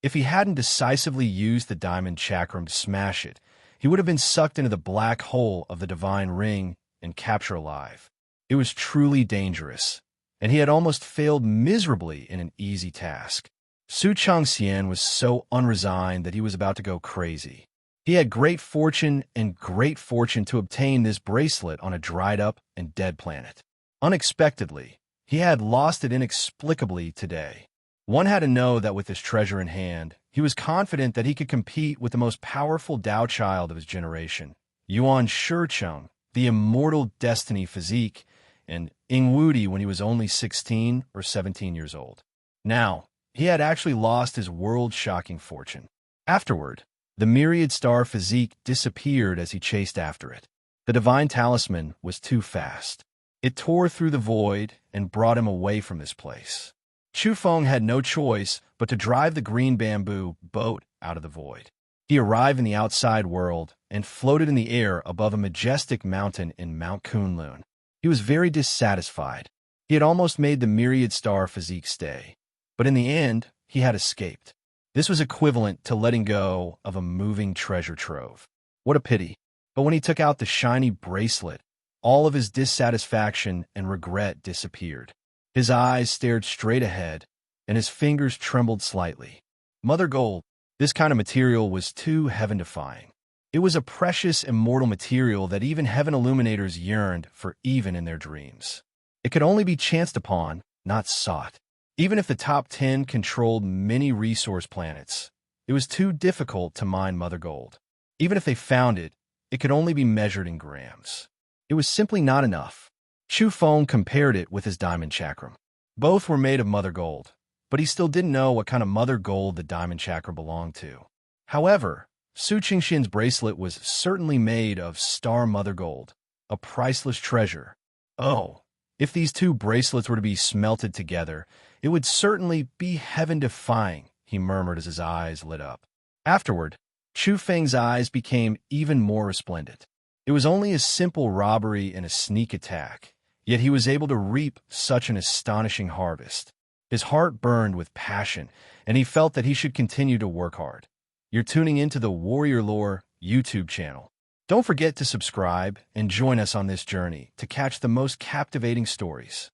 If he hadn't decisively used the diamond chakram to smash it, he would have been sucked into the black hole of the divine ring and captured alive. It was truly dangerous, and he had almost failed miserably in an easy task. Su Changxian was so unresigned that he was about to go crazy. He had great fortune to obtain this bracelet on a dried-up and dead planet. Unexpectedly, he had lost it inexplicably today. One had to know that with this treasure in hand, he was confident that he could compete with the most powerful Tao child of his generation, Yuan Shicheng, the immortal destiny physique, and Ingwudi when he was only 16 or 17 years old. Now, he had actually lost his world-shocking fortune. Afterward, the myriad star physique disappeared as he chased after it. The divine talisman was too fast. It tore through the void and brought him away from this place. Chu Feng had no choice but to drive the green bamboo boat out of the void. He arrived in the outside world and floated in the air above a majestic mountain in Mount Kunlun. He was very dissatisfied. He had almost made the myriad star physique stay. But in the end, he had escaped. This was equivalent to letting go of a moving treasure trove. What a pity. But when he took out the shiny bracelet, all of his dissatisfaction and regret disappeared. His eyes stared straight ahead, and his fingers trembled slightly. Mother Gold, this kind of material was too heaven-defying. It was a precious, immortal material that even heaven illuminators yearned for even in their dreams. It could only be chanced upon, not sought. Even if the top 10 controlled many resource planets, it was too difficult to mine Mother Gold. Even if they found it, it could only be measured in grams. It was simply not enough. Chu Feng compared it with his diamond chakram. Both were made of Mother Gold, but he still didn't know what kind of Mother Gold the diamond chakra belonged to. However, Su Qingxin's bracelet was certainly made of Star Mother Gold, a priceless treasure. Oh, if these two bracelets were to be smelted together, it would certainly be heaven-defying, he murmured as his eyes lit up. Afterward, Chu Feng's eyes became even more resplendent. It was only a simple robbery and a sneak attack, yet he was able to reap such an astonishing harvest. His heart burned with passion, and he felt that he should continue to work hard. You're tuning into the Warrior Lore YouTube channel. Don't forget to subscribe and join us on this journey to catch the most captivating stories.